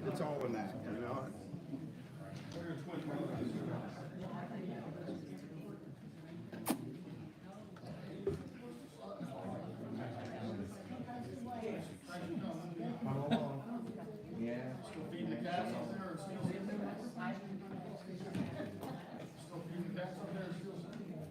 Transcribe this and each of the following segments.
It's all in that, you know. Yeah. Still feeding the cats up there or still sitting there? Still feeding the cats up there or still sitting there?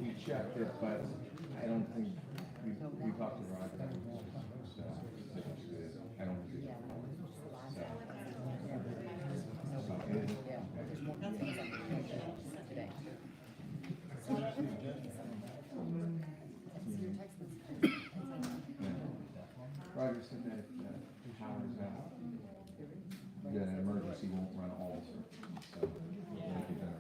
We checked it, but I don't think, we talked to Roger. So, I don't think it's. Roger said that if power's out, the emergency won't run all circuits, so it'll make it better.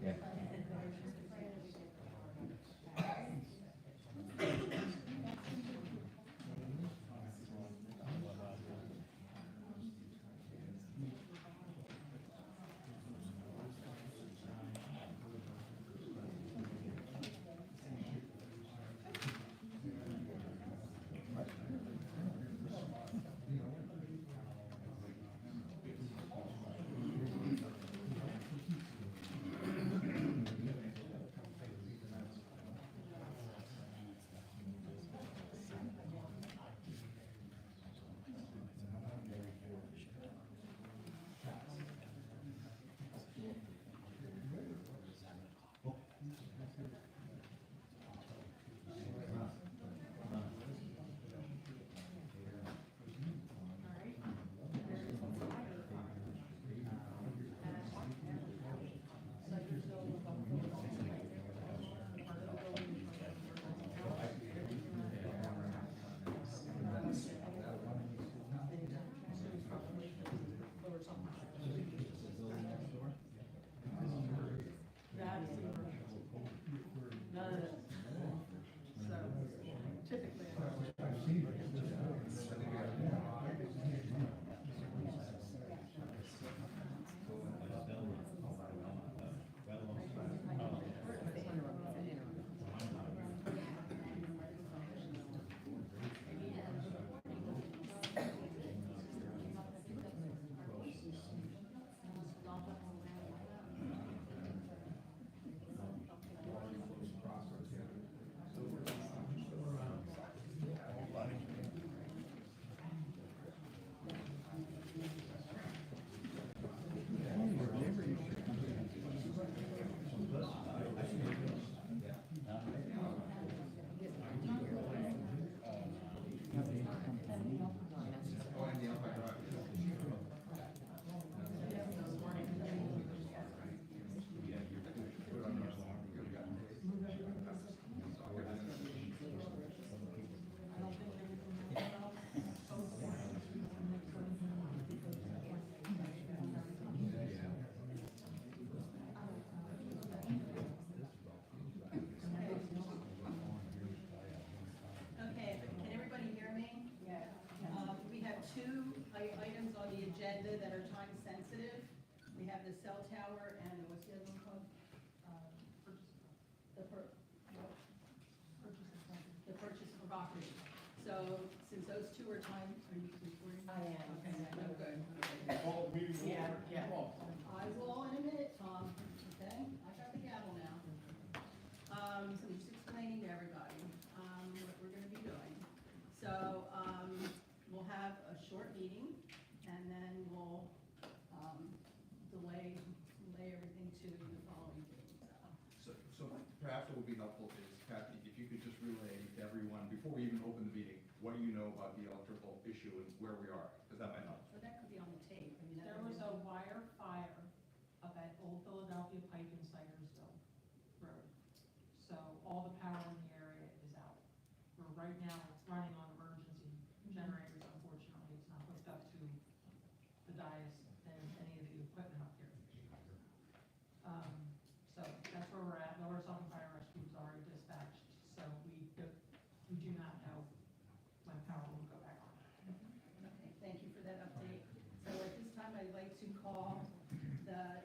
Yeah. items on the agenda that are time sensitive. We have the cell tower and what's the other one called? The purchase of property. So since those two are time, are you recording? I am. Okay, no, good. Call the meeting to order. Yeah. Come on. I will in a minute, Tom, okay? I got the gavel now. So just explaining to everybody, what we're gonna be doing. So, we'll have a short meeting, and then we'll, delay everything to the following meeting, so. So perhaps what would be helpful is, Kathy, if you could just relay to everyone, before we even open the meeting, what do you know about the electrical issue and where we are? Because that might help. But that could be on the tape, I mean, that. There was a wire fire up at Old Philadelphia Pike in Cydersville Road. So all the power in the area is out. Right now, it's running on emergency generators, unfortunately, it's not hooked up to the dais and any of the equipment up here. So that's where we're at. Lower Saucon Fire Rescue is already dispatched, so we do not know when power will go back on. Okay, thank you for that update. So at this time, I'd like to call the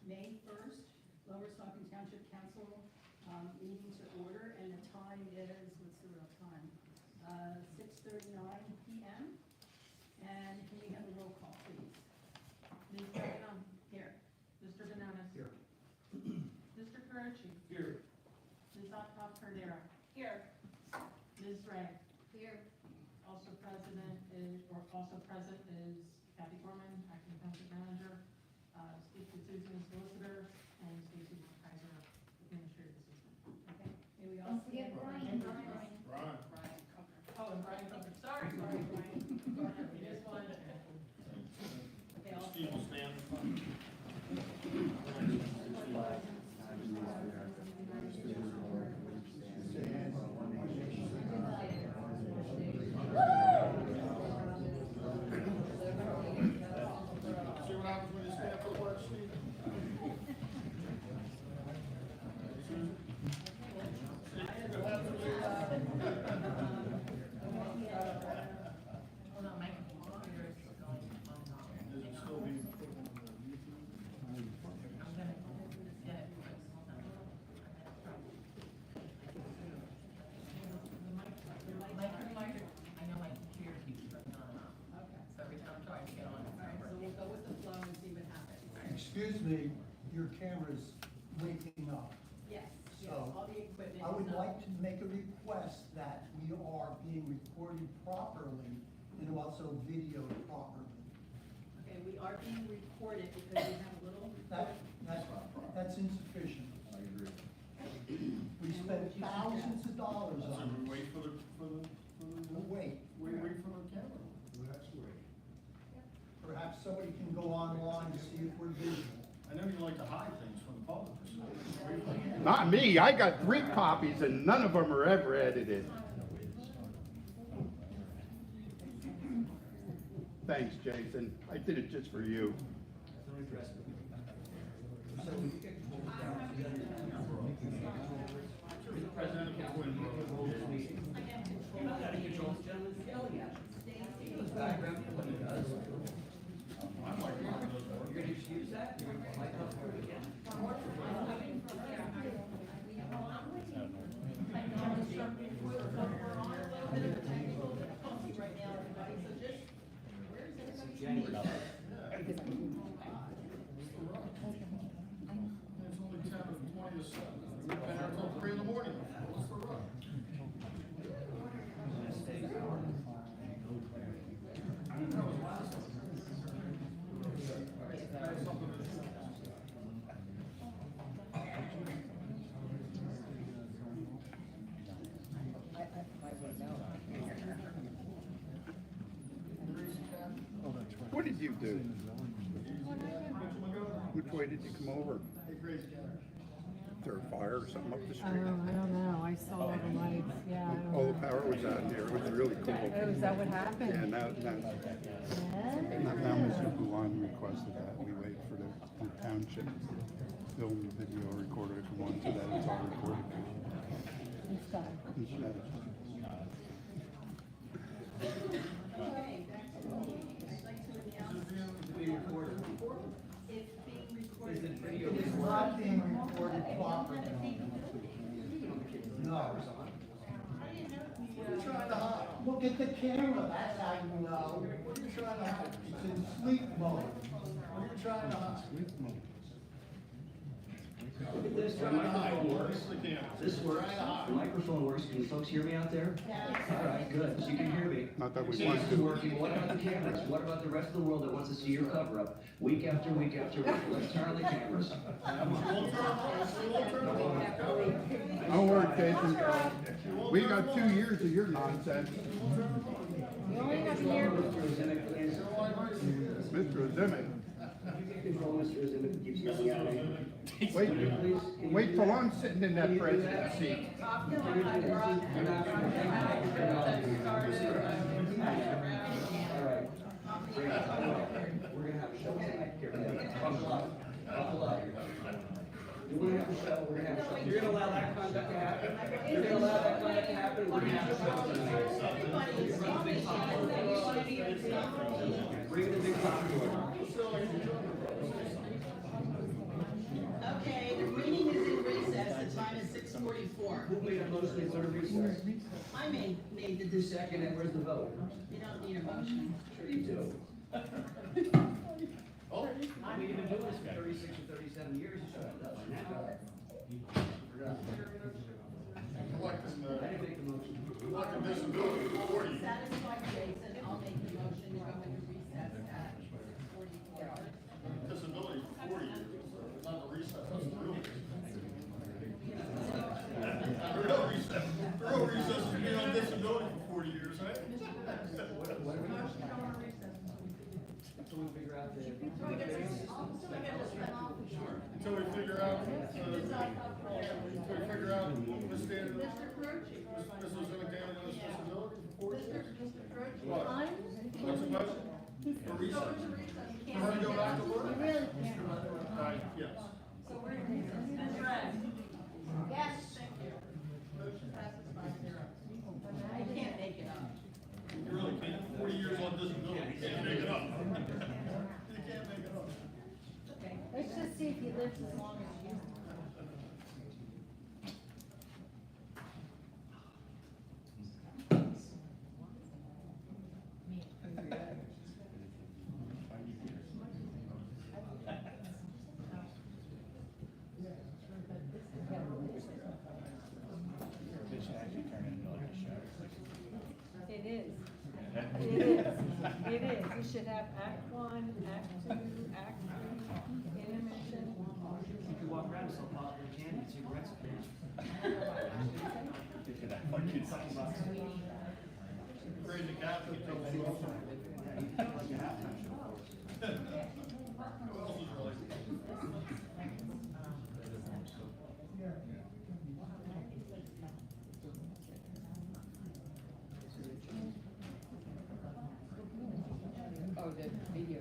May 1st Lower Saucon Township Council meeting to order, and the time is, what's the real time? 6:39 PM. And can we have a roll call, please? Ms. Dragon, Here. Mr. Benonis. Here. Mr. Carucci. Here. Ms. Otto Cordera. Here. Ms. Ray. Here. Also present is Kathy Gorman, acting township manager, Steve Susan, solicitor, and Stacy Kaiser, administrative assistant. Okay. May we all Don't forget stand? Brian. Brian. Brian Coker. Oh, and Brian Coker, sorry, Brian. Go ahead, we just wanted to. Okay, all Steve will stand. See what happens when you stand for the pledge, Steve? Susan? Steve, you have to leave. Hold on, my computer is going on. Is it still being put on the YouTube? I'm gonna get it fixed, hold on. I know my computer keeps running on and off, Okay. so every time I'm trying to get on, it's All right, not so we'll working. go with the flow and see what happens. Excuse me, your camera's waking up. Yes, yes, So, all the equipment. I would is up. like to make a request that we are being recorded properly and also videoed properly. Okay, we are being recorded because we have a little. That's insufficient. I agree. We spent thousands of dollars So on we it. wait for the, Wait, we wait for the camera. perhaps somebody can go online to see if we're visual. I know you like to hide things from the public, so wait for the camera. Not me, I got 3 copies and none of them are ever edited. Thanks, Jason, I did it just for you. President of the Twin Brothers. I like one of those. You're gonna use that? You're gonna fight up for it again? It's only 10 or 20 to 7. We've been here until 3 in the morning. What's the rush? What did you do? Which way did you come over? Hey, crazy cat. Is there a fire or something up the Oh, street? I don't know, I saw the lights, yeah. I don't All know. the power was out here, it was really cool. Oh, is that what happened? Yeah, now Mr. Boulan requested that we wait for the township film video recorder to come on so that it's all recorded. It's done. Instead. Okay, back to the meeting. at the camera, that's how you know. What are you trying to hide? It's in sleep mode. What are you trying to hide? Look at this, the Trying to hide, microphone works works. the camera. This works, the microphone works, can you folks hear me out there? All right, good, so you can hear me. Not that we See, want this is to. working, what about the cameras? What about the rest of the world that wants to see your cover-up? Week after week after week, let's turn on the cameras. Don't worry, Jason. We got 2 years of your nonsense. You only have to hear me. Mr. Zimic, please. Mr. Zimic. Control Mr. Zimic, keeps yelling at me. Wait till I'm sitting in that president's seat. All right. We're gonna have a show tonight. Here, buckle up. Buckle up. We're gonna have a show, we're gonna have a show. You're gonna allow that conduct to happen? You're gonna allow that conduct to happen? We're gonna have a show tonight. Bring the big popcorn. Okay, the meeting is in recess, the time is 6:44. Who made a motion to go to recess? I made the Who's second and where's the vote? You don't need a motion. Sure you do. Oh, I mean, you've been doing this for 36 or 37 years, you should have that by now. collecting, I didn't make the motion. collecting disability for 40. Satisfied Jason, I'll make the motion to go into recess at 6:44. Disability for 40 years, not a recess, that's the real reason. The real reason, the real reason is to be on disability for 40 years, eh? What are we doing? So we figure out the. Until we figure out, until we figure out the standard. This was in a can of this disability for 40 years. What? What's the motion? For recess? For her to go back to work? Right, yes. Yes. Thank you. Motion passes 5-0. I can't make it up. You really can't, 40 years on disability, you can't make it up. You can't make it up. Okay. Let's just see if he lives as long as you. It is. It is. It is. You should have Act 1, Act 2, Act 3, intermission. You can walk around and sell popcorn candy and cigarettes. Crazy Catholic tells you also. Who else is really? Oh, the video.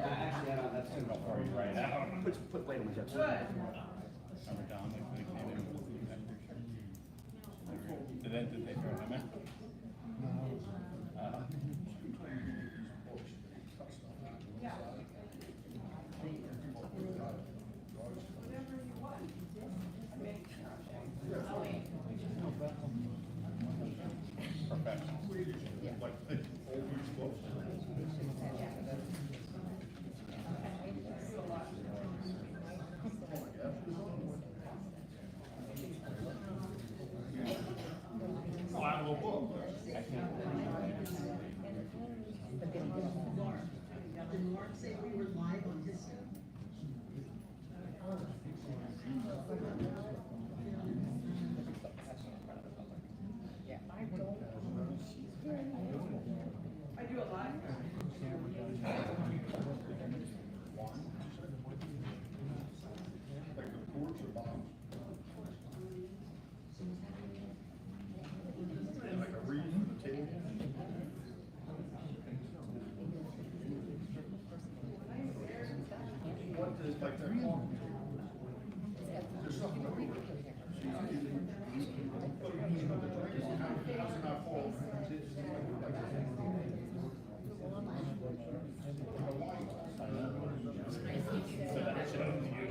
Actually, that's too much for you right now. Put wait a minute. Did they throw him out? Oh, I will book. It's like that walking tour. There's something over there. How's it not fall?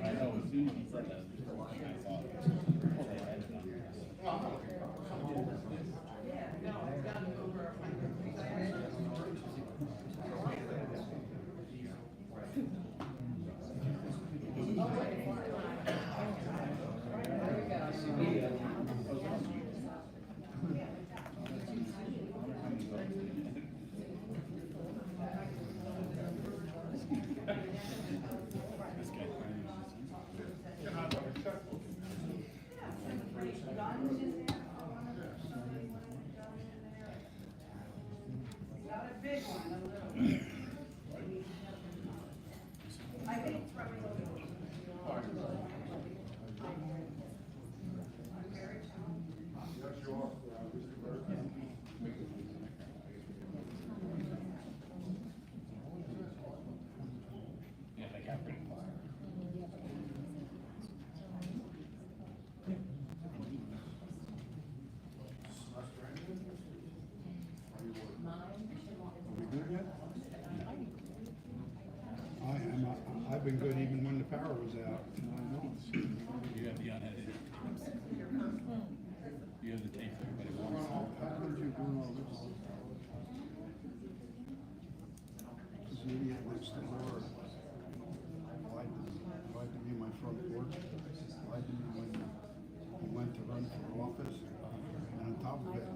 I know, as soon as he said that, I thought. This guy. Can I have a checkbook? Not a big one, a little. I think it's probably a little. Yes, you are. Yeah, they got pretty far. Are we good yet? I've been good even when the power was out. You have the unedited. You have the tape for everybody wants. How come you're doing all this? This idiot next door lied to me my front porch, lied to me when he went to run for office, and on top of it,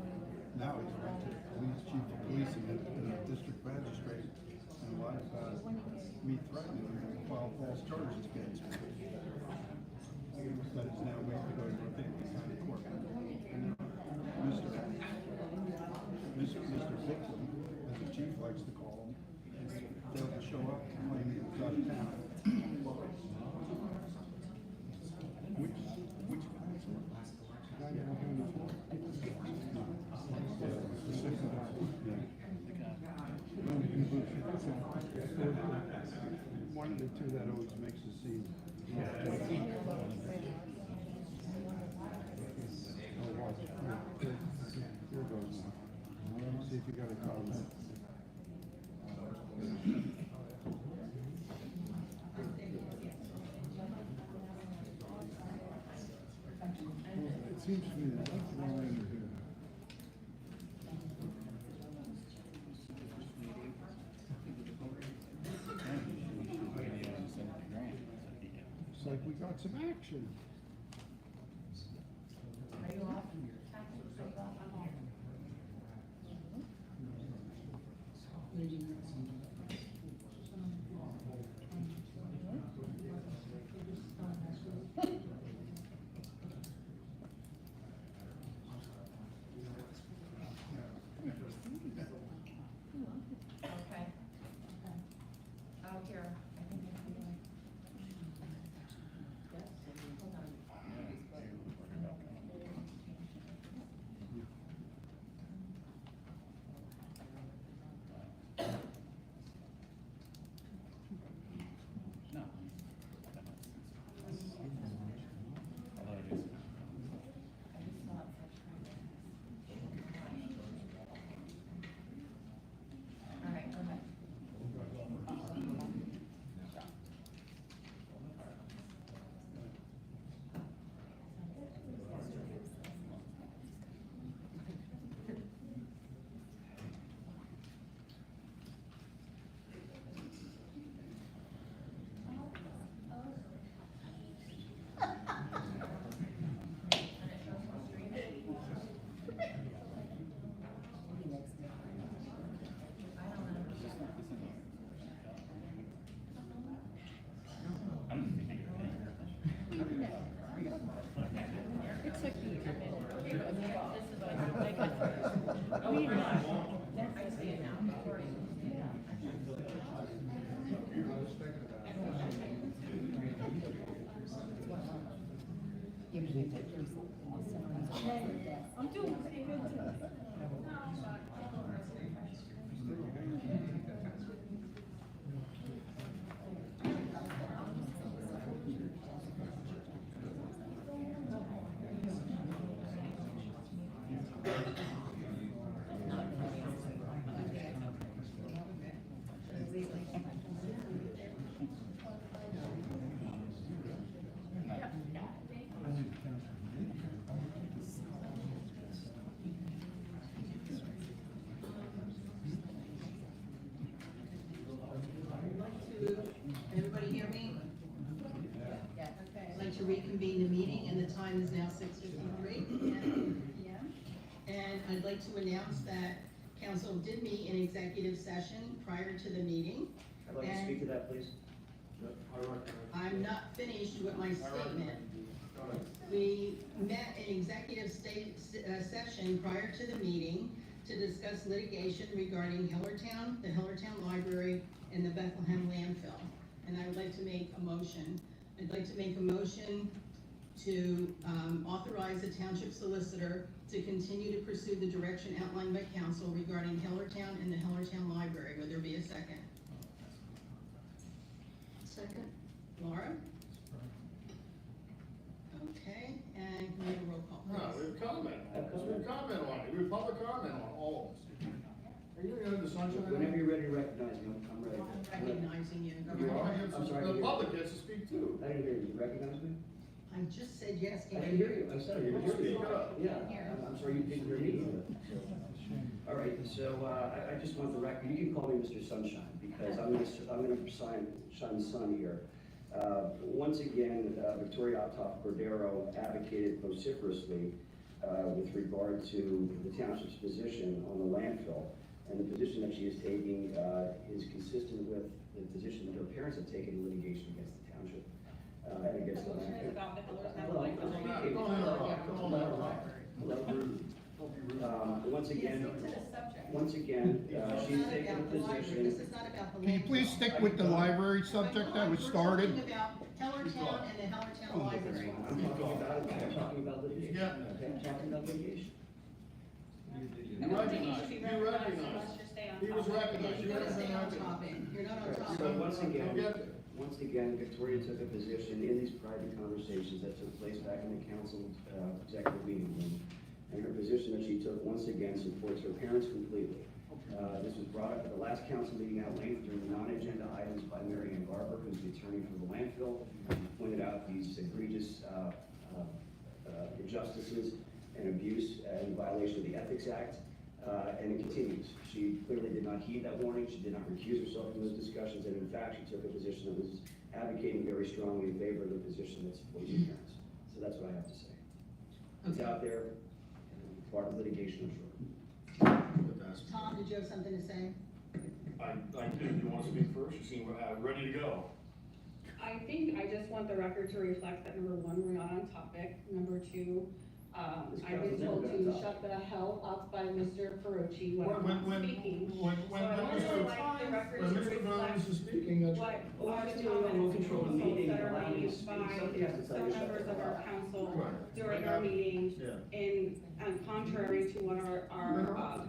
now he's right to police, chief of police and a district magistrate, and lied about me threatening him to file false charges against me. That is now waiting to go to Northampton County Court. And Mr. Dixon, as the chief likes to call him, failed to show up claiming he was out of town. Which guy you were doing this for? No. The second guy. One of the two that always makes the scene. Oh, watch. Here goes one. See if you got a comment. It seems to me that that's wrong here. It's like we got some action. Are you off? Okay. Oh, here, I think it's the, hold on. reconvene the meeting, and the time is now 6:53 PM. And I'd like to announce that council did meet in executive session prior to the meeting. I'd like to speak to that, please. I'm not finished with my statement. We met in executive session prior to the meeting to discuss litigation regarding Hellertown, the Hellertown Library, and the Bethlehem landfill. And I would like to make a motion. I'd like to make a motion to authorize the township solicitor to continue to pursue the direction outlined by council regarding Hellertown and the Hellertown Library. Would there be a second? Second. Laura? Okay, and can we have a roll call, No, we please? have comment, we have comment on it, we have public comment on all of this. Are you gonna have the sunshine? Whenever you're ready to recognize me, I'm ready. I'm recognizing you. You are? I'm sorry, The public gets to speak too. I didn't hear you. You recognize me? I just said yes, I can didn't hear you. I said I didn't hear you. Speak up. Yeah, I'm sorry you didn't hear me either. All right, so, I just want the record, you can call me Mr. Sunshine, because I'm gonna shine the sun here. Once again, Victoria Optop Cordero advocated vociferously, with regard to the township's position on the landfill. And the position that she is taking, is consistent with the position that her parents have taken in litigation against the township, and against the landfill. About the Hellertown Hello. Library. Don't interrupt, don't interrupt. Hello. Once again, Stick to the subject. once again, It's she's not taken a about the library. This position. is not about the Can you please landfill. stick with the library subject that was started? We're talking about Hellertown and the Hellertown Library. I'm talking about litigation. Yeah. Okay, I'm talking about litigation. I don't think he should be You recognized, he recognize. must just stay on He was topic. recognized. You gotta stay on topic. You're not on Right, topic. so once Don't get again, there. Victoria took a position in these private conversations that took place back in the council, executive meeting room. And her position that she took, once again, supports her parents completely. This was brought up at the last council meeting at length during the non-agenda items by Mary Ann Garber, who's the attorney for the landfill. She pointed out these egregious, injustices and abuse in violation of the Ethics Act, and it continues. She clearly did not heed that warning, she did not recuse herself from those discussions, and in fact, she took a position that was advocating very strongly in favor of the position that supports her parents. So that's what I have to say. It's out there, and part of litigation, I'm sure. Tom, did you have something to say? I do, you wanna speak first? You seem, ready to go. I think I just want the record to reflect that number one, we're not on topic. Number two, I've been told to shut the hell up by Mr. Ferrucci when I'm not speaking. When So I would really like the record to Mr. Burns reflect is speaking, that's. what Well, are I'm the still going to comments and control the insults meeting, that are allow me to made speak. by Somebody has to tell some you to shut members the of hell our up. council Right. during our meetings and contrary to what our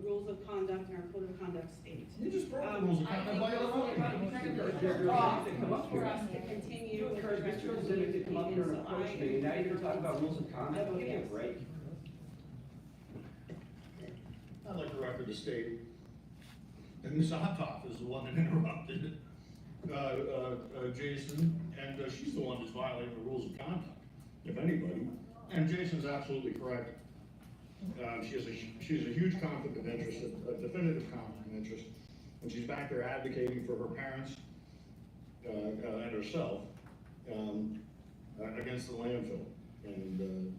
rules of conduct and our code of conduct state. You just broke the rules of I conduct think by it's your really own. right for us to continue with the Encourage Mr. retro Zimmick to come up here and meetings, so approach me, and now you're gonna talk about rules of conduct, give me a break. I'd like the record to state, and Ms. Ottoff is the one that interrupted, Jason, and she's the one that's violating the rules of conduct, if anybody. And Jason's absolutely correct. She has a huge conflict of interest, a definitive conflict of interest, and she's back there advocating for her parents, and herself, against the landfill. And,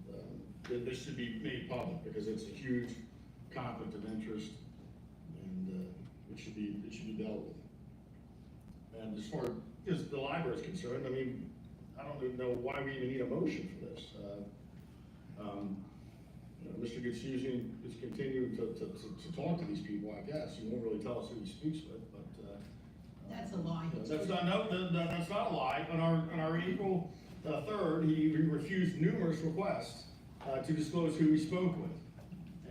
this should be made public, because it's a huge conflict of interest, and, it should be dealt with. And as far as the library is concerned, I mean, I don't even know why we even need a motion for this. Mr. Gutsuzian is continuing to talk to these people, I guess. He won't really tell us who he speaks with, but, That's a lie. that's not, no, that's not a lie. On our April 3rd, he refused numerous requests, to disclose who he spoke with.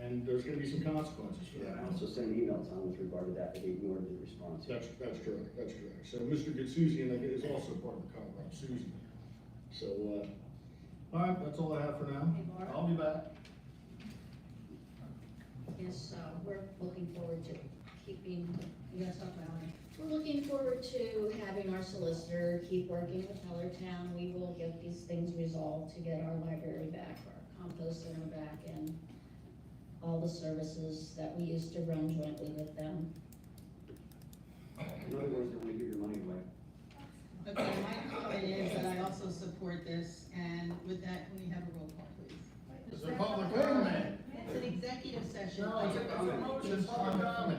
And there's gonna be some consequences for that. I also sent emails on with regard to that, but he ignored the response. That's correct. So Mr. Gutsuzian is also part of the cover-up, Susan. So, all right, that's all I have for now. I'll be back. Yes, we're looking forward to keeping, you guys talk about it. We're looking forward to having our solicitor keep working with Hellertown. We will get these things resolved to get our library back, our compost center back, and all the services that we used to run jointly with them. In other words, they want to give your money away. Okay, my comment is that I also support this, and session. No, it's a motion, it's public comment,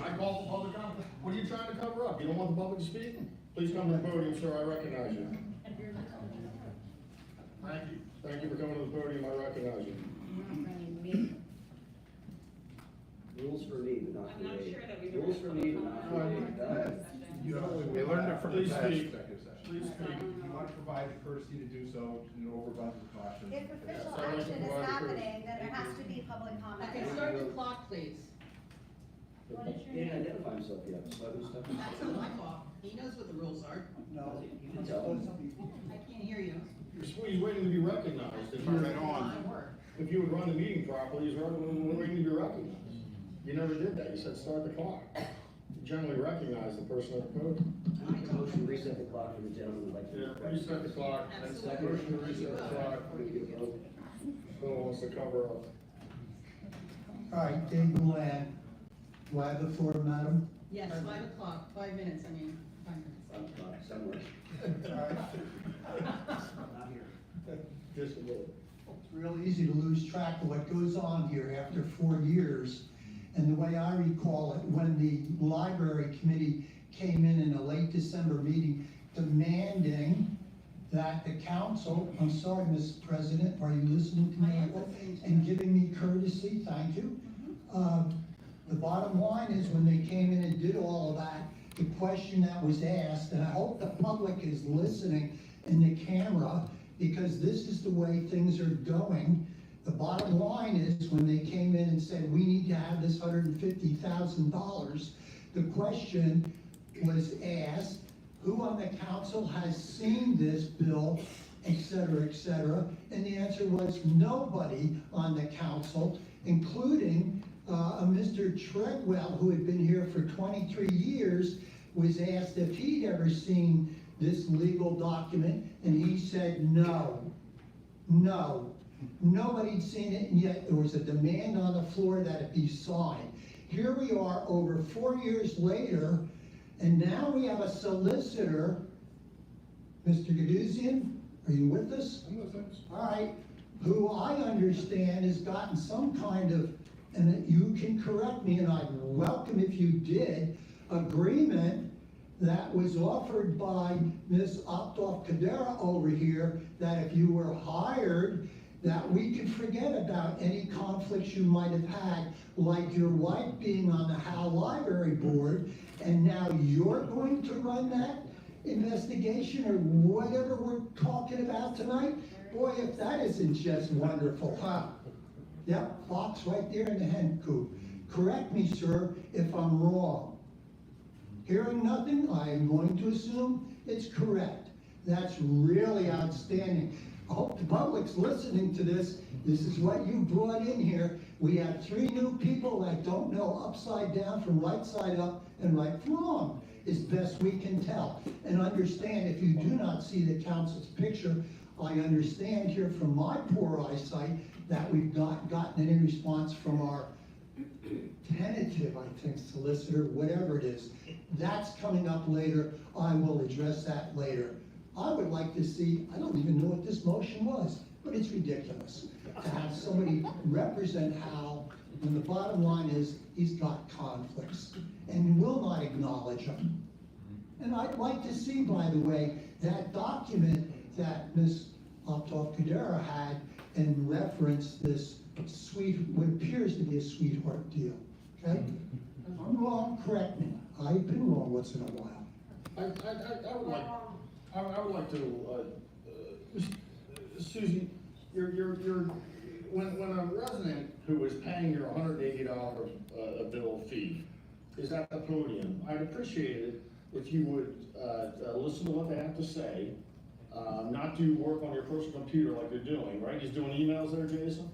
I call for public comment. What are you trying to cover up? You don't want the public to speak? Please come to the podium, sir, I recognize you. Thank you for coming to the podium, I recognize you. Rules for me, but not for I'm not me. sure that we. Rules for me, but not for me. Go ahead. We learned it from the Please past speak. executive session. Please speak. You want to provide the courtesy to do so in an overabundance of caution. If official so let's action is provide the happening, then there has to be public comment. Okay, start the clock, please. He didn't identify himself yet, so I was stuck. That's not my fault. He knows what the rules are. No. You can tell him. I can't hear you. He's waiting to be recognized. Turn it on. If you would run the meeting properly, he's waiting to be recognized. You never did that, you said start the clock. You generally recognize the person at the podium. I make a motion to reset the clock for the gentleman who'd like to. Yeah, reset the clock, and Absolutely. motion to reset the clock. Bill wants to cover up. All right, Dave Milan, do I have the floor, madam? Yes, 5 o'clock, 5 minutes, 5 minutes. Somewhere. All right. Not here. Just a little. It's real easy to lose track of what goes on here after 4 years. And the way I recall it, when the library committee came in a late December meeting demanding that the council, I'm sorry, Mr. President, are you listening to me? And giving me courtesy, thank you. The bottom line is when they came in and did all of that, the question that was asked, and I hope the public is listening in the camera, because this is the way things are going. The bottom line is when they came in and said, we need to have this $150,000, the question was asked, who on the council has seen this bill, et cetera, and the answer was nobody on the council, including a Mr. Treadwell, who had been here for 23 years, was asked if he'd ever seen this legal document, and he said no. Nobody'd seen it, and yet there was a demand on the floor that it be signed. Here we are over 4 years later, and now we have a solicitor, Mr. Gaduzian, are you with us? I'm with us. All right, who I understand has gotten some kind of, and you can correct me, and I'd welcome if you did, agreement that was offered by Ms. Optoff-Cadera over here, that if you were hired, that we could forget about any conflicts you might have had, like your wife being on the Howe Library Board, and now you're going to run that investigation or whatever we're talking about tonight? Boy, if that isn't just wonderful, huh? Yep, fox right there in the hen coop. Correct me, sir, if I'm wrong. Hearing nothing, I am going to assume it's correct. That's really outstanding. I hope the public's listening to this. This is what you brought in here. We have 3 new people that don't know upside down from right side up and right from wrong, as best we can tell. And understand, if you do not see the council's picture, I understand here from my poor eyesight that we've not gotten any response from our tentative, I think, solicitor, whatever it is. That's coming up later. I will address that later. I would like to see, I don't even know what this motion was, but it's ridiculous to have somebody represent Hal when the bottom line is he's got conflicts and will not acknowledge them. And I'd like to see, by the way, that document that Ms. Optoff-Cadera had and referenced this what appears to be a sweetheart deal, okay? If I'm wrong, correct me. I've been wrong once in a while. I would like to, Susie, when a resident who is paying your $180 a bill fee is at the podium, I'd appreciate it if you would listen to what they have to say, not do work on your personal computer like you're doing, right? He's doing emails there, Jason?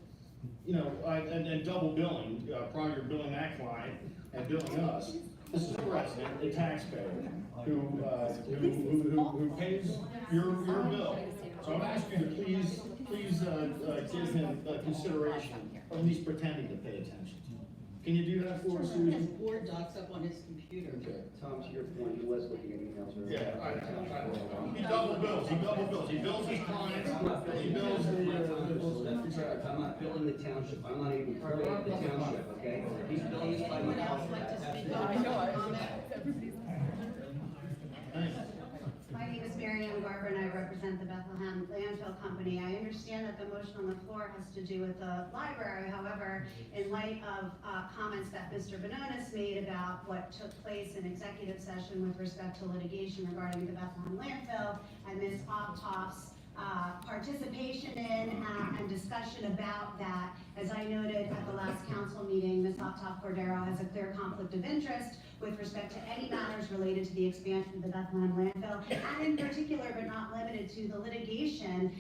You know, and double billing, probably you're billing that client and billing us. This is a resident, a taxpayer, who pays your bill. So I'm asking you to please give him consideration, or at least pretending to pay attention. Can you do that for us, His Susan? Word docs up on his computer. Okay. Tom, to your point, he was looking at emails earlier. Yeah, he double bills, he bills his clients, he bills the, I'm not billing the township, I'm not even part of the township, okay? He's billing us by Anyone else like to speak on comment? My name is Mary Ann Barber and I represent the Bethlehem Landfill Company. I understand that the motion on the floor has to do with the library. However, in light of comments that Mr. Bononis made about what took place in executive session with respect to litigation regarding the Bethlehem landfill and Ms. Optoff's participation in and discussion about that, as I noted at the last council meeting, Ms. Optoff Cordero has a clear conflict of interest with respect to any matters related to the expansion of the Bethlehem landfill, and in particular, but not limited to, the litigation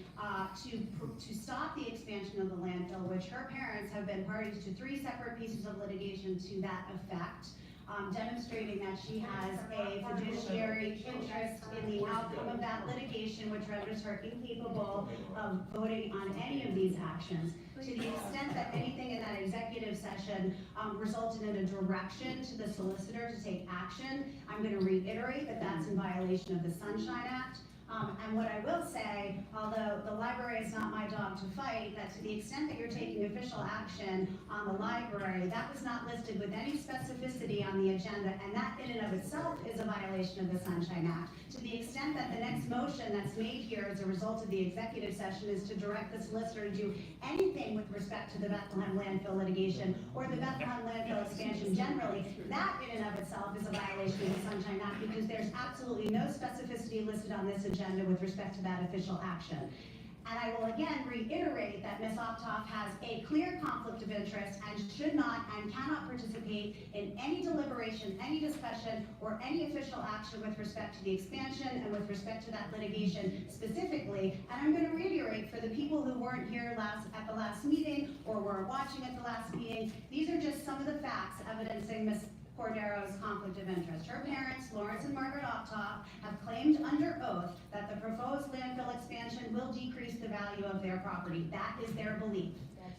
to stop the expansion of the landfill, which her parents have been parties to 3 separate pieces of litigation to that effect. Demonstrating that she has a fiduciary interest in the outcome of that litigation, which renders her incapable of voting on any of these actions. To the extent that anything in that executive session resulted in a direction to the solicitor to take action, I'm going to reiterate that that's in violation of the Sunshine Act. And what I will say, although the library is not my dog to fight, that to the extent that you're taking official action on the library, that was not listed with any specificity on the agenda, and that in and of itself is a violation of the Sunshine Act. To the extent that the next motion that's made here as a result of the executive session is to direct the solicitor to do anything with respect to the Bethlehem landfill litigation or the Bethlehem landfill expansion generally, that in and of itself is a violation of the Sunshine Act, because there's absolutely no specificity listed on this agenda with respect to that official action. And I will again reiterate that Ms. Optoff has a clear conflict of interest and should not and cannot participate in any deliberation, any discussion, or any official action with respect to the expansion and with respect to that litigation specifically. And I'm going to reiterate for the people who weren't here at the last meeting or were watching at the last meeting, these are just some of the facts evidencing Ms. Cordero's conflict of interest. Her parents, Lawrence and Margaret Optoff, have claimed under oath that the proposed landfill expansion will decrease the value of their property. That is their belief.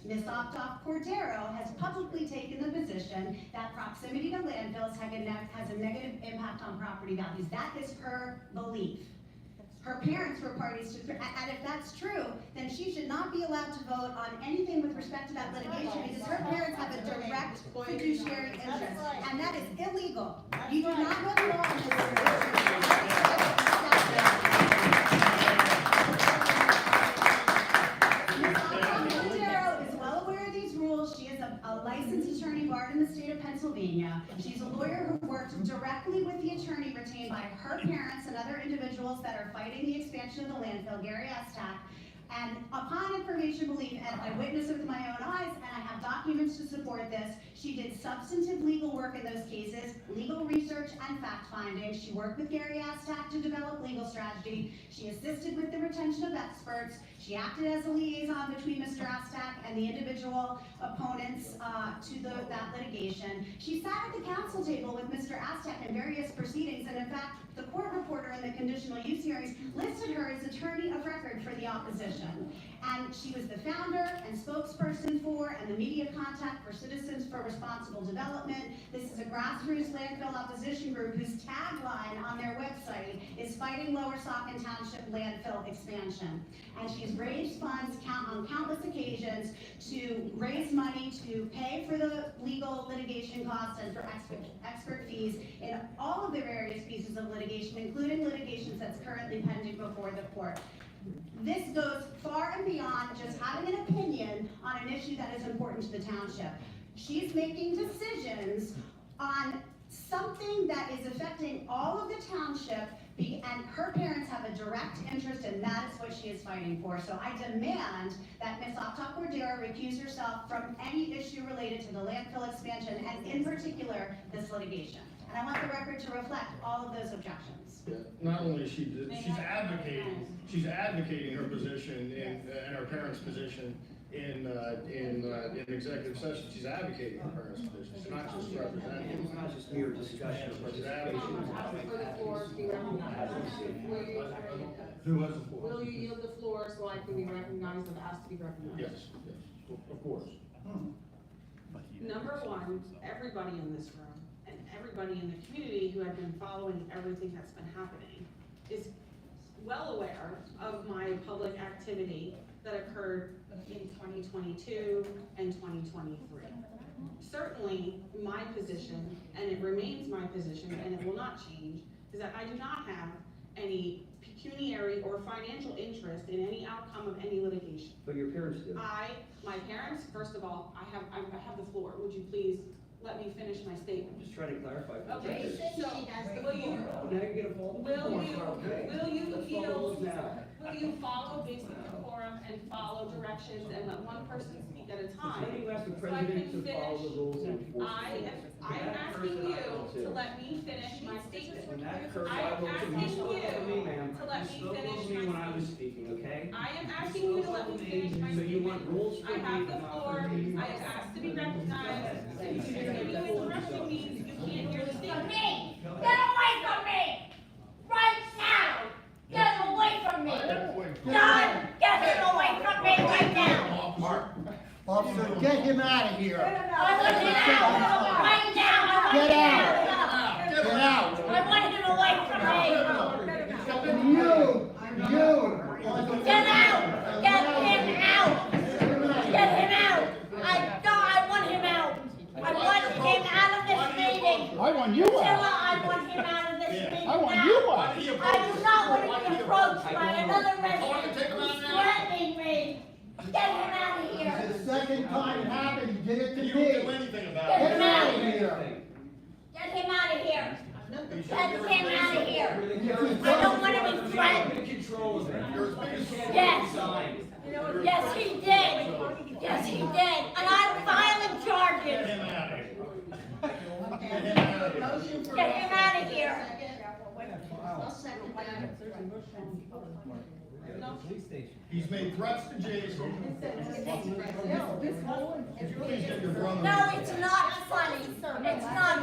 Ms. Optoff Cordero has publicly taken the position that proximity to landfills has a negative impact on property values. That is her belief. Her parents were parties to, and if that's true, then she should not be allowed to vote on anything with respect to that litigation, because her parents have a direct fiduciary interest, and that is illegal. You do not know the law in this Ms. Cordero is well aware of these rules. She is a licensed attorney bar in the state of Pennsylvania. She's a lawyer who worked directly with the attorney retained by her parents and other individuals that are fighting the expansion of the landfill, Gary Estak. And upon information belief, and I witnessed it with my own eyes, and I have documents to support this, she did substantive legal work in those cases, legal research and fact finding. She worked with Gary Estak to develop legal strategy. She assisted with the retention of experts. She acted as a liaison between Mr. Estak and the individual opponents to that litigation. She sat at the council table with Mr. Estak in various proceedings, and in fact, the court reporter in the conditional use hearings listed her as attorney of record for the opposition. And she was the founder and spokesperson for and the media contact for Citizens for Responsible Development. This is a grassroots landfill opposition group whose tagline on their website is Fighting Lower Saucon Township Landfill Expansion. And she's raised funds on countless occasions to raise money to pay for the legal litigation costs and for expert fees in all of the various pieces of litigation, including litigations that's currently pending before the court. This goes far and beyond just having an opinion on an issue that is important to the township. She's making decisions on something that is affecting all of the township, and her parents have a direct interest, and that is what she is fighting for. So I demand that Ms. Optoff Cordero recuse herself from any issue related to the landfill expansion, and in particular, this litigation. And I want the record to reflect all of those objections. Yeah, not only is she's advocating her position and her parents' position in executive session. She's advocating her parents' position. She's not just representing. It's not just mere discussion or participation. For the floor to be recognized. Who has the floor? Will you yield the floor so I can be recognized and asked to be recognized? Yes, of course. number one, everybody in this room and everybody in the community who had been following everything that's been happening is well aware of my public activity that occurred in 2022 and 2023. Certainly, my position, and it remains my position, and it will not change, is that I do not have any pecuniary or financial interest in any outcome of any litigation. But your parents do. My parents, first of all, I have the floor. Would you please let me finish my statement? I'm just trying to clarify. Okay, so, will you, Now you're gonna follow the will rules. you, Okay. will you Let's follow yield, the rules now. will you follow basic decorum and follow directions and let one person speak at a time? Then you ask the So I president can to follow the finish. rules and enforce I the rules. am asking you to let me finish my statement. When that occurs, I I am will, you asking spoke over me, you ma'am. to let You me spoke finish over me my when I was statement. speaking, okay? I am asking you to let me finish my So you want statement. rules I for me, have the but not floor, for me? I have asked to be recognized, and you interrupting me, you can't hear the statement. Get away from me! Right now! Get away from me! John, get him away from me right now! Officer, get him out of here. I want him out! Right now! Get out! Get out! I want him away from me! You! Get out! Get him out! Get him out! I want him out! I want him out of this meeting! I want you Priscilla, out. I want him out of this meeting I want now. you out. I do not want to be approached by another resident who's threatening me. Get him out of here. The second time it happened, he did it to You don't do me. anything about Get it. him out of here. Get him out of here. Get him out of here. I don't want to be threatened. Control of it. You're as big as. Yes. Resign. Yes, he did. Yes, he did. And I'm filing Get charges. him out of here. Get him out of here. I'll second that. He's made threats to Jason. Please get your brother. No, it's not funny. It's not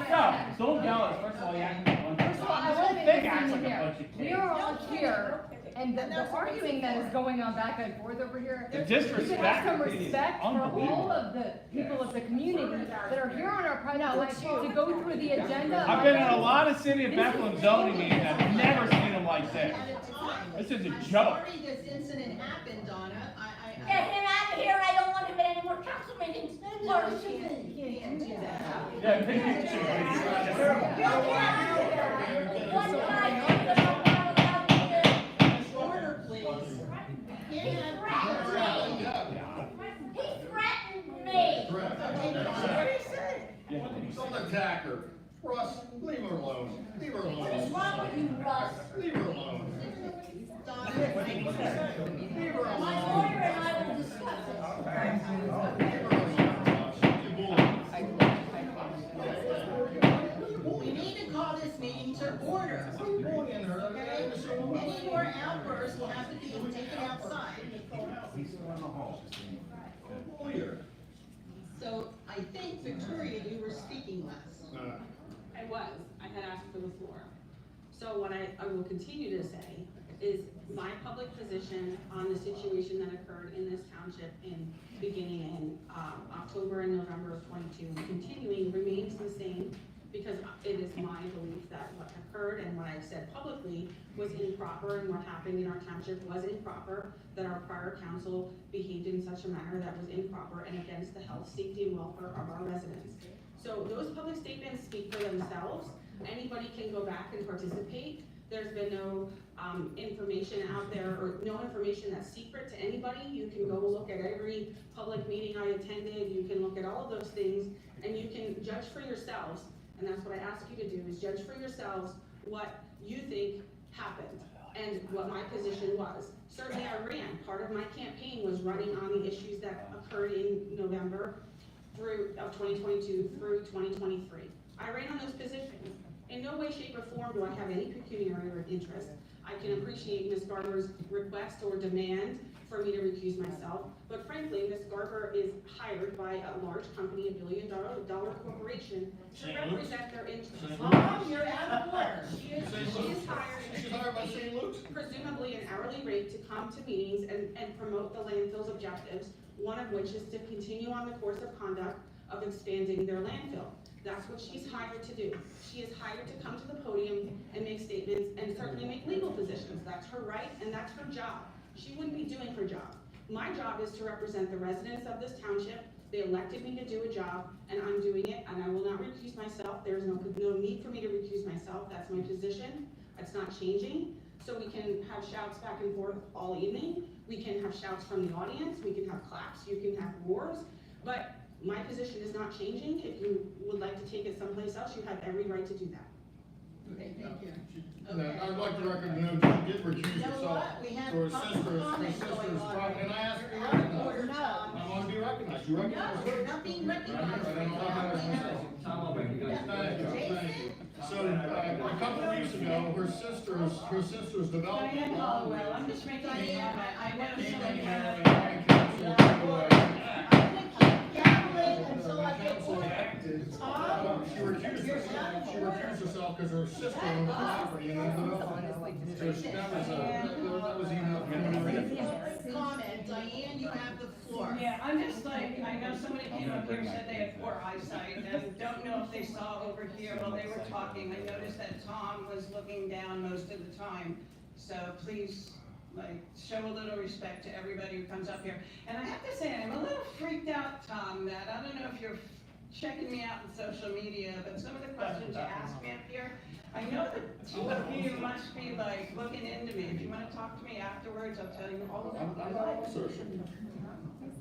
funny. Don't yell at us. First of all, you act like a bunch of. First of all, I This want whole to thing make acts something like a here. bunch of We kids. are all here, and the arguing that is going on back and forth over here. The You should have disrespect some is respect for unbelievable. all of the people of the community that are here on our panel to go through the agenda. I've been in a lot of city of Bethlehem zoning meetings, I've never seen them like this. This is a joke. This incident happened, Donna, Get him out of here. I don't want him in any more council meetings. Or can't do that. Yeah, maybe you should. what did I do that I'm not allowed to do? Order, please. He threatened me. Don't attack her. Russ, leave her alone. Leave her alone. What's wrong with you, Russ? Leave her alone. Leave her My alone. lawyer and I will discuss it. We need to call this meeting to order. Okay? Any more outbursts will have to be taken outside. So I think, Victoria, you were speaking last. I was, I had asked for the floor. So what I will continue to say is my public position on the situation that occurred in this township beginning in October and November of '22 and continuing remains the same, because it is my belief that what occurred and what I've said publicly was improper, and what happened in our township was improper, that our prior council behaved in such a manner that was improper and against the health, safety, and welfare of our residents. So those public statements speak for themselves. Anybody can go back and participate. There's been no information out there, or no information that's secret to anybody. You can go look at every public meeting I attended. You can look at all of those things, and you can judge for yourselves. And that's what I ask you to do, is judge for yourselves what you think happened and what my position was. Certainly I ran. Part of my campaign was running on the issues that occurred in November of 2022 through 2023. I ran on those positions. In no way, shape, or form do I have any pecuniary interest. I can appreciate Ms. Garber's request or demand for me to recuse myself, but frankly, Ms. Garber is hired by a large company, a billion-dollar corporation, to represent their interests. You're out of order. She is hired by St. Luke's? presumably an hourly rate to come to meetings and promote the landfill's objectives, one of which is to continue on the course of conduct of expanding their landfill. That's what she's hired to do. She is hired to come to the podium and make statements and certainly make legal positions. That's her right and that's her job. She wouldn't be doing her job. My job is to represent the residents of this township. They elected me to do a job and I'm doing it and I will not recuse myself. There's no need for me to recuse myself. That's my position. It's not changing. So we can have shouts back and forth all evening. We can have shouts from the audience. We can have claps. You can have roars. But my position is not changing. If you would like to take it someplace else, you have every right to do that. Okay, thank you. And I'd like the record to know that she did recuse You know herself what? We have for her public sister's comment going on. and I asked her to be Out of recognized. order, Tom. I want to be recognized. You recognize No, her? you're not being recognized. I don't recognize myself. Tom, I'll recognize you. Thank you, thank you. So, a couple of weeks ago, her sister's development. Diane Hollowell, I'm just making a comment. I know somebody had. I'm gonna keep gabbling until I get order. Tom, She recused herself because her sister owned the property and then developed it. So that was emailed. comment, Diane, you have the floor. Yeah, I'm just like, I know somebody came up here and said they had poor eyesight and don't know if they saw over here while they were talking. I noticed that Tom was looking down most of the time. So please, like, show a little respect to everybody who comes up here. And I have to say, I'm a little freaked out, Tom, that I don't know if you're checking me out on social media, but some of the questions you asked me up here, I know that two of you must be like looking into me. If you want to talk to me afterwards, I'll tell you all about my life.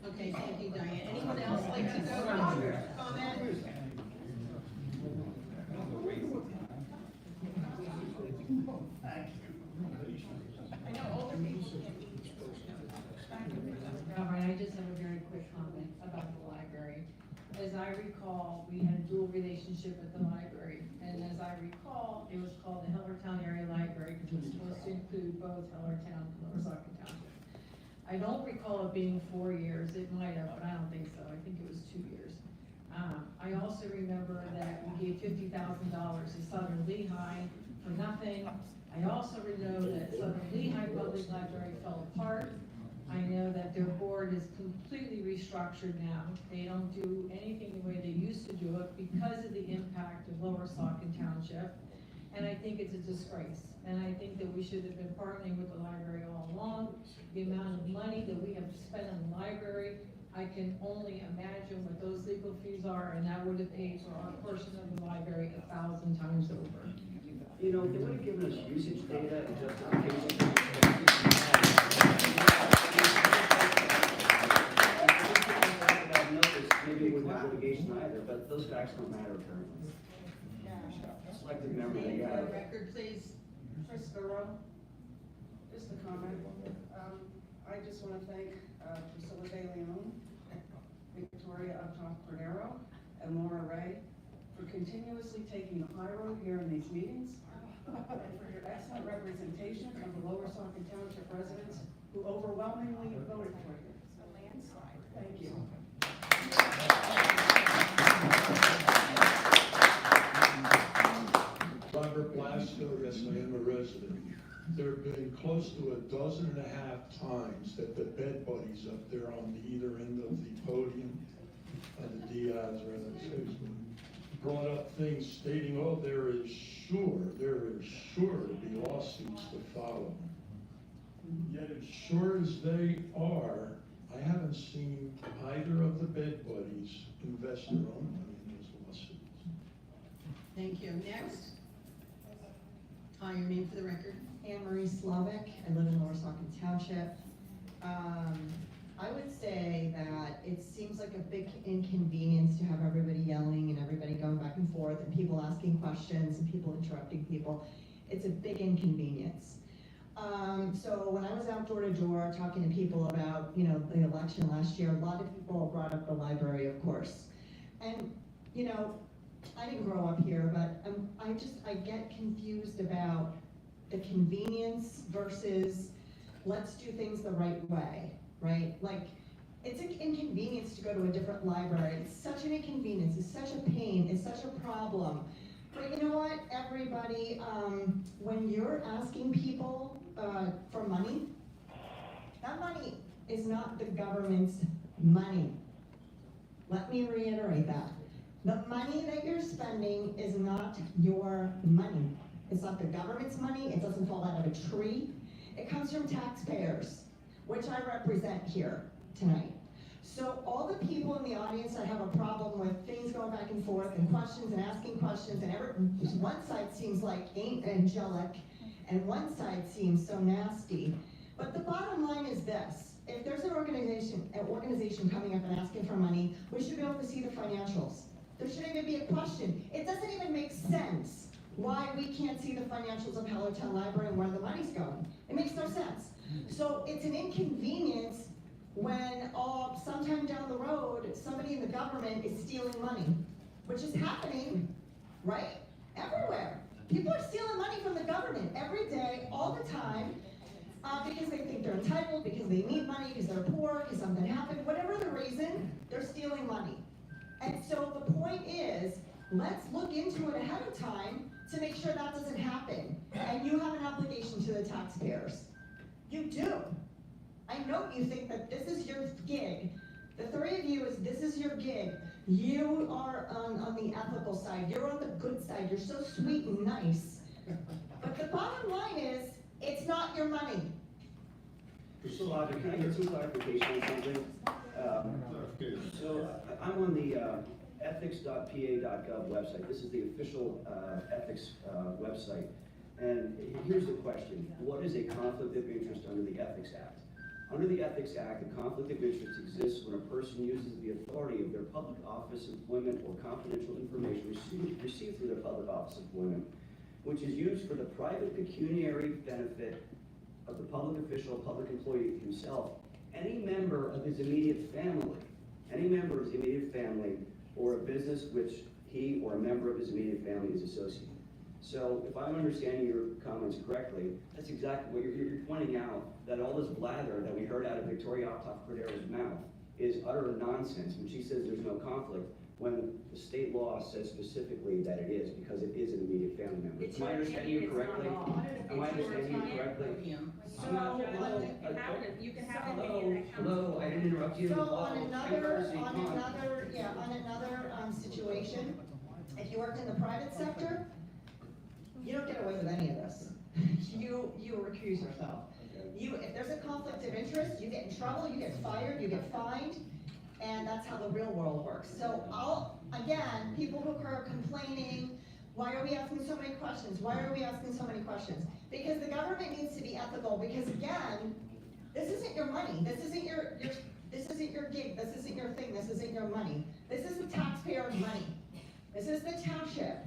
Okay, thank you, Diane. Anyone else like to go on? Comment? I know older people can't be. All right, I just have a very quick comment about the library. As I recall, we had a dual relationship with the library, and as I recall, it was called the Hellertown Area Library, because it was supposed to include both Hellertown and Lower Saucon Township. I don't recall it being 4 years, it might have, but I don't think so, I think it was 2 years. I also remember that we gave $50,000 to Southern Lehigh for nothing. I also know that Southern Lehigh Public Library fell apart. I know that their board is completely restructured now. They don't do anything the way they used to do it because of the impact of Lower Saucon Township. And I think it's a disgrace. And I think that we should have been partnering with the library all along. The amount of money that we have spent on the library, I can only imagine what those legal fees are, and that would have paid for our portion of the library 1,000 times over. You know, they would have given us usage data and justification. Maybe it wouldn't have litigation either, but those facts don't matter currently. Selective memory, Name they got for the it. record, please. Chris Burrow, just a comment. I just want to thank Priscilla De Leon, Victoria Cordero, and Laura Ray for continuously taking the high road here in these meetings, and for your excellent representation of the Lower Saucon Township residents who overwhelmingly voted for you. It's a landslide. Thank you. Robert Blasco, yes, I am a resident. There have been close to 12.5 times that the bed buddies up there on either end of the podium, the Diaz, rather, excuse me, brought up things stating, oh, there is sure to be lawsuits to follow. Yet as sure as they are, I haven't seen either of the bed buddies invest their own money in those lawsuits. Thank you. Next. Your name for the record. Anne Marie Slavic, I live in Lower Saucon Township. I would say that it seems like a big inconvenience to have everybody yelling and everybody going back and forth and people asking questions and people interrupting people. It's a big inconvenience. So when I was out door to door talking to people about, you know, the election last year, a lot of people brought up the library, of course. And, you know, I didn't grow up here, but I get confused about the convenience versus let's do things the right way, right? Like, it's an inconvenience to go to a different library. It's such an inconvenience, it's such a pain, it's such a problem. But you know what, everybody, when you're asking people for money, that money is not the government's money. Let me reiterate that. The money that you're spending is not your money. It's not the government's money, it doesn't fall out of a tree. It comes from taxpayers, which I represent here tonight. So all the people in the audience that have a problem with things going back and forth and questions and asking questions and one side seems like angelic and one side seems so nasty. But the bottom line is this: if there's an organization coming up and asking for money, we should be able to see the financials. There shouldn't even be a question. It doesn't even make sense why we can't see the financials of Hellertown Library and where the money's going. It makes no sense. So it's an inconvenience when sometime down the road, somebody in the government is stealing money, which is happening, right? Everywhere. People are stealing money from the government every day, all the time, because they think they're entitled, because they need money, because they're poor, because something happened, whatever the reason, they're stealing money. And so the point is, let's look into it ahead of time to make sure that doesn't happen. And you have an obligation to the taxpayers. You do. I know you think that this is your gig. The three of you, this is your gig. You are on the ethical side. You're on the good side. You're so sweet and nice. But the bottom line is, it's not your money. So, Roger, can I get some clarification on something? So, I'm on the ethics.pa.gov website. This is the official ethics website. And here's the question: what is a conflict of interest under the Ethics Act? Under the Ethics Act, a conflict of interest exists when a person uses the authority of their public office, employment, or confidential information received through their public office employment, which is used for the private pecuniary benefit of the public official, public employee himself, any member of his immediate family, or a business which he or a member of his immediate family is associated. So if I'm understanding your comments correctly, that's exactly what you're pointing out, that all this blather that we heard out of Victoria Cordero's mouth is utter nonsense when she says there's no conflict, when the state law says specifically that it is, because it is an immediate family member. Am I understanding you correctly? Am I understanding you correctly? You can have a meeting that counts. Hello, I didn't interrupt you. So on another situation, if you worked in the private sector, you don't get away with any of this. You recuse yourself. If there's a conflict of interest, you get in trouble, you get fired, you get fined, and that's how the real world works. So again, people who are complaining, why are we asking so many questions? Why are we asking so many questions? Because the government needs to be ethical, because again, this isn't your money. This isn't your gig. This isn't your thing. This isn't your money. This is the taxpayer's money. This is the township.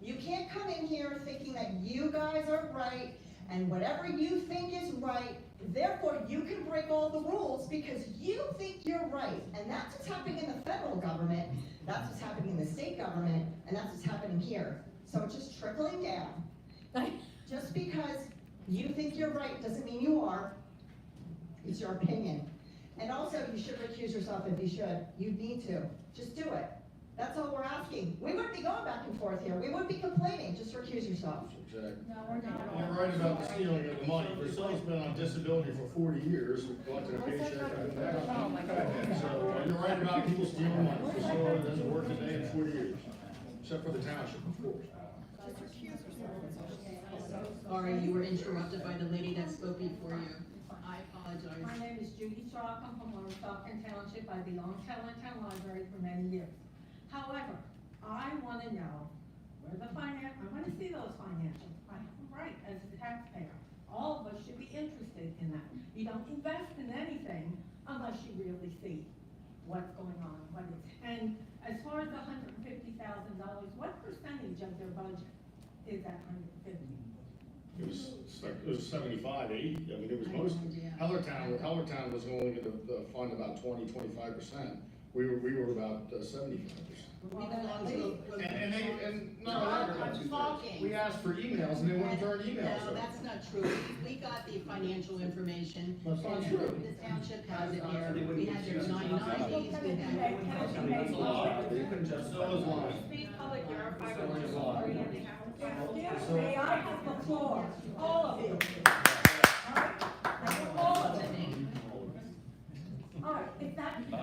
You can't come in here thinking that you guys are right and whatever you think is right, therefore you can break all the rules because you think you're right. And that's what's happening in the federal government, that's what's happening in the state government, and that's what's happening here. So it's just trickling down. Just because you think you're right doesn't mean you are. It's your opinion. And also, you should recuse yourself if you should. You need to. Just do it. That's all we're asking. We wouldn't be going back and forth here. We wouldn't be complaining. Just recuse yourself. Exactly. No, we're not. You're right about the stealing of the money. Priscilla's been on disability for 40 years, collecting a paycheck every day. So you're right about people stealing money. Priscilla doesn't work a day in 40 years, except for the township, of course. Sorry, you were interrupted by the lady that spoke before you. I apologize. My name is Judy Chalk. I'm from Saucon Township. I belong to Hellertown Library for many years. However, I want to know where I want to see those financials. I have a right as a taxpayer. All of us should be interested in that. You don't invest in anything unless you really see what's going on, and as far as the $150,000, what percentage of their budget is that $150,000? It was 75, 80. I mean, it was most. Hellertown was only going to fund about 20-25%. We were about 75%. We asked for emails and they wouldn't turn emails. No, that's not true. We got the financial information. That's not true. The township has it here. We had their 990s, we had. Speak public, you're our May I have the floor? All of you. All right, if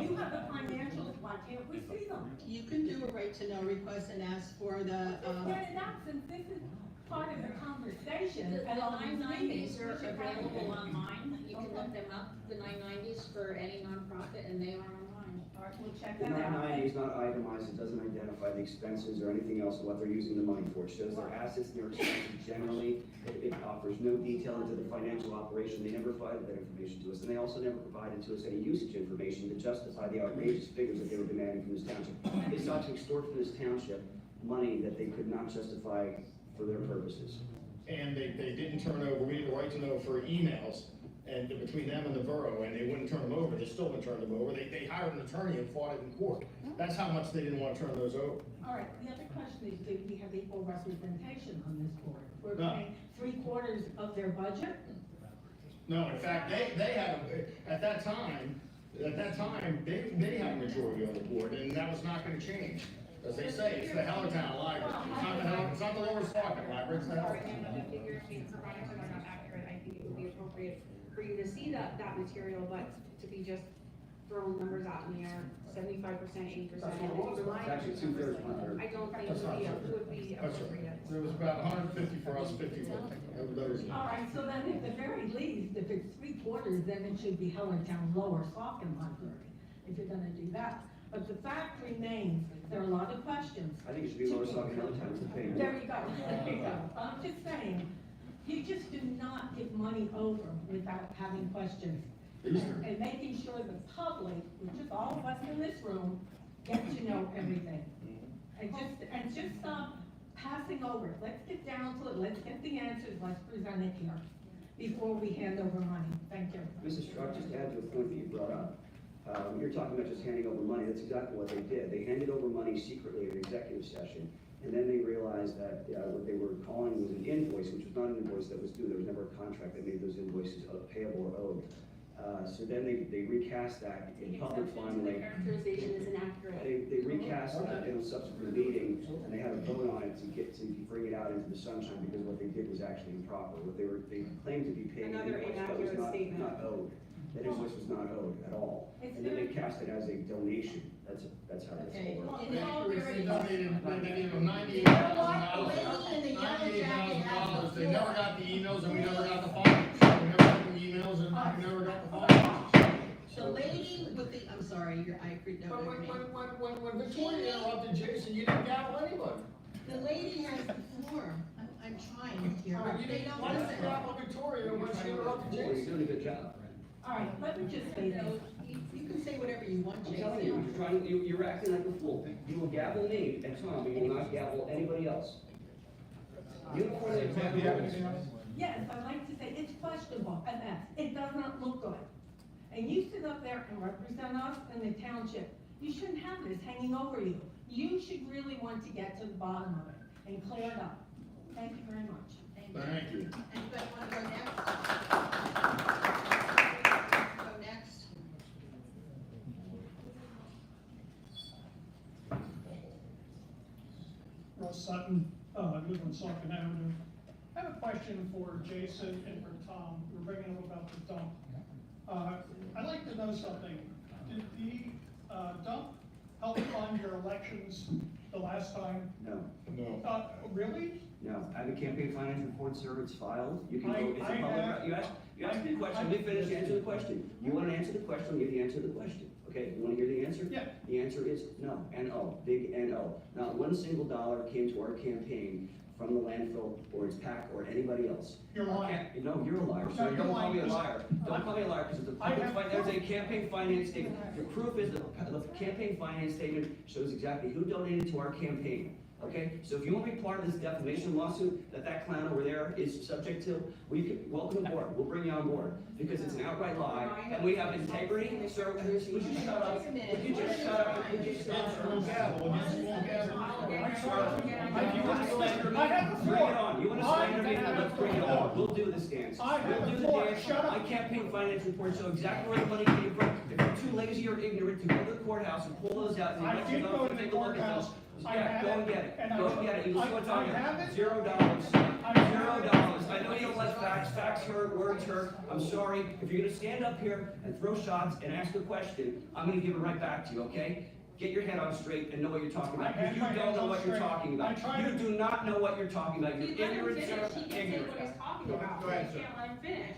you have the financials, why can't we see them? You can do a right to know request and ask for the, Just get it out, since this is part of the conversation. The at all these 990s meetings. are We should have available it. online, you can look them up, the 990s for any nonprofit, and they are online. All right, we'll check The that out. 990 is not itemized, it doesn't identify the expenses or anything else of what they're using the money for. It shows their assets and their expenses generally. It offers no detail into the financial operation. They never provided that information to us. And they also never provided to us any usage information to justify the outrageous figures that they were demanding from this township. They sought to extort from this township money that they could not justify for their purposes. And they didn't turn over, we need a right to know for emails, and between them and the borough, and they wouldn't turn them over, they still haven't turned them over, they hired an attorney and fought it in court. That's how much they didn't want to turn those over. All right, the other question is, do we have equal representation on this board? We're No. paying 3/4 of their budget? No, in fact, they had, at that time, they had a majority on the board, and that was not gonna change. As they say, it's the Hellertown Library, it's not the Lower Saucon Library, it's the Sorry, Hellertown. and the figures being provided are not accurate, I think it would be appropriate for you to see that material, but to be just throwing numbers out in the air, 75%, 80%. It's actually 2/3, 1/3. I don't think That's not true. would be That's appropriate. right. It was about 150 for us, 50 for them. All right, so then at the very least, if it's 3/4, then it should be Hellertown Lower Saucon Library, if you're gonna do that. But the fact remains, there are a lot of questions. I think it should be Lower Saucon Hellertown, it's the paying. There you go, there you go. I'm just saying, you just do not give money over without having questions. And making sure the public, which is all of us in this room, get to know everything. And just stop passing over it. Let's get down to it, let's get the answers, let's present it here before we hand over money. Thank you. Mrs. Struck, just to add to a point that you brought up, you're talking about just handing over money, that's exactly what they did. They handed over money secretly at an executive session, and then they realized that what they were calling was an invoice, which was not an invoice that was due, there was never a contract that made those invoices payable or owed. So then they recast that in public finally. The characterization is inaccurate. They recast that in a subsequent meeting, and they had a vote on it to bring it out into the sunshine, because what they did was actually improper. What they claimed to be paying an Another invoice that was inaccurate statement. not owed. That invoice was not owed at all. And then they cast it as a donation. That's how that's Okay. all. They donated $98,000. $98,000. They never got the emails, and we never got the findings. We never got the emails, and we never got the findings. the lady with the, I'm sorry, I agreed, no, When Victoria interrupted Jason, you didn't gavel anybody. the lady has the floor. I'm trying here, but they don't Why did you listen. gavel Victoria when she interrupted Well, you're Jason? doing a good job. All right, let me just say this. You can say whatever you want, I'm telling you, Jason. you're acting like a fool. You will gavel me and Tom, but you will not gavel anybody else. Uniformly applied rules. Yes, I'd like to say, it's questionable at best. It does not look good. And you sit up there and represent us in the township. You shouldn't have this hanging over you. You should really want to get to the bottom of it and clear it up. Thank you very much. Thank you. Anybody wanna go next? Go next. Russ Sutton, I live on Saucon Avenue. I have a question for Jason and for Tom. We're bringing up about the dump. I'd like to know something. Did the dump help fund your elections the last time? No, Really? no. I have a campaign finance report, sir, it's filed. You can go, it's a I public, have- you asked me a question, let me finish, answer the question. You want to answer the question, I'll give you the answer to the question. Okay, you want to hear the answer? Yeah. The answer is no, N-O, big N-O. Not one single dollar came to our campaign from the landfill or its PAC or anybody else. You're lying. No, you're a liar, No, so you're don't call me a lying. liar. Don't call me a liar, because the I have there's a proof. campaign finance statement. The proof is the campaign finance statement shows exactly who donated to our campaign. Okay, so if you want to be part of this defamation lawsuit that clown over there is subject to, we can, welcome aboard, we'll bring you on board, because it's an outright lie, and we have integrity, sir, would you just shut up? Would you just shut up? Would you stop? Won't gavel, you won't gavel. If you want to slander me, bring it on, you want to slander me, let's bring it on, we'll do this dance. I have We'll do the the floor. dance, Shut up. my campaign finance report show exactly where the money came from. If you're too lazy or ignorant to go to the courthouse and pull those out, and I let did you go know, to the take a look at courthouse. those. I Yeah, have go it, and get it, and go and get it, you see what's on I have there? it. $0. $0. I know you don't like facts, facts hurt, words hurt, I'm sorry. If you're gonna stand up here and throw shots and ask a question, I'm gonna give it right back to you, okay? get your head on straight and know what you're talking about. I had You my don't head know on what you're straight. talking I about. tried You to- do not know what you're talking about. You're If you let him ignorant, finish, sir, he can say ignorant. what he's talking about, Go but ahead, you sir. can't let him finish.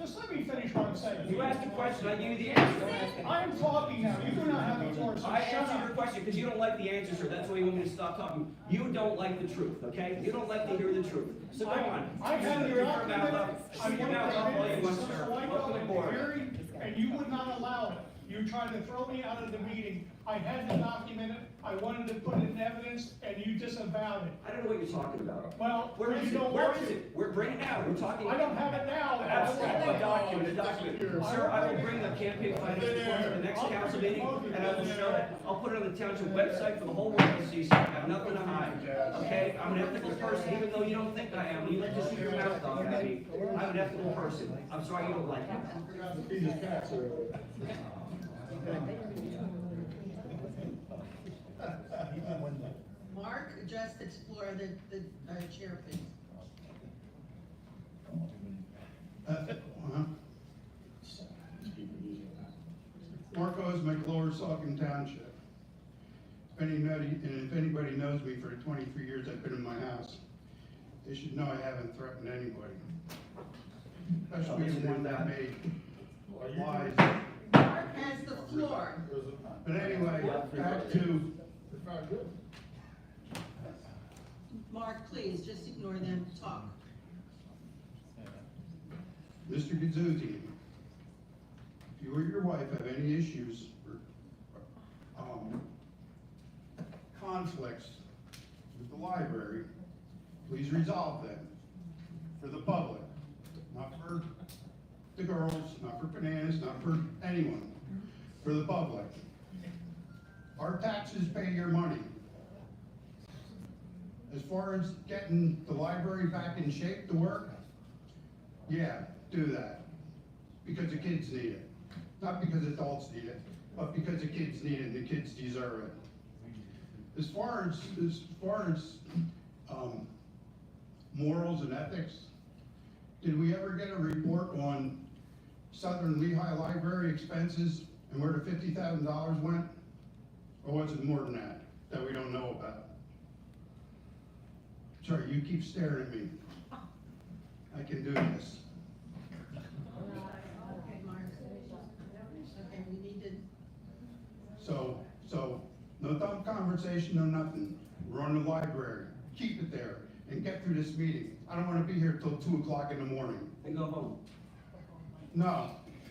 Just let me finish what I'm saying. You asked a question, I gave you the answer. Don't ask me. I am talking now, you do not have the floor, so I shut answered your up. question because you don't like the answer, sir. That's why you want me to stop talking. You don't like the truth, okay? You don't like to hear the truth. So go on. I had Keep your your mouth document, up. I Keep your wanted mouth up all you to want, finish, sir. so I Welcome held a aboard. hearing, and you would not allow it. You tried to throw me out of the meeting. I had the document, I wanted to put it in evidence, and you disavowed it. I don't know what you're talking about. Well, Where is you it? don't Where want is to. it? Bring it out. We're talking. I don't have it now. Absolutely, a document. Sir, I will bring the campaign finance report to the next council meeting, and I will show it. I'll put it on the township website for the whole world to see, so I have nothing to hide. Okay? I'm an ethical person, even though you don't think I am. You like to shoot your mouth off at me. I'm an ethical person. I'm sorry you don't like it. Mark, just explore the chair, please. Mark Osmick, Lower Saucon Township. If anybody knows me for the 23 years I've been in my house, they should know I haven't threatened anybody. Especially the one that made lies. Mark has the floor. But anyway, back to, Mark, please, just ignore them, talk. Mr. Gazzuti, if you or your wife have any issues or conflicts with the library, please resolve them for the public, not for the girls, not for bananas, not for anyone, for the public. Our taxes pay your money. As far as getting the library back in shape to work, yeah, do that. Because the kids need it. Not because adults need it, but because the kids need it and the kids deserve it. As far as morals and ethics, did we ever get a report on Southern Lehigh Library expenses and where the $50,000 went? Or was it more than that we don't know about? Sorry, you keep staring at me. I can do this. Okay, Mark. Okay, we need to, So, no dumb conversation, no nothing. We're on the library. Keep it there and get through this meeting. I don't want to be here till 2 o'clock in the morning. And go home. No,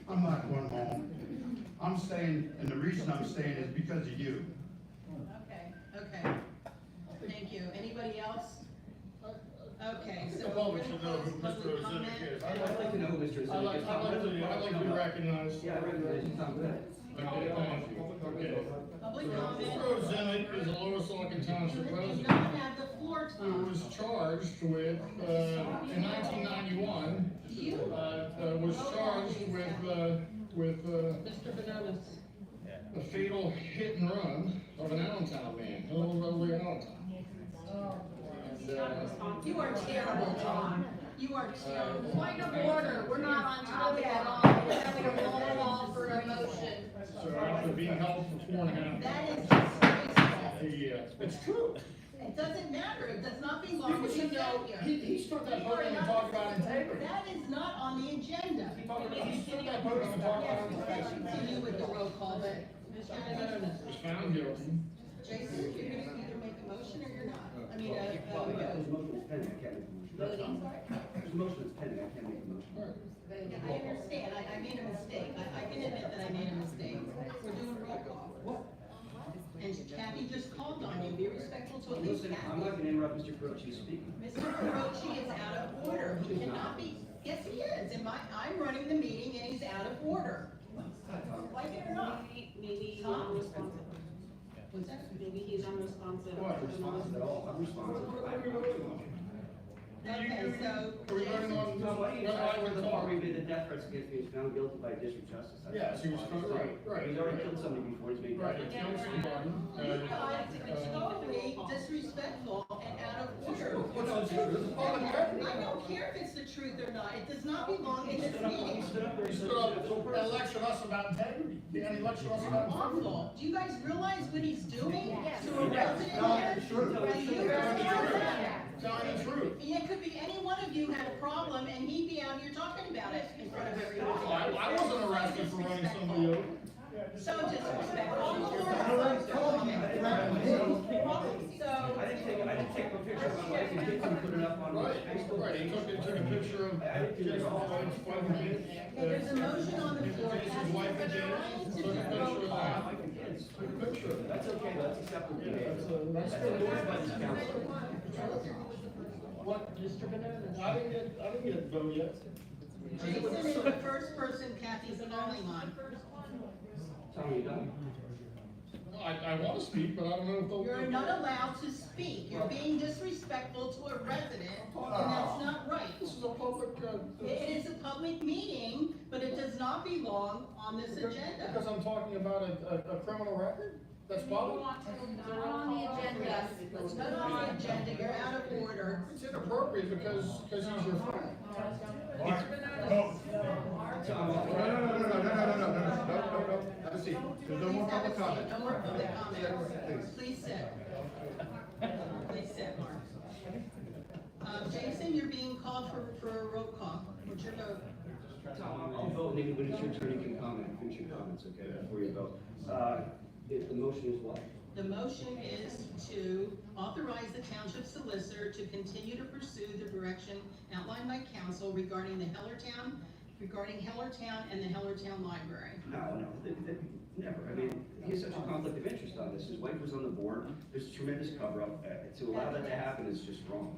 I'm not going home. I'm staying, and the reason I'm staying is because of you. okay. Thank you. Anybody else? Okay, so. The public should know who Mr. Comment. Ozimick is. I'd like to know who Mr. Ozimick is. I'd like to be recognized. Yeah, I recognize you. Sound good. Okay, thank you. Okay. Public Mr. comment. Ozimick is a Lower Saucon Township You do resident not have the floor, who Tom. was charged with, in 1991, You? was charged with Mr. Bananas. a fatal hit and run of an Allentown man, a little roadway in Allentown. And, You are terrible, Tom. You are terrible. Point of order, we're not on topic at all, we're having a roll call for a motion. so after being held for 4.5 That is disgraceful. it's true. It doesn't matter. It does not belong People to should the know, here. he stood that You are podium and not- talked about integrity. That is not on the agenda. He stood that podium and talked about Yes, integrity. continue with the roll call, but Mr. Bananas. Was found guilty. Jason, you're gonna either make a motion or you're not. I mean, There's a motion that's pending, I can't make a motion. voting. There's a motion that's pending, I can't make a motion. I understand. I made a mistake. I can admit that I made a mistake. We're doing roll call. And Kathy just called on you. Be respectful to at least Listen, Kathy. I'm not gonna interrupt Mr. Croce speaking. Mr. Carochi is out of order. He cannot be, yes, he is. I'm running the meeting and he's out of order. Like it or not. Maybe he's Tom? unresponsive. What's that? Maybe he's unresponsive. I'm not responsive at all, I'm responsive. Okay, so. Are we voting on, So why do you whether I decide would the talk? part where he did the death threats against me, he was found guilty by district justice? That's- Yes, he was found- right. He's already killed somebody before, he's made. Right, he killed somebody. You guys are totally disrespectful and out out of order. What's the truth? This is public record. I don't care if it's the truth or not, it does not belong in this meeting. You stood up and lectured us about integrity. And he lectured us about integrity. Awful. Do you guys realize what he's doing Yes. to a resident Tell here? the truth. Do you Tell the realize truth. that? Tell the truth. And it could be any one of you had a problem and he'd be out here talking about it in front of everybody. I wasn't arrested for running somebody over. So disrespectful. All the board I members are didn't commenting. take a picture of my wife and kids and put it up on Right, Facebook. right, he took a picture of Jason's wife and kids. Okay, there's a motion on the floor. Jason's wife and kids, took a picture of that. Wife and kids. Took a picture of that. That's okay, that's acceptable. That's That's endorsed by this council. What? Mr. Bananas. I didn't get a vote yet. Jason is the first person Kathy's calling on. Tell me, you done? I want to speak, but I don't know if they'll. You're not allowed to speak. You're being disrespectful to a resident, and that's not right. This is a public, It is a public meeting, but it does not belong on this agenda. because I'm talking about a criminal record? That's public? Not on the agenda. It's not on the agenda, you're out of order. It's inappropriate because he's your friend. No. Have a seat. There's no more public comment. No more public comments. Please sit. Please sit, Mark. Jason, you're being called for a roll call. What's your vote? Tom, I'll vote, maybe when it's your turn, you can comment, future comments, okay, before you vote. If the motion is what? The motion is to authorize the township solicitor to continue to pursue the direction outlined by council regarding Hellertown and the Hellertown Library. No, never. I mean, he has such a conflict of interest on this. His wife was on the board. There's tremendous cover-up. To allow that to happen is just wrong.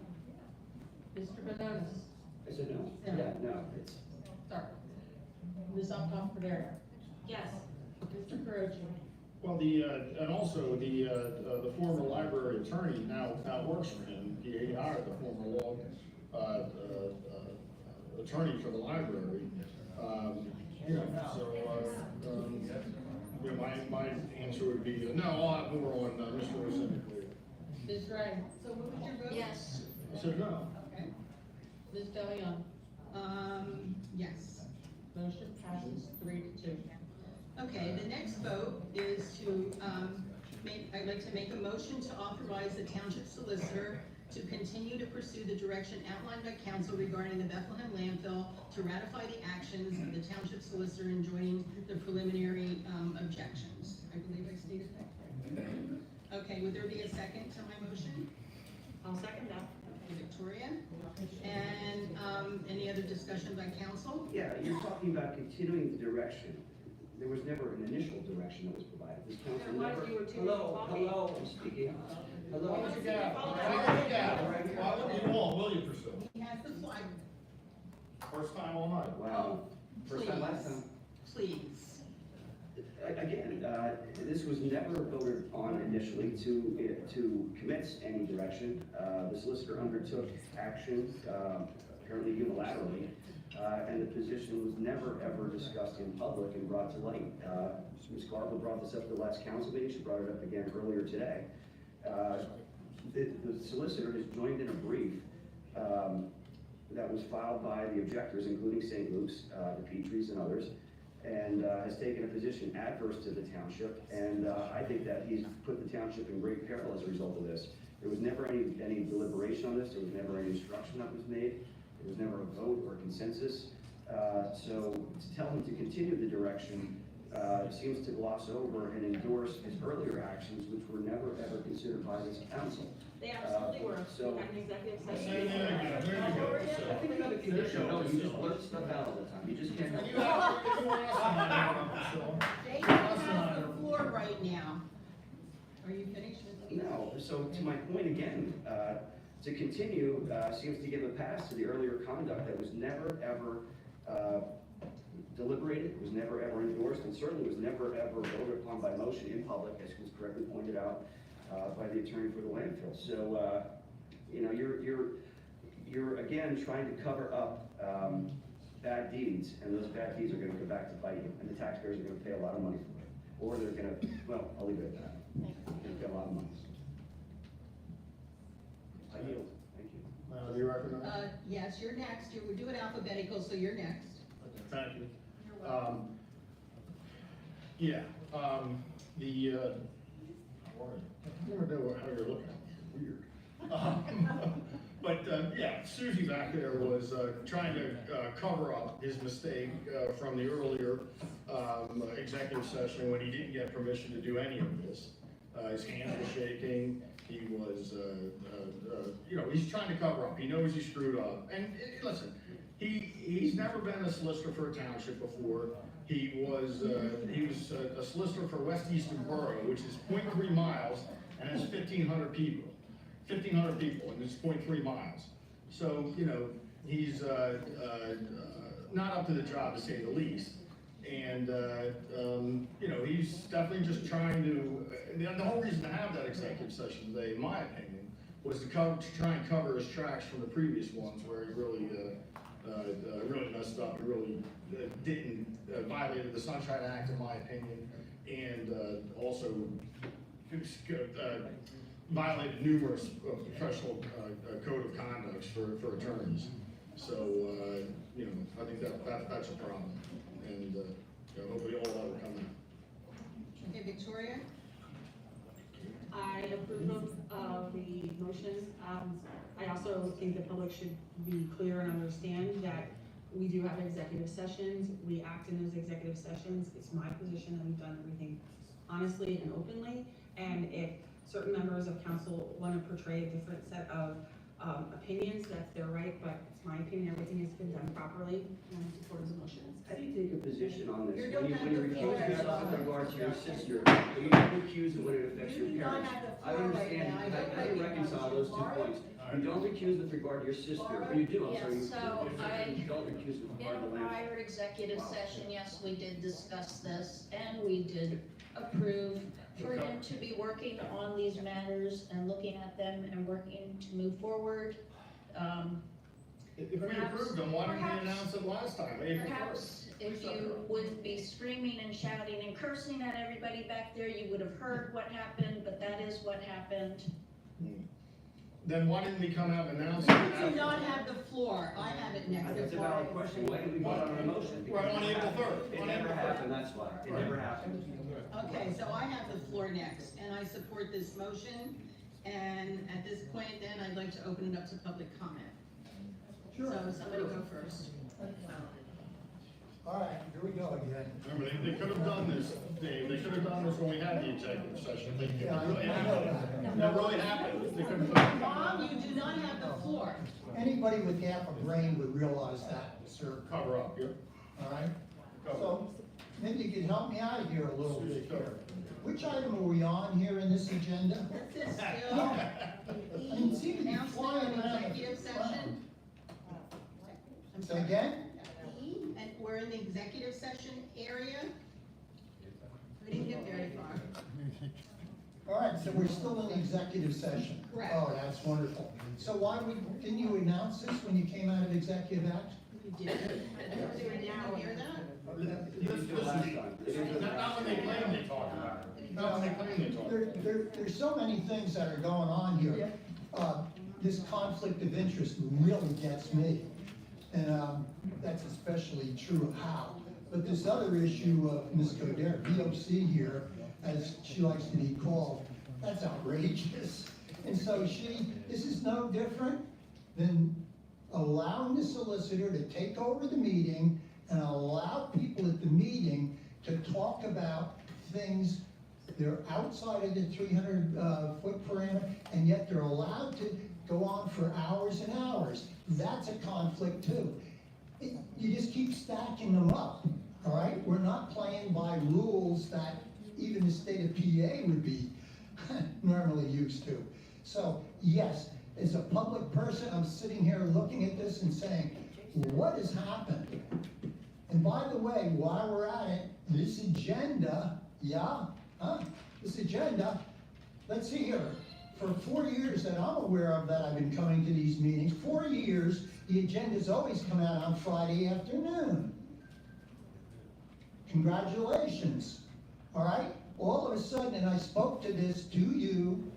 Mr. Benonis, I said no. No. Yeah, no, it's, sorry. Ms. Alcantara? Yes. Mr. Carosi? Well, and also the former library attorney now works for him. He hired the former law, attorney for the library. My answer would be, no, I'll have more on, Mr. Rosen. Ms. Ray? So what was your vote? Yes. I said no. Okay. Ms. DeLeon? Yes. Motion passes 3-2. Okay, the next vote is to, I'd like to make a motion to authorize the township solicitor to continue to pursue the direction outlined by council regarding the Bethlehem landfill, to ratify the actions of the township solicitor in joining the preliminary, objections. I believe I stated that correctly. Okay, would there be a second to my motion? I'll second that. Victoria? And, any other discussion by council? yeah, you're talking about continuing the direction. There was never an initial direction that was provided. This council There was, never. you were too Hello, I'm speaking. Hello. Why don't you get out? Why don't you all, will you pursue? He has the flag. First time all night. Wow. First time, last Please. time. Please. Again, this was never voted on initially to commit any direction. The solicitor undertook action, apparently unilaterally, and the position was never ever discussed in public and brought to light. Ms. Garber brought this up at the last council meeting, she brought it up again earlier today. The solicitor has joined in a brief that was filed by the objectors, including St. Luke's, the Petries and others, and has taken a position adverse to the township, and I think that he's put the township in great peril as a result of this. There was never any deliberation on this, there was never any instruction that was made, there was never a vote or consensus. So to tell him to continue the direction seems to gloss over and endorse his earlier actions, which were never ever considered by this council. They absolutely were. So- We had an executive There session. you go, there you go. I think we have a condition, no, you just blurt stuff out all the time, you just can't. And you have Jason has the floor right now. Are you finished with the? No, so to my point again, to continue seems to give a pass to the earlier conduct that was never ever deliberated, was never ever endorsed, and certainly was never ever voted upon by motion in public, as was correctly pointed out by the attorney for the landfill. So, you know, you're again trying to cover up bad deeds, and those bad deeds are gonna go back to bite you, and the taxpayers are gonna pay a lot of money for it. Or they're gonna, well, I'll leave it at that. They're gonna pay a lot of money. I yield, thank you. Do you recognize? Yes, you're next. We'll do it alphabetical, so you're next. Okay, thank you. You're welcome. Yeah, I never know how you're looking at me, weird. But, yeah, Susie back there was, trying to, cover up his mistake, from the earlier, executive session when he didn't get permission to do any of this. His hands were shaking, he was, you know, he's trying to cover up, he knows he screwed up. And, listen, he's never been a solicitor for a township before. He was a solicitor for West Eastern Borough, which is 0.3 miles and has 1,500 people. 1,500 people, and it's 0.3 miles. So, you know, he's not up to the job, to say the least. And, you know, he's definitely just trying to, the whole reason to have that executive session today, in my opinion, was to try and cover his tracks from the previous ones where he really, really messed up. He really didn't, violated the Sunshine Act, in my opinion, and also violated numerous professional code of conducts for attorneys. So, you know, I think that's a problem, and you know, hopefully all that will come out. Okay, Victoria? I approve of the motion. I also think the public should be clear and understand that we do have executive sessions. We act in those executive sessions. It's my position that we've done everything honestly and openly. And if certain members of council want to portray a different set of opinions, that's their right, but it's my opinion, everything has been done properly, and I support his motions. How do you take a position on this? You When don't have when you the floor recuse right yourself now. with regard to your sister, when you don't recuse it when it affects You your do not parents. have the I floor right understand, now. I don't how do you recognize reconcile you. those two Laura? points? You don't recuse with regard to your sister, or you do, I'm Yes, sorry. so You don't recuse with In regard to a land. prior executive session, yes, we did discuss this, and we did approve for him to be working on these matters and looking at them and working to move forward. If we approved them, why didn't we announce it last time, April 1st? Perhaps if you would be screaming and shouting and cursing at everybody back there, you would have heard what happened, but that is what happened. Then why didn't we come out and announce it? You do not have the floor. I have it next. That's a valid question, why didn't we vote on the motion? Right, on April 3rd. It never happened, that's why, it never happened. Okay, so I have the floor next, and I support this motion. And at this point, then, I'd like to open it up to public comment. Sure. So somebody go first. All right, here we go again. Remember, they could have done this, Dave, they could have done this when we had the executive session. They could Yeah, have really I know happened. that. That really happened. They could have done Bob, you do not have the floor. Anybody with half a brain would realize that, sir. cover up, yeah? All right? So, maybe you could help me out here a little bit here. Which item are we on here in this agenda? This is still I mean, see the announcement flying of around. executive session. I'm Say sorry. again? And we're in the executive session area. We didn't get very far. All right, so we're still in the executive session. Correct. Oh, that's wonderful. So didn't you announce this when you came out of executive act? We did. Did you hear that? Not when they claim they talked about it. Not when they claim they talked about it. There's so many things that are going on here. This conflict of interest really gets me. And that's especially true of Hal. But this other issue of Ms. Godere, VOC here, as she likes to be called, that's outrageous. And so this is no different than allowing the solicitor to take over the meeting and allow people at the meeting to talk about things that are outside of the 300-foot parameter, and yet they're allowed to go on for hours and hours. That's a conflict too. You just keep stacking them up, all right? We're not playing by rules that even the state of PA would be normally used to. So yes, as a public person, I'm sitting here looking at this and saying, what has happened? And by the way, while we're at it, this agenda, this agenda, let's see here. For 4 years that I'm aware of that I've been coming to these meetings, 4 years, the agendas always come out on Friday afternoon. Congratulations, all right? All of a sudden, and I spoke to this to you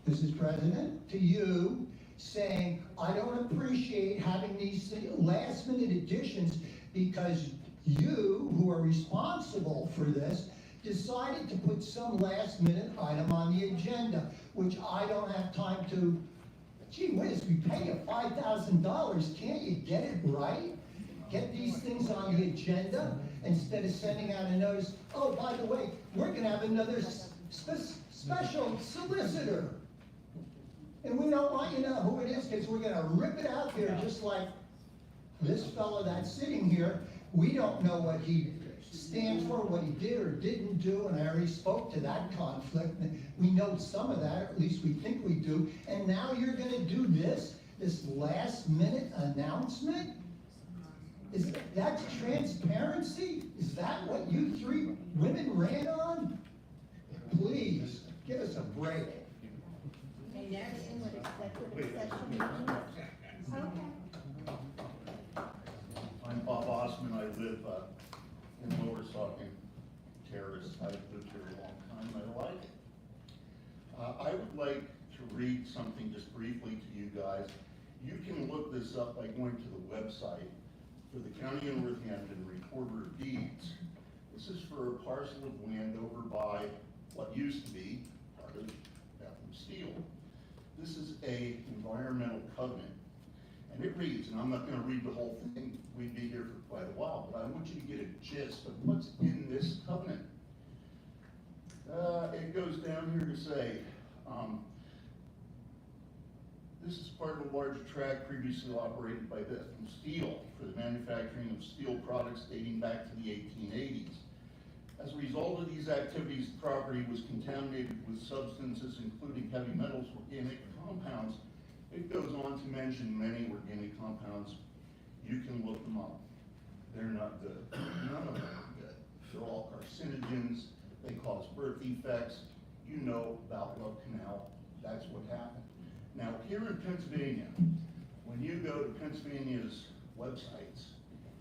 Mrs. President, to you, saying, I don't appreciate having these last minute additions because you, who are responsible for this, decided to put some last minute item on the agenda, which I don't have time to, gee whiz, we pay you $5,000, can't you get it right? Get these things on the agenda instead of sending out a notice, oh, by the way, we're gonna have another special solicitor. And we don't want you to know who it is, because we're gonna rip it out there just like this fellow that's sitting here. We don't know what he stands for, what he did or didn't do, and I already spoke to that conflict. We know some of that, or at least we think we do, and now you're gonna do this last minute announcement? That's transparency? Is that what you three women ran on? Please, give us a break. Okay, next, executive session meeting. Okay. I'm Bob Osman. I live in Lower Saucon Terrace. I've lived here a long time. I like it. I would like to read something just briefly to you guys. You can look this up by going to the website for the County of Northampton Recorder of Deeds. This is for a parcel of land over by what used to be part of Bethlehem Steel. This is a environmental covenant, and it reads, and I'm not going to read the whole thing, we'd be here for quite a while, but I want you to get a gist of what's in this covenant. It goes down here to say, this is part of a large tract previously operated by Bethlehem Steel for the manufacturing of steel products dating back to the 1880s. As a result of these activities, the property was contaminated with substances including heavy metals, organic compounds. It goes on to mention many organic compounds. You can look them up. They're not good. None of them are good. They're all carcinogens. They cause birth defects. You know about Love Canal. That's what happened. Now, here in Pennsylvania, when you go to Pennsylvania's websites,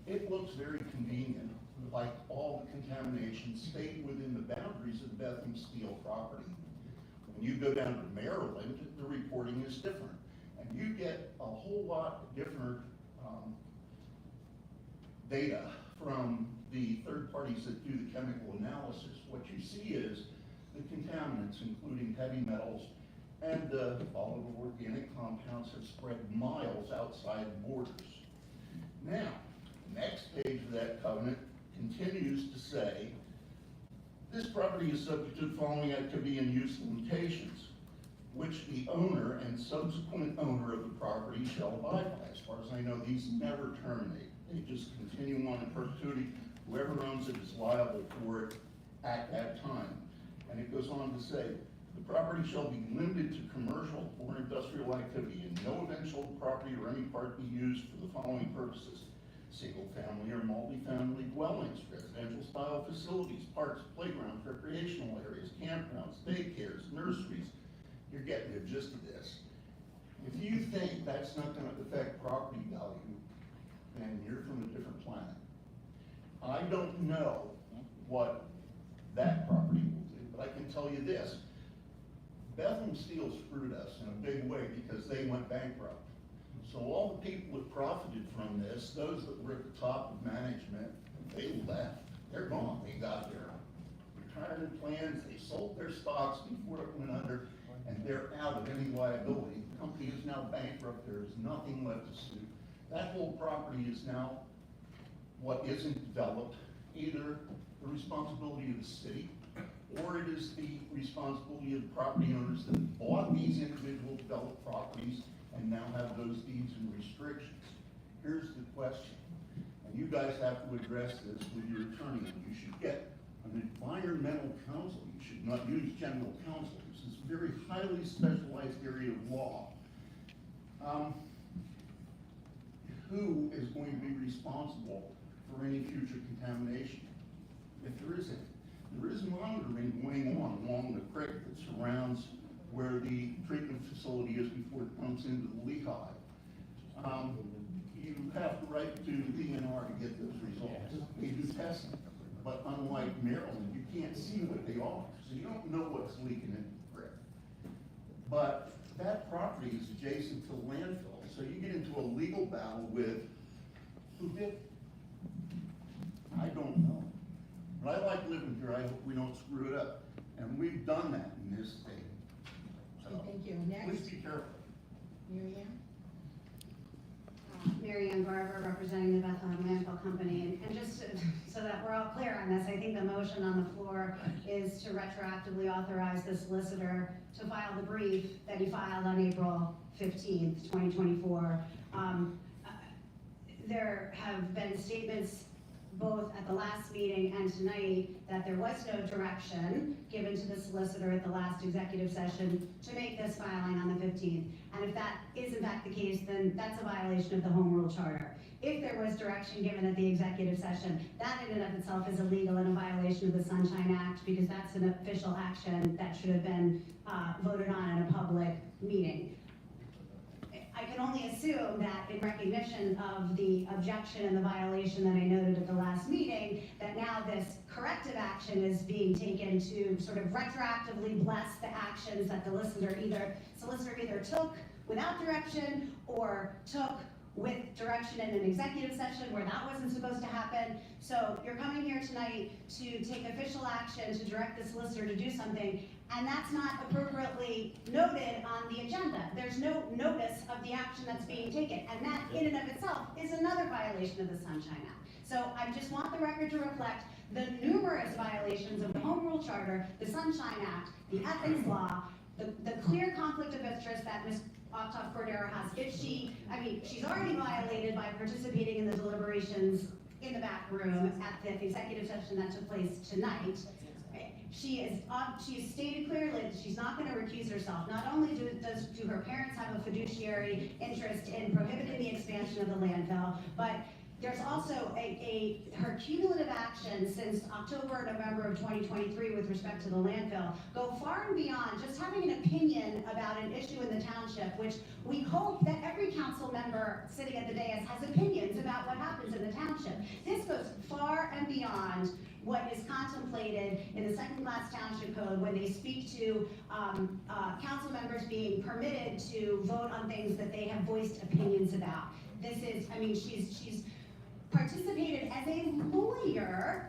it looks very convenient, like all the contamination stayed within the boundaries of the Bethlehem Steel property. When you go down to Maryland, the reporting is different, and you get a whole lot different data from the third parties that do the chemical analysis. What you see is the contaminants, including heavy metals, and volatile organic compounds have spread miles outside borders. Now, the next page of that covenant continues to say, this property is subject to the following activity and use limitations, which the owner and subsequent owner of the property shall abide by. As far as I know, these never terminate. They just continue on in perpetuity. Whoever owns it is liable for it at that time. And it goes on to say, the property shall be limited to commercial or industrial activity, and no eventual property or any part be used for the following purposes: single-family or multi-family dwellings, residential style facilities, parks, playgrounds, recreational areas, campgrounds, daycares, nurseries. You're getting the gist of this. If you think that's not going to affect property value, then you're from a different planet. I don't know what that property will do, but I can tell you this. Bethlehem Steel screwed us in a big way because they went bankrupt. So all the people that profited from this, those that were at the top of management, they left. They're gone. They got their retirement plans, they sold their stocks before it went under, and they're out of any liability. The company is now bankrupt. There is nothing left to sue. That whole property is now what isn't developed, either the responsibility of the city, or it is the responsibility of the property owners that bought these individual developed properties and now have those deeds and restrictions. Here's the question, and you guys have to address this with your attorney. You should get an environmental counsel. You should not use general counsel. This is a very highly specialized area of law. Who is going to be responsible for any future contamination? If there is any. There is monitoring going on along the creek that surrounds where the treatment facility is before it comes into the Lehigh. You have the right to the DNR to get those results. We do testing, but unlike Maryland, you can't see what they are, so you don't know what's leaking into the creek. But that property is adjacent to the landfill, so you get into a legal battle with who did it? I don't know. But I like living here, I hope we don't screw it up, and we've done that in this state. So, Thank you. please Next, be careful. Mary Ann? Mary Ann Garver, representing the Bethlehem Landfill Company, and just so that we're all clear on this, I think the motion on the floor is to retroactively authorize the solicitor to file the brief that he filed on April 15th, 2024. There have been statements both at the last meeting and tonight that there was no direction given to the solicitor at the last executive session to make this filing on the 15th. And if that is in fact the case, then that's a violation of the Home Rule Charter. If there was direction given at the executive session, that in and of itself is illegal and a violation of the Sunshine Act, because that's an official action that should have been voted on in a public meeting. I can only assume that in recognition of the objection and the violation that I noted at the last meeting, that now this corrective action is being taken to sort of retroactively bless the actions that the solicitor either took without direction or took with direction in an executive session where that wasn't supposed to happen. So you're coming here tonight to take official action to direct the solicitor to do something, and that's not appropriately noted on the agenda. There's no notice of the action that's being taken, and that in and of itself is another violation of the Sunshine Act. So I just want the record to reflect the numerous violations of the Home Rule Charter, the Sunshine Act, the ethics law, the clear conflict of interest that Ms. Cordero has. She's already violated by participating in the deliberations in the back room at the executive session that took place tonight. She has stated clearly that she's not going to recuse herself. Not only do her parents have a fiduciary interest in prohibiting the expansion of the landfill, but there's also her cumulative action since October, November of 2023 with respect to the landfill go far and beyond just having an opinion about an issue in the township, which we hope that every council member sitting at the dais has opinions about what happens in the township. This goes far and beyond what is contemplated in the second-class township code when they speak to council members being permitted to vote on things that they have voiced opinions about. This is, she's participated as a lawyer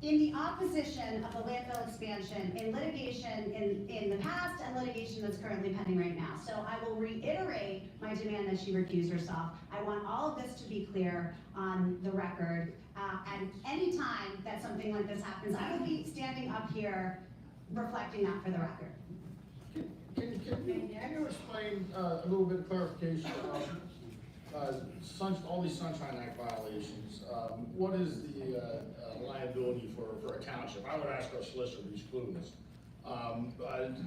in the opposition of the landfill expansion in litigation in the past and litigation that's currently pending right now. So I will reiterate my demand that she recuse herself. I want all of this to be clear on the record. And any time that something like this happens, I will be standing up here reflecting that for the record. Can you explain a little bit of clarification about all these Sunshine Act violations? What is the liability for a township? I would ask our solicitor, who's clueless.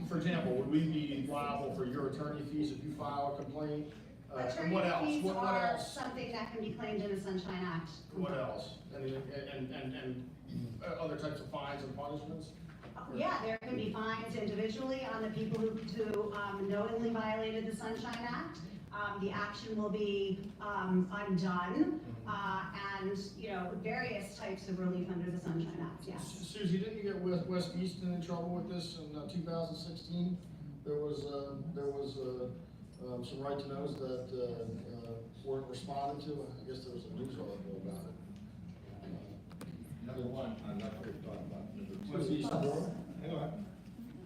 For example, would we be liable for your attorney fees if you file a complaint? And what else? Attorney fees What are else? something that can be claimed in the Sunshine Act. What else? And other types of fines and punishments? Yeah, there can be fines individually on the people who knowingly violated the Sunshine Act. The action will be undone, and various types of relief under the Sunshine Act. Yes. Susie, didn't you get West Easton in trouble with this in 2016? There was some right to knows that weren't responded to. I guess there was a news article about it. Number one, I'm not going to talk about. West Easton Borough? Hang on.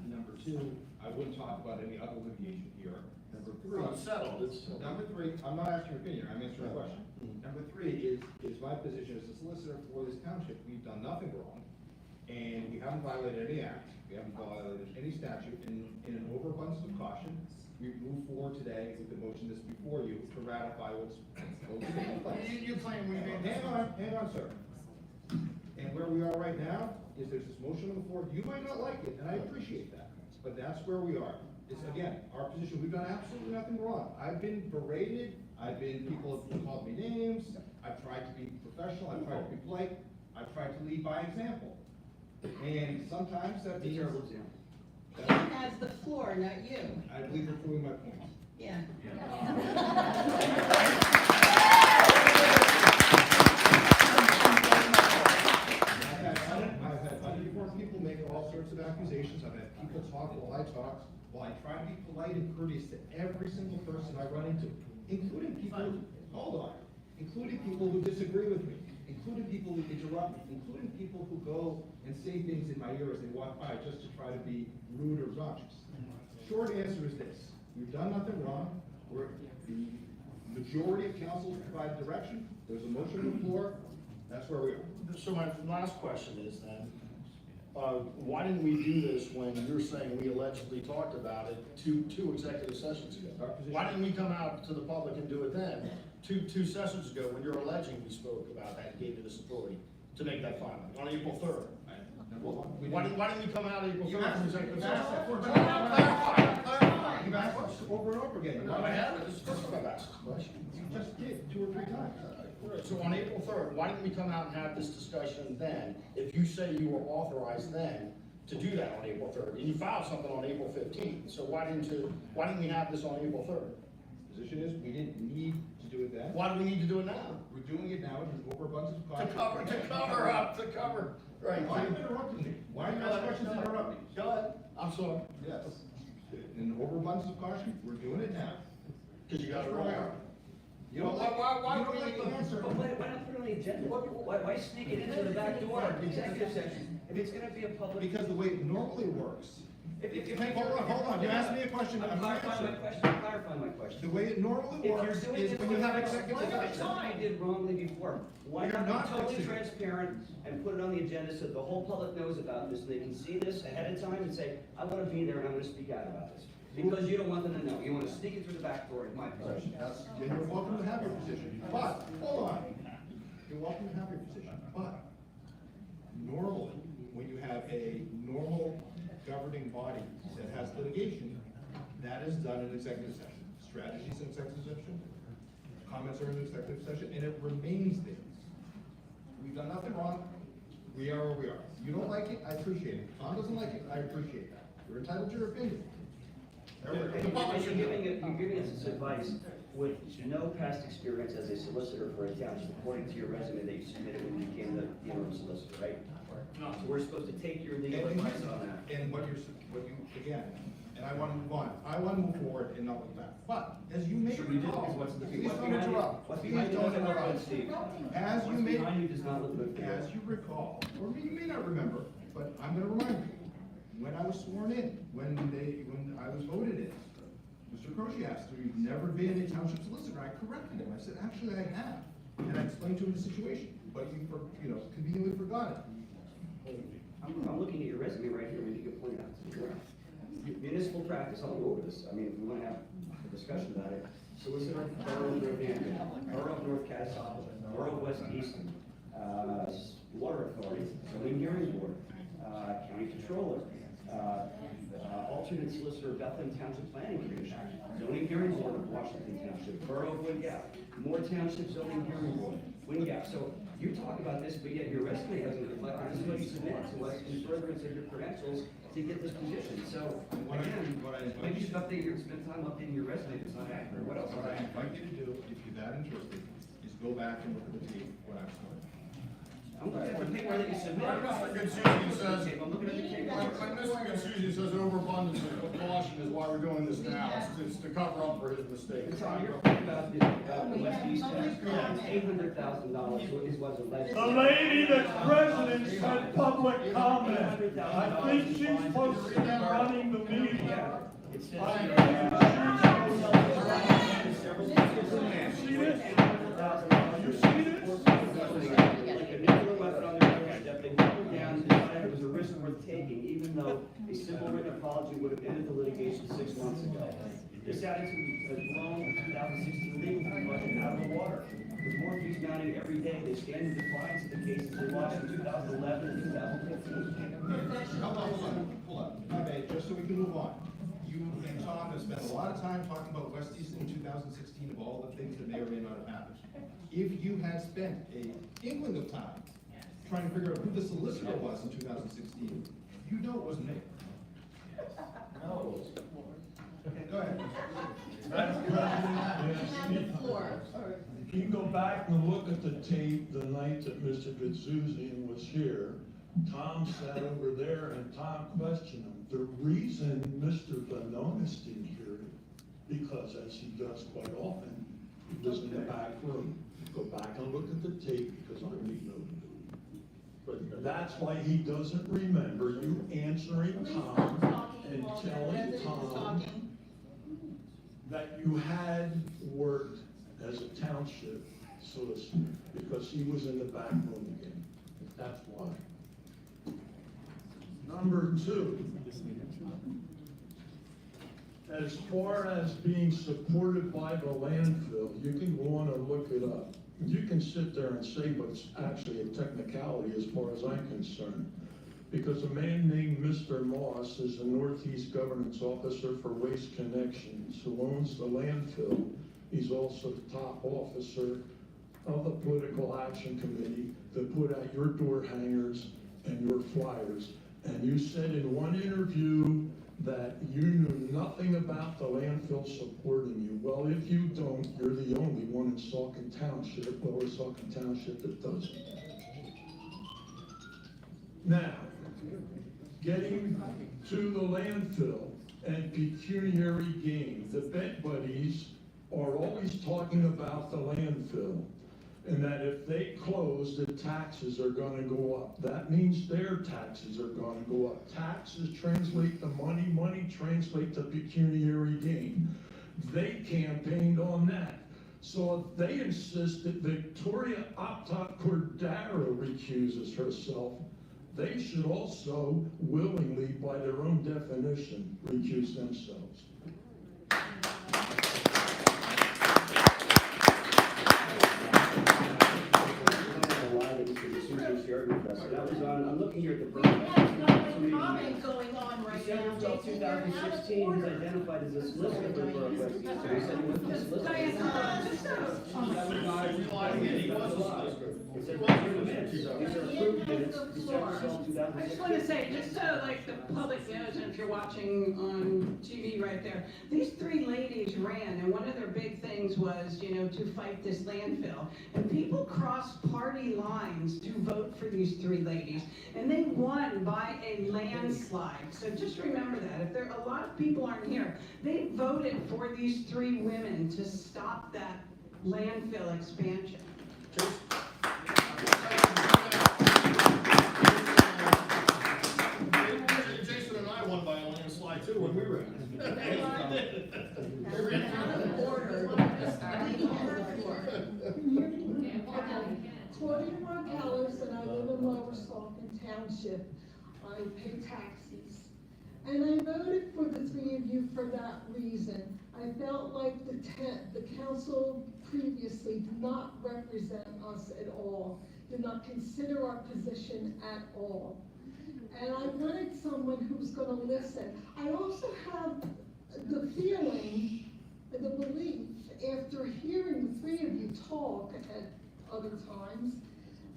Number two, I wouldn't talk about any other litigation here. Number three. Well, it's settled. Number three, I'm not asking your opinion, I'm answering a question. Number three is my position as a solicitor for this township. We've done nothing wrong, and we haven't violated any act. We haven't violated any statute. In an overabundance of caution, we move forward today with the motion that's before you to ratify what's taking place. You claim we made this. Hang on, sir. And where we are right now is there's this motion on the floor. You might not like it, and I appreciate that, but that's where we are. It's, again, our position. We've done absolutely nothing wrong. I've been berated. People have called me names. I've tried to be professional. I've tried to be polite. I've tried to lead by example. And sometimes that means... He has the floor, not you. I believe you're proving my point. Yeah. I've had uninformed people make all sorts of accusations. I've had people talk while I talk. box, while I try to be polite and courteous to every single person I run into, including people, hold on, including people who disagree with me, including people who interrupt me, including people who go and say things in my ear as they walk by just to try to be rude or obnoxious. Short answer is this: we've done nothing wrong. The majority of council provide direction. There's a motion on the floor. That's where we are. So my last question is then, why didn't we do this when you're saying we allegedly talked about it two executive sessions ago? Why didn't we come out to the public and do it then, two sessions ago, when you're alleging we spoke about that and gave you this authority to make that filing on April 3rd? Why didn't we come out April 3rd from executive session? You've asked us over and over again. I haven't, this is the first time I've asked this question. You just did 2 or 3 times. So on April 3rd, why didn't we come out and have this discussion then, if you say you were authorized then to do that on April 3rd? And you filed something on April 15th, so why didn't we have this on April 3rd? Position is, we didn't need to do it then. Why do we need to do it now? We're doing it now with overabundance of caution. To cover, right. Why are you interrupting me? Why are you asking questions and interrupting me? Go ahead, I'm sorry. Yes. In overabundance of caution, we're doing it now. Because you got it That's where we wrong. are. You don't like, Why you don't like the answer. But why not put it on the agenda? Why sneak it into the back door, the executive session, if it's gonna be a public? Because the way it normally works. Hold on, you asked me a question, I'm clarifying my question. The way it normally works is when you have executive session. Something I did wrongly before. Why You're not not be totally fixing it. transparent and put it on the agenda so the whole public knows about this, and they can see this ahead of time and say, I wanna be there and I'm gonna speak out about this. Because you don't want them to know, you wanna sneak it through the back door, in my position. And you're welcome to have your position, but, hold on. You're welcome to have your position, but normally, when you have a normal governing body that has litigation, that is done in executive session. Strategies in executive session, comments are in executive session, and it remains there. We've done nothing wrong, we are where we are. You don't like it, I appreciate it. Tom doesn't like it, I appreciate that. You're entitled to your opinion. You're giving us this advice with no past experience as a solicitor for a township, according to your resume that you submitted when you became the interim solicitor, right? So we're supposed to take your legal advice on that. And what you, again, and I want to move on, I want to move forward and not look back. But, as you may Sure you do, recall, because please don't interrupt. What's Please behind you don't doesn't look good, interrupt. Steve. As you What's may, behind you does not look good. as you recall, or you may not remember, but I'm gonna remind you, when I was sworn in, when I was voted in, Mr. Croce asked, have you never been a township solicitor? I corrected him, I said, actually, I have, and I explained to him the situation, but you conveniently forgot it. I'm looking at your resume right here, when you can point out to me. Municipal practice, I'll go over this, I mean, if we wanna have a discussion about it. Solicitor, Borough of Northampton, Borough of North Castle, Borough of West Easton, Water Authority, Zoning Hearing Board, County Controller, alternate solicitor of Bethlehem Township Planning Commission, Zoning Hearing Board of Washington Township, Borough of Wind Gap, Moore Township Zoning Hearing Board, Wind Gap. So you talk about this, but yet your resume doesn't reflect it. This is what you submitted to us in furtherance of your credentials to get this position. So again, maybe you should spend time updating your resume if it's not accurate. What else? What I invite you to do, if you're that interested, is go back and look at the tape, what I've sworn. I'm looking at the paper that you submitted. Mr. Consusi says, I'm looking at the paper. Mr. Consusi says overabundance of caution is why we're doing this now, it's to cover up for his mistake. Tom, you're talking about the West East test, $800,000 is what's alleged. The lady that's president said public comment. I think she's supposed to be running the meeting. It says I here, You see this? like a nuclear weapon on their doorstep, they put it down and decided it was a risk worth taking, even though a simple written apology would have ended the litigation 6 months ago. This attitude has blown the 2016 legal fee budget out of the water. With more fees mounting every day, they stand in defiance of the cases they lost in 2011 and 2015. Hold on. Okay, just so we can move on. You and Tom have spent a lot of time talking about West Easton in 2016 of all the things that may or may not have happened. If you had spent an inkling of time trying to figure out who the solicitor was in 2016, you know it wasn't me. No. Go ahead. If you go back and look at the tape the night that Mr. Gudzuzian was here, Tom sat over there and Tom questioned him. The reason Mr. Bononis didn't hear it, because as he does quite often, he was in the back room. Go back and look at the tape, because I read no. But that's why he doesn't remember you answering Tom and telling Tom that you had worked as a township solicitor, because he was in the back room again. That's why. Number two, as far as being supported by the landfill, you can go on and look it up. You can sit there and say, but it's actually a technicality as far as I'm concerned. Because a man named Mr. Moss is the Northeast Governance Officer for Waste Connections, who owns the landfill. He's also the top officer of the Political Action Committee that put out your door hangers and your flyers. And you said in one interview that you knew nothing about the landfill supporting you. Well, if you don't, you're the only one in Saucon Township, Lower Saucon Township, that doesn't. Now, getting to the landfill and pecuniary gain, the bed buddies are always talking about the landfill, and that if they close, the taxes are gonna go up. That means their taxes are gonna go up. Taxes translate to money, money translate to pecuniary gain. They campaigned on that. So if they insist that Victoria Optot Cordaro recuses herself, they should also willingly, by their own definition, recuse themselves. I'm looking here at the Comment going on right now, December 12, 2016, he's identified as a solicitor for Borough West. So he said he wasn't a solicitor. It said right in the minutes. These are approved minutes, December 12, 2016. I just want to say, just so like the public knows, and if you're watching on TV right there, these three ladies ran, and one of their big things was, you know, to fight this landfill. And people crossed party lines to vote for these three ladies, and they won by a landslide. So just remember that. If there a lot of people aren't here, they voted for these three women to stop that landfill expansion. Jason and I won by a landslide too when we ran. Claudia Margellis, and I live in Lower Saucon Township. I pay taxes. And I voted for the three of you for that reason. I felt like the council previously did not represent us at all, did not consider our position at all. And I wanted someone who was going to listen. I also have the feeling, the belief, after hearing the three of you talk at other times,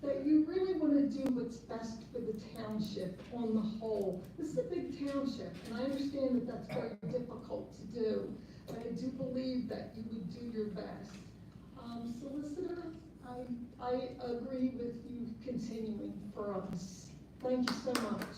that you really want to do what's best for the township on the whole. This is a big township, and I understand that that's very difficult to do, but I do believe that you would do your best. Solicitor, I agree with you continuing for us. Thank you so much.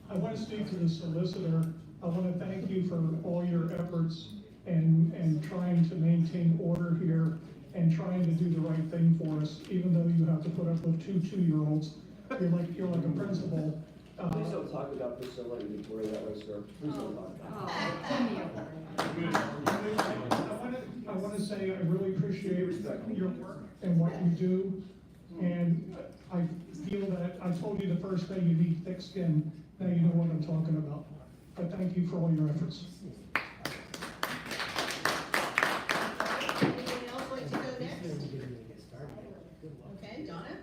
I want to speak to the solicitor. I want to thank you for all your efforts and trying to maintain order here and trying to do the right thing for us, even though you have to put up with two 2-year-olds. You're like a principal. Please don't talk about Priscilla and Victoria that way, sir. Please don't talk about it. I want to say I really appreciate your work and what you do. And I feel that I told you the first day you need thick skin. Now you know what I'm talking about. But thank you for all your efforts. Anyone else like to go next? Okay, Donna?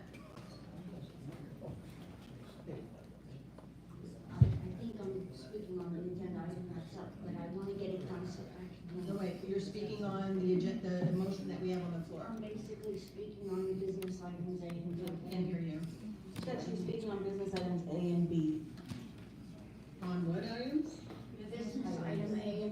I think I'm speaking on the agenda item myself, but I want to get it done so I can. No, wait, you're speaking on the agenda, the motion that we have on the floor. I'm basically speaking on the business items A and B. Can't hear you. Actually speaking on business items A and B. On what items? The business item A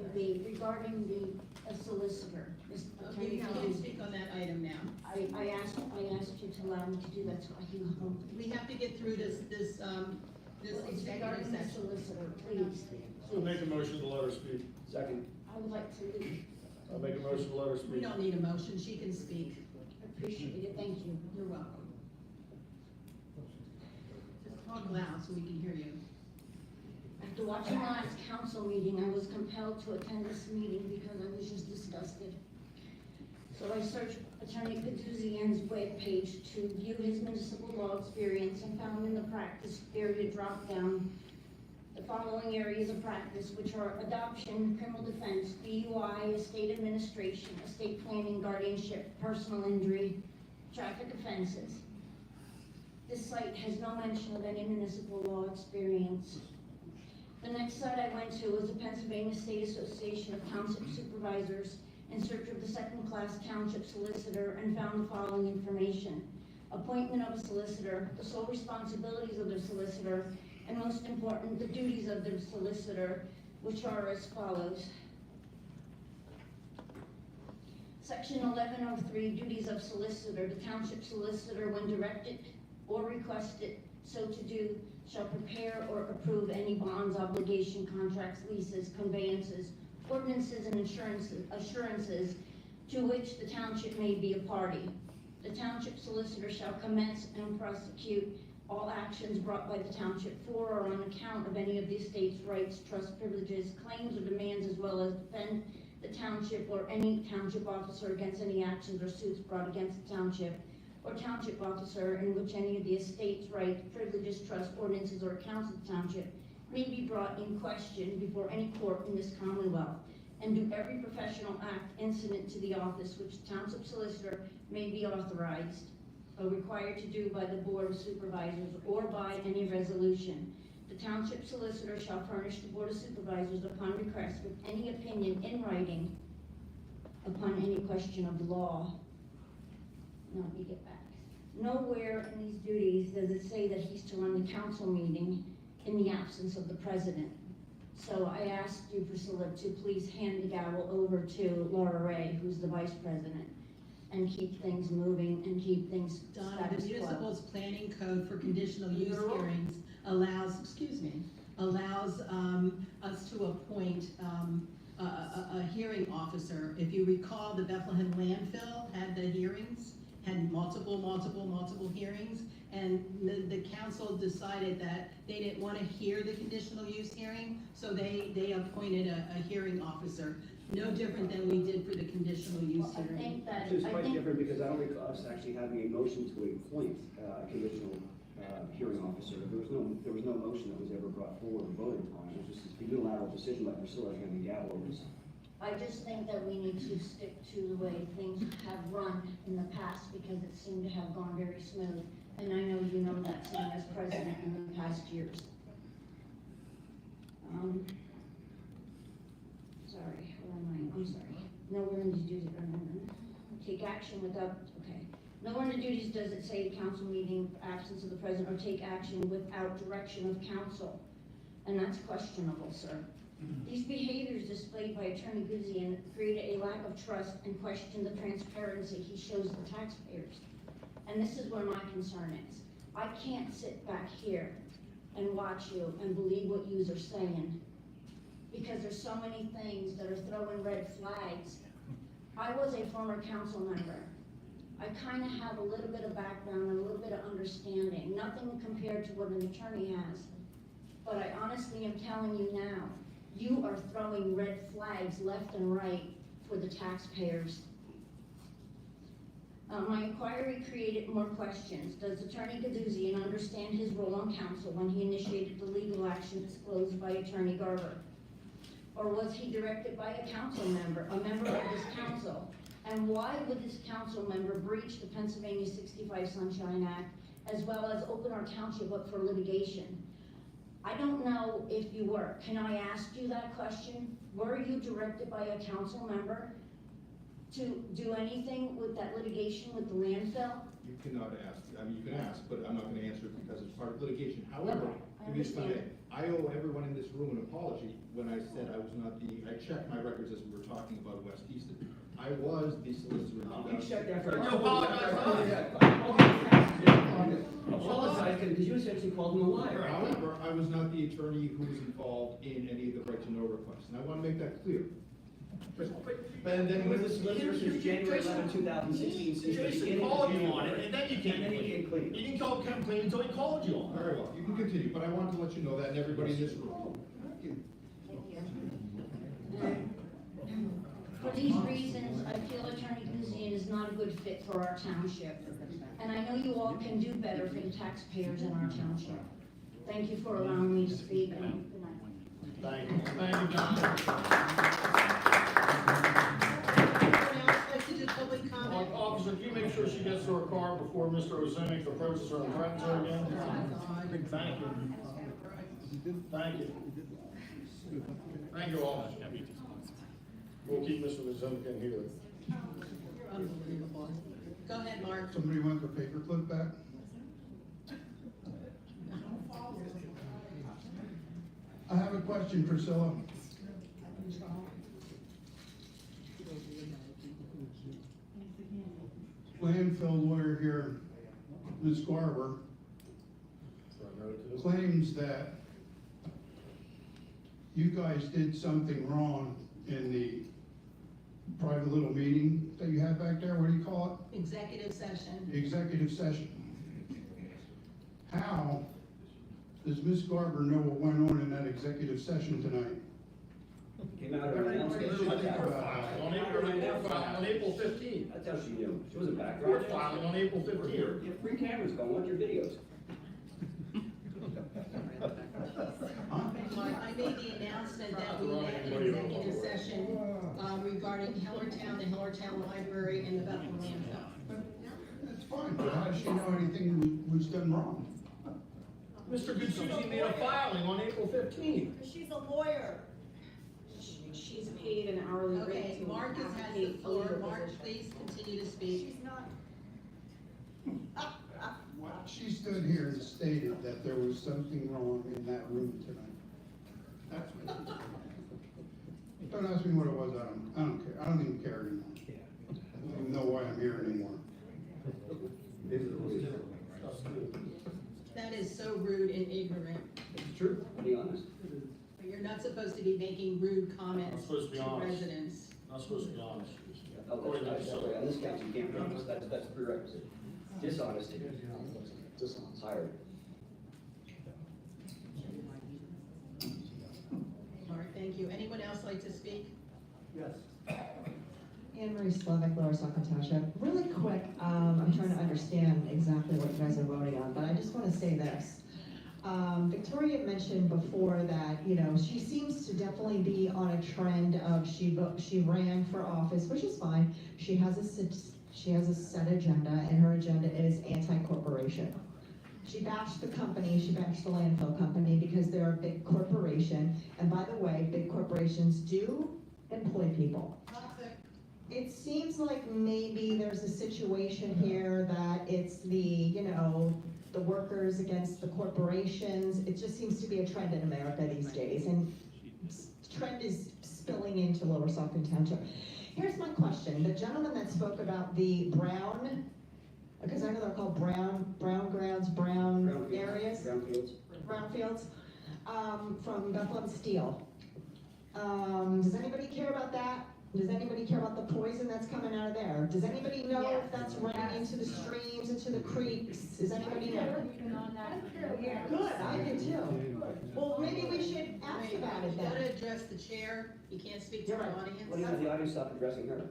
to do that, so I can go home. We have to get through this It's executive regarding the session. solicitor, please. I'll make a motion to let her speak. Second. I would like to leave. I'll make a motion to let her We speak. don't need a motion, she can speak. Appreciate it, thank you. You're welcome. Just talk loud so we can hear you. After watching the last council meeting, I was compelled to attend this meeting because I was just disgusted. So I searched Attorney Paduzian's webpage to view his municipal law experience and found in the practice area drop-down the following areas of practice, which are adoption, criminal defense, DUI, estate administration, estate planning, guardianship, personal injury, traffic offenses. This site has no mention of any municipal law experience. The next site I went to was the Pennsylvania State Association of Township Supervisors in search of the second-class township solicitor and found the following information: appointment of a solicitor, the sole responsibilities of the solicitor, and most important, the duties of the solicitor, which are as follows. Section 1103, duties of solicitor. The township solicitor, when directed or requested so to do, shall prepare or approve any bonds, obligation, contracts, leases, conveyances, ordinances, and assurances to which the township may be a party. The township solicitor shall commence and prosecute all actions brought by the township for or on account of any of the estate's rights, trust, privileges, claims, or demands, as well as defend the township or any township officer against any actions or suits brought against the township or township officer in which any of the estate's rights, privileges, trust, ordinances, or accounts of the township may be brought in question before any court in this Commonwealth, and do every professional act incident to the office which the township solicitor may be authorized or required to do by the Board of Supervisors or by any resolution. The township solicitor shall furnish the Board of Supervisors upon request with any opinion in writing upon any question of law. Now, let me get back. Nowhere in these duties does it say that he's to run the council meeting in the absence of the president. So I asked you, Priscilla, to please hand the gavel over to Laura Ray, who's the vice president, and keep things moving and keep things Donna, the status quo. municipal's planning code for conditional use You're wrong. hearings allows us to appoint, a hearing officer. If you recall, the Bethlehem landfill had the hearings, had multiple hearings, and the council decided that they didn't want to hear the conditional use hearing, so they appointed a hearing officer. No different than we did for the conditional use I hearing. think that, It's I quite think, different because I don't think us actually having a motion to appoint a conditional hearing officer. There was no motion that was ever brought forward or voted upon. It was just a unilateral decision by Priscilla handing the gavel over. I just think that we need to stick to the way things have run in the past, because it seemed to have gone very smooth. And I know you know that, sitting as president in the past years. Sorry, where am I? I'm sorry. Nowhere in the duties, take action without, okay. Nowhere in the duties does it say council meeting, absence of the president, or take action without direction of council. And that's questionable, sir. These behaviors displayed by Attorney Gouzian created a lack of trust and questioned the transparency he shows the taxpayers. And this is where my concern is. I can't sit back here and watch you and believe what yous are saying, because there's so many things that are throwing red flags. I was a former council member. I kind of have a little bit of background and a little bit of understanding, nothing compared to what an attorney has. But I honestly am telling you now, you are throwing red flags left and right for the taxpayers. My inquiry created more questions. Does Attorney Gaduzian understand his role on council when he initiated the legal action disclosed by Attorney Garber? Or was he directed by a council member, a member of this council? And why would this council member breach the Pennsylvania 65 Sunshine Act, as well as open our township up for litigation? I don't know if you were. Can I ask you that question? Were you directed by a council member to do anything with that litigation with the landfill? You cannot ask, I mean, you can ask, but I'm not gonna answer it because it's part of litigation. However, I to be understand. explained, I owe everyone in this room an apology when I said I was not I checked my records as we were talking about West Easton. I was the solicitor. You checked after. You Apologize, because you essentially called him a liar. However, I was not the attorney who was involved in any of the right to know requests, and I want to make that clear. And then with the solicitor since January 11, 2016, since the Jason beginning of called you on it, January. and then you came clean. clean. You didn't come clean until he called you on it. Very well, you can continue, but I wanted to let you know that, and everybody in this room. For these reasons, I feel Attorney Kazin is not a good fit for our township. And I know you all can do better for the taxpayers in our township. Thank you for allowing me to speak, and good night. Thank you. Thank you, John. Anyone else like to do public comment? Officer, can you make sure she gets to her car before Mr. Ozenek approaches her and threatens her again? Thank you. Thank you. Thank you, officer. We'll keep Mr. Ozenek in here. Unbelievable. Go ahead, Mark. Somebody want their paperclip back? I have a question, Priscilla. Landfill lawyer here, Ms. Garber, claims that you guys did something wrong in the private little meeting that you had back there. What do you call it? Executive session. Executive session. How does Ms. Garber know what went on in that executive session tonight? Came out of an announcement. On April 15th. That's how she knew. She wasn't back. Court filing on April 15th. You have free cameras going, watch your videos. Mark, I made the announcement that we had an executive session, regarding Hellertown, the Hellertown Library, and the Bethel landfill. That's fine, but how does she know anything was done wrong? Mr. Gutsuzi made a filing on April 15th. She's a lawyer. She's paid an hourly rate Okay, to Mark has had advocate the a legal floor. Mark, position. please continue to speak. She's not. She stood here and stated that there was something wrong in that room tonight. That's what she said. Don't ask me what it was, I don't care, I don't even care anymore. I don't even know why I'm here anymore. That is so rude and ignorant. It's true, be honest. But you're not supposed to be making rude comments Not supposed to be to honest. residents. Not supposed to be honest. Oh, that's right. On this council, you can't be honest, that's prerequisite. Dishonesty. Dishonest. Hired. Mark, thank you. Anyone else like to speak? Yes. Anne Marie Slavic, Lower Saucon Township. Really quick, I'm trying to understand exactly what you guys are voting on, but I just want to say this. Victoria mentioned before that, you know, she seems to definitely be on a trend of she ran for office, which is fine. She has a set agenda, and her agenda is anti-corporation. She bashed the company, she bashed the landfill company because they're a big corporation. And by the way, big corporations do employ people. It seems like maybe there's a situation here that it's the, you know, the workers against the corporations. It just seems to be a trend in America these days, and trend is spilling into Lower Saucon Township. Here's my question. The gentleman that spoke about the brown, because I know they're called brown grounds, brown areas. Brownfields, from Bethlehem Steel. Does anybody care about that? Does anybody care about the poison that's coming out of there? Does anybody know if that's running into the streams, into the creeks? Does anybody know? Good, I do too. Well, maybe we should ask about it You gotta then. address the chair. You can't speak to the audience. What do you have the audience stop addressing her?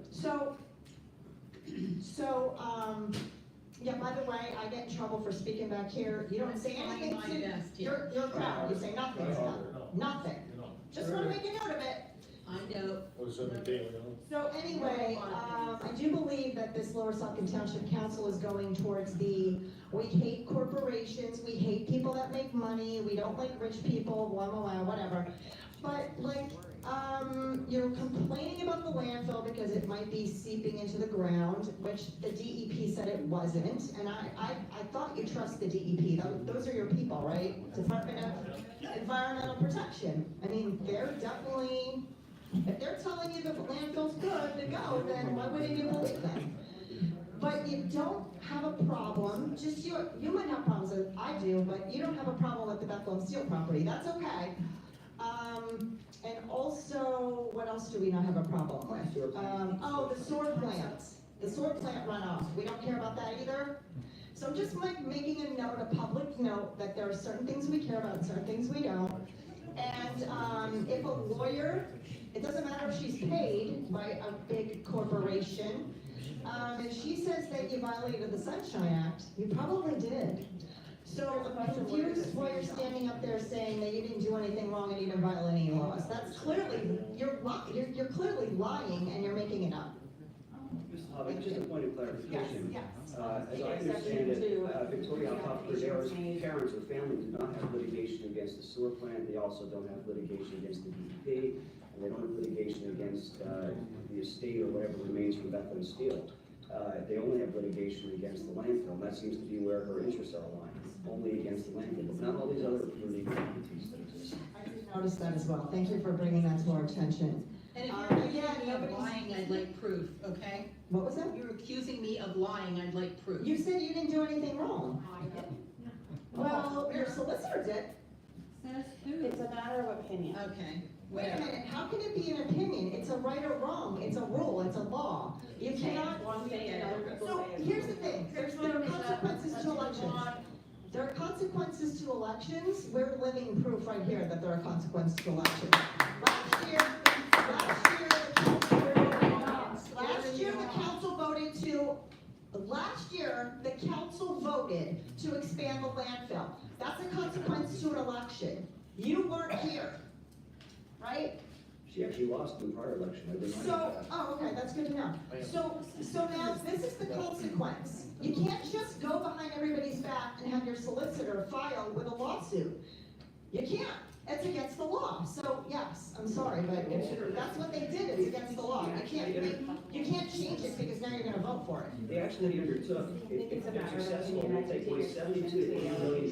Yeah, by the way, I get in trouble for speaking back here. You don't say I'm anything trying my best to, here. you're proud, you say nothing, nothing. Just wanna make a note of it. I know. So anyway, I do believe that this Lower Saucon Township Council is going towards we hate corporations, we hate people that make money, we don't like rich people, blah, blah, blah, whatever. But like, you're complaining about the landfill because it might be seeping into the ground, which the DEP said it wasn't, and I thought you trust the DEP, those are your people, right? Department of Environmental Protection. I mean, they're definitely If they're telling you the landfill's good to go, then why wouldn't you believe them? But you don't have a problem, just you might have problems with, I do, but you don't have a problem with the Bethlehem Steel property, that's okay. And also, what else do we not have a problem with? Oh, the sewer plants, the sewer plant runoff, we don't care about that either. So I'm just like making a note, a public note, that there are certain things we care about and certain things we don't. And if a lawyer, it doesn't matter if she's paid by a big corporation, if she says that you violated the Sunshine Act, you probably did. So I'm confused why you're standing up there saying that you didn't do anything wrong and you didn't violate any laws. That's clearly, you're clearly lying and you're making it up. Mr. Hovick, just a point of clarification. Yes. As I understand it, Victoria Alcantara's parents or family do not have litigation against the sewer plant. They also don't have litigation against the DEP, and they don't have litigation against the estate or whatever remains from Bethlehem Steel. They only have litigation against the landfill, and that seems to be where her interests are aligned, only against the landfill, but not all these other legal entities that exist. I did notice that as well. Thank you for bringing that to our attention. And if you're accusing me of lying, I'd like proof, okay? What was that? You're accusing me of lying, I'd like proof. You said you didn't do anything wrong. I didn't. Well, your solicitor did. Says who? It's a matter of opinion. Okay. Wait a minute, how can it be an opinion? It's a right or wrong, it's a rule, it's a law. You cannot. One thing and other people So say here's the thing, there are consequences to elections. There are consequences to elections. We're living proof right here that there are consequences to elections. Last year the council voted to expand the landfill. That's a consequence to an election. You weren't here, right? She actually lost in the prior election. I did not. So, oh, okay, that's good to know. So now, this is the consequence. You can't just go behind everybody's back and have your solicitor file with a lawsuit. You can't. It's against the law. So, yes, I'm sorry, but that's what they did. It's against the law. You can't change it because now you're gonna vote for it. They actually undertook, if they're successful, will take away $72 to $80 million in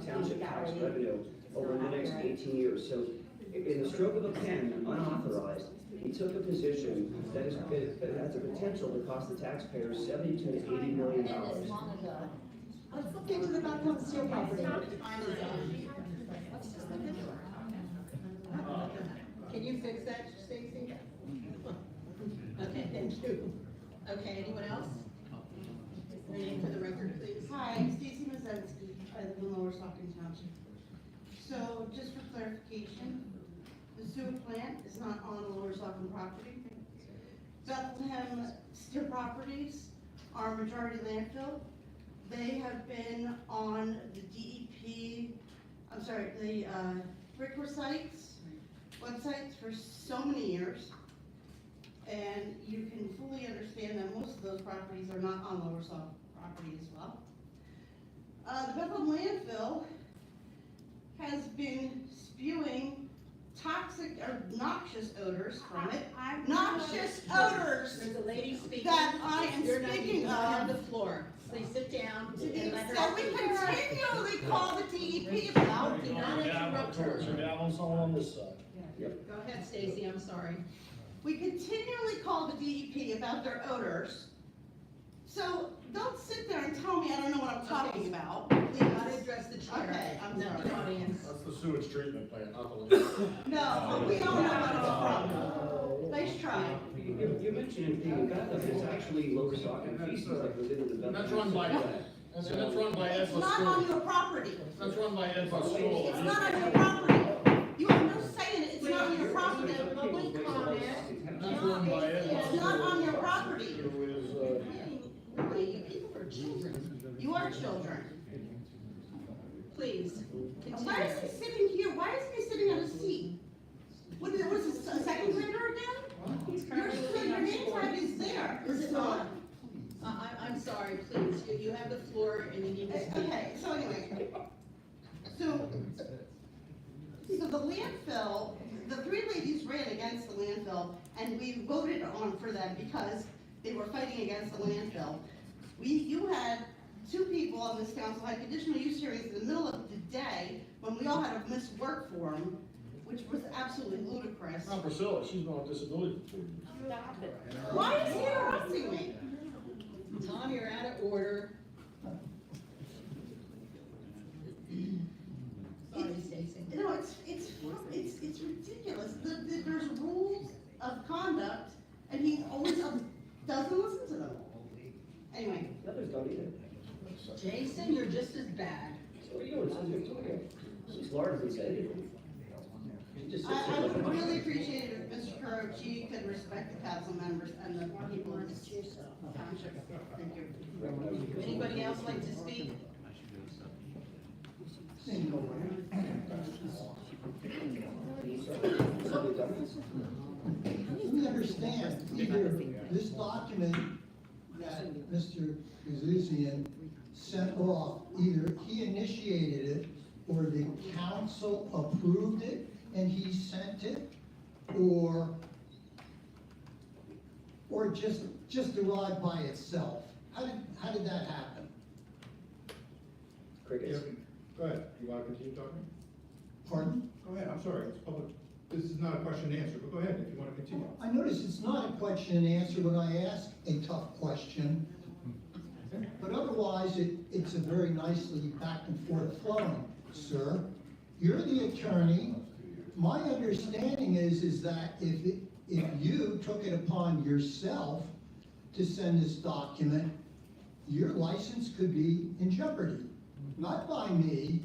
township tax revenue over the next 18 years. So, in the stroke of a pen, unauthorized, he took a position that has the potential to cost the taxpayers $72 to $80 million. Let's look into the Bethlehem Steel property. Can you fix that, Stacy? Okay, thank you. Okay, anyone else? Your name for the record, please. Hi, I'm Stacy Mazensky. I live in Lower Saucon Township. So, just for clarification, the sewer plant is not on the Lower Saucon property. Bethlehem Steel Properties are majority landfill. They have been on the DEP, the Brickworth websites for so many years. And you can fully understand that most of those properties are not on Lower Saucon property as well. The Bethlehem landfill has been spewing toxic or noxious odors from it. Noxious odors There's a lady speaking. that I am You're not speaking even on the of. floor. Please sit down. To the and let her extent we speak. continually call the DEP about. Do not interrupt her. So down on someone on this side. Go ahead, Stacy, I'm sorry. We continually call the DEP about their odors. So don't sit there and tell me I don't know what I'm talking about. You gotta address the chair. Okay, I'm not sorry. the audience. That's the sewage treatment plant, not the landfill. No, but we all know what it's from. Nice try. You mentioned in Bethlehem, it's actually Lower Saucon feces that goes into the Bethlehem. That's run by, and that's run by Ed It's not on Pascal. your property. That's run by Ed Pascal. It's not on your property. You have no say in it. It's not on your property. Public comment. That's run by Ed It's Pascal. not on your property. Who is, Really, you people are children. You are children. Please, And why is he sitting here? Why isn't he sitting on a seat? Was it a second grader again? Your name tag is there, is it not? I'm sorry, please, you have the floor and you need to speak. Okay, so anyway. So the landfill, the three ladies ran against the landfill, and we voted on for them because they were fighting against the landfill. You had two people on this council had conditional use hearings in the middle of the day when we all had to miss work for them which was absolutely ludicrous. Not Priscilla, she's been on disability for 4 years. Why is he interrupting me? Tom, you're out of order. Sorry, Stacy. No, it's ridiculous. There's rules of conduct, and he always doesn't listen to them. Anyway. The others don't either. Jason, you're just as bad. So what are you doing? It's okay. Since Laura doesn't say anything. She just sits I there would like- really appreciate it if Mr. Carochi could respect the council members and the people in this township. Thank you. Anybody else like to speak? Let me understand, either this document that Mr. Gazuzian sent off, either he initiated it, or the council approved it, and he sent it, or just arrived by itself. How did that happen? Crickets. Go ahead, you wanna continue talking? Pardon? Go ahead, I'm sorry, it's public, this is not a question and answer, but go ahead if you wanna continue. I notice it's not a question and answer when I ask a tough question, but otherwise it's a very nicely back and forth flowing. Sir, you're the attorney. My understanding is that if you took it upon yourself to send this document, your license could be in jeopardy. Not by me,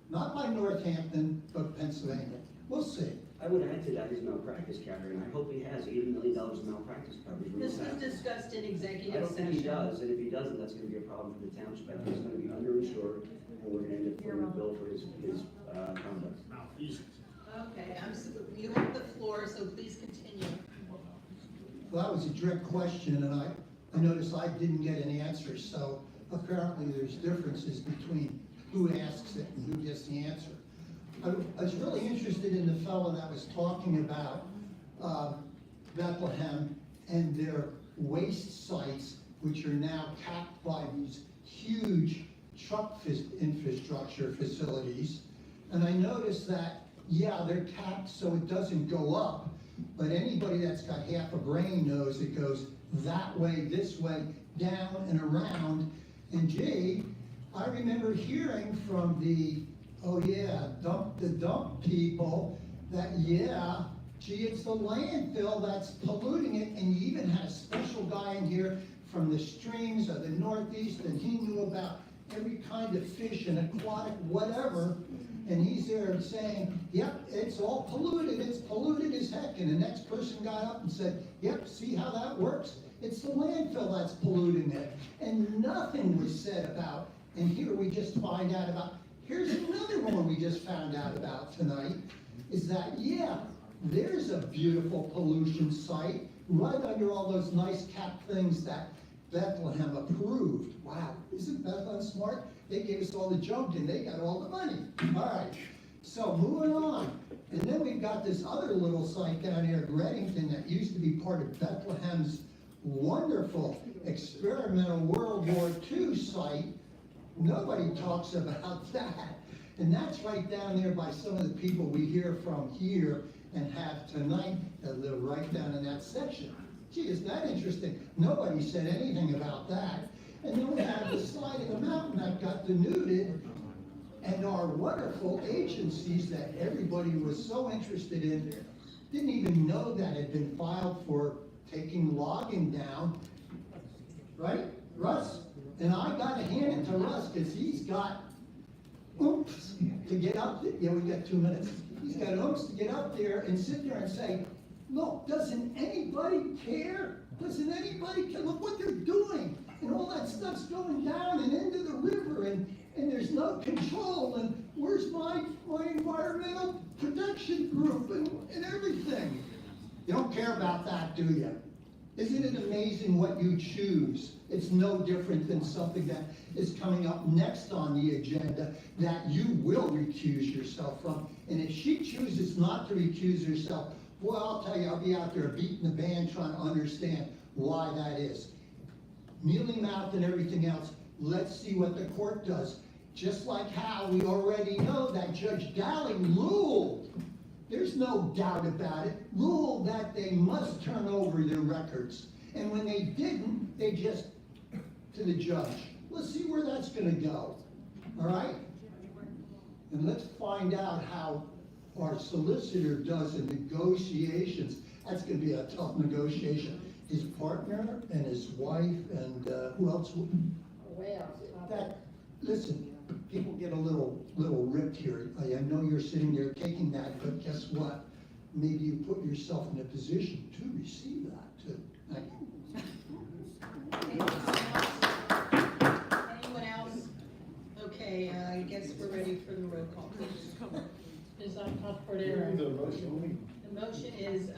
not by Northampton, but Pennsylvania. We'll see. I would add to that his malpractice coverage, and I hope he has $80 million of malpractice coverage. This was discussed in I executive don't think he session. does, and if he doesn't, that's gonna be a problem for the township. I think he's gonna be underinsured, and we're gonna end up putting a bill for his conduct. Okay, you have the floor, so please continue. Well, that was a direct question, and I noticed I didn't get an answer, so apparently there's differences between who asks it and who gets the answer. I was really interested in the fellow that was talking about Bethlehem and their waste sites, which are now capped by these huge truck infrastructure facilities. And I noticed that, yeah, they're capped so it doesn't go up, but anybody that's got half a brain knows it goes that way, this way, down and around. And gee, I remember hearing from the dump people that, yeah, gee, it's the landfill that's polluting it, and you even had a special guy in here from the streams of the Northeast, and he knew about every kind of fish and aquatic whatever, and he's there saying, yep, it's all polluted, it's polluted as heck, and the next person got up and said, yep, see how that works? It's the landfill that's polluting it, and nothing was said about, and here we just find out about, here's another one we just found out about tonight, is that, yeah, there's a beautiful pollution site right under all those nice capped things that Bethlehem approved. Wow, isn't Bethlehem smart? They gave us all the junk and they got all the money. All right, so moving on. And then we've got this other little site down here at Reddington that used to be part of Bethlehem's wonderful experimental World War II site. Nobody talks about that. And that's right down there by some of the people we hear from here and have tonight that live right down in that section. Gee, isn't that interesting? Nobody said anything about that. And then we have the side of the mountain that got denuded, and our wonderful agencies that everybody was so interested in didn't even know that had been filed for taking logging down. Right, Russ? And I gotta hand it to Russ, because he's got oomph to get up there. Yeah, we got 2 minutes. He's got oomph to get up there and sit there and say, look, doesn't anybody care? Doesn't anybody care? Look what they're doing. And all that stuff's going down and into the river, and there's no control, and where's my environmental protection group and everything? You don't care about that, do you? Isn't it amazing what you choose? It's no different than something that is coming up next on the agenda that you will recuse yourself from. And if she chooses not to recuse herself, boy, I'll tell you, I'll be out there beating the band trying to understand why that is. Mealy mouth and everything else, let's see what the court does. Just like how we already know that Judge Dowling ruled. There's no doubt about it, ruled that they must turn over their records. And when they didn't, they just, to the judge. Let's see where that's gonna go, all right? And let's find out how our solicitor does in negotiations. That's gonna be a tough negotiation. His partner and his wife and who else? That, listen, people get a little ripped here. I know you're sitting there taking that, but guess what? Maybe you put yourself in a position to receive that too. Thank you. Anyone else? Okay, I guess we're ready for the roll call, please. Ms. Cordero. The motion. The motion is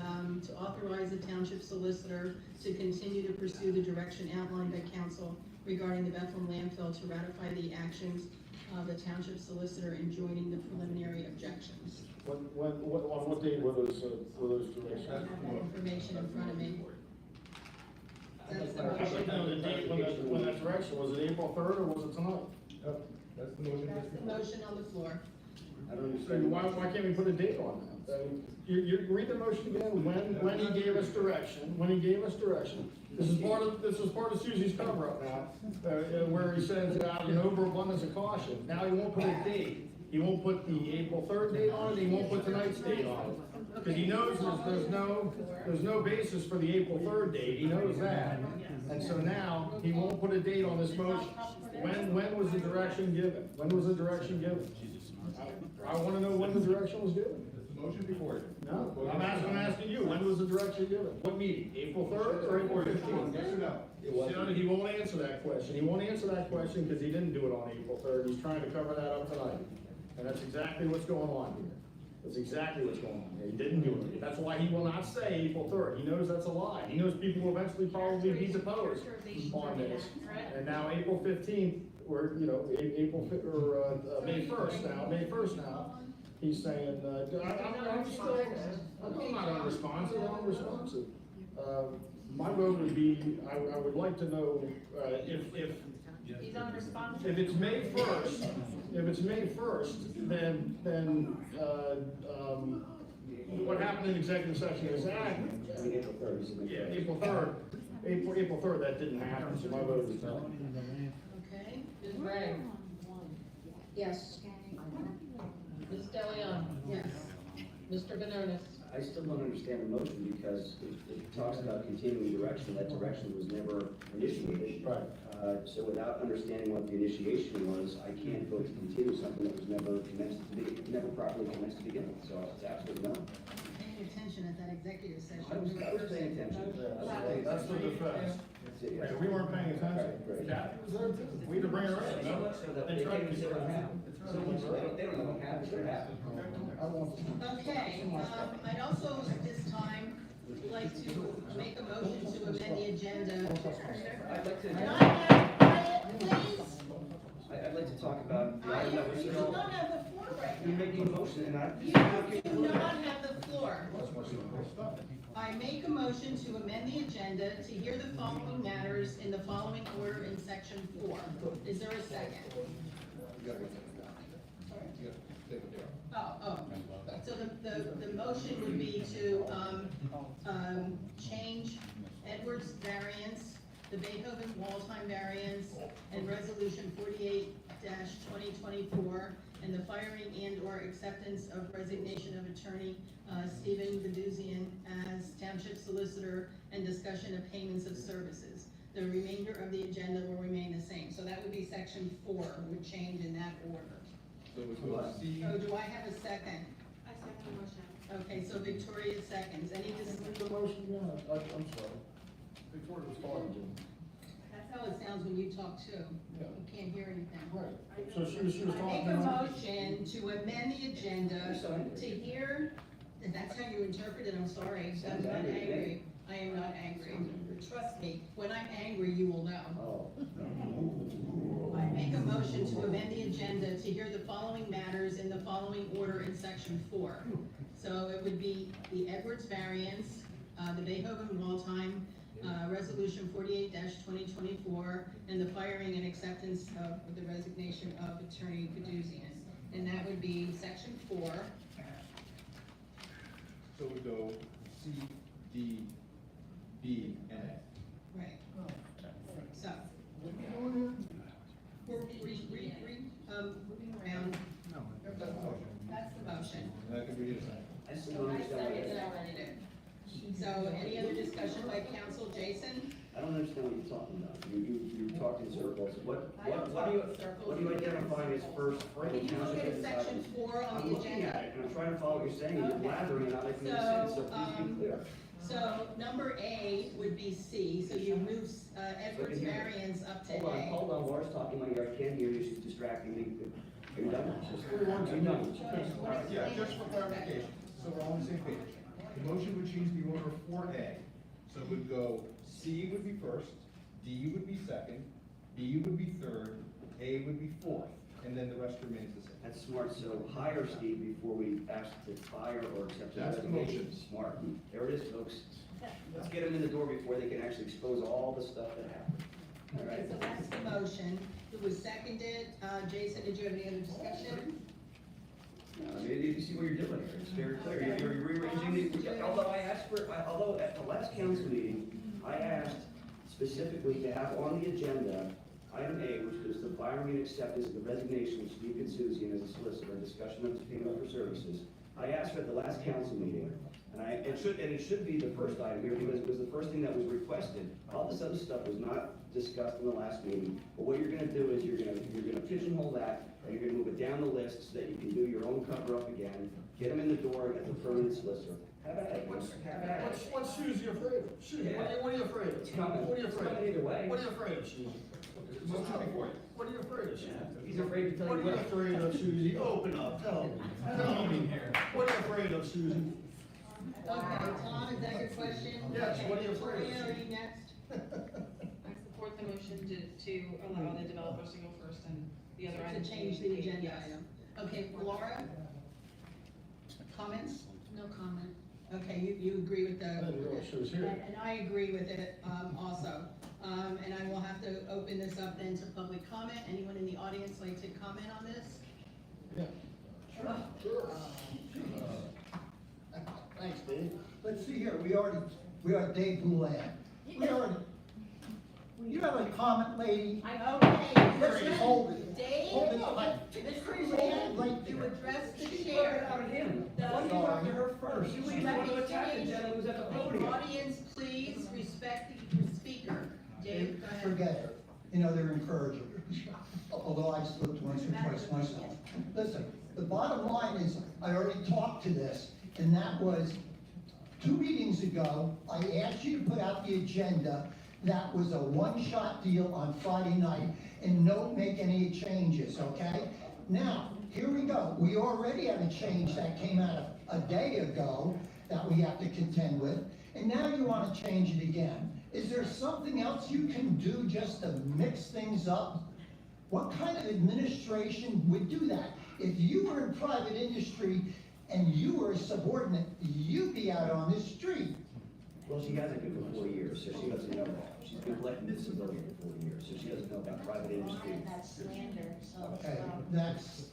to authorize the township solicitor to continue to pursue the direction outlined by council regarding the Bethlehem landfill to ratify the actions of the township solicitor in joining the preliminary objections. On what date were those directions? I have that information in front of me. That's the I should know the date when that direction, was it April 3rd or was it tonight? Yep, that's the motion. That's the motion on the floor. I don't understand, why can't we put a date on that? You read the motion again, when he gave us direction, this is part of Susie's cover-up now, where he says, out of an overabundance of caution, now he won't put a date. He won't put the April 3rd date on it, he won't put tonight's date on it. Because he knows there's no basis for the April 3rd date, he knows that. And so now, he won't put a date on this motion. When was the direction given? When was the direction given? I wanna know when the direction was given. There's a motion before you. No, I'm asking you, when was the direction given? What meeting? April 3rd or April 15th? Yes or no? He won't answer that question. He won't answer that question because he didn't do it on April 3rd. He's trying to cover that up tonight. And that's exactly what's going on here. That's exactly what's going on here. He didn't do it. That's why he will not say April 3rd. He knows that's a lie. He knows people will eventually probably be deposed on this. And now April 15th, or, April, or May 1st now, he's saying, I'm not unresponsive, I'm unresponsive. My vote would be, I would like to know, He's unresponsive. if it's May 1st, then, what happened in executive session is accurate. April 3rd. Yeah, April 3rd, that didn't happen, so my vote is no. Okay, Ms. Ray? Yes. Ms. DeLeon? Yes. Mr. Benonis? I still don't understand the motion because it talks about continuing direction. That direction was never initiated. Right. So without understanding what the initiation was, I can't vote to continue something that was never properly commenced to begin with. So it's absolutely no. Paying attention at that executive session. I was paying attention. That's the defense. That's it, yes. Yeah, we weren't paying attention. Right. Kathy was there too. We had to bring her in. So much so that They they tried can't to even say get what her happened. So much so they don't know what happened or happened. Okay, I'd also at this time like to make a motion to amend the agenda. I'd like to. Please. I'd like to talk about the item that was You do still. not have the floor right You're now. making a motion and I. You do not have the floor. I make a motion to amend the agenda to hear the following matters in the following order in section 4. Is there a second? Oh. So the motion would be to, change Edwards variance, the Beethoven Waldheim variance, and resolution 48-2024, and the firing and/or acceptance of resignation of attorney, Stephen Beduzian as township solicitor, and discussion of payments of services. The remainder of the agenda will remain the same. So that would be section 4, would change in that order. So do I have a second? I second the motion. Okay, so Victoria seconds. Any discussion? The motion, yeah, I'm sorry. Victoria was talking. That's how it sounds when you talk too. Yeah. You can't hear anything. Right. So she was I make talking. a motion to amend the agenda to hear, and that's how you interpret it, I'm sorry, I'm not angry. I am not angry. Trust me, when I'm angry, you will know. I make a motion to amend the agenda to hear the following matters in the following order in section 4. So it would be the Edwards variance, the Beethoven Waldheim, resolution 48-2024, and the firing and acceptance of the resignation of attorney Beduzian. And that would be section 4. So we go C, D, B, and A. Right. So, moving around. That's the motion. Can we get a second? I still don't understand what it is. So, any other discussion by council, Jason? I don't understand what you're talking about. You talk in circles. What I don't do you, talk in circles. what do you identify as first? Can you look at section 4 on I'm the looking agenda? at it, and I'm trying to follow what you're saying, and you're Okay. blathering and not making any sense, so please be clear. So, number A would be C, so you move, Edwards hear me. variance up to A. Hold on, Laura's talking in my ear, I can't hear you, she's distracting me. Are you done? Are you done? Yeah, just for clarification, so we're all on the same page. The motion would change the order for A. So it would go, C would be first, D would be second, B would be third, A would be fourth, and then the rest remains the same. That's smart, so hire Steve before we ask to fire or accept his That's the resignation. motion. Smart. There it is, folks. Let's get him in the door before they can actually expose all the stuff that happened. All Okay, right? so that's the motion. It was seconded. Jason, did you have any other discussion? You see what you're doing here, it's very clear, you're rearranging the, although I asked for, although at the last council meeting, I asked specifically to have on the agenda, item A, which was the firing and acceptance of the resignation of Steve Kansuzian as a solicitor, discussion of his payment for services. I asked for at the last council meeting, and it should be the first item here, because it was the first thing that was requested. All this other stuff was not discussed in the last meeting, but what you're gonna do is you're gonna pigeonhole that, and you're gonna move it down the list so that you can do your own cover-up again, get them in the door as a permanent solicitor. Have at it, have at it. What's Susie afraid of? Susie, what are you afraid of? It's coming. What are you It's afraid of? coming either way. What are you afraid of, Susie? What's coming for you? What are you afraid of, Susie? He's afraid to tell What you are you what. afraid of, Susie? Open up, tell me. Tell me. What are you afraid of, Susie? Okay, Tom, is that your question? Yes, Okay, what are you afraid of? Victoria, are you next? I support the motion to allow the developers to go first and the other To items. change the agenda item. Okay, Laura? Comments? No comment. Okay, you agree with the. I didn't realize she was here. And I agree with it, also. And I will have to open this up then to public comment. Anyone in the audience like to comment on this? Yeah. Sure. Thanks, Dave. Let's see here, we are Dave Boulan. You have a comment, lady? Okay. Just hold it. Dave? Hold it tight. Mr. Hold it Mann, right to there. address the She chair. brought it out of him. The- Why do you talk to her first? You Let want me to attack the change. gentleman who's at the The podium. audience, please respect the speaker. Dave, go ahead. Forget it. You know, they're encouraging. Although I slipped once or twice myself. Listen, the bottom line is, I already talked to this, and that was, 2 meetings ago, I asked you to put out the agenda. That was a one-shot deal on Friday night, and don't make any changes, okay? Now, here we go. We already have a change that came out a day ago that we have to contend with, and now you want to change it again. Is there something else you can do just to mix things up? What kind of administration would do that? If you were in private industry and you were a subordinate, you'd be out on the street. Well, she hasn't been for 4 years, so she doesn't know that. She's been collecting disability for 4 years, so she doesn't know about private industry. That's slander, so. Okay, that's,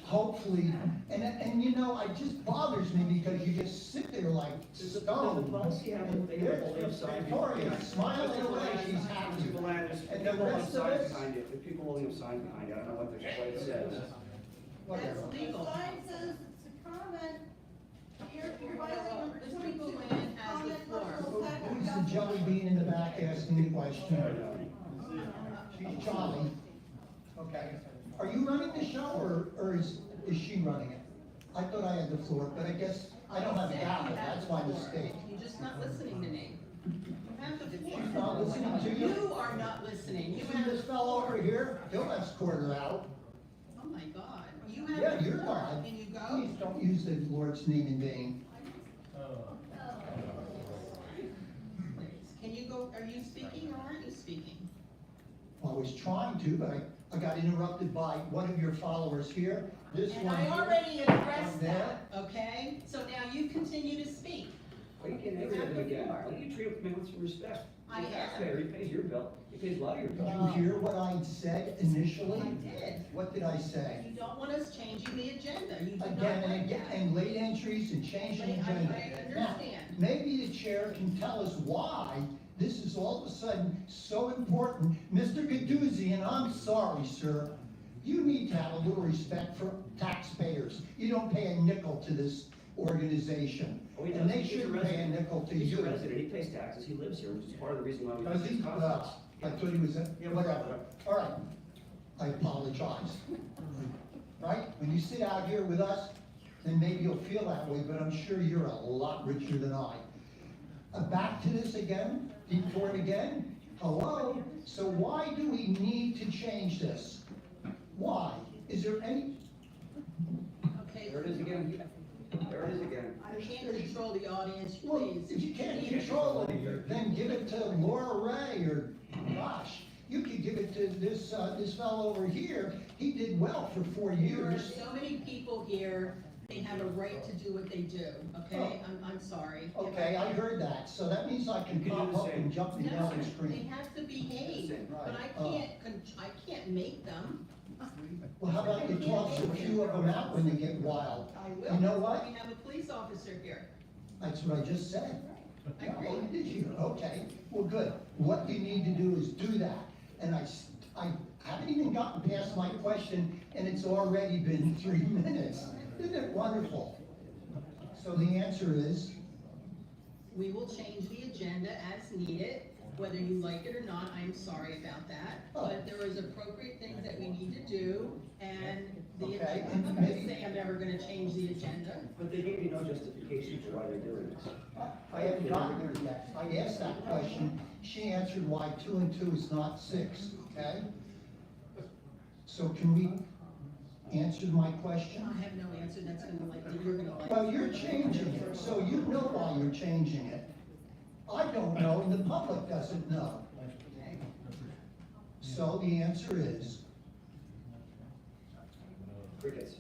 hopefully, and you know, it just bothers me because you just sit there like stone. The policy have And they have all there's signed. Victoria smiling away, she's happy. Mr. Gallant, there's And the people on rest of signs us? behind it, the people holding up signs behind it, I don't know what it says. Whatever. That's legal. The sign says it's a comment. You're violating number Mr. 22. Boulan has the Comment floor. number second. Who's the jelly bean in the back asking the question? She's Charlie. Okay. Are you running the show or is she running it? I thought I had the floor, but I guess I don't have a gavel, that's my mistake. You're just not listening to me. You have the floor. She's not listening to you? You are not listening. You You see have, this fellow over here? He'll escort her out. oh my God. You have. Yeah, the you're floor. God. Can you go? Please don't use the Lord's name in vain. Can you go, are you speaking or aren't you speaking? I was trying to, but I got interrupted by one of your followers here, this And one I here, already addressed one there. that, okay? So now you continue to speak. Why you getting angry at him again? Why don't you treat him with some respect? I He's a am. taxpayer, he pays your bill, he pays a lot of your Did bill. you hear what I said initially? I did. What did I say? You don't want us changing the agenda. You do not Again and like again, that. and late entries and changing the agenda. I Now, understand. maybe the chair can tell us why this is all of a sudden so important. Mr. Gaduzzi, and I'm sorry, sir, you need to have a little respect for taxpayers. You don't pay a nickel to this organization. Oh, he And does. they He's a shouldn't pay a resident. nickel to He's you. a resident, he pays taxes, he lives here, which is part of the reason why we Does do he? this conference. I thought he was, Yeah, whatever. All right, I apologize. Right? When you sit out here with us, then maybe you'll feel that way, but I'm sure you're a lot richer than I. Back to this again, deep for it again? Hello? So why do we need to change this? Why? Is there any, Okay. There it is again. There it is again. I can't control the audience, well, please. if you can't control it, then give it to Laura Ray or, gosh, you could give it to this fellow over here. He did well for 4 There are years. so many people here, they have a right to do what they do, okay? I'm sorry. Okay, I heard that, so that means I can You can do pop the up same. and jump and yell and They scream. have to behave, Right. but I can't make them. Well, how about you toss a few of them out when they get wild? I will. You know what? We have a police officer here. That's what I just said. I agree. Oh, did you? Okay, well, good. What you need to do is do that. And I haven't even gotten past my question, and it's already been 3 minutes. Isn't it wonderful? So the answer is, We will change the agenda as needed, whether you like it or not, I'm sorry about that. But there is appropriate things that we need to do, and Okay, I'm and not gonna maybe- say I'm never gonna change the agenda. But they gave you no justification for why they're doing this. I haven't gotten there yet. I asked that question. She answered why 2 and 2 is not 6, okay? So can we answer my question? I have no answer that's gonna like, that you're gonna like. Well, you're changing it, so you know why you're changing it. I don't know, and the public doesn't know. Okay. So the answer is, Crickets.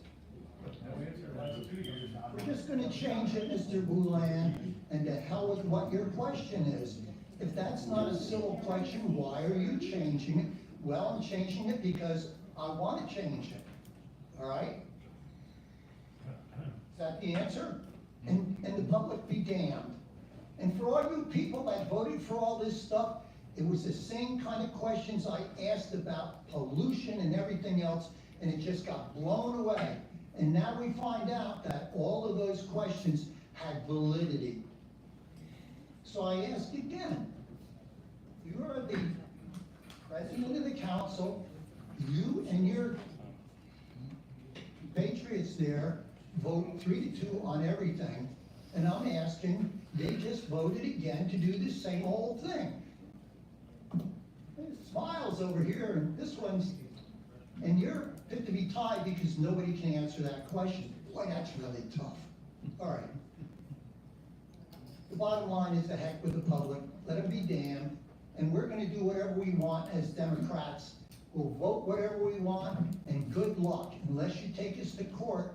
we're just gonna change it, Mr. Boulan, and to hell with what your question is. If that's not a civil question, why are you changing it? Well, I'm changing it because I wanna change it, all right? Is that the answer? And the public be damned. And for all you people that voted for all this stuff, it was the same kind of questions I asked about pollution and everything else, and it just got blown away. And now we find out that all of those questions had validity. So I ask again, you are the president of the council, you and your patriots there vote 3-2 on everything, and I'm asking, they just voted again to do the same old thing. There's smiles over here, and this one's, and you're fit to be tied because nobody can answer that question. Boy, that's really tough. All right. The bottom line is the heck with the public, let them be damned, and we're gonna do whatever we want as Democrats. We'll vote whatever we want, and good luck, unless you take us to court.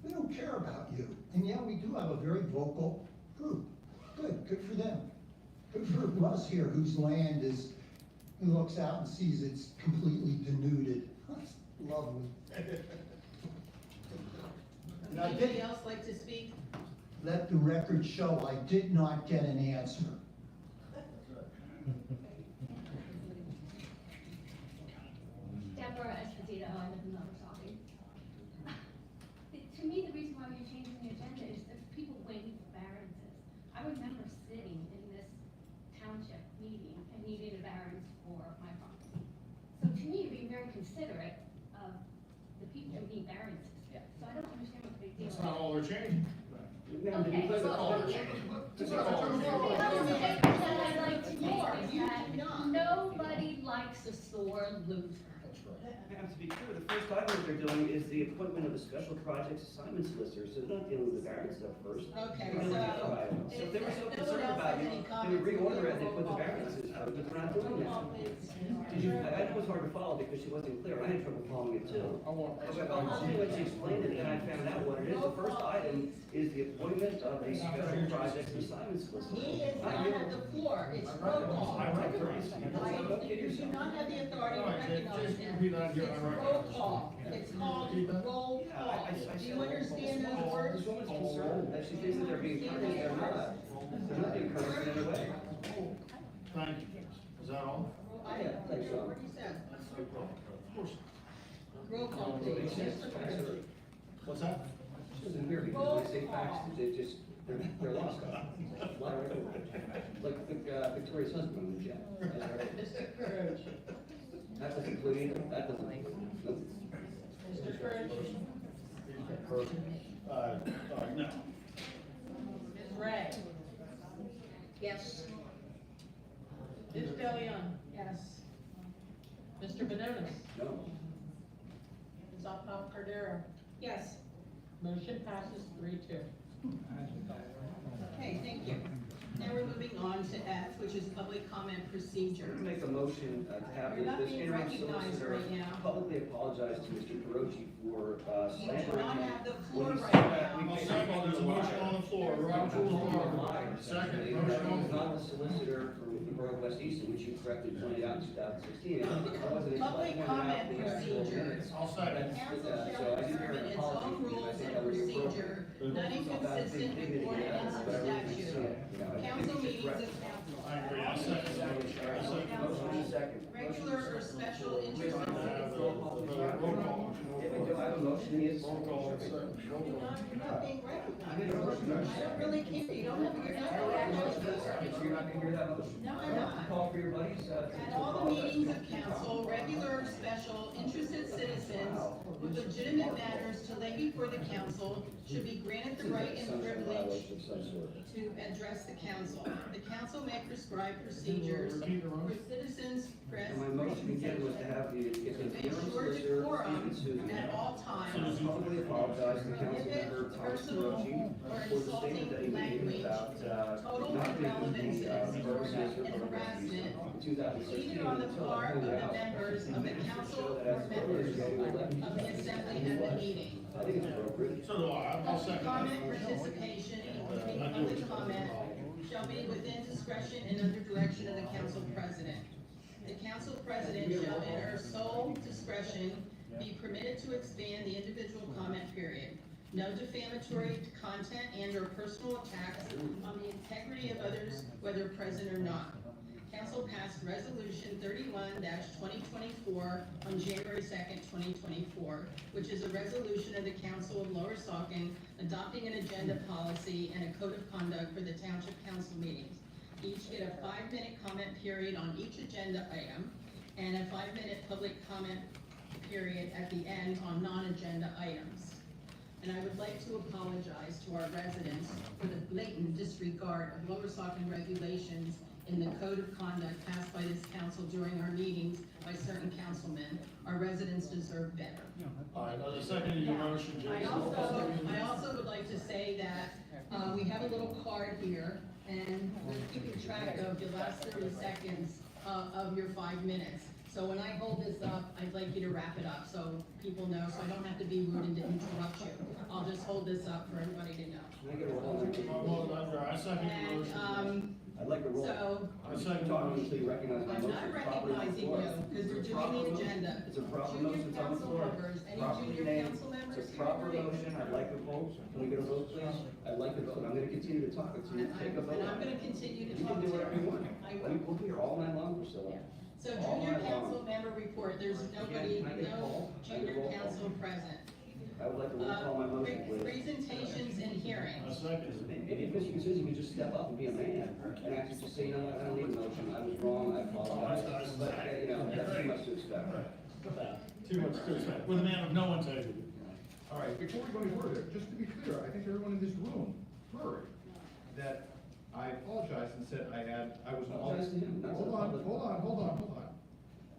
We don't care about you. And yeah, we do have a very vocal group. Good for them. Good for us here whose land is, who looks out and sees it's completely denuded. That's lovely. And I Anybody did, else like to speak? let the record show, I did not get an answer. Deborah Esposito, I live in Lower Saukey. To me, the reason why you're changing the agenda is there's people waiting for variances. I remember sitting in this township meeting and needing a variance for my property. So to me, you're being very considerate of the people who need variances. So I don't understand what the big deal is. That's not all they're changing. Ma'am, did you play the call? That's not all they're The other changing. thing that I'd like to know is that nobody likes a sore loser. Ma'am, to be clear, the first item that they're doing is the appointment of a special projects assignment solicitor, so they're not dealing with the variances up first. Okay, They're dealing with the other so items. So if they were so if no one concerned else about has you, any they would comments, reorder it and we'll put the roll call. variances first, but they're not doing that. Did you, I know it was hard to follow because she wasn't clear, I had trouble following it too. But when she explained it, then I found out what it is. The first item is the appointment of a special projects assignment solicitor. He is not at the floor, it's roll call. I recognize you. You do not have the authority to All right, recognize just him. repeat that again, It's I roll recognize. call. It's called roll Paul, I do said you understand those This words? woman's concerned that she thinks that they're being punished, they're not being punished in any way. Thank you. Is that all? I Yeah, thanks, Sean. What you said. Of course. Roll call, please. What's that? She doesn't hear because they say facts, they just, they're lost. Like Victoria's husband on the jet. Mr. Courage. That doesn't include either, that doesn't include. Nope. Mr. Courage. No. Ms. Ray. Yes. Ms. DeLeon. Yes. Mr. Benonis. No. Ms. Alpal Cordero. Yes. Motion passes 3-2. Okay, thank you. Now we're moving on to F, which is public comment procedure. I'm gonna make a motion to have You're not this being interim recognized solicitor right now. publicly apologize to Mr. Perochi for You do slandering not him. have the floor when he right said now. that we I'll can't second. call There's a you motion on the floor. Robert's rules of order. Second. He Motion on the was not floor. the solicitor for the Borough of West Easton, which you correctly pointed out in 2016. I wasn't Public pointed out comment the actual procedure. minutes. I'll second. Council So shall I didn't hear determine an its apology own from you. I rules think and that would be procedure, appropriate. not It's not bad inconsistent dignity, with ordinance but I or really think so. statute. You know, I think Council it's meetings correct. of council. I agree. I'll second the motion. I'll second. Motion in a second. Regular or special interest. Roll call. If we do have a motion, yes. Roll call. You're not being recognized. I don't really care, you don't have, you're not. So you're not gonna hear that motion? No, I'm not. Call for your buddies, At all the meetings of council, regular or special, interested citizens with legitimate matters to lay before the council should be granted the right and privilege of some sort. to address the council. The council may prescribe procedures for citizens, press, And my motion again was to have the, get the make interim sure solicitor, decorum Stephen Susan, at all times. publicly apologize to council If it's member Thomas personal Perochi or for the statement that he made insulting about, total not being irrelevances, the purposes of and harassment, in 2016. either on the until I part of pointed the out members of the council that or as members voters, they were elected. of the assembly at the meeting. I think it's appropriate. So do I. I'll Public second comment, that. participation, including public comment, shall be within discretion and under direction of the council president. The council president shall, in her sole discretion, be permitted to expand the individual comment period. No defamatory content and or personal attacks on the integrity of others, whether present or not. Council passed Resolution 31-2024 on January 2nd, 2024, which is a resolution of the Council of Lower Saucon adopting an agenda policy and a code of conduct for the township council meetings. Each get a 5-minute comment period on each agenda item and a 5-minute public comment period at the end on non-agenda items. And I would like to apologize to our residents for the blatant disregard of Lower Saucon regulations in the code of conduct passed by this council during our meetings by certain councilmen. Our residents deserve better. All right, I'll second your motion, I Jason. also would like to say that, we have a little card here, and we're keeping track of the last 30 seconds of your 5 minutes. So when I hold this up, I'd like you to wrap it up, so people know, so I don't have to be rude and to interrupt you. I'll just hold this up for everybody to know. Can I get a roll? I second your motion. And, I'd like a roll. so, I second Talk until you recognize my I'm motion. not It's properly on the recognizing floor. you, because we're It's a doing proper the motion. agenda. It's a proper Junior motion, it's on the council floor. members, any Properly junior named. council members It's a here proper agree? motion, I'd like a vote. Can we get a vote, please? I'd like a vote. I'm gonna continue to talk until you take a vote. And I'm gonna continue to You talk can to do whatever you want. I will. We'll be here all night long, Priscilla. So All junior night long. council member report, there's nobody, Can I get a no poll? Can I get a junior roll call? council present. I would like to roll call my motion, please. Presentations and hearings. I second. If Mr. Susan could just step up and be a man and actually just say, you know what, I don't need a motion, I was wrong, I apologize. But, you know, that's too much to expect. Too much to expect, with a man of no integrity. All right, before we go any further, just to be clear, I think everyone in this room heard that I apologized and said I was. Apologize to him, not to the public. Hold on.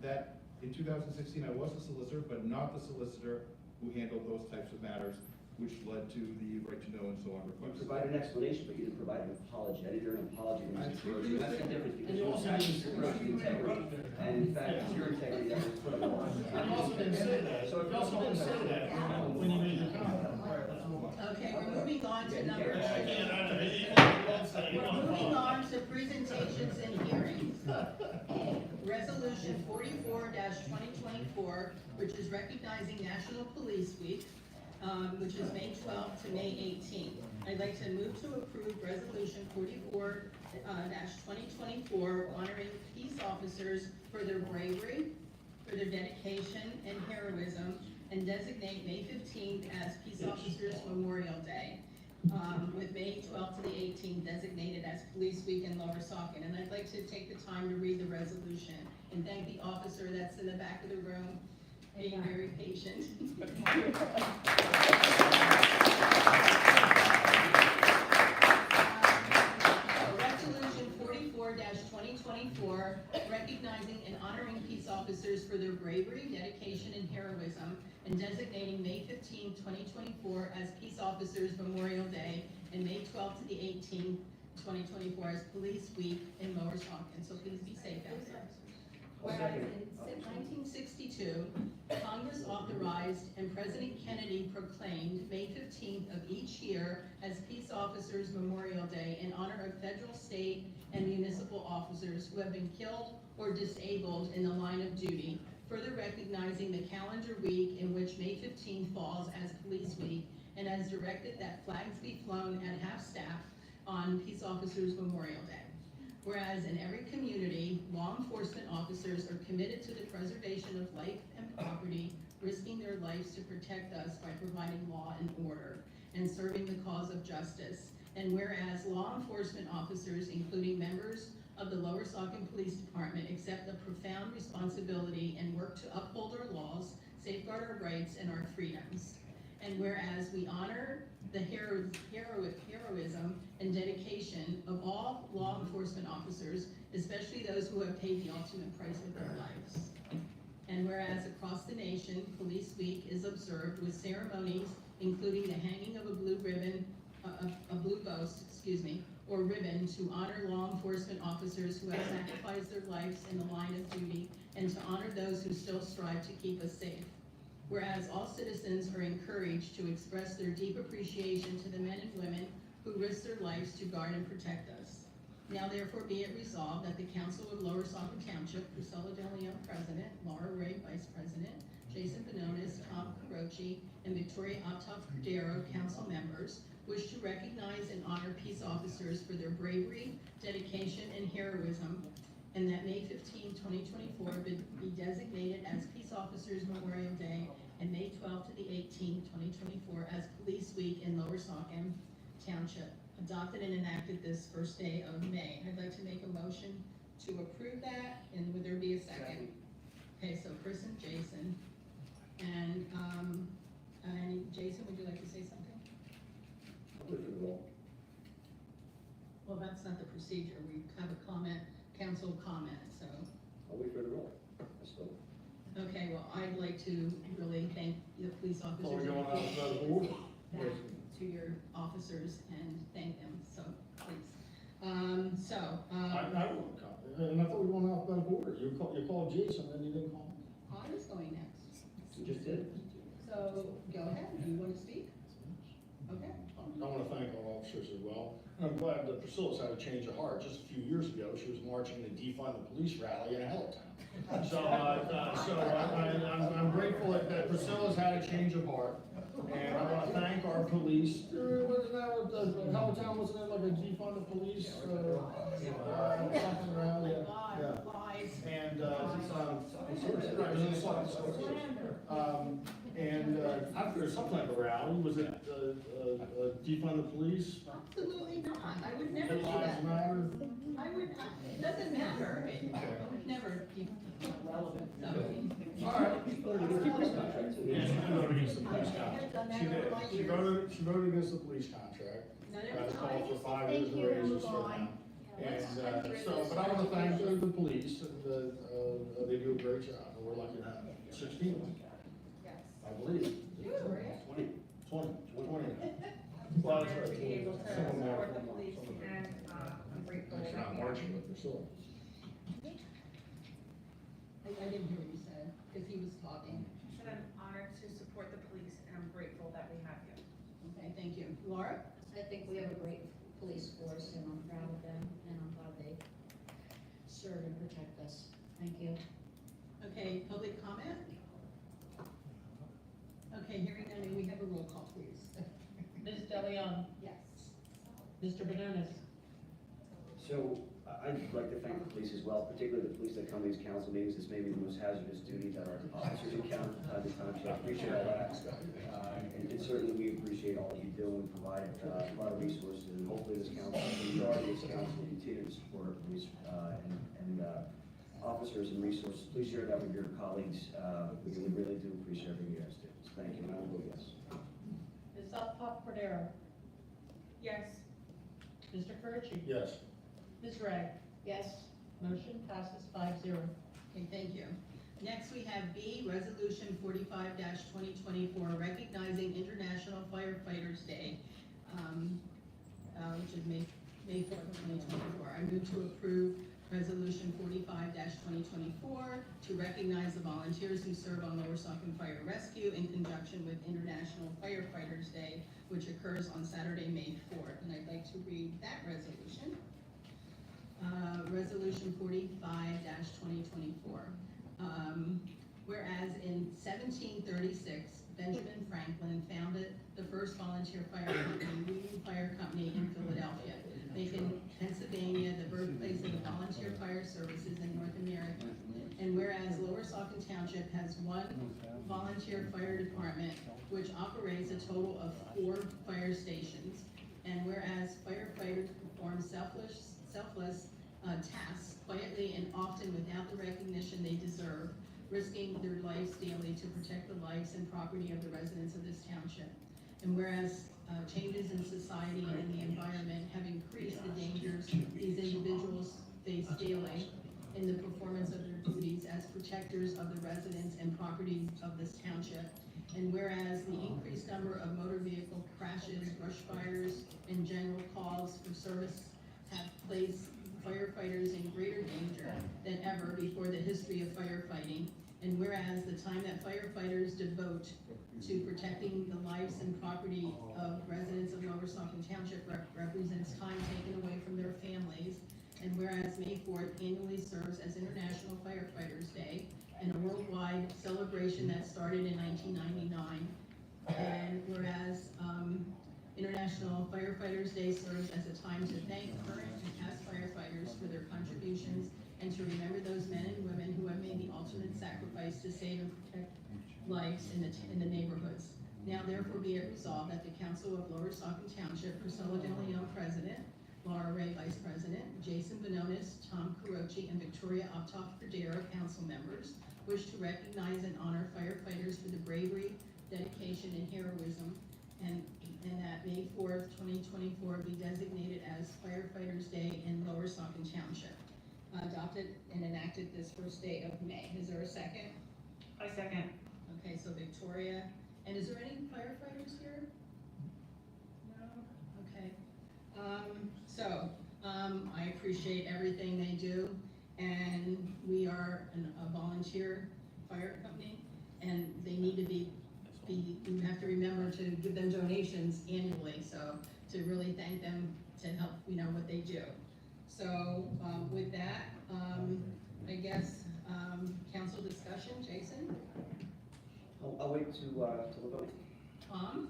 That in 2016, I was a solicitor, but not the solicitor who handled those types of matters, which led to the right to know and so on You request. provided an explanation, but you didn't provide an apologetic or an apology to Mr. Perosi. That's the difference, because And you you also also didn't- Mr. Perosi's integrity, and in fact, it's your integrity that was put on the line. You also didn't say that. So if You also didn't say that when you made your comment. Okay, we're moving on to number I two. can't, We're moving on to presentations and hearings. Resolution 44-2024, which is recognizing National Police Week. which is May 12th to May 18th. I'd like to move to approve Resolution 44-2024, honoring peace officers for their bravery, for their dedication and heroism, and designate May 15th as Peace Officers Memorial Day, with May 12th to the 18th designated as Police Week in Lower Saucon. And I'd like to take the time to read the resolution and thank the officer that's in the back of the room, being very patient. Resolution 44-2024, recognizing and honoring peace officers for their bravery, dedication, and heroism, and designating May 15, 2024 as Peace Officers Memorial Day, and May 12th to the 18th, 2024 as Police Week in Lower Saucon. So please be safe out there. Whereas in 1962, Congress authorized and President Kennedy proclaimed May 15th of each year as Peace Officers Memorial Day in honor of federal, state, and municipal officers who have been killed or disabled in the line of duty, further recognizing the calendar week in which May 15th falls as Police Week, and has directed that flags be flown at half-staff on Peace Officers Memorial Day. Whereas in every community, law enforcement officers are committed to the preservation of life and property, risking their lives to protect us by providing law and order and serving the cause of justice. And whereas law enforcement officers, including members of the Lower Saucon Police Department, accept the profound responsibility and work to uphold our laws, safeguard our rights and our freedoms. And whereas we honor the heroism and dedication of all law enforcement officers, especially those who have paid the ultimate price with their lives. And whereas across the nation, Police Week is observed with ceremonies including the hanging of a blue ribbon, a blue boast, or ribbon to honor law enforcement officers who have sacrificed their lives in the line of duty, and to honor those who still strive to keep us safe. Whereas all citizens are encouraged to express their deep appreciation to the men and women who risk their lives to guard and protect us. Now therefore be it resolved that the Council of Lower Saucon Township, Priscilla De Leon, President, Laura Ray, Vice President, Jason Bononis, Tom Carochi, and Victoria Optoff-Cordero, Council members, wish to recognize and honor peace officers for their bravery, dedication, and heroism, and that May 15, 2024 be designated as Peace Officers Memorial Day, and May 12th to the 18th, 2024 as Police Week in Lower Saucon Township, adopted and enacted this first day of May. I'd like to make a motion to approve that, and would there be a second? Okay, so Chris and Jason. And Jason, would you like to say something? Well, that's not the procedure. We have a council comment, so. I'll wait for the roll. Let's go. Okay, well, I'd like to really thank the police officers. Are we going out of the board? Back to your officers and thank them, so please. I don't want to comment, and I thought we were going alphabetical order. You called Jason, then you didn't call me. I was going next. You just did. So go ahead, do you want to speak? Okay. I want to thank our officers as well. And I'm glad that Priscilla's had a change of heart. Just a few years ago, she was marching the Defund the Police rally in Helltown. So I'm grateful that Priscilla's had a change of heart. And I want to thank our police. Wasn't that what Helltown, wasn't it like a Defund the Police? Something around there. Yeah. Lies. And after some type of rally, was it defund the police? Absolutely not. I would never do that. Lives matter? I would, it doesn't matter. It would never be relevant. So. All right. Yeah, she voted against the police contract. She did. She voted against the police contract. That's called for 5 years of raises for them. And but I want to thank the police, and they do a great job, and we're lucky to have 16 of them. I believe. 20. Well, that's right. Be able to Some of them are- support the police, and I'm grateful. It's not marching with Priscilla. I didn't hear what you said, because he was talking. I said I'm honored to support the police, and I'm grateful that we have you. Okay, thank you. Laura? I think we have a great police force, and I'm proud of them, and I'm glad they serve and protect us. Thank you. Okay, public comment? Okay, hearing none, may we have a roll call, please? Ms. DeLeon? Yes. Mr. Benonis? So I'd like to thank the police as well, particularly the police that come to these council meetings. This may be the most hazardous duty that our officers encounter from time to time, so I appreciate all that. And certainly we appreciate all that you do and provide a lot of resources, and hopefully this council, the majority of this council will continue to support our police and officers and resources. Please share that with your colleagues. We really do appreciate everything you guys do. So thank you, and I will vote yes. Ms. Cordero? Yes. Mr. Carucci? Yes. Ms. Ray? Yes. Motion passes 5-0. Okay, thank you. Next, we have B, Resolution 45-2024, recognizing International Firefighters Day, which is May 4th, 2024. I move to approve Resolution 45-2024 to recognize the volunteers who serve on Lower Saucon Fire Rescue in conjunction with International Firefighters Day, which occurs on Saturday, May 4th. And I'd like to read that resolution. Resolution 45-2024. Whereas in 1736, Benjamin Franklin founded the first volunteer fire company, Union Fire Company in Philadelphia, making Pennsylvania the birthplace of the volunteer fire services in North America. And whereas Lower Saucon Township has one volunteer fire department, which operates a total of 4 fire stations, and whereas firefighters perform selfless tasks quietly and often without the recognition they deserve, risking their lives daily to protect the lives and property of the residents of this township. And whereas changes in society and the environment have increased the dangers these individuals face daily in the performance of their duties as protectors of the residents and property of this township. And whereas the increased number of motor vehicle crashes, brush fires, and general calls for service have placed firefighters in greater danger than ever before the history of firefighting. And whereas the time that firefighters devote to protecting the lives and property of residents of Lower Saucon Township represents time taken away from their families. And whereas May 4th annually serves as International Firefighters Day, and a worldwide celebration that started in 1999. And whereas International Firefighters Day serves as a time to thank current and past firefighters for their contributions and to remember those men and women who have made the ultimate sacrifice to save and protect lives in the neighborhoods. Now therefore be it resolved that the Council of Lower Saucon Township, Priscilla DeLeon, President, Laura Ray, Vice President, Jason Benonis, Tom Carucci, and Victoria Optoff-Cordero, Council members, wish to recognize and honor firefighters for the bravery, dedication, and heroism, and that May 4th, 2024 be designated as Firefighters Day in Lower Saucon Township. Adopted and enacted this first day of May. Is there a second? I second. Okay, so Victoria, and is there any firefighters here? No? Okay. I appreciate everything they do, and we are a volunteer fire company, and they need to be, you have to remember to give them donations annually, so to really thank them to help, what they do. So, with that, I guess, council discussion, Jason? I'll wait to the vote. Tom?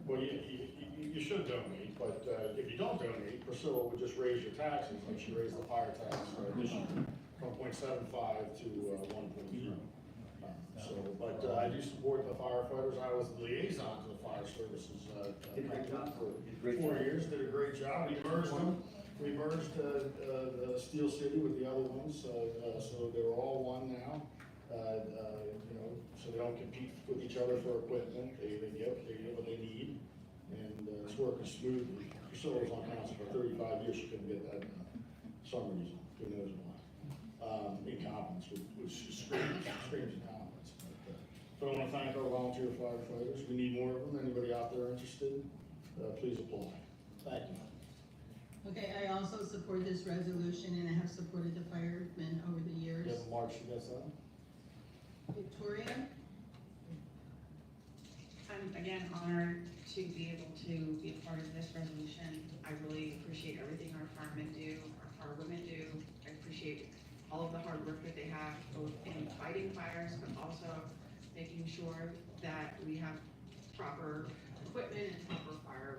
Well, you should donate, but if you don't donate, Priscilla would just raise your taxes, like she raised the fire tax this year from 0.75 to 1.0. But I do support the firefighters. I was the liaison to the fire services. Did a great job for great 4 job. years. Did a great job. We merged them. We merged the Steel City with the other ones, so they're all one now. So they don't compete with each other for equipment. They get what they need, and it's working smoothly. Priscilla was on council for 35 years. She couldn't get that done. Some reason, who knows why. Incompetence, which screams incompetence. But I want to thank our volunteer firefighters. We need more of them. Anybody out there interested, please apply. Thank you. Okay, I also support this resolution, and I have supported the firemen over the years. You have a march against that? Victoria? I'm again honored to be able to be a part of this resolution. I really appreciate everything our firemen do, our women do. I appreciate all of the hard work that they have, both in fighting fires, but also making sure that we have proper equipment and proper fire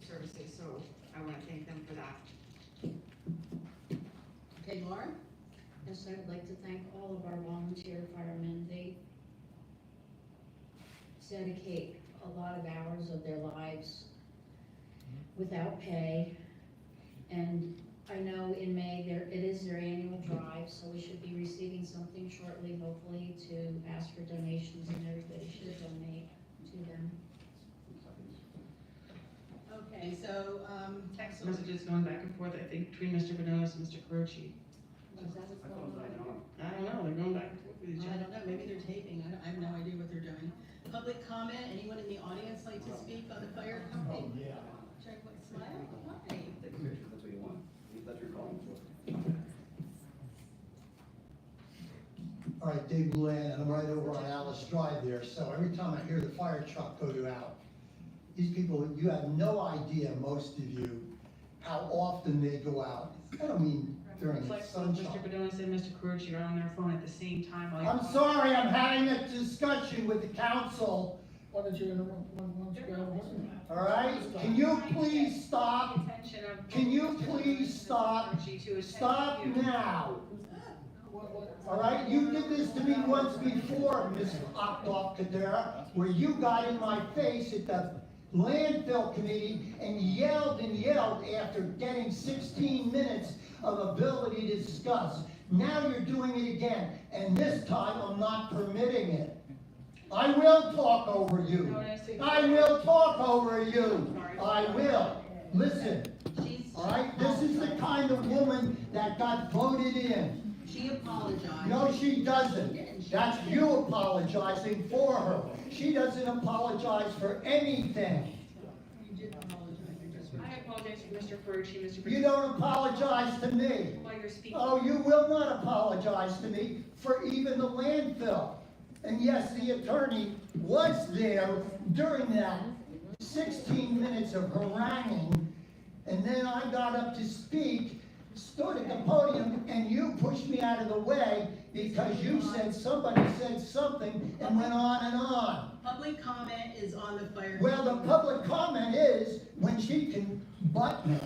services, so I wanna thank them for that. Okay, Laura? Yes, I would like to thank all of our volunteer firemen. They dedicate a lot of hours of their lives without pay. And I know in May, it is their annual drive, so we should be receiving something shortly, hopefully, to ask for donations, and everybody should donate to them. Okay, so, Text messages going back and forth, I think, between Mr. Benonis and Mr. Carucci. Is that what's going on? I don't know, they're going back and forth with each I other. don't know, maybe they're taping, I have no idea what they're doing. Public comment, anyone in the audience like to speak on the fire company? Check what smile, hi. Take a picture, that's what you want. That's what you're calling for. All right, Dave Luann, and I'm right over on Alice Drive there, so every time I hear the fire truck go out, these people, you have no idea, most of you, how often they go out. I don't mean during the Like sunshine. Mr. Benonis and Mr. Carucci are on their phone at the same time. Like, I'm sorry, I'm having a discussion with the council, Why don't you interrupt, why don't you go ahead? all right? Can you please stop? Attention of Can you Mr. please Benonis and Mr. stop? Carucci to attend Stop to you. now. All right, you did this to me once before, Ms. Octoff Kadera, where you got in my face at the landfill committee and yelled after getting 16 minutes of ability to discuss. Now you're doing it again, and this time I'm not permitting it. I will talk over you. I will talk over you. I will. Listen, all right, this is the kind of woman that got voted in. She apologized. No, she doesn't. That's you apologizing for her. She doesn't apologize for anything. You did apologize, you just. I apologize to Mr. Carucci, Mr. You don't apologize to me. While you're speaking. Oh, you will not apologize to me for even the landfill. And yes, the attorney was there during that 16 minutes of haranguing, and then I got up to speak, stood at the podium, and you pushed me out of the way because you said somebody said something and went on and on. Public comment is on the fire. Well, the public comment is when she can butt me.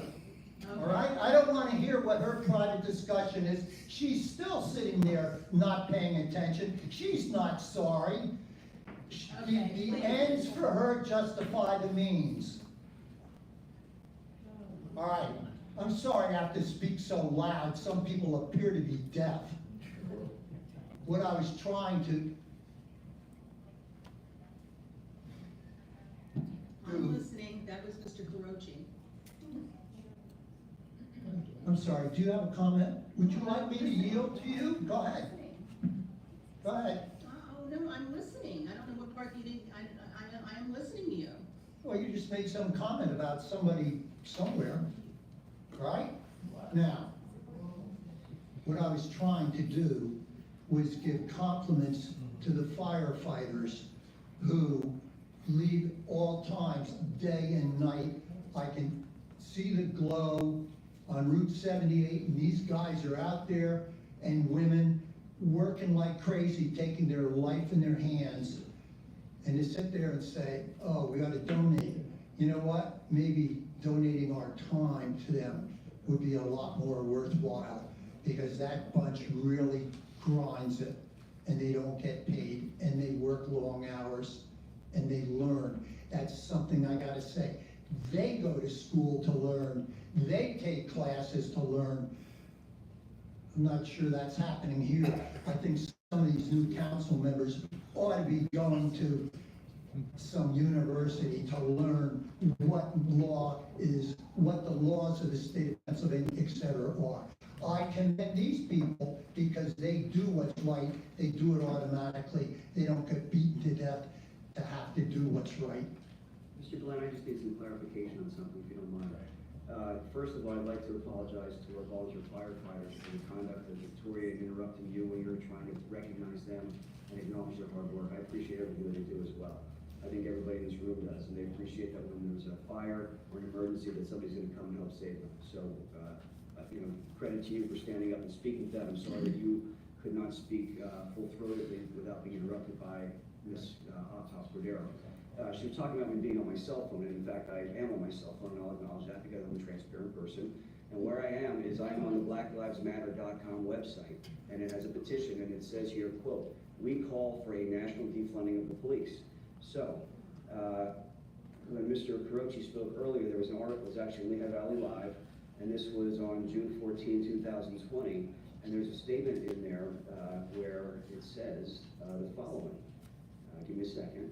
All right? I don't want to hear what her private discussion is. She's still sitting there not paying attention. She's not sorry. The ends for her justify the means. All right. I'm sorry I have to speak so loud. Some people appear to be deaf. What I was trying to I'm listening, that was Mr. Carucci. I'm sorry, do you have a comment? Would you like me to yield to you? Go ahead. Go ahead. Oh, no, I'm listening, I don't know what part you didn't, I am listening to you. Well, you just made some comment about somebody somewhere, right? Now, what I was trying to do was give compliments to the firefighters who leave all times, day and night. I can see the glow on Route 78, and these guys are out there, and women working like crazy, taking their life in their hands. And to sit there and say, oh, we gotta donate. You know what? Maybe donating our time to them would be a lot more worthwhile, because that bunch really grinds it, and they don't get paid, and they work long hours, and they learn. That's something I gotta say. They go to school to learn. They take classes to learn. I'm not sure that's happening here. I think some of these new council members ought to be going to some university to learn what law is, what the laws of the state of Pennsylvania, et cetera, are. I commend these people because they do what's right. They do it automatically. They don't get beaten to death to have to do what's right. Mr. Glenn, I just need some clarification on something, if you don't mind. First of all, I'd like to apologize to our volunteer firefighters for the conduct of Victoria interrupting you when you were trying to recognize them and acknowledge their hard work. I appreciate everything they do as well. I think everybody in this room does, and they appreciate that when there's a fire or an emergency that somebody's gonna come and help save them. So, credit to you for standing up and speaking to that. I'm sorry that you could not speak full-throatedly without being interrupted by Ms. Octoff Cordero. She was talking about me being on my cell phone, and in fact, I am on my cell phone, and I'll acknowledge that because I'm a transparent person. And where I am is I'm on the blacklivesmatter.com website, and it has a petition, and it says here, quote, "We call for a national defunding of the police." So, when Mr. Carochi spoke earlier, there was an article, it was actually in Lehigh Valley Live, and this was on June 14, 2020, and there's a statement in there where it says the following. Give me a second.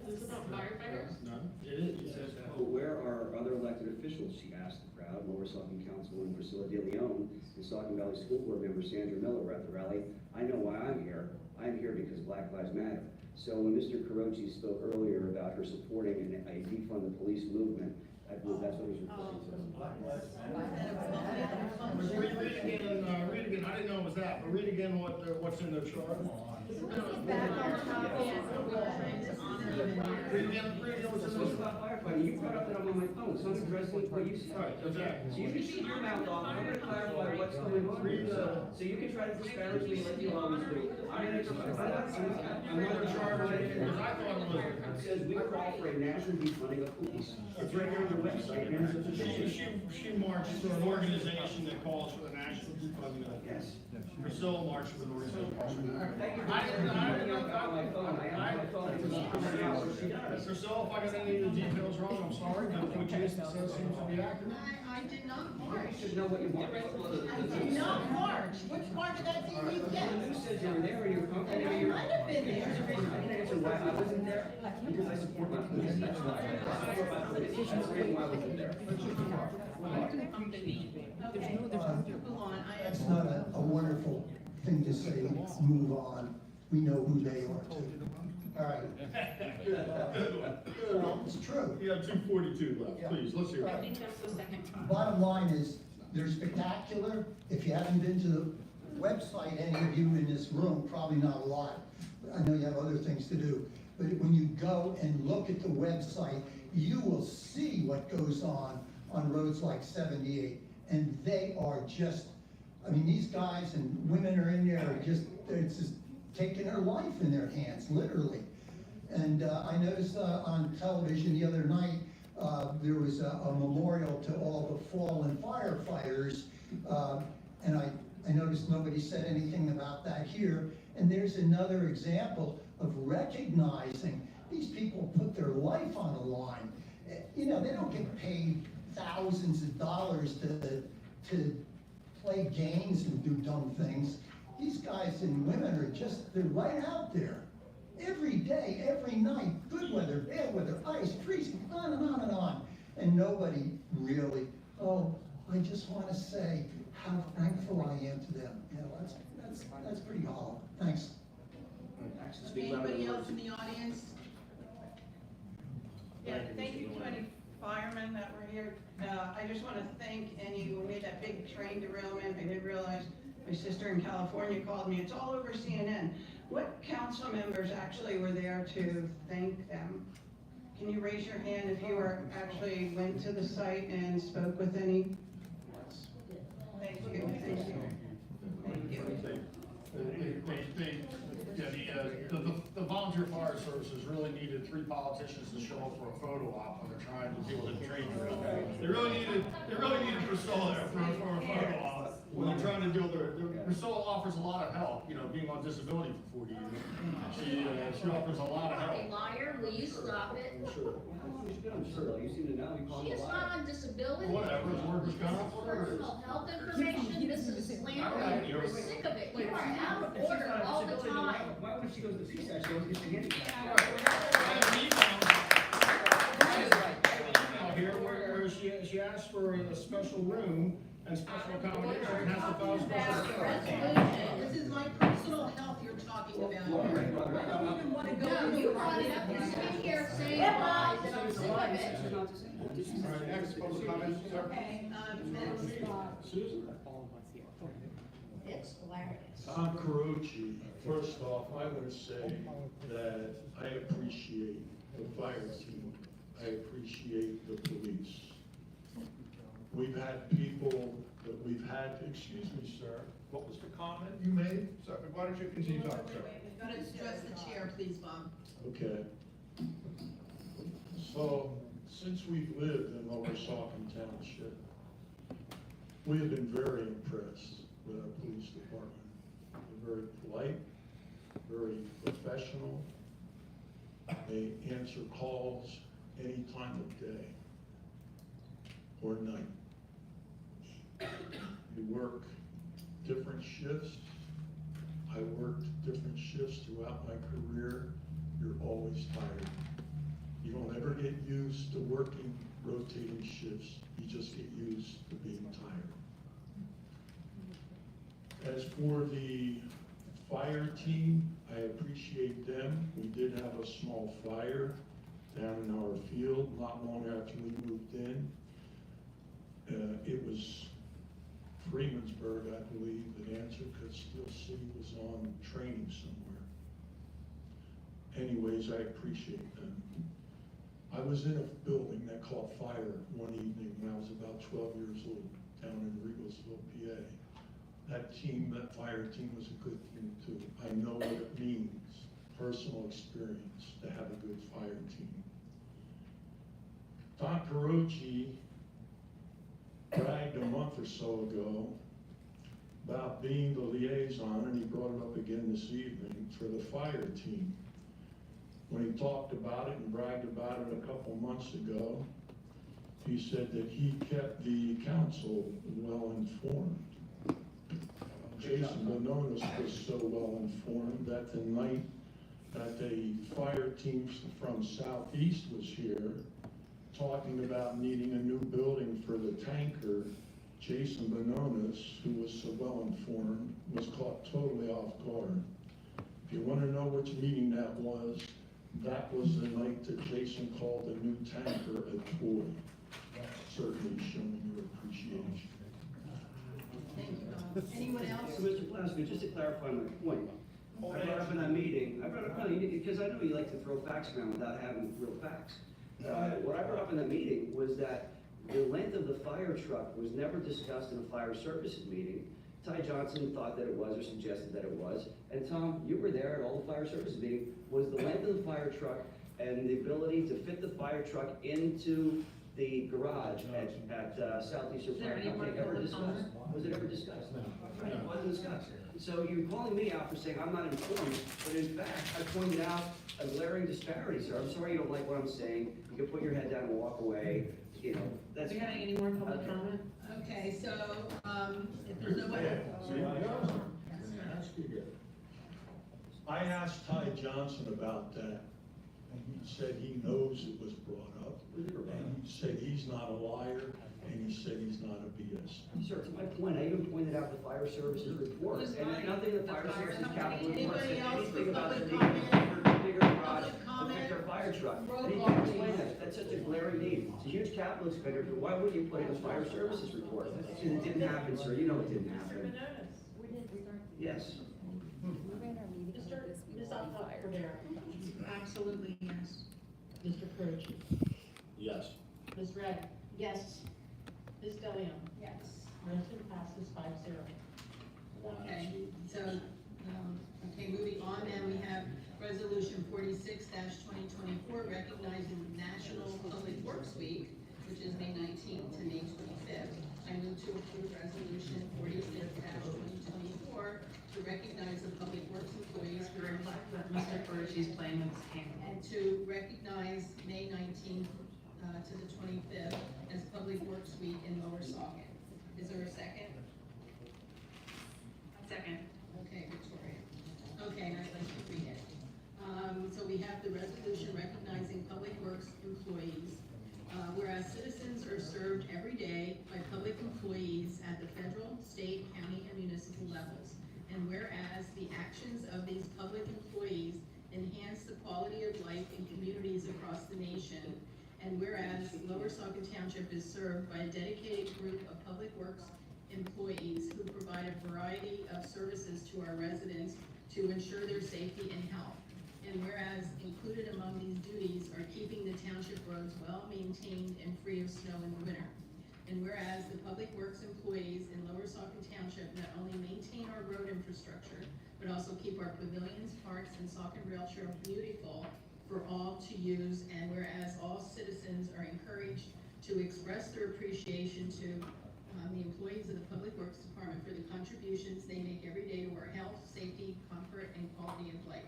Is this about firefighters? No, it is. It says, "Oh, where are other elected officials?" she asked the crowd. Lower Saucon Councilwoman Priscilla De Leon and Saucon Valley School Board member Sandra Miller were at the rally. "I know why I'm here. I'm here because Black Lives Matter." So when Mr. Carochi spoke earlier about her supporting a defund the police movement, I believe that's what he was referring to. Read again, I didn't know it was that, but read again what's in the chart. Read again what's in the chart. Firefighting, you brought up that I'm on my phone, so I'm addressing what you said. Right, exactly. So you can shut your mouth off, I'm gonna clarify what's going on. So you can try to disparage me like you always do. I'm not Because I thought it was. It says we call for a national defunding of police. It's right here on the website, and it's a petition. She marched for an organization that calls for the national defunding of. Yes. Priscilla marched for an organization. Thank you for telling me I'm on my phone. I am on my phone. Priscilla, if I got any of the details wrong, I'm sorry, but what Jason says seems to be accurate. I did not march. You should know what you want. I did not march. Which part of that did you get? You said you were there and you're comfortable. I might have been there. I can answer why I wasn't there, because I support my police, that's why. I support my police, that's the reason why I wasn't there. Okay, move on. That's not a wonderful thing to say, move on. We know who they are too. All right. Well, it's true. You have 242 left, please, let's hear I it. think that's the second. Bottom line is, they're spectacular. If you haven't been to the website, any of you in this room, probably not a lot. I know you have other things to do. But when you go and look at the website, you will see what goes on roads like 78. And they are just, I mean, these guys and women are in there, it's just taking their life in their hands, literally. And I noticed on television the other night, there was a memorial to all the fallen firefighters, and I noticed nobody said anything about that here. And there's another example of recognizing these people put their life on the line. You know, they don't get paid thousands of dollars to play games and do dumb things. These guys and women are just, they're right out there. Every day, every night, good weather, bad weather, ice, freezing, on and on and on. And nobody really, oh, I just want to say how thankful I am to them. You know, that's pretty hollow. Thanks. Anybody else in the audience? Yeah, thank you to any firemen that were here. I just want to thank any who made that big train derailment. I didn't realize my sister in California called me. It's all over CNN. What council members actually were there to thank them? Can you raise your hand if you actually went to the site and spoke with any? Thank you, thank you. Thank you. The volunteer fire services really needed 3 politicians to show up for a photo op when they're trying to deal with a train derailment. They really needed Priscilla there for a photo op when they're trying to deal with Priscilla offers a lot of help, you know, being on disability for 40 years. She offers a lot of help. Hey, liar, will you stop it? Sure. I'm sure, you seem to know, you call She them is a liar. not on disability. Whatever, it's workers' comp, whatever it is. Personal health information, this is slander, you're sick of it, you are out of order all the time. Why would she go to the PSAT, she always gets the handicap? Here where she asked for a special room and special accommodation, and has to file special. This is my personal health you're talking about. I don't even want to go. No, you brought it up, you're sitting here saying lies, and I'm sick of it. All right, next public comment, sir. Okay, Susan? It's hilarious. Tom Carochi, first off, I want to say that I appreciate the fire team. I appreciate the police. We've had people that we've had, excuse me, sir, what was the comment you made? Sir, why don't you continue talking, sir? We've got to address the chair, please, Bob. Okay. So, since we've lived in Lower Saucon Township, we have been very impressed with our police department. They're very polite, very professional. They answer calls any time of day or night. You work different shifts. I worked different shifts throughout my career. You're always tired. You don't ever get used to working rotating shifts. You just get used to being tired. As for the fire team, I appreciate them. We did have a small fire down in our field not long after we moved in. It was Freemansburg, I believe, that answered because Steel City was on training somewhere. Anyways, I appreciate them. I was in a building that caught fire one evening when I was about 12 years old, down in Regalsville, PA. That team, that fire team was a good team too. I know what it means, personal experience, to have a good fire team. Don Carochi bragged a month or so ago about being the liaison, and he brought it up again this evening, for the fire team. When he talked about it and bragged about it a couple months ago, he said that he kept the council well informed. Jason Bononis was so well informed that the night that the fire team from Southeast was here, talking about needing a new building for the tanker, Jason Bononis, who was so well informed, was caught totally off guard. If you want to know which meeting that was the night that Jason called the new tanker a toy. Certainly showing your appreciation. Thank you, Bob. Anyone else? So, Mr. Plasko, just to clarify my point, I brought up in that meeting, because I know you like to throw facts around without having real facts. What I brought up in that meeting was that the length of the fire truck was never discussed in a fire services meeting. Ty Johnson thought that it was, or suggested that it was, and Tom, you were there at all the fire services meeting. Was the length of the fire truck and the ability to fit the fire truck into the garage at Southeastern Fire Company ever discussed? Was it ever discussed? It wasn't discussed. So you're calling me out for saying I'm not informed, but in fact, I pointed out a glaring disparity, sir. I'm sorry you don't like what I'm saying. You can put your head down and walk away. You know, that's. Are we having any more public comment? Okay, so, if there's nobody. I asked Ty Johnson about that, and he said he knows it was brought up, and he said he's not a liar, and he said he's not a BS. Sir, to my point, I even pointed out the fire services report, and nothing in the fire services capital report said anything about the need for a bigger garage to fix our fire truck. And he can't explain that. That's such a glaring need. It's a huge capital expenditure. Why would you put it in the fire services report? Because it didn't happen, sir. You know it didn't happen. Yes. Absolutely, yes. Mr. Purchase. Yes. Ms. Reddick. Yes. Ms. DeLeon. Yes. Motion passes 5-0. Okay, so, okay, moving on, then we have resolution 46-2024, recognizing National Public Works Week, which is May 19th to May 25th. I move to approve resolution 46-2024 to recognize the public works employees for Mr. Ferrucci's playing with his camera. and to recognize May 19th to the 25th as Public Works Week in Lower Saucon. Is there a second? Second. Okay, Victoria. Okay, I'd like to read it. So we have the resolution recognizing public works employees. Whereas citizens are served every day by public employees at the federal, state, county, and municipal levels. And whereas the actions of these public employees enhance the quality of life in communities across the nation. And whereas Lower Saucon Township is served by a dedicated group of public works employees who provide a variety of services to our residents to ensure their safety and health. And whereas included among these duties are keeping the township roads well maintained and free of snow in the winter. And whereas the Public Works employees in Lower Saucon Township not only maintain our road infrastructure, but also keep our pavilions, parks, and Saucon Rail Trail beautiful for all to use. And whereas all citizens are encouraged to express their appreciation to the employees of the Public Works Department for the contributions they make every day to our health, safety, comfort, and quality of life.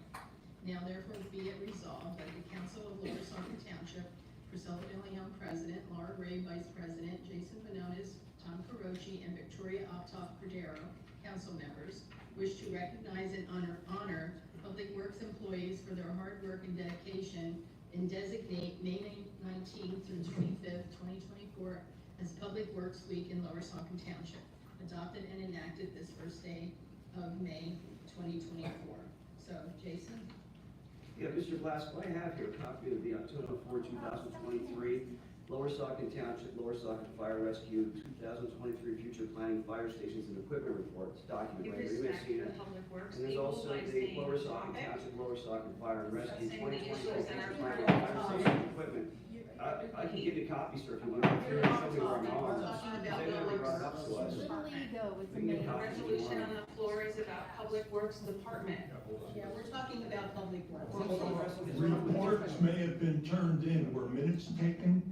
Now therefore be it resolved that the Council of Lower Saucon Township, Priscilla De Leon, President, Laura Ray, Vice President, Jason Manonis, Tom Carochi, and Victoria Optop Cordero, Council members, wish to recognize and honor Public Works employees for their hard work and dedication, and designate May 19th through 25th, 2024 as Public Works Week in Lower Saucon Township, adopted and enacted this first day of May 2024. So, Jason? Yeah, Mr. Blasco, I have here a copy of the October 4, 2023 Lower Saucon Township, Lower Saucon Fire Rescue 2023 Future Planning Fire Stations and Equipment Reports document. Give Right here. You may respect see to it. the Public Works And there's people also by the saying Lower Saucon topic. Township, Lower Saucon Fire and Rescue Discussing the 2024 issues that are Future part Planning of Fire the Station and Equipment. I can give you copies, sir, if you want. If you're not talking where I'm on. They never brought it up to us. Little ego with We can get copies if you Resolution want. on the floor is about Public Works Department. Yeah, we're talking about Public Works. Reports may have been turned in, were minutes taken?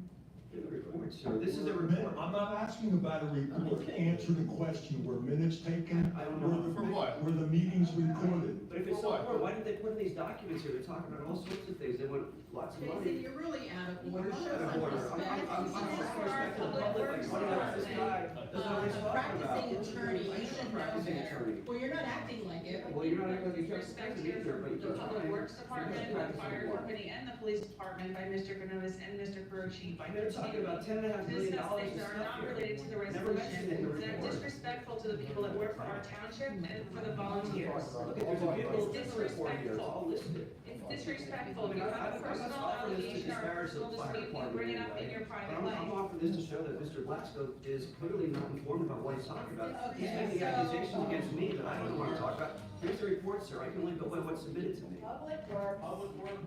Report, sir. This is a report. I'm not asking about a report, answer the question, were minutes taken? I don't know. For what? Were the meetings recorded? But if it's so important, why did they put in these documents here? They're talking about all sorts of things. They want lots of Jason, money. you're really out of order. Show Out of some order. respect. I'm respect to the public, like, what about this guy? Doesn't know what he's talking about. Practicing attorney, you should know Practicing better. attorney. Well, you're not acting like it. Well, you're not acting like a council Respect president here either, for but the you're Public trying. Works Department, You're the practicing fire law. company, and the police department by Mr. Canovis and Mr. Carochi. By They're talking about $10.5 million discuss of things that are stuff not here. related to the Never mentioned it in the resolution, that are report. disrespectful to the people that work for our township and for the volunteers. Look, there's a beautiful It's report here. It's all disrespectful. listed. It's disrespectful. I If mean, you have a I'm not personal offering this to allegation or a disparage personal the fire dispute, you department bring it up anyway. in your But private I'm life. offering this to show that Mr. Blackstone is clearly not informed about what he's talking about. He's Okay, making so- accusations against me that I don't want to talk about. Here's the report, sir. I can only go by what's submitted to me. Public Works.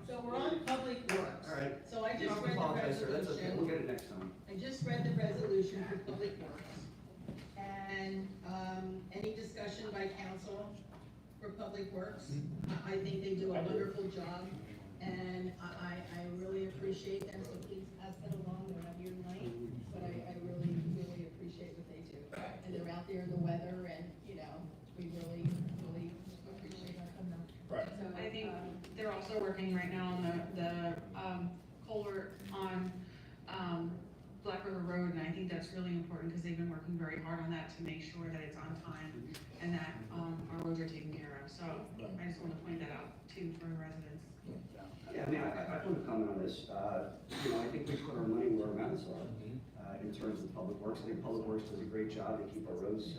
So we're on Public Works. All right. So I You just don't have to read the apologize, sir. That's okay. We'll resolution. get it next time. I just read the resolution for Public Works. And, any discussion by council for Public Works? I think they do a wonderful job, and I really appreciate them, so please pass that along, they're not here tonight, but I really, really appreciate what they do. And they're out there in the weather, and, you know, we really, really appreciate them. Right. So I think they're also working right now on the culvert on, Black River Road, and I think that's really important, because they've been working very hard on that to make sure that it's on time and that, our roads are taken care of, so I just wanna point that out too for the residents. Yeah, I mean, I want to comment on this. You know, I think we put our money where our mouths are, in terms of Public Works. I think Public Works does a great job. They keep our roads,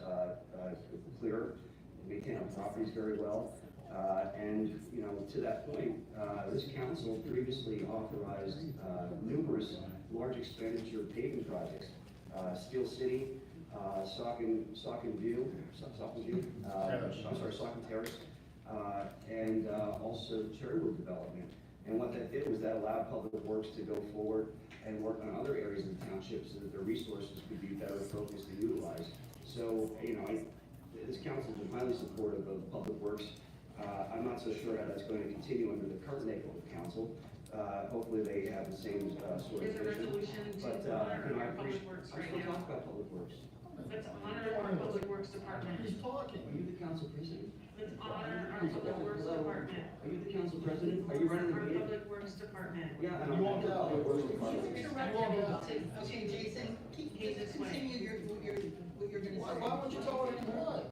clear, they maintain our properties very well. And, you know, to that point, this council previously authorized, numerous large expenditure paving projects. Steel City, Saucon View, Saucon Terrace, and also Cherrywood development. And what that did was that allowed Public Works to go forward and work on other areas of the township so that their resources could be better focused and utilized. So, you know, this council has been highly supportive of Public Works. I'm not so sure how that's going to continue under the current makeup of the council. Hopefully they have the same sort of There's a vision. resolution to But, honor you know, I our Public appreciate, Works I right still now. talk about Public Works. Let's honor our Public Works Department. He's talking. Are you the council president? Let's honor our Public Works Department. Are you the council president? Are you running the Our meeting? Public Works Department. Yeah, and I'm on the Public Works department. Okay, Jason, continue what you're gonna say. Why won't you tell her why?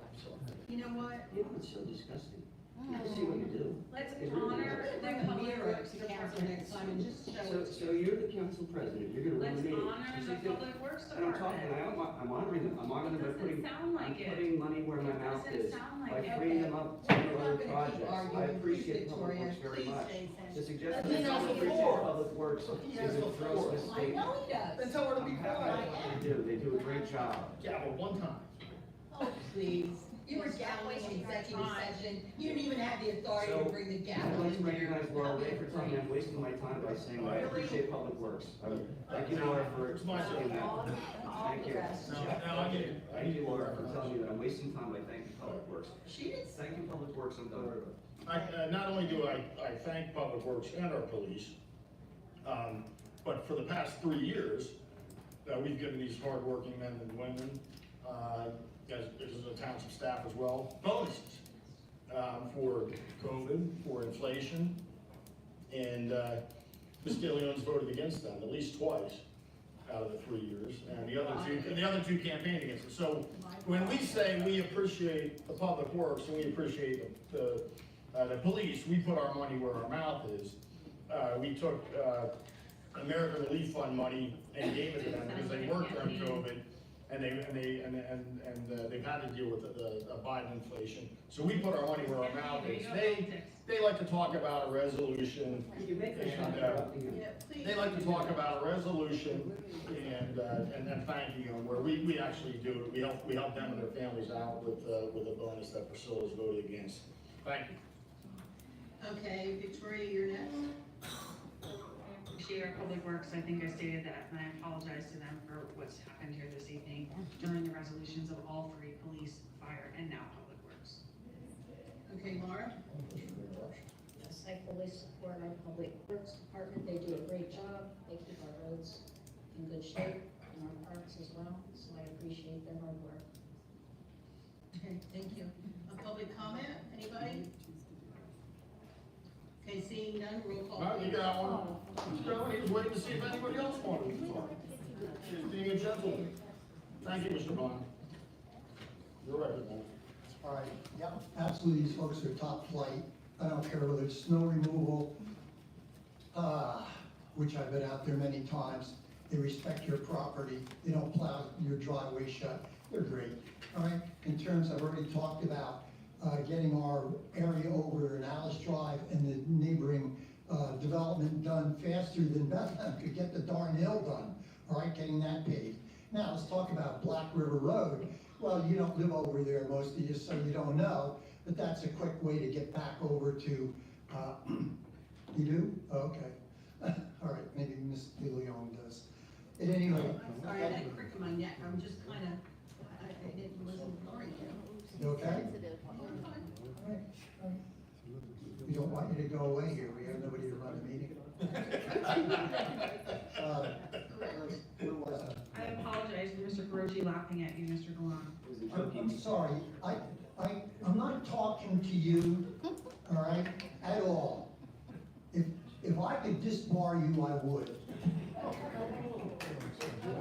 You know what? You know, it's so disgusting. People see what you do. Let's It really honor is. the Public Works To council Department. next time and just show So, it. so you're the council president, you're gonna run Let's the meeting. honor You the see, Public Works And I'm talking, Department. I'm honoring them, I'm honoring them by It putting, doesn't sound like I'm it. putting money where my It mouth doesn't is. sound By like it. freeing them up to We're do not other gonna keep projects. I arguing. appreciate Please, Public Victoria, Works very please, much. Jason. To suggest Let that me I know don't before. appreciate Public Works He is has a the gross floor. I mistake. know he does. Then tell her to be I'm happy quiet. with what they do a great job. Yeah, but one time. Oh, please. You were gaveling in executive session, you didn't even have the authority to bring the gavel I'd like in to there. recognize Laura Ray for telling me I'm wasting my time by saying I appreciate Public Works. Thank you, Laura, for saying that. Thank you. Thank you, Laura, for telling me that I'm wasting time by thanking Public Works. She didn't say. Thank you, Public Works, I'm done. Not only do I thank Public Works and our police, but for the past 3 years, we've given these hardworking men and women, as a township staff as well, bonuses for COVID, for inflation, and Ms. DeLeon's voted against them at least twice out of the 3 years, and the other two campaigned against it. So when we say we appreciate the Public Works and we appreciate the police, we put our money where our mouth is. We took American Relief Fund money and gave it to them because they worked during COVID, and they've had to deal with the Biden inflation. So we put our money where our mouth is. They like to talk about a resolution, and they like to talk about a resolution and thanking them, where we actually do it. We help them and their families out with a bonus that Priscilla's voted against. Thank you. Okay, Victoria, you're next. Appreciate our Public Works. I think I stated that, and I apologize to them for what's happened here this evening during the resolutions of all three, police, fire, and now Public Works. Okay, Laura? Yes, I fully support our Public Works Department. They do a great job. They keep our roads in good shape and our parks as well, so I appreciate their hard work. Okay, thank you. A public comment, anybody? Okay, seeing none, roll call. You got one. He was waiting to see if anybody else wanted to talk. She's being a gentleman. Thank you, Mr. Bond. You're right, man. All right, yeah, absolutely, these folks are top flight. I don't care whether it's snow removal, which I've been out there many times. They respect your property. They don't plow your driveway shut. They're great, all right? In terms, I've already talked about getting our area over in Alice Drive and the neighboring development done faster than Bethlehem could get the darn hill done, all right, getting that paved. Now, let's talk about Black River Road. Well, you don't live over there, most of you, so you don't know, but that's a quick way to get back over to, you do? Okay. All right, maybe Miss DeLeon does. At any rate. I'm sorry, I had a crick in my neck, I'm just kind of, wasn't ignoring you. You okay? We don't want you to go away here, we have nobody to run the meeting. Where was I? I apologize for Mr. Carochi laughing at you, Mr. Gallant. I'm sorry, I'm not talking to you, all right, at all. If I could disbar you, I would.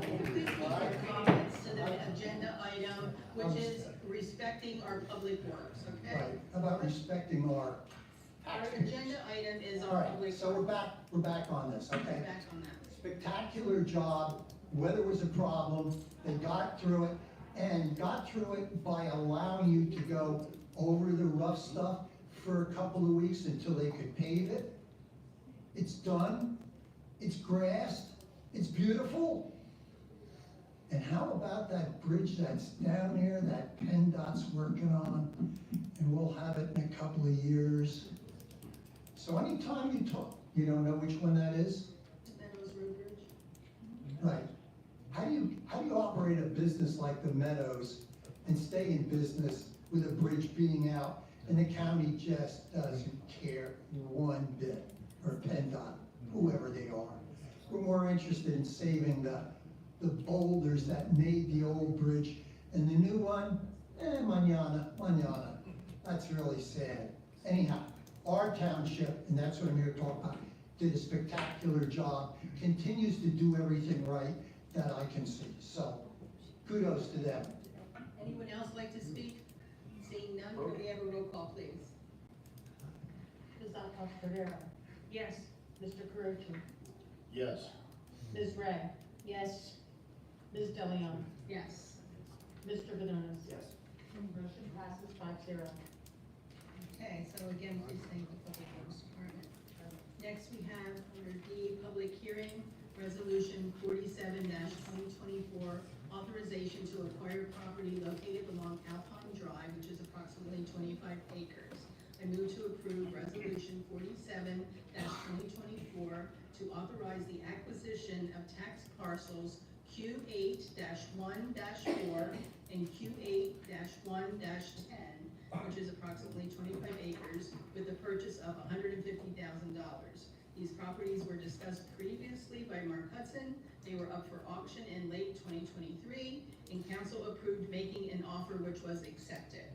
Please keep your comments to the agenda item, which is respecting our public works, okay? Right, how about respecting our. Our agenda item is All our right, public. so we're back on this, okay? We're back on that. Spectacular job, weather was a problem, they got through it, and got through it by allowing you to go over the rough stuff for a couple of weeks until they could pave it. It's done, it's grassed, it's beautiful. And how about that bridge that's down there that PennDOT's working on, and we'll have it in a couple of years. So anytime you talk, you don't know which one that is? Meadows Road Bridge. Right. How do you operate a business like the Meadows and stay in business with a bridge being out and the county just doesn't care one bit, or PennDOT, whoever they are? We're more interested in saving the boulders that made the old bridge, and the new one, mañana. That's really sad. Anyhow, our township, and that's what I'm here to talk about, did a spectacular job, continues to do everything right that I can see. So, kudos to them. Anyone else like to speak? Seeing none, could we have a roll call, please? Ms. Alcantara. Yes. Mr. Carochi. Yes. Ms. Ray. Yes. Ms. DeLeon. Yes. Mr. Benonis. Yes. Motion passes 5-0. Okay, so again, please thank the Public Works Department. Next, we have under D, public hearing, resolution 47-2024, authorization to acquire property located along Alpine Drive Drive, which is approximately 25 acres. I move to approve Resolution 47-2024 to authorize the acquisition of tax parcels Q8-1-4 and Q8-1-10, which is approximately 25 acres, with the purchase of $150,000. These properties were discussed previously by Mark Hudson. They were up for auction in late 2023, and council approved making an offer which was accepted.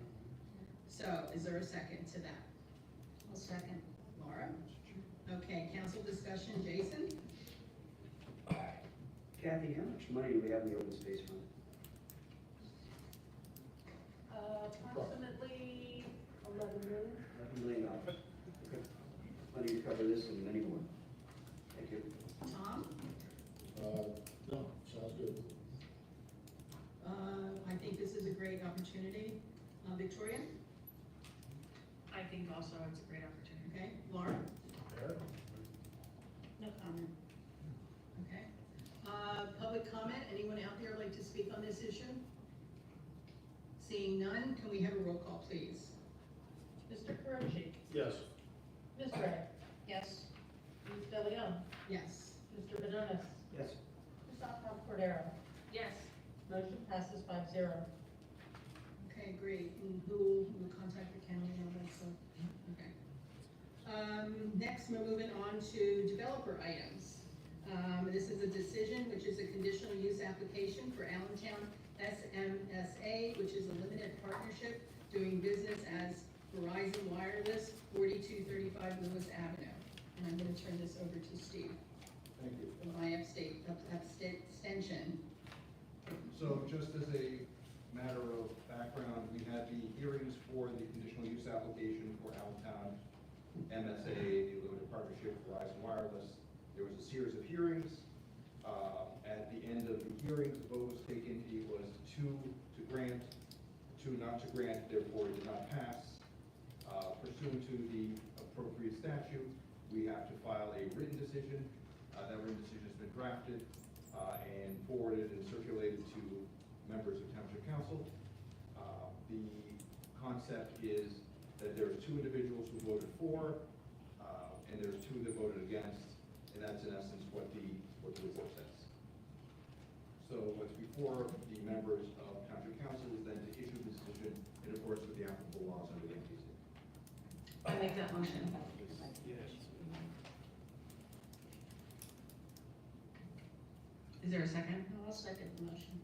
So, is there a second to that? I'll second. Laura? Okay, council discussion, Jason? Kathy, how much money do we have in the open space fund? Approximately 11 million. $11 million. Okay. Money to cover this and many more. Thank you. Tom? No, sounds good. I think this is a great opportunity. Victoria? I think also it's a great opportunity. Okay, Laura? No comment. Okay. Public comment, anyone out there like to speak on this issue? Seeing none, can we have a roll call, please? Mr. Caroche? Yes. Ms. Gray? Yes. Ms. DeLeon? Yes. Mr. Benonis? Yes. Ms. Alcott Cordero? Yes. Motion passes 5-0. Okay, great. And who will contact the county and all that stuff? Okay. Next, we're moving on to developer items. This is a decision, which is a conditional use application for Allentown SMSA, which is a limited partnership doing business as Verizon Wireless, 4235 Lewis Avenue. And I'm gonna turn this over to Steve. Thank you. My abstention. So just as a matter of background, we had the hearings for the conditional use application for Allentown MSA, the limited partnership with Verizon Wireless. There was a series of hearings. At the end of the hearings, the vote was taken. It was 2 to grant, 2 not to grant, therefore it did not pass. Pursuant to the appropriate statute, we have to file a written decision. That written decision has been drafted and forwarded and circulated to members of Township Council. The concept is that there's 2 individuals who voted for, and there's 2 that voted against, and that's in essence what the report says. So what's before the members of Township Council is then to issue the decision in accordance with the applicable laws under the MPC. I make that motion. Is there a second? I'll second the motion.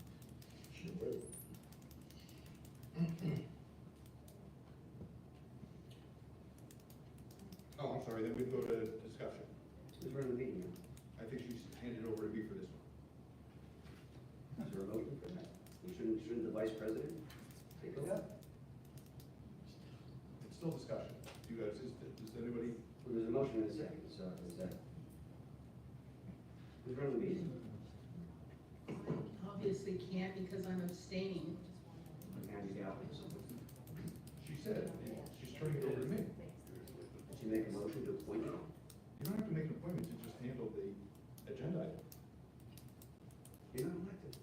Oh, I'm sorry, then we go to discussion. Who's running the meeting? I think she's handed over to me for this one. Is there a motion for that? Shouldn't the vice president take over? It's still discussion. You guys, does anybody? Well, there's a motion in a second, so is that? Who's running the meeting? Obviously can't because I'm abstaining. Andy Galvin. She said, she's turning it over to me. Did she make a motion to appoint you? You don't have to make an appointment to just handle the agenda item. You're not elected.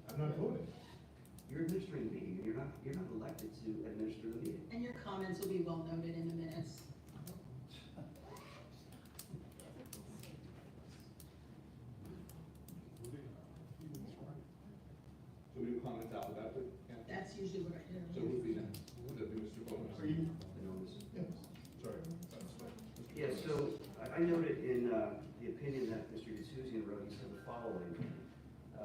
I'm not voting. You're administering the meeting, and you're not elected to administer the meeting. And your comments will be well noted in the minutes. So we do comments alphabetically? Yeah. That's usually what I do. So who would be next? Would that be Mr. Bowman? Are you? I know this. Yeah, sorry. That's fine. Yeah, so I noted in the opinion that Mr. D'Souza wrote, he said the following.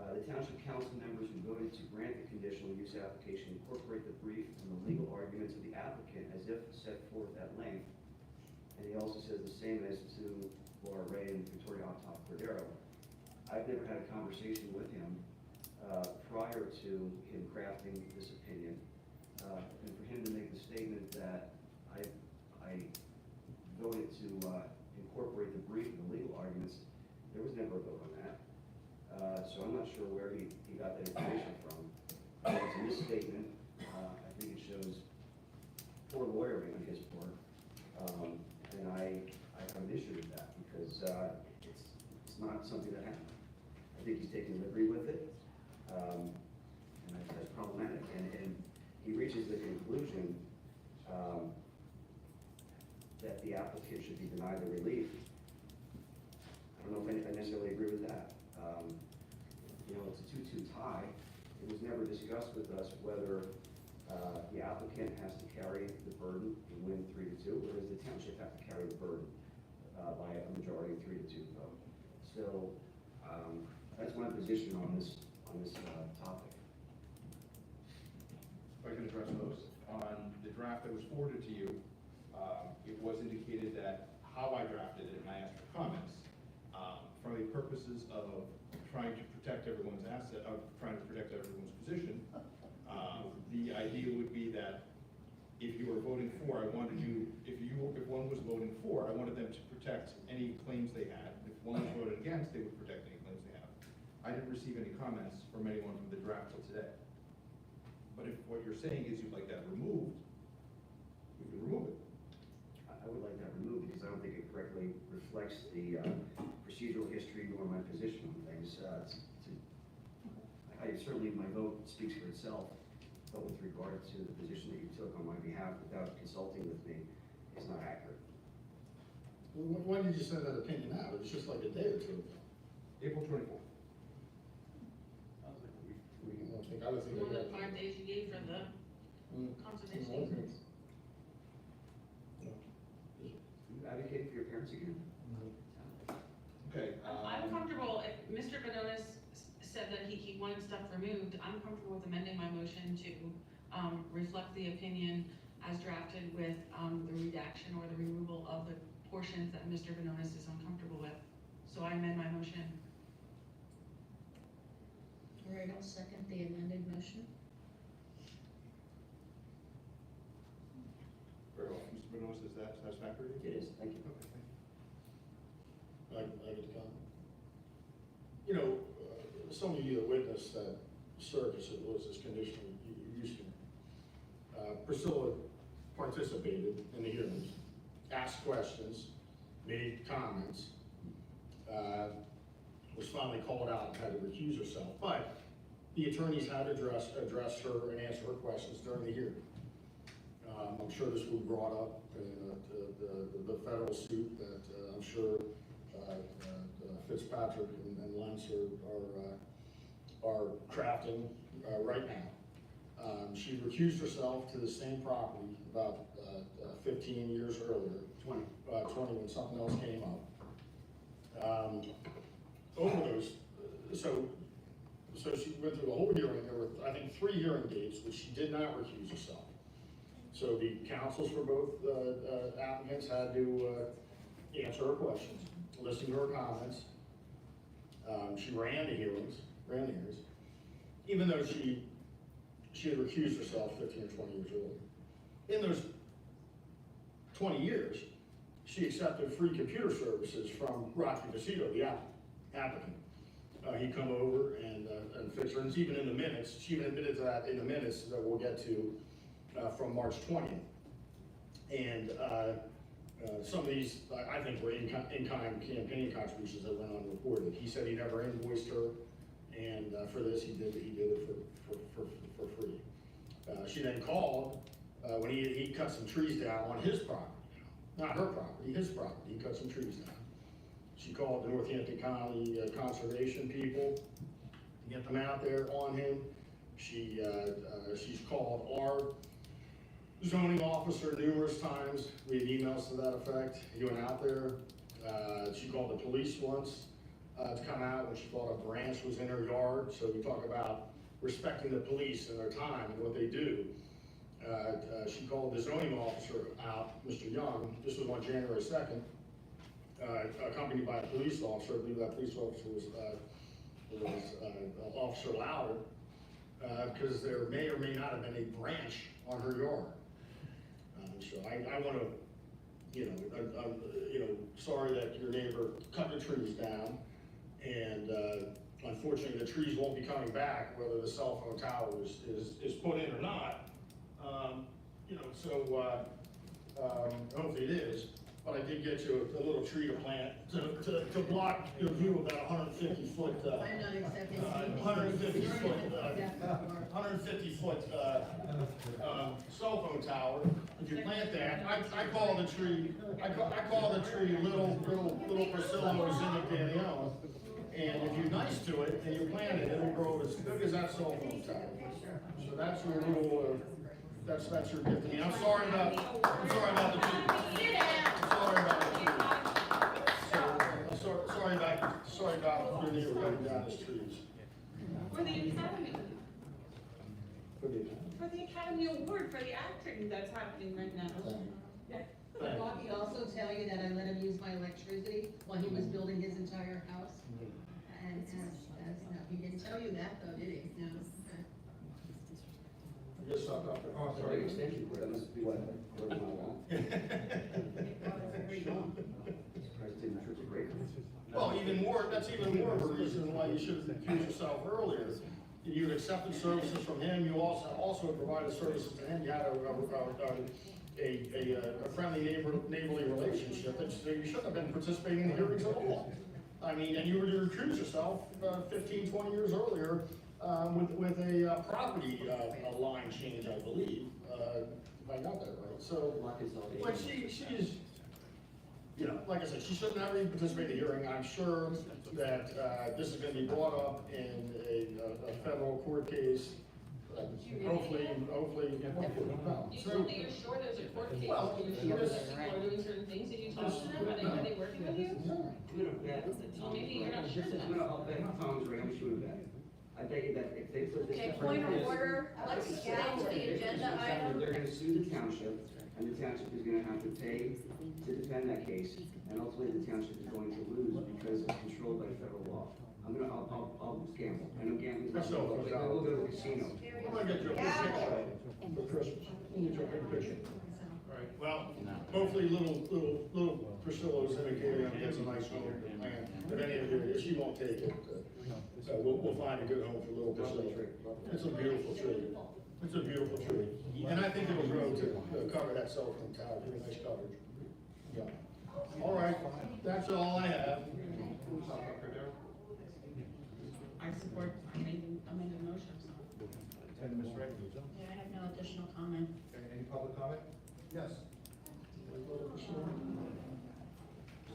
The township council members who voted to grant the conditional use application incorporate the brief and the legal arguments of the applicant as if set forth at length. And he also says the same as to Laura Ray and Victoria Alcott Cordero. I've never had a conversation with him prior to him crafting this opinion. And for him to make the statement that I voted to incorporate the brief and the legal arguments, there was never a vote on that. So I'm not sure where he got that information from. It's a misstatement. I think it shows poor lawyering on his part. And I have an issue with that because it's not something that happened. I think he's taking liberty with it. And that's problematic. And he reaches the conclusion, that the applicant should be denied the relief. I don't know if I necessarily agree with that. You know, it's a 2-2 tie. It was never discussed with us whether the applicant has to carry the burden and win 3-2, or does the township have to carry the burden by a majority of 3-2 vote. So that's my position on this topic. If I can address those. On the draft that was forwarded to you, it was indicated that how I drafted it, and I asked for comments, for the purposes of trying to protect everyone's asset, of trying to protect everyone's position. The idea would be that if you were voting for, I wanted you, if one was voting for, I wanted them to protect any claims they had. If one was voted against, they would protect any claims they have. I didn't receive any comments from anyone from the draft till today. But if what you're saying is you'd like that removed, we can remove it. I would like that removed because I don't think it correctly reflects the procedural history nor my position on things. Certainly my vote speaks for itself, but with regard to the position that you took on my behalf without consulting with me, it's not accurate. When did you send that opinion out? It was just like a day or two ago. April 24th. I would think One of the 5 days you gave for the conservation. You advocating for your parents again? Okay. I'm comfortable, if Mr. Benonis said that he wanted stuff removed, I'm comfortable with amending my motion to reflect the opinion as drafted with the redaction or the removal of the portions that Mr. Benonis is uncomfortable with. So I amend my motion. All right, I'll second the amended motion. Very well. Mr. Benoist, is that satisfactory? It is, thank you. I get to comment. You know, some of you that witnessed that circus at Lewis's conditional use hearing. Priscilla participated in the hearings, asked questions, made comments, was finally called out and had to recuse herself. But the attorneys had addressed her and answer her questions during the hearing. I'm sure this will be brought up in the federal suit that I'm sure Fitzpatrick and Lentz are crafting right now. She recused herself to the same property about 15 years earlier, 20 when something else came up. Over those, so she went through the whole hearing. There were, I think, 3 hearing dates which she did not recuse herself. So the counsels for both applicants had to answer her questions, listen to her comments. She ran the hearings, even though she had recused herself 15 or 20 years earlier. In those 20 years, she accepted free computer services from Rocky Vecito, the applicant. He'd come over and fix her, and it's even in the minutes. She even admitted to that in the minutes that we'll get to from March 20th. And some of these, I think, were in-kind campaign contributions that went unreported. He said he never invoiced her, and for this, he did it for free. She then called when he cut some trees down on his property, not her property, his property. He cut some trees down. She called the Northampton County conservation people to get them out there on him. She's called our zoning officer numerous times. We had emails to that effect. He went out there. She called the police once to come out when she thought a branch was in her yard. So we talk about respecting the police and their time and what they do. She called the zoning officer out, Mr. Young. This was on January 2nd, accompanied by a police officer. I believe that police officer was Officer Louder, because there may or may not have been a branch on her yard. So I want to, I'm sorry that your neighbor cut the trees down, and unfortunately the trees won't be coming back, whether the cell phone tower is put in or not. Hopefully it is. but I did get you a little tree to plant to block your view of that 150-foot, I'm not accepting. 150-foot cell phone tower. If you plant that, I call the tree little Priscilla Zinnick Danielle. And if you're nice to it and you plant it, it'll grow as big as that cell phone tower. So that's your little, that's your gift to me. I'm sorry about the tree. I'm sorry about the tree. Sorry about your neighbor cutting down his trees. For the Academy. For the Academy Award, for the acting that's happening right now. Did Rocky also tell you that I let him use my electricity while he was building his entire house? And no, he didn't tell you that though, did he? No. Yes, stop. Oh, sorry, extension cord, that must be what, Well, that's even more of a reason why you should accuse yourself earlier. You accepted services from him, you also provided services to him, you had a friendly neighborly relationship, that so you shouldn't have been participating in hearings at all. I mean, and you were to recuse yourself 15, 20 years earlier with a property line change, I believe, if I got that right. So, but she's, you know, like I said, she shouldn't have even participated in the hearing. I'm sure that this is going to be brought up in a federal court case. Hopefully. So you're sure there's a court case? Well, You're sure that people are doing certain things? Did you talk to them? Are they working with you? Well, maybe you're not sure then. I'll bet Tom's right, I'm sure of that. I bet you that if they put this. Okay, point of order, let's get into the agenda item. They're gonna sue the township, and the township is gonna have to pay to defend that case, and ultimately the township is going to lose because it's controlled by federal law. I'll gamble. I know gambling's not, we'll go to the casino. I'm gonna get you a big picture for Christmas. We'll get you a big picture. All right, well, hopefully little Priscilla Zinnick gets a nice home. If any of you, if she won't take it, we'll find a good home for little Priscilla. It's a beautiful tree. It's a beautiful tree. And I think it'll grow to cover that cell phone tower, give it nice coverage. Yeah. All right, that's all I have. I support, I made a motion, so. Yeah, I have no additional comment. Any public comment? Yes.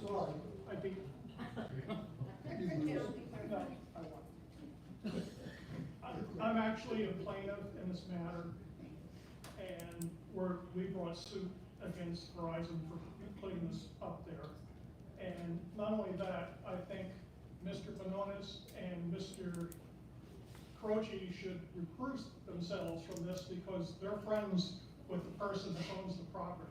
Sorry. I think. I'm actually a plaintiff in this matter, and we brought suit against Verizon for putting this up there. And not only that, I think Mr. Bononis and Mr. Croce should recuse themselves from this because they're friends with the person that owns the property.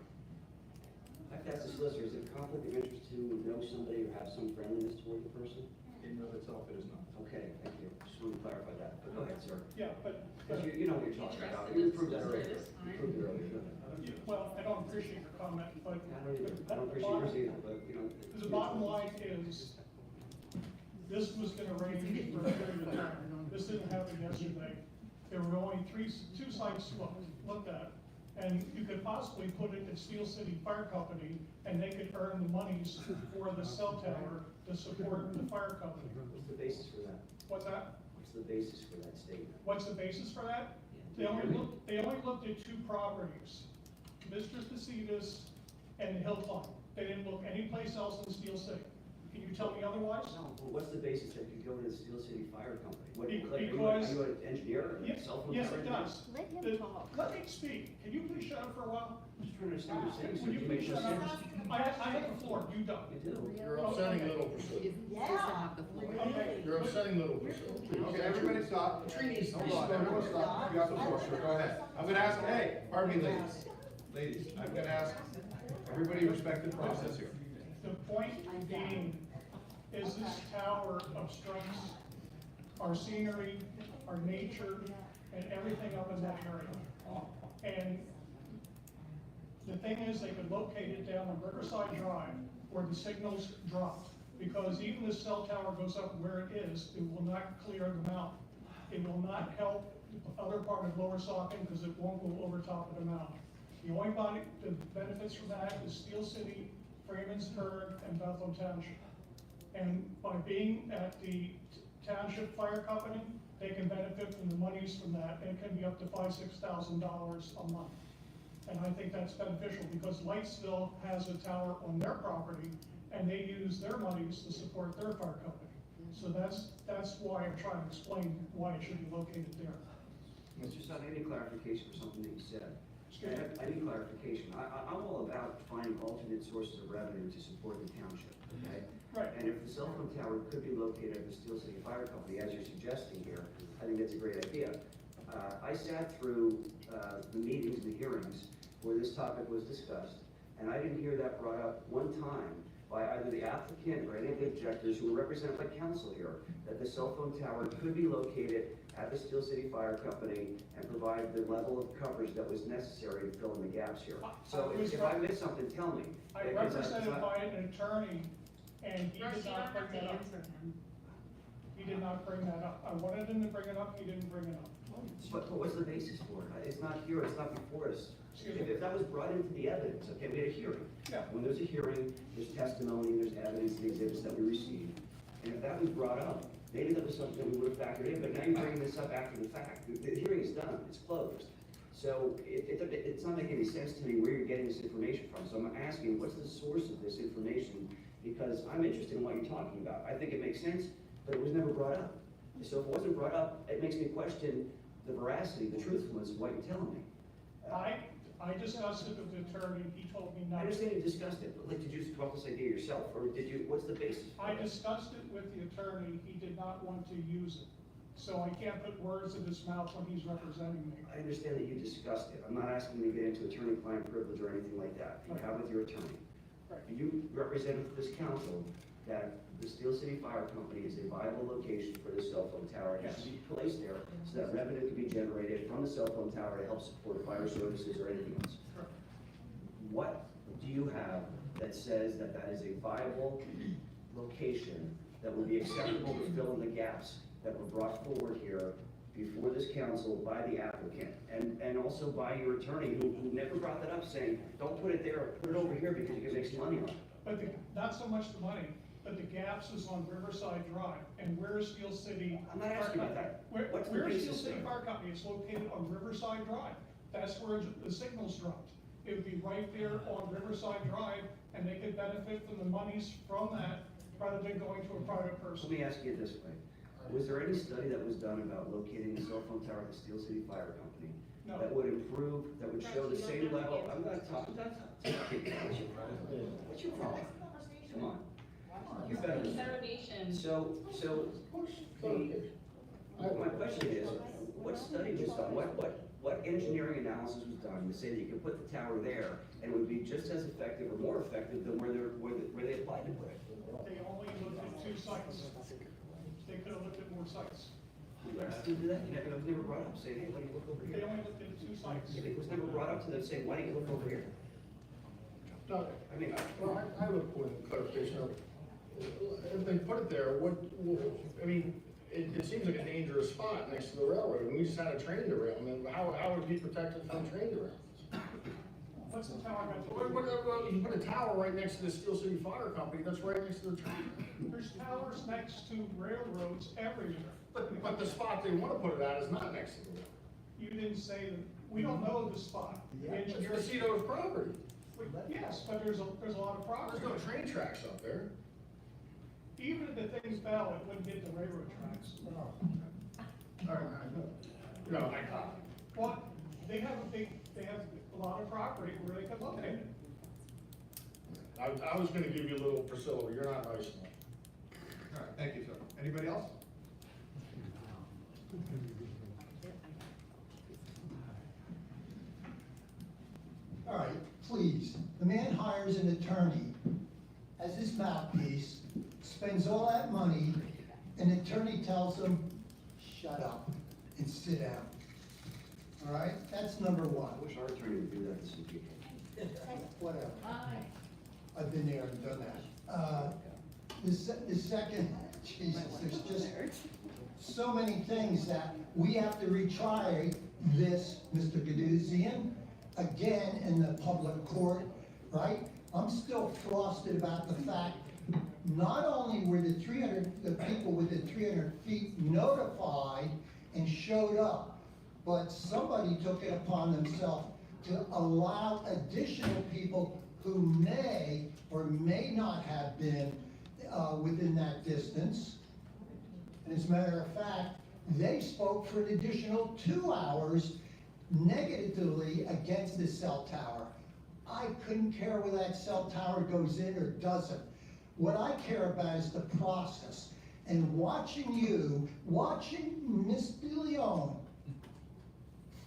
I have to ask the solicitor, is it a conflict of interest to know somebody or have some friendliness toward the person? In and of itself, it is not. Okay, thank you. Just wanted to clarify that. But go ahead, sir. Yeah, but. Because you know what you're talking about. You proved that earlier. You proved it earlier. Go ahead. Well, I don't appreciate your comment, but. I don't appreciate yours either, but you know. The bottom line is, this was gonna range for a period of time. This didn't happen yesterday. There were only two sites looked at. And you could possibly put it at Steel City Fire Company, and they could earn the monies for the cell tower to support the fire company. What's the basis for that? What's that? What's the basis for that statement? What's the basis for that? They only looked at two properties, Mr. Casitas and Hilltop. They didn't look anyplace else in Steel City. Can you tell me otherwise? No, but what's the basis that you go to the Steel City Fire Company? What, Because. are you an engineer? Yes, Cell phone yes, tower it engineer? does. Let me speak. Can you please shut up for a while? I'm just trying to understand what you're saying, so Will you you make please no shut sense. up? I have the floor, you don't. You do. You're upsetting little Priscilla. Okay. You're upsetting little Priscilla. Okay, everybody stop. Trees. Hold on, everyone stop. You got the floor, sir. Go ahead. I'm gonna ask, hey, pardon me, ladies. Ladies, I'm gonna ask everybody respect the process here. The point being is this tower obstructs our scenery, our nature, and everything up in that area. And the thing is, they could locate it down on Riverside Drive where the signals dropped. Because even the cell tower goes up where it is, it will not clear the mountain. It will not help the other part of Lower Saucon because it won't go over top of the mountain. The only body that benefits from that is Steel City Freemansburg, and Bethel Township. And by being at the Township Fire Company, they can benefit from the monies from that, and it can be up to $5,000–6,000 a month. And I think that's beneficial, because Lightsville has a tower on their property, and they use their monies to support their fire company. So that's why I'm trying to explain why it should be located there. Mr. Sutton, I need clarification for something that you said. Excuse me? I need clarification. I'm all about finding alternate sources of revenue to support the township, okay? Right. And if the cell phone tower could be located at the Steel City Fire Company, as you're suggesting here, I think that's a great idea. I sat through the meetings, the hearings, where this topic was discussed, and I didn't hear that brought up one time by either the applicant or any of the objectors who were represented by council here, that the cell phone tower could be located at the Steel City Fire Company and provide the level of coverage that was necessary to fill in the gaps here. So if I missed something, tell me. I Because represented by an attorney, and he did not bring that up. He did not bring that up. I wanted him to bring it up, he didn't bring it up. But what's the basis for it? It's not here, it's not before us. If that was brought into the evidence, okay, we had a hearing. Yeah. When there's a hearing, there's testimony, there's evidence, and exhibits that we received. And if that was brought up, maybe that was something that we would have factored in, but now you're bringing this up after the fact. The hearing is done, it's closed. So it's not making any sense to me where you're getting this information from. So I'm asking, what's the source of this information? Because I'm interested in what you're talking about. I think it makes sense, but it was never brought up. So if it wasn't brought up, it makes me question the veracity, the truthfulness of what you're telling me. I discussed it with the attorney, he told me I not. understand you discussed it, but like, did you come up with this idea yourself, or did you, what's the basis? for I it? discussed it with the attorney, he did not want to use it. So I can't put words in his mouth when he's representing me. I understand that you discussed it. I'm not asking you to get into attorney-client privilege or anything like that. You have with your attorney. Right. You represented to this council that the Steel City Fire Company is a viable location for the cell phone tower. It has to be placed there so that revenue can be generated from the cell phone tower to help support fire services or anything else. What do you have that says that that is a viable location that would be acceptable to fill in the gaps that were brought forward here before this council by the applicant and also by your attorney who never brought that up, saying, don't put it there, put it over here because you can make some money on it? But not so much the money, but the gaps is on Riverside Drive, and where's Steel City? I'm not asking about that. What's the Where's basis Steel City there? Fire Company? It's located on Riverside Drive. That's where the signal's dropped. It would be right there on Riverside Drive, and they could benefit from the monies from that rather than going to a private person. Let me ask you this way. Was there any study that was done about locating the cell phone tower at the Steel City Fire Company No. that would improve, that would show the same level? I'm not talking, what's your problem? Come on. You're better than that. So, my question is, what study was done? What engineering analysis was done to say that you could put the tower there and it would be just as effective or more effective than where they applied to put it? They only looked at 2 sites. They could have looked at more sites. You guys still do that? It was never brought up, saying, hey, why don't you look over They here? only looked at 2 sites. It was never brought up to them saying, why don't you look over here? No, I mean, well, I have a point of clarification. If they put it there, I mean, it seems like a dangerous spot next to the railroad, and we just had a train derailment, how would it be protected from train derailments? What's the tower got to do? You put a tower right next to the Steel City Fire Company, that's right next to the train. There's towers next to railroads everywhere. But the spot they wanna put it at is not next to the railroad. You didn't say that. We don't know the spot. The It's engineer- Rosito's property. Yes, but there's a lot of property. There's no train tracks up there. Even if the thing's valid, it wouldn't get the railroad tracks. All right, no, I got it. But they have a lot of property where they could locate it. I was gonna give you a little Priscilla, but you're not nice enough. All right, thank you, sir. Anybody else? All right, please, the man hires an attorney as his mouthpiece, spends all that money, and the attorney tells him, shut up and sit down. All right, that's number one. I wish our attorney would do that to some people. Whatever. I've been there and done that. The second, Jesus, there's just so many things that we have to retry this, Mr. Gaduzian, again in the public court, right? I'm still frosted about the fact, not only were the people within 300 feet notified and showed up, but somebody took it upon themselves to allow additional people who may or may not have been within that distance. And as a matter of fact, they spoke for an additional 2 hours negatively against the cell tower. I couldn't care whether that cell tower goes in or doesn't. What I care about is the process. And watching Miss DeLeon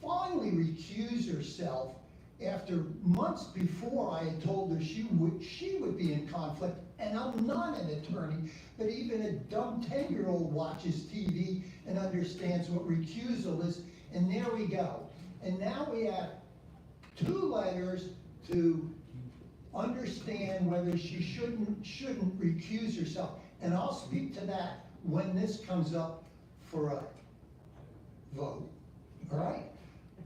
finally recuse herself after months before I had told her she would be in conflict, and I'm not an attorney, but even a dumb 10-year-old watches TV and understands what recusal is, and there we go. And now we have 2 letters to understand whether she shouldn't recuse herself. And I'll speak to that when this comes up for a vote, all right?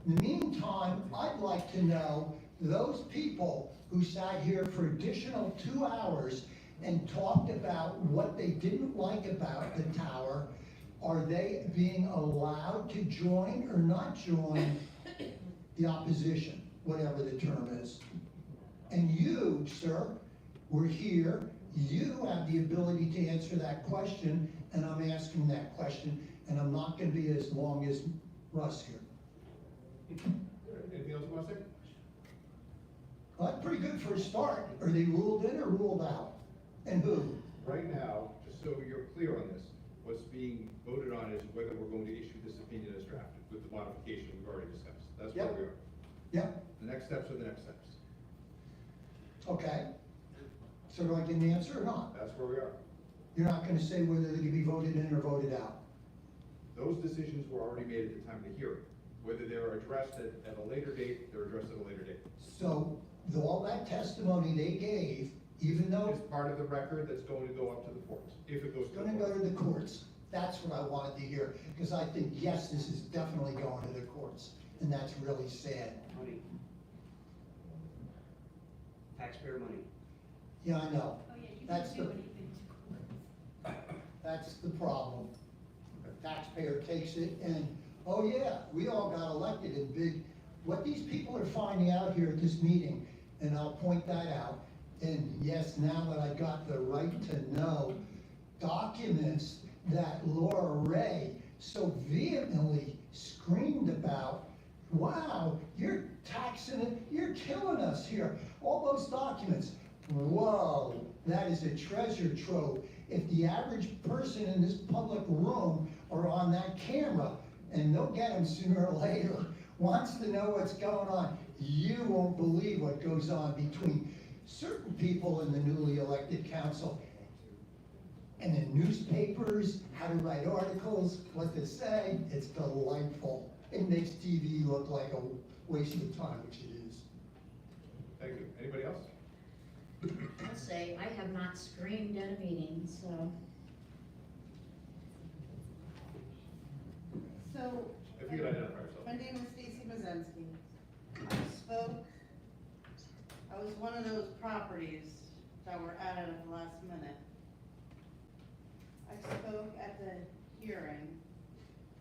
In the meantime, I'd like to know those people who sat here for additional 2 hours and talked about what they didn't like about the tower, are they being allowed to join or not join the opposition, whatever the term is? And you, sir, were here, you have the ability to answer that question, and I'm asking that question, and I'm not gonna be as long as Russ here. Anything else you want to say? Well, that's pretty good for a start. Are they ruled in or ruled out? And who? Right now, just so you're clear on this, what's being voted on is whether we're going to issue this opinion as drafted with the modification we've already discussed. That's where we are. Yep. The next steps are the next steps. Okay. So do I get an answer or not? That's where we are. You're not gonna say whether they can be voted in or voted out? Those decisions were already made at the time of the hearing. Whether they're addressed at a later date, they're addressed at a later date. So, all that testimony they gave, even though It's part of the record that's going to go up to the courts, if it goes it's to the gonna courts. go to the courts, that's what I wanted to hear, because I think, yes, this is definitely going to the courts, and that's really sad. Money. Taxpayer money. Yeah, I know. Oh, yeah, you That's can do the- anything. That's the problem. The taxpayer takes it and, oh yeah, we all got elected in big, what these people are finding out here at this meeting, and I'll point that out, and yes, now that I got the right to know documents that Laura Ray so vehemently screamed about, wow, you're taxing it, you're killing us here, all those documents. Whoa, that is a treasure trove. If the average person in this public room or on that camera, and they'll get them sooner or later, wants to know what's going on, you won't believe what goes on between certain people in the newly elected council and the newspapers, how to write articles, what to say. It's delightful. It makes TV look like a waste of time, which it is. Thank you. Anybody else? I'll say, I have not screamed at a meeting, so. So, If you could identify yourself. my name is Stacy Mazensky. I was one of those properties that were added at the last minute. I spoke at the hearing,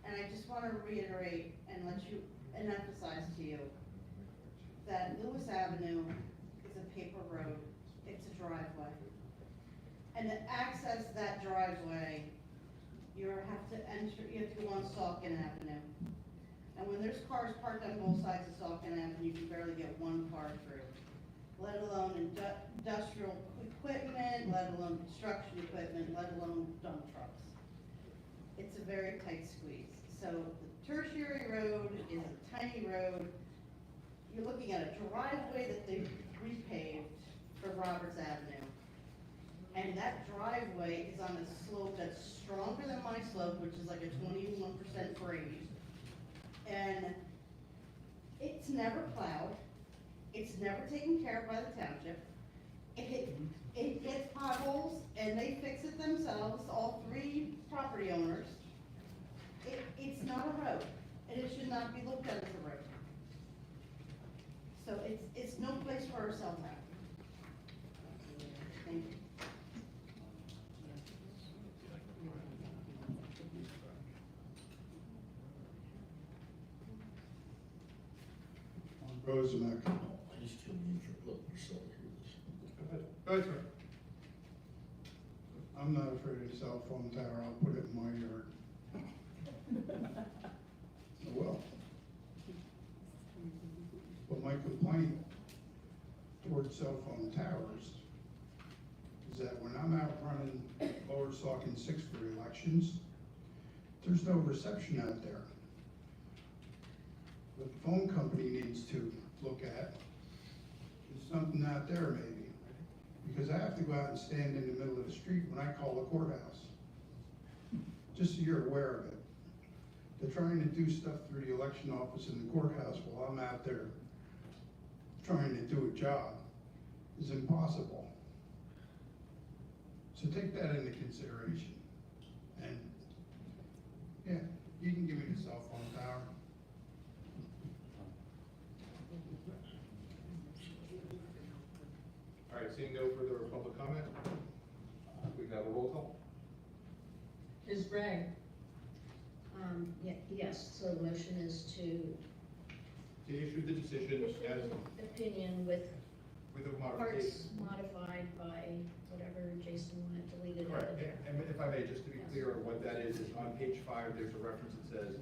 and I just want to reiterate and emphasize to you that Lewis Avenue is a paper road, it's a driveway. And to access that driveway, you have to go on Saucon Avenue. And when there's cars parked on both sides of Saucon Avenue, you can barely get one car through, let alone industrial equipment, let alone construction equipment, let alone dump trucks. It's a very tight squeeze. So the tertiary road is a tiny road. You're looking at a driveway that they've repaved for Roberts Avenue. And that driveway is on a slope that's stronger than my slope, which is like a 21% grade. And it's never plowed. It's never taken care of by the township. It gets potholes and they fix it themselves, all 3 property owners. It's not a road, and it should not be looked at as a road. So it's no place for a cell tower. Rosemek. I just couldn't let Priscilla hear this. Go ahead, sir. I'm not afraid of a cell phone tower, I'll put it in my yard. I will. But my complaint towards cell phone towers is that when I'm out running Lower Saucon 6 for elections, there's no reception out there. What the phone company needs to look at is something out there maybe. Because I have to go out and stand in the middle of the street when I call the courthouse. Just so you're aware of it. They're trying to do stuff through the election office in the courthouse while I'm out there trying to do a job. Is impossible. So take that into consideration. And yeah, you can give me the cell phone tower. All right, seeing no further public comment, we can have a roll call. Ms. Bragg? Yes, so the motion is to To issue the decision as opinion with with a parts modification. modified by whatever Jason wanted deleted out Correct, of there. and if I may, just to be clear, what that is on page 5, there's a reference that says,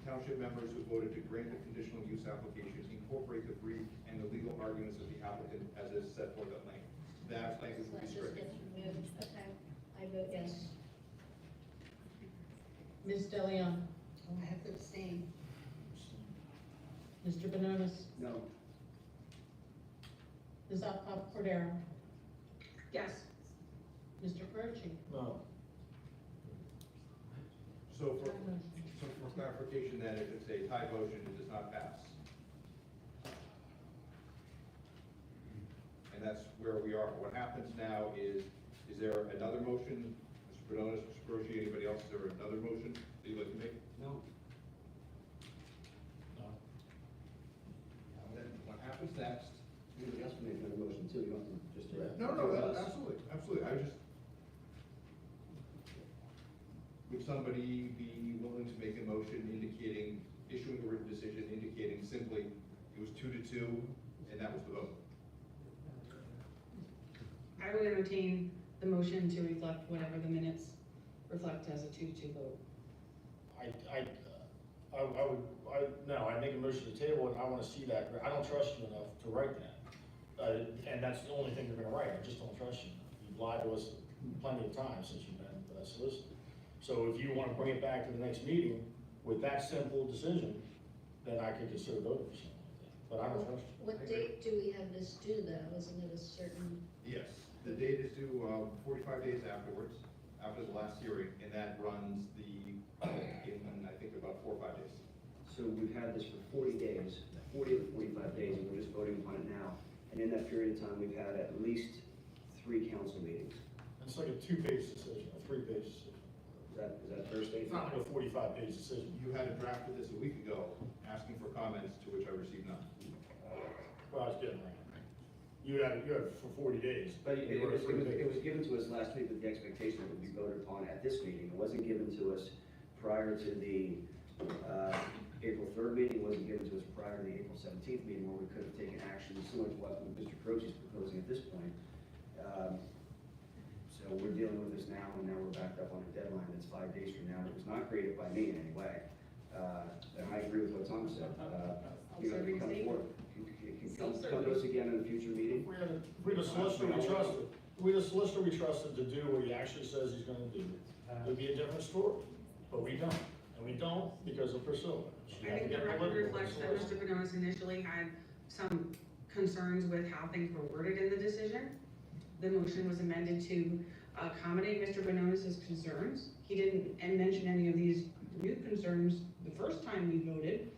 township members who voted to grant the conditional use application incorporate the brief and the legal arguments of the applicant as is set forth at length. That language So will that be just stricken. gets removed, okay, I vote yes. Ms. DeLeon? I have to abstain. Mr. Benonis? No. Ms. Cordero? Yes. Mr. Carucci? No. So for clarification then, if it's a tie motion, it does not pass. And that's where we are. What happens now is there another motion, Mr. Benonis, Mr. Carucci, anybody else, is there another motion that you'd like to make? No. And then what happens next? Anybody else can make another motion too, you don't have to just. Absolutely, absolutely, I just, would somebody be willing to make a motion indicating, issuing a written decision indicating simply it was 2-2 and that was the vote? I would entertain the motion to reflect whatever the minutes reflect as a 2-2 vote. I make a motion to table it, I wanna see that, I don't trust you enough to write that. And that's the only thing you're gonna write, I just don't trust you enough. You've lied to us plenty of times since you've been solicitor. So if you wanna bring it back to the next meeting with that simple decision, then I could consider voting for something like that, but I don't trust you. What date do we have this due though, isn't it a certain? Yes, the date is due 45 days afterwards, after the last hearing, and that runs in, I think, about 4 or 5 days. So we've had this for 40 days, 40 of the 45 days, and we're just voting upon it now. And in that period of time, we've had at least 3 council meetings. It's like a 2-page decision, a 3-page decision. Is that a fair statement? It's not like a 45-page decision. You had a draft of this a week ago, asking for comments, to which I received none. Well, I was getting around. You had for 40 days. But it You wrote was 3 pages. given to us last week with the expectation that it would be voted upon at this meeting. It wasn't given to us prior to the April 3rd meeting, it wasn't given to us prior to the April 17th meeting where we could have taken action similar to what Mr. Croce is proposing at this point. So we're dealing with this now, and now we're backed up on a deadline that's 5 days from now. It was not created by me in any way. And I agree with what Tom said. You know, it can come forward. It can come to us again in a future meeting. We the solicitor we trusted. We the solicitor we trusted to do what he actually says he's gonna do. It'd be a different story, but we don't. And we don't because of Priscilla. She I had to think the get record political with reflects the that solicitor. Mr. Benonis initially had some concerns with how things were worded in the decision. The motion was amended to accommodate Mr. Benonis's concerns. He didn't mention any of these new concerns the first time we voted.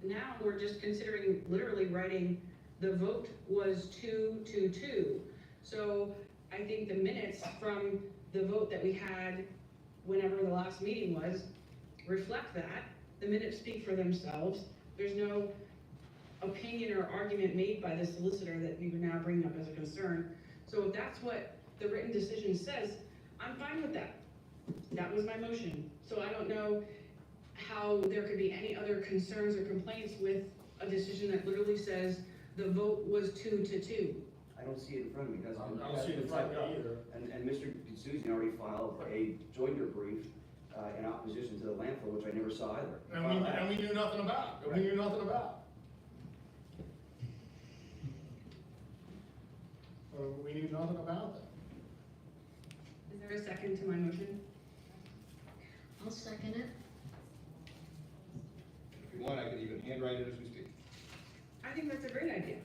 Now we're just considering literally writing, the vote was 2-2. So I think the minutes from the vote that we had whenever the last meeting was reflect that. The minutes speak for themselves. There's no opinion or argument made by the solicitor that we were now bringing up as a concern. So if that's what the written decision says, I'm fine with that. That was my motion. So I don't know how there could be any other concerns or complaints with a decision that literally says the vote was 2-2. I don't see it in front of me, because. I don't see it in front of me either. And Mr. D'Souza already filed a joinder brief, in opposition to the landfill, which I never saw either. And we knew nothing about, we knew nothing about. We knew nothing about that. Is there a second to my motion? I'll second it. If you want, I can even handwrite it as we speak. I think that's a great idea.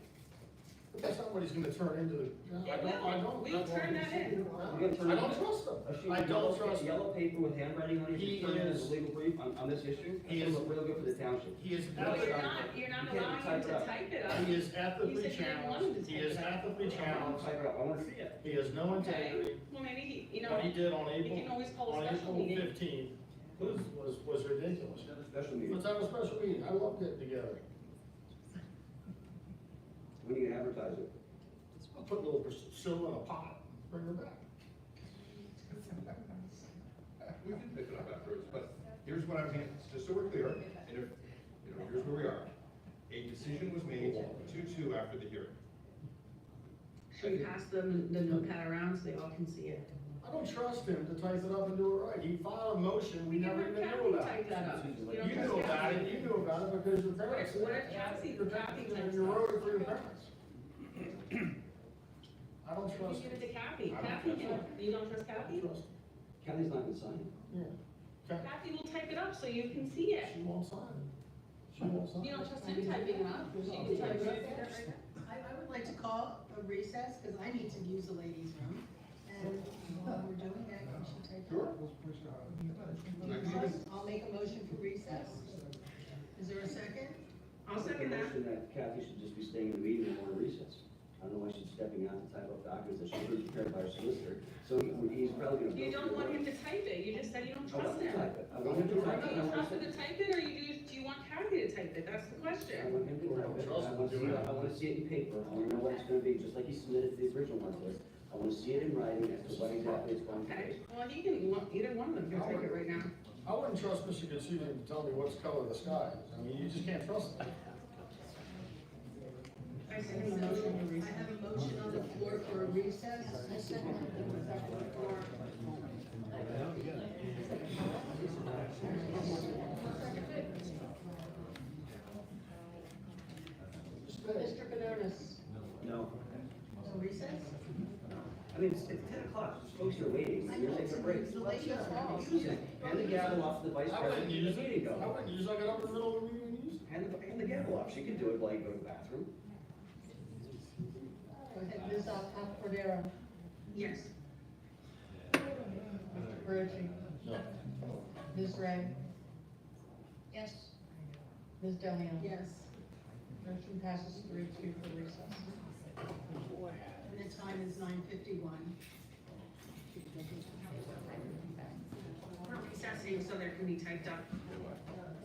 But that's not what he's gonna turn into. I don't. We'll turn that in. I don't trust him. I don't trust him. Yellow paper with handwriting on it, He you turn it as is- a legal brief on this issue, he it's is- gonna look real good for the township. He is No, ethically, you're not You can't allowing him to up. type it up. he is He ethically said he didn't want him to challenged, he type is it up. ethically I wanna challenged, type it up, I wanna see it. he has no Okay, integrity. well, maybe he, you know, What he did on we April, can always call a on special April meeting. 15th was ridiculous. Special meeting, Let's have a special meeting, I love getting together. when are you gonna advertise it? I'll put a little Priscilla in a pot, bring her back. We can pick it up afterwards, but here's what I'm saying, just so we're clear, and if, here's where we are. A decision was made 2-2 after the hearing. Should we pass them the notepad around so they all can see it? I don't trust him to type it up and do it right. He filed a motion we never even Kathy knew about. typed that up. You don't knew trust about Kathy? it, you knew about it because your parents. What if Kathy types You it wrote up? it for your parents. I don't You trust give him. it to Kathy. I don't Kathy trust can, her. you don't trust Kathy? Trust him. Kathy's not gonna sign it. Yeah. Kathy will type it up so you can see it. She won't sign it. She won't sign it. You don't trust him typing it up? She can type it up. I would like to call a recess, because I need to use the ladies' room, and while we're doing that, can she take? Sure. I'll make a motion for recess. Is there a second? I'll Make a second that. motion that Kathy should just be staying in the meeting and going to recess. I don't know why she's stepping out to type up documents that should be prepared by her solicitor, so he's probably gonna. You don't want him to type it. You just said you don't I want trust him him. to type it. I want him to type it. Do you trust him to type it, or do you want Kathy to type it? That's the I question. want him to type it. I wanna see it in paper. I wanna know what it's gonna be, just like he submitted the original one to us. I wanna see it in writing as to what exactly it's going to Okay, be. well, he can, either one of them can take it right now. I wouldn't trust Mr. Kitsubian to tell me what's color the sky is. I mean, you just can't trust him. I second the motion to I recess. have a motion on the floor for a recess. I second it. Mr. Benonis. No. No recess? I mean, it's 10 o'clock, folks are waiting, you're taking a break. The ladies' room. Use it. Hand the gavel off to the vice I wouldn't president, use the it. meeting I go. wouldn't use it. I got up in the middle of the meeting and use it. Hand the gavel off, she can do it while you go to the bathroom. Go ahead, Ms. Cordero. Yes. Mr. Berluci. No. Ms. Ray. Yes. Ms. Delian. Yes. Motion passes 3-2 for recess. And the time is 9:51. We're recessing so there can be typed up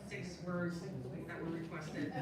6 words that were requested.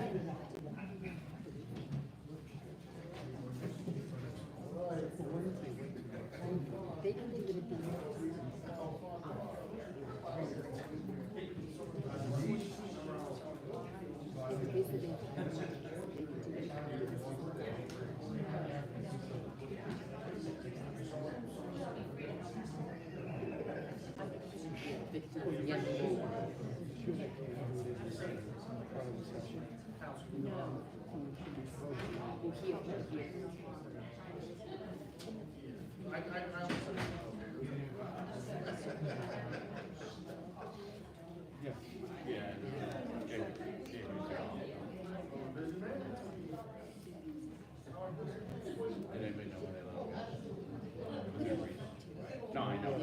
No, I know.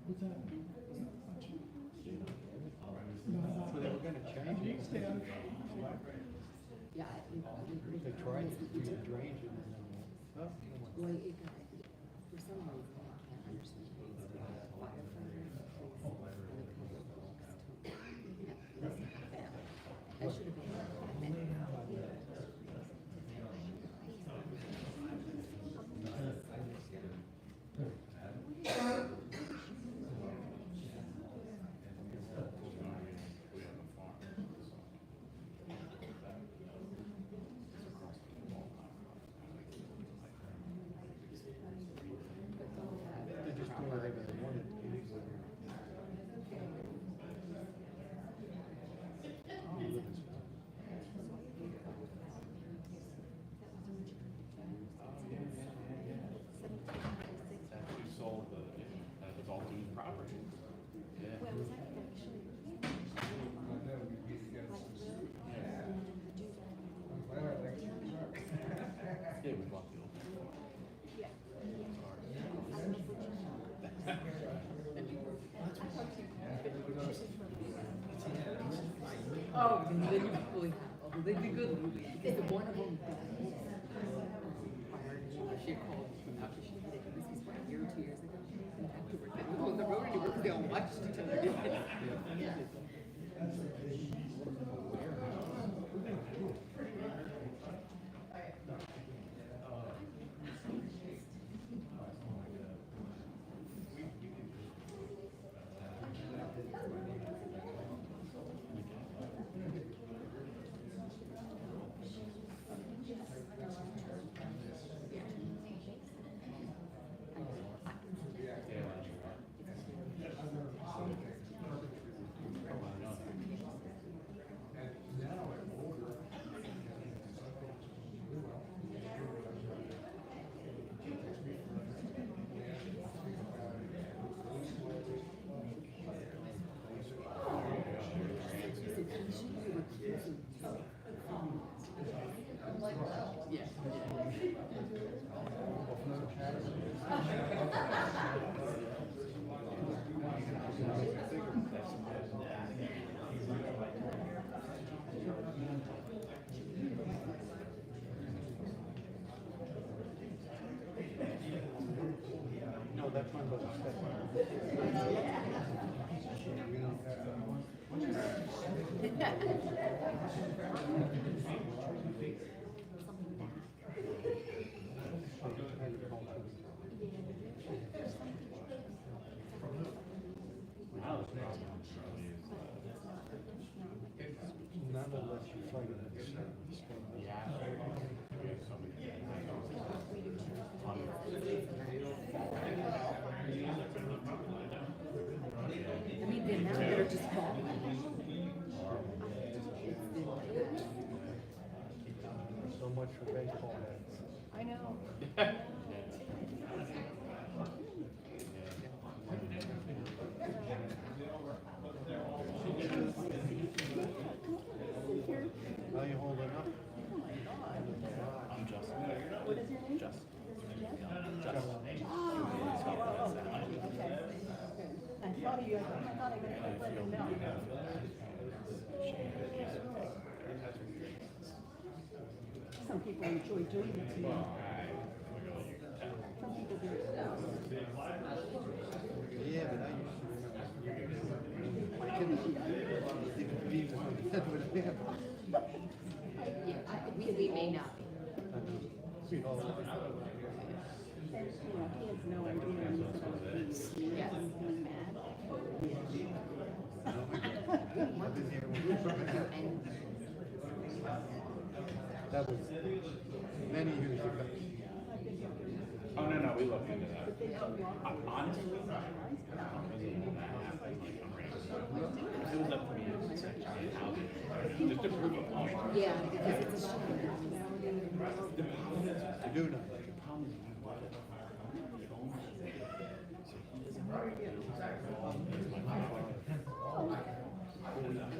What's that? So they were gonna change it. Yeah. They tried to do the drainage and then, oh. Well, it got, for some reason, I can't understand. That should have been. They just do whatever they wanted. Actually sold that was all Dean property. Yeah. Yeah, we bought the old. Oh, then you fully, they'd be good, because the one of them, she called after she did it, this was like a year or 2 years ago, and afterwards, they were on the road anymore, because they all watched each other. No, that's one, but that's one. Not unless you're fighting it. I mean, the amount that are just falling. So much for baseball. I know. How you holding up? I'm Justin. What is your name? Justin. I thought of you, I thought I would let him know. Some people enjoy doing it to me. Some people do it. Yeah, but I used to remember. My kids, even being Yeah, we may not be. We all. Kids know I'm doing this about these. Yes. Mad. That was many years ago. Oh, no, we looked into that. Honestly, it was up to me to say, just to prove a point. Yeah, because it's a shame. The problem is, I do know. the problem is, you bought it. It owns it. So he doesn't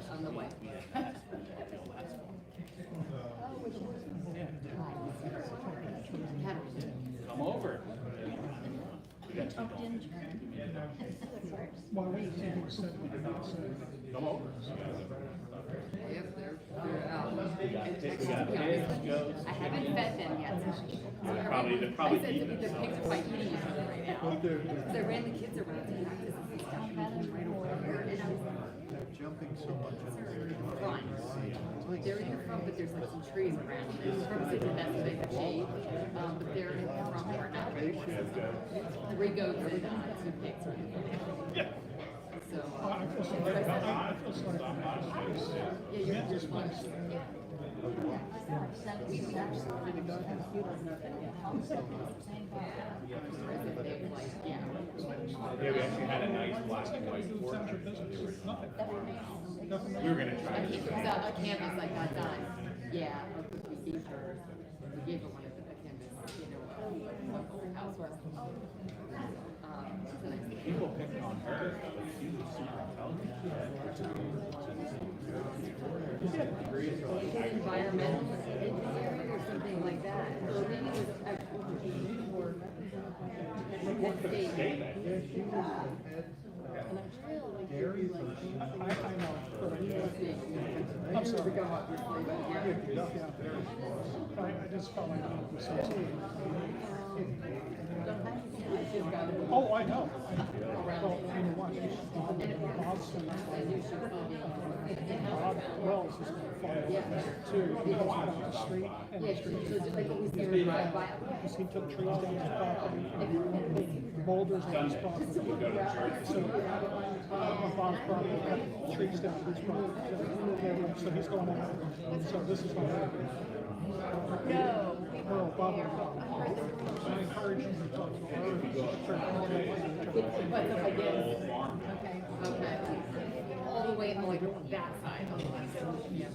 On the way. Come over. We got $2. Why we can't sit with that, so. Come over. I haven't fed them yet. They're probably I said eating. their pigs are probably eating each other right now. So I ran the kids around to practice and stuff, fed them right over here, and I was like, They're jumping so much. front. They're in the front, but there's like some trees around. There's probably the best way to shade, but they're in the front right now. 3 goats and 2 pigs are in the front. So, I feel sorry. I feel sorry. yeah, you're fine. Yeah. We actually really don't have computers, nothing yet. Yeah. Yeah, we actually had a nice black and white portrait. We were gonna try He to. comes out a canvas like that done. Yeah, we gave her one of the canvas, you know, housework. People picked on her, but she was super intelligent. Environmental engineering or something like that. Or maybe it was actually for state. And I'm trying to like, I know. I'm sorry. I just felt like it was so. Oh, I know. Well, you know what? Boston, Bob Wells is going to follow too. He goes down the street and the street. Because he took trees down his property, boulders on his property. So, Bob's property, got trees down his property. So he's going out. So this is what happened. No, Bob. I encourage you to talk to her. But if I did, okay. All the way on like that side. Yeah.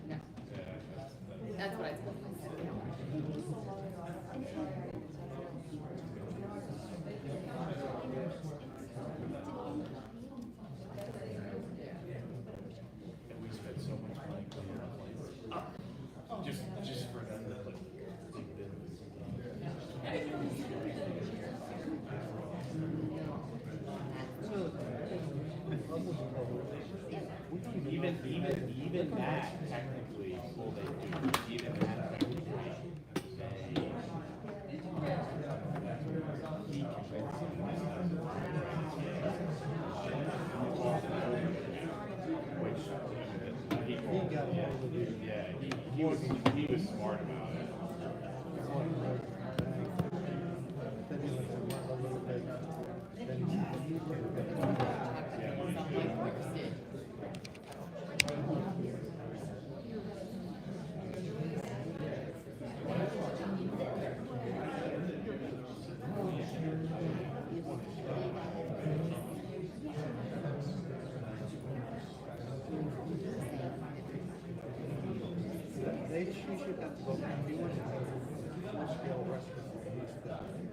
No. That's what I told myself. And we spent so much money cleaning our place. Just for them to put big bins. Even that technically, well, they do, even that technically, he was smart about it. She should have to go. You want to have a scale restaurant.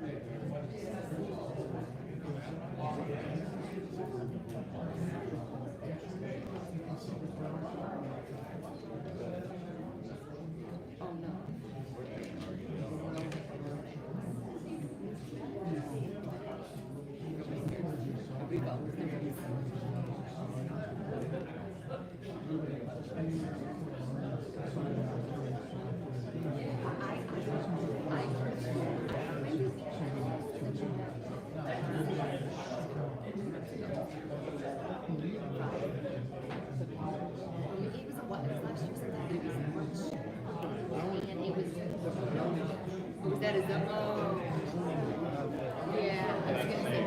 Oh, no. Was that his oh. Yeah, I was gonna say.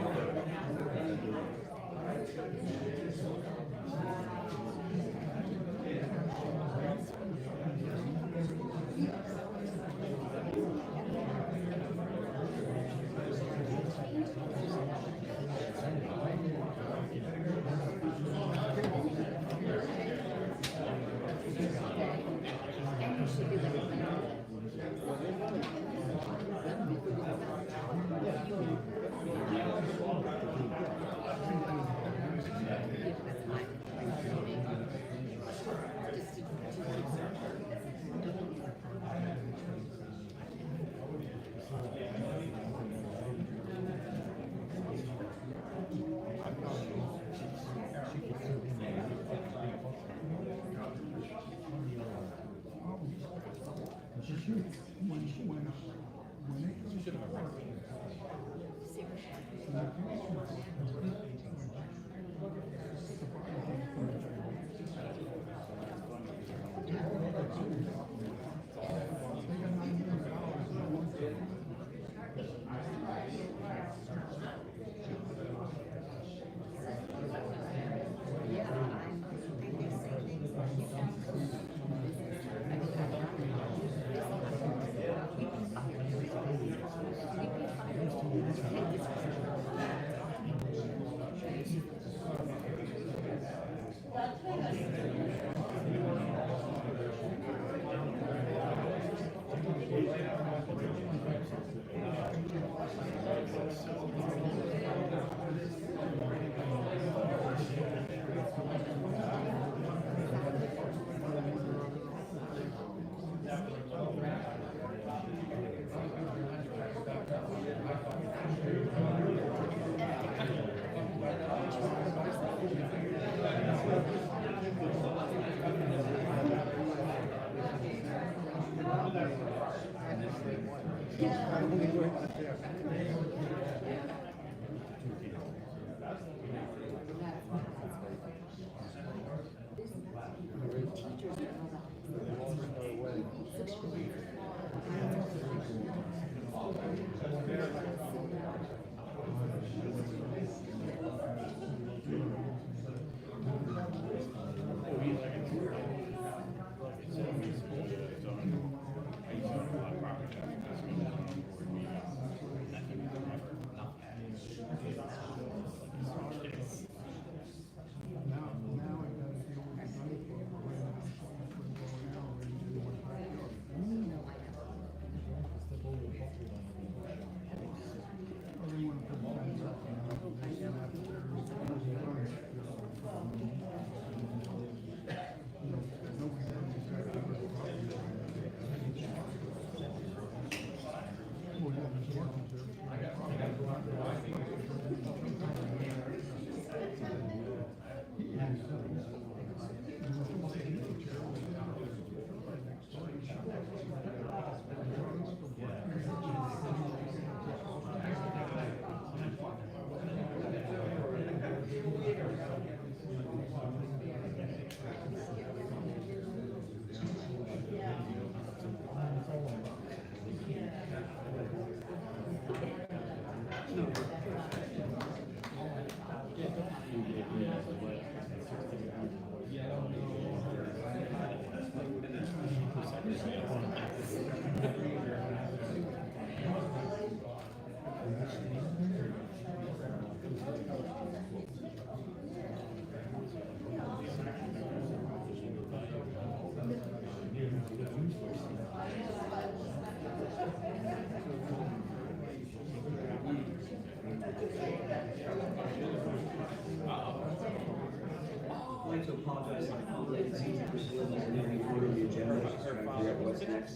I'd like to apologize for the late season for still moving forward the agenda, just trying to figure out what's next.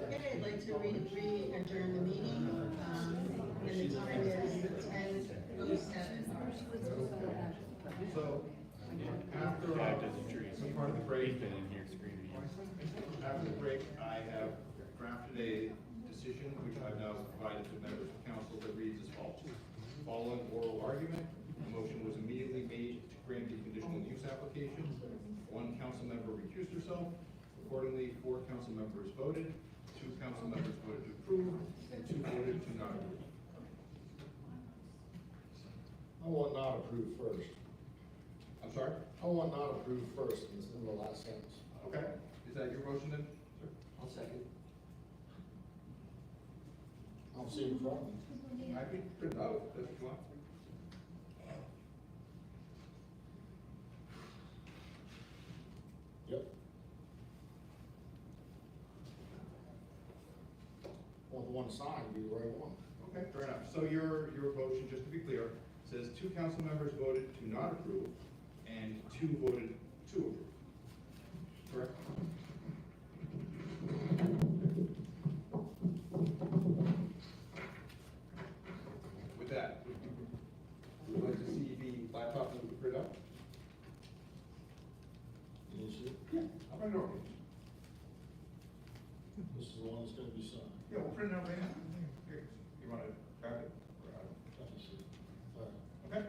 Okay, I'd like to re-adjourn the meeting, and the time is 10:07. So, after, part of the break, after the break, I have drafted a decision, which I've now provided to members of council, that reads as follows. Following oral argument, a motion was immediately made to grant the conditional use application. One council member recused herself. Accordingly, 4 council members voted, 2 council members voted to approve, and 2 voted to not approve. I want not approved first. I'm sorry? I want not approved first in the last sentence. Okay, is that your motion then? I'll second. I'll see in front of me. I can print out, if you want. Yep. Well, the one signed, be the right one. Okay, fair enough. So your motion, just to be clear, says 2 council members voted to not approve and 2 voted to approve. Correct? With that, would you like to see the laptop and the print out? You see it? Yeah. I'll print it over. This is the one that's gonna be signed. Yeah, we'll print it out right now. Here, you want to grab it? Let me see. All right. Okay?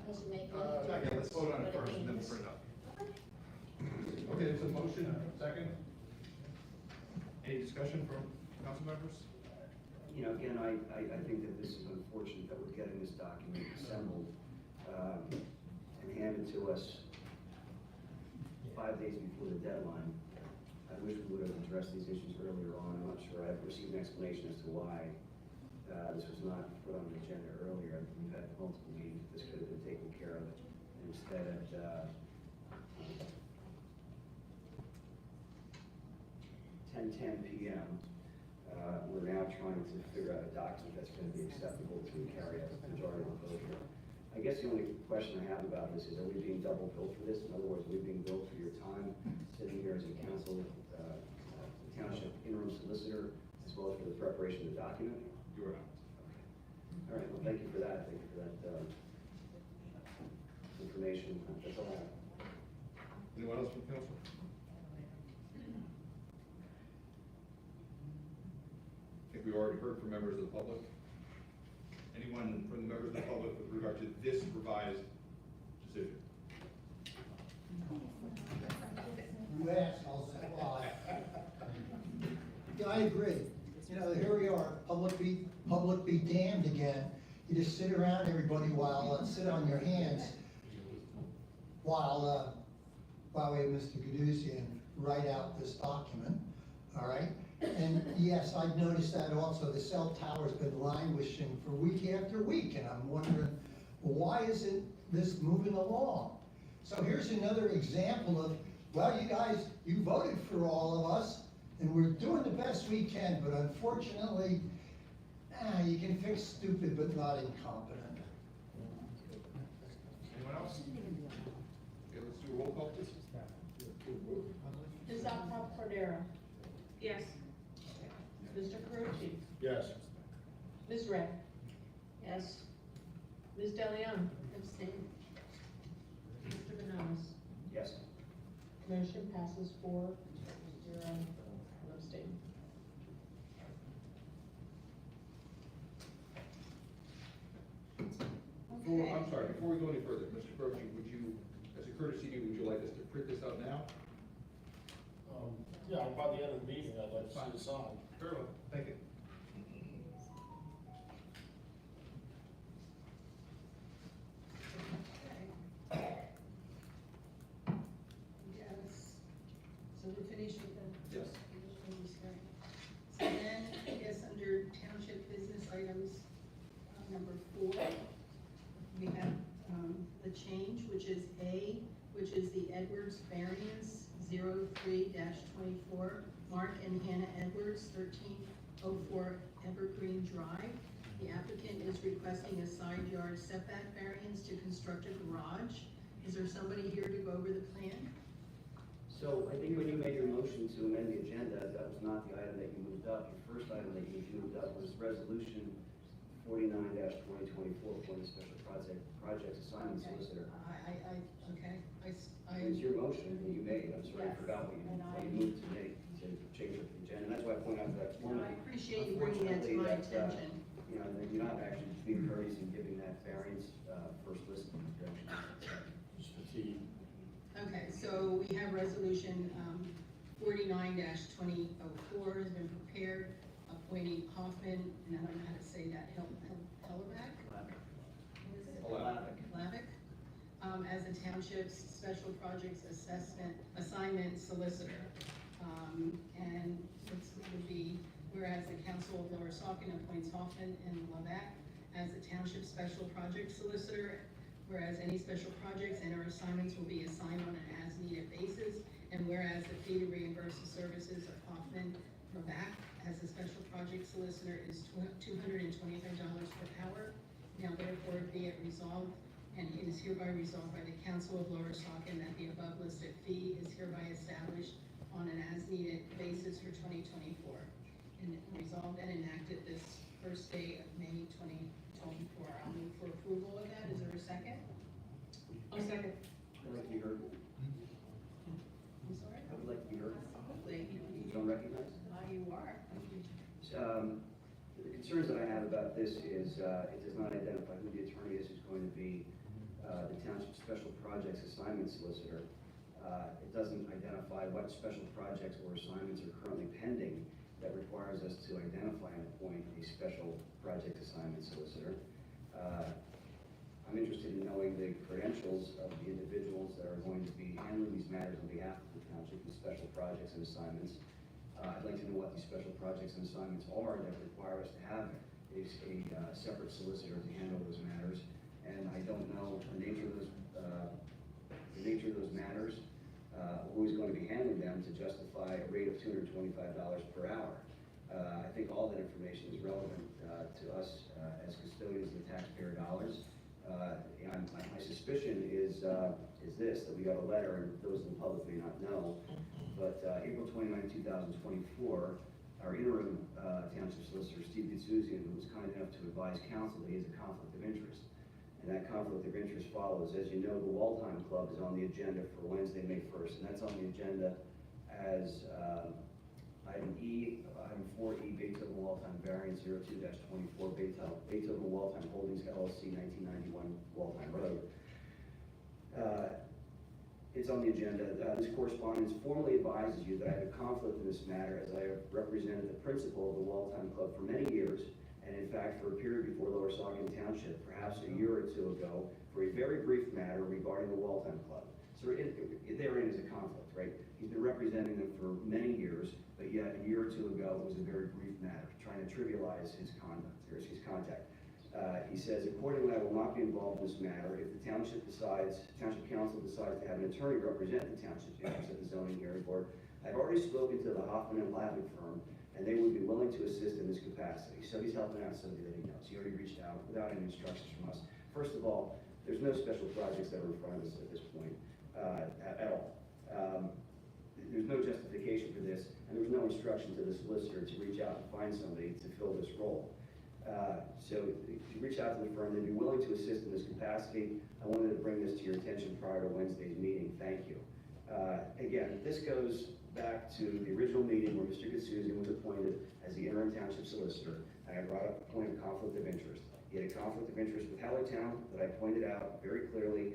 Does it make Not yet, let's vote on it first and then we'll print it out. Okay, there's a motion, second. Any discussion from council members? You know, again, I think that this is unfortunate that we're getting this document assembled, and handed to us 5 days before the deadline. I wish we would have addressed these issues earlier on. I'm not sure I've received an explanation as to why, this was not put on the agenda earlier. We've had multiple meetings, this could have been taken care of. And instead at, 10:10 p.m., we're now trying to figure out a document that's going to be acceptable to carry out the majority of the vote here. I guess the only question I have about this is, are we being double billed for this? In other words, are we being billed for your time sitting here as a council, township interim solicitor, as well as for the preparation of the document? You are not. All right, well, thank you for that. Thank you for that information. That's all I have. Anyone else from council? from members of the public? Anyone from the members of the public with regard to this revised decision? You assholes, why? Yeah, I agree. You know, here we are, public be damned again. You just sit around, everybody, sit on your hands while we have Mr. Gadusian write out this document, all right? And yes, I've noticed that also. The cell tower's been languishing for week after week, and I'm wondering, why isn't this moving along? So here's another example of, well, you guys, you voted for all of us, and we're doing the best we can, but unfortunately, you can fix stupid but not incompetent. Anyone else? Okay, let's do a roll call, please. Ms. Alcott Cordero? Yes. Mr. Carucci? Yes. Ms. Ray? Yes. Ms. DeLeon? Abstain. Mr. Benonis? Yes. Motion passes 4-0, abstain. I'm sorry, before we go any further, Mr. Croce, would you, as a courtesy to you, would you like us to print this out now? Yeah, by the end of the meeting, I'd like to see the sign. Very well, thank you. Yes. So we're finished with the. Yes. So then, I guess under township business items, number 4, we have, the change, which is A, which is the Edwards variance 03-24, Mark and Hannah Edwards, 1304 Evergreen Drive. The applicant is requesting a side yard setback variance to construct a garage. Is there somebody here to go over the plan? So I think when you made your motion to amend the agenda, that was not the item that you moved up. Your first item that you moved up was resolution 49-2024 for the special project assignment solicitor. It's your motion that you made. I'm sorry, I forgot what you moved to make, to change the agenda. And that's why I point out that. I appreciate you bringing that to my attention. You know, that you're not actually being courteous in giving that variance, first list of direction. Just fatigue. Okay, so we have resolution 49-2004 has been prepared, appointing Hoffman, and I don't know how to say that, Hellerback? Lavick, as the township's special projects assignment solicitor. And it would be, whereas the council of Lower Saucon appoints Hoffman and Lavick as the township special project solicitor, whereas any special projects and or assignments will be assigned on an as-needed basis, and whereas the fee to reimburse the services of Hoffman Lavick as a special project solicitor is $225 per hour. Now therefore be it resolved, and it is hereby resolved by the council of Lower Saucon that the above listed fee is hereby established on an as-needed basis for 2024, and resolved and enacted this first day of May 2024. I'll move for approval of that. Is there a second? I'll second. I'd like to be heard. I'm sorry? I would like to be heard. Hopefully. You don't recognize? You are. The concerns that I have about this is, it does not identify who the attorney is who's going to be the township special projects assignment solicitor. It doesn't identify what special projects or assignments are currently pending that requires us to identify and appoint a special project assignment solicitor. I'm interested in knowing the credentials of the individuals that are going to be handling these matters on behalf of the township, the special projects and assignments. I'd like to know what these special projects and assignments are that require us to have a separate solicitor to handle those matters. And I don't know the nature of those matters, who's going to be handling them to justify a rate of $225 per hour. I think all that information is relevant to us as custodians of the taxpayer dollars. My suspicion is this, that we got a letter, and those in the public may not know, but April 29, 2024, our interim township solicitor, Steve Gadusian, who was kind enough to advise council that he has a conflict of interest. And that conflict of interest follows, as you know, the Waldheim Club is on the agenda for Wednesday, May 1st, and that's on the agenda as Item E, item 4E, Beethoven Walltime Variance 02-24, Beethoven Walltime Holdings LLC, 1991 Walltime Road. It's on the agenda. This correspondence formally advises you that I have a conflict in this matter, as I have represented the principal of the Walltime Club for many years, and in fact for a period before Lower Saucon Township, perhaps a year or two ago, for a very brief matter regarding the Walltime Club. So therein is a conflict, right? He's been representing them for many years, but yet a year or two ago it was a very brief matter, trying to trivialize his conduct, or his contact. He says, accordingly, I will not be involved in this matter. If the township council decides to have an attorney represent the township's interests at the zoning hearing board, I've already spoken to the Hoffman and Lavin firm, and they would be willing to assist in this capacity. So he's helping out somebody that he knows. He already reached out without any instructions from us. First of all, there's no special projects that are in front of us at this point, at all. There's no justification for this, and there was no instruction to the solicitor to reach out and find somebody to fill this role. So if you reach out to the firm, they'd be willing to assist in this capacity. I wanted to bring this to your attention prior to Wednesday's meeting. Thank you. Again, this goes back to the original meeting where Mr. Gitsuzian was appointed as the interim township solicitor, and I brought up a point of conflict of interest. He had a conflict of interest with Hellertown that I pointed out very clearly.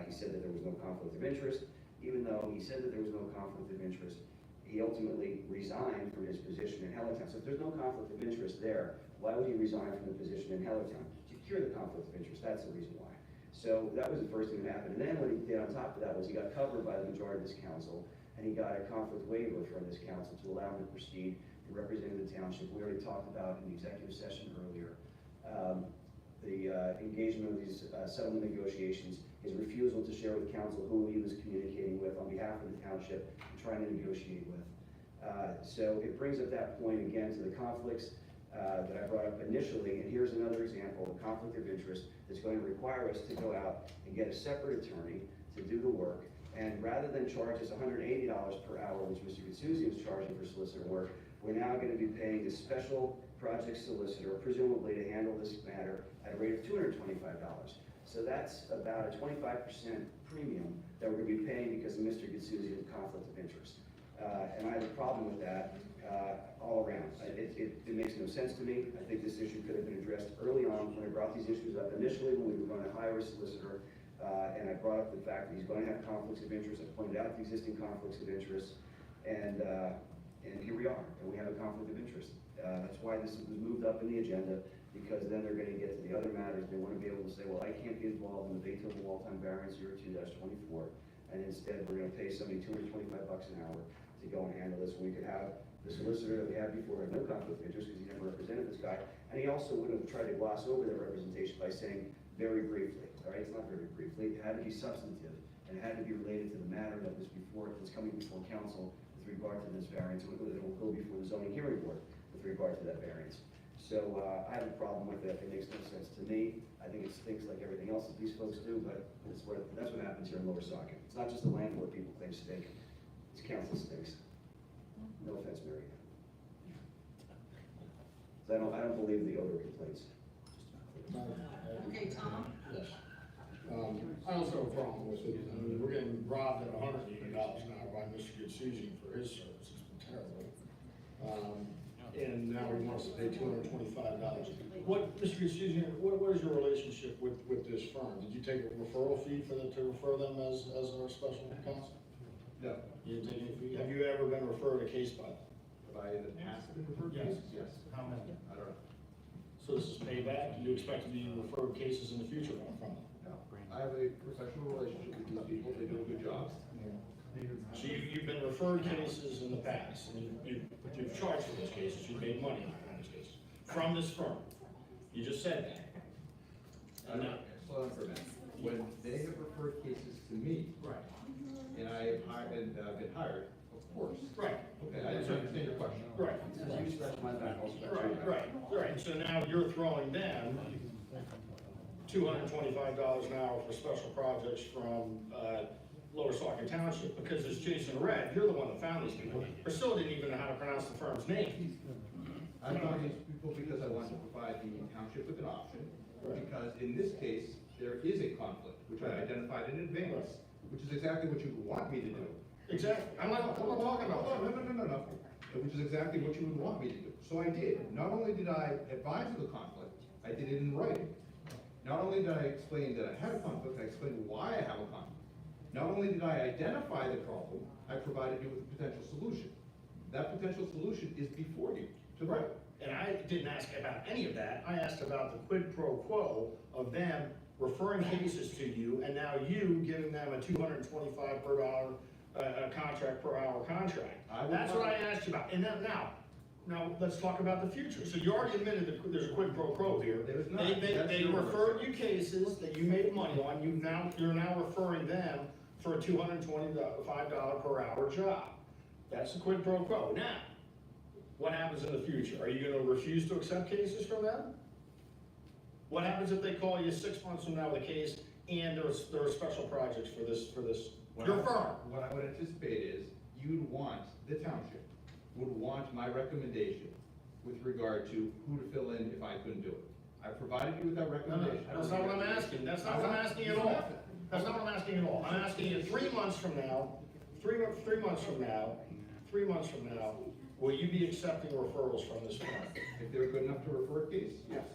He said that there was no conflict of interest. Even though he said that there was no conflict of interest, he ultimately resigned from his position in Hellertown. So if there's no conflict of interest there, why would he resign from the position in Hellertown? To cure the conflict of interest, that's the reason why. So that was the first thing that happened. And then what he did on top of that was he got covered by the majority of this council, and he got a conflict waiver from this council to allow him to proceed in representing the township. We already talked about in the executive session earlier, the engagement of these settlement negotiations, his refusal to share with council who he was communicating with on behalf of the township and trying to negotiate with. So it brings up that point again to the conflicts that I brought up initially, and here's another example of conflict of interest that's going to require us to go out and get a separate attorney to do the work, and rather than charge us $180 per hour, which Mr. Gitsuzian was charging for solicitor work, we're now going to be paying a special project solicitor, presumably to handle this matter, at a rate of $225. So that's about a 25% premium that we're going to be paying because of Mr. Gitsuzian's conflict of interest. And I have a problem with that all around. It makes no sense to me. I think this issue could have been addressed early on when I brought these issues up initially when we were going to hire a solicitor. And I brought up the fact that he's going to have conflicts of interest. I pointed out the existing conflicts of interest. And here we are, and we have a conflict of interest. That's why this was moved up in the agenda, because then they're going to get to the other matters. They want to be able to say, well, I can't be involved in the Beethoven Walltime Variance 02-24, and instead we're going to pay somebody $225 an hour to go and handle this. We could have the solicitor that we had before have no conflict of interest because he never represented this guy, and he also would have tried to gloss over their representation by saying very briefly. All right, it's not very briefly. It had to be substantive, and it had to be related to the matter that was that's coming before council with regard to this variance. It will go before the zoning hearing board with regard to that variance. So I have a problem with it. It makes no sense to me. I think it stinks like everything else that these folks do, but that's what happens here in Lower Saucon. It's not just the landlord people claim stink. It's council stinks. No offense, Mary. So I don't believe the odor complaints. Okay, Tom? Yes. I also have a problem with it. I mean, we're getting robbed at $180 an hour by Mr. Gitsuzian for his service. It's been terrible. And now he wants to pay $225. What, Mr. Gitsuzian, what is your relationship with this firm? Did you take a referral fee to refer them as our special counsel? No. You didn't take any fee? Have you ever been referred a case by them? Have I in the past been referred? Yes. Yes. How many? I don't know. So this is payback? Do you expect to be referred cases in the future from them? No. I have a professional relationship with these people. They do a good job. So you've been referred cases in the past, and you've charged for those cases, you've made money on those cases, from this firm. You just said that. No. Slow down for a minute. When they have referred cases to me, Right. and I have been hired, of course. Right. Okay, I didn't understand your question. Right. You scratch my back, I'll scratch your back. Right. So now you're throwing them $225 an hour for special projects from Lower Saucon Township, because as Jason read, you're the one that found these people. Priscilla didn't even know how to pronounce the firm's name. I found these people because I wanted to provide the township with an option, because in this case, there is a conflict, which I identified in advance, which is exactly what you want me to do. Exactly. I'm not talking about that. No. which is exactly what you would want me to do. So I did. Not only did I advise of the conflict, I did it in writing. Not only did I explain that I had a conflict, I explained why I have a conflict. Not only did I identify the problem, I provided you with a potential solution. That potential solution is before you to Right, vote. and I didn't ask about any of that, I asked about the quid pro quo of them referring cases to you, and now you giving them a $225 per hour, contract per hour contract. That's what I asked you about, and then now, let's talk about the future. So you already admitted that there's a quid pro quo here. There's not. They referred you cases that you made money on, you're now referring them for a $225 per hour job. That's the quid pro quo. Now, what happens in the future? Are you gonna refuse to accept cases from them? What happens if they call you 6 months from now with a case and there are special projects for this, your firm? What I would anticipate is, you'd want, the township would want my recommendation with regard to who to fill in if I couldn't do it. I provided you with that recommendation. That's not what I'm asking, that's not what I'm asking at all. That's not what I'm asking at all. I'm asking you 3 months from now, 3 months from now, will you be accepting referrals from this firm? If they're good enough to refer a case, yes.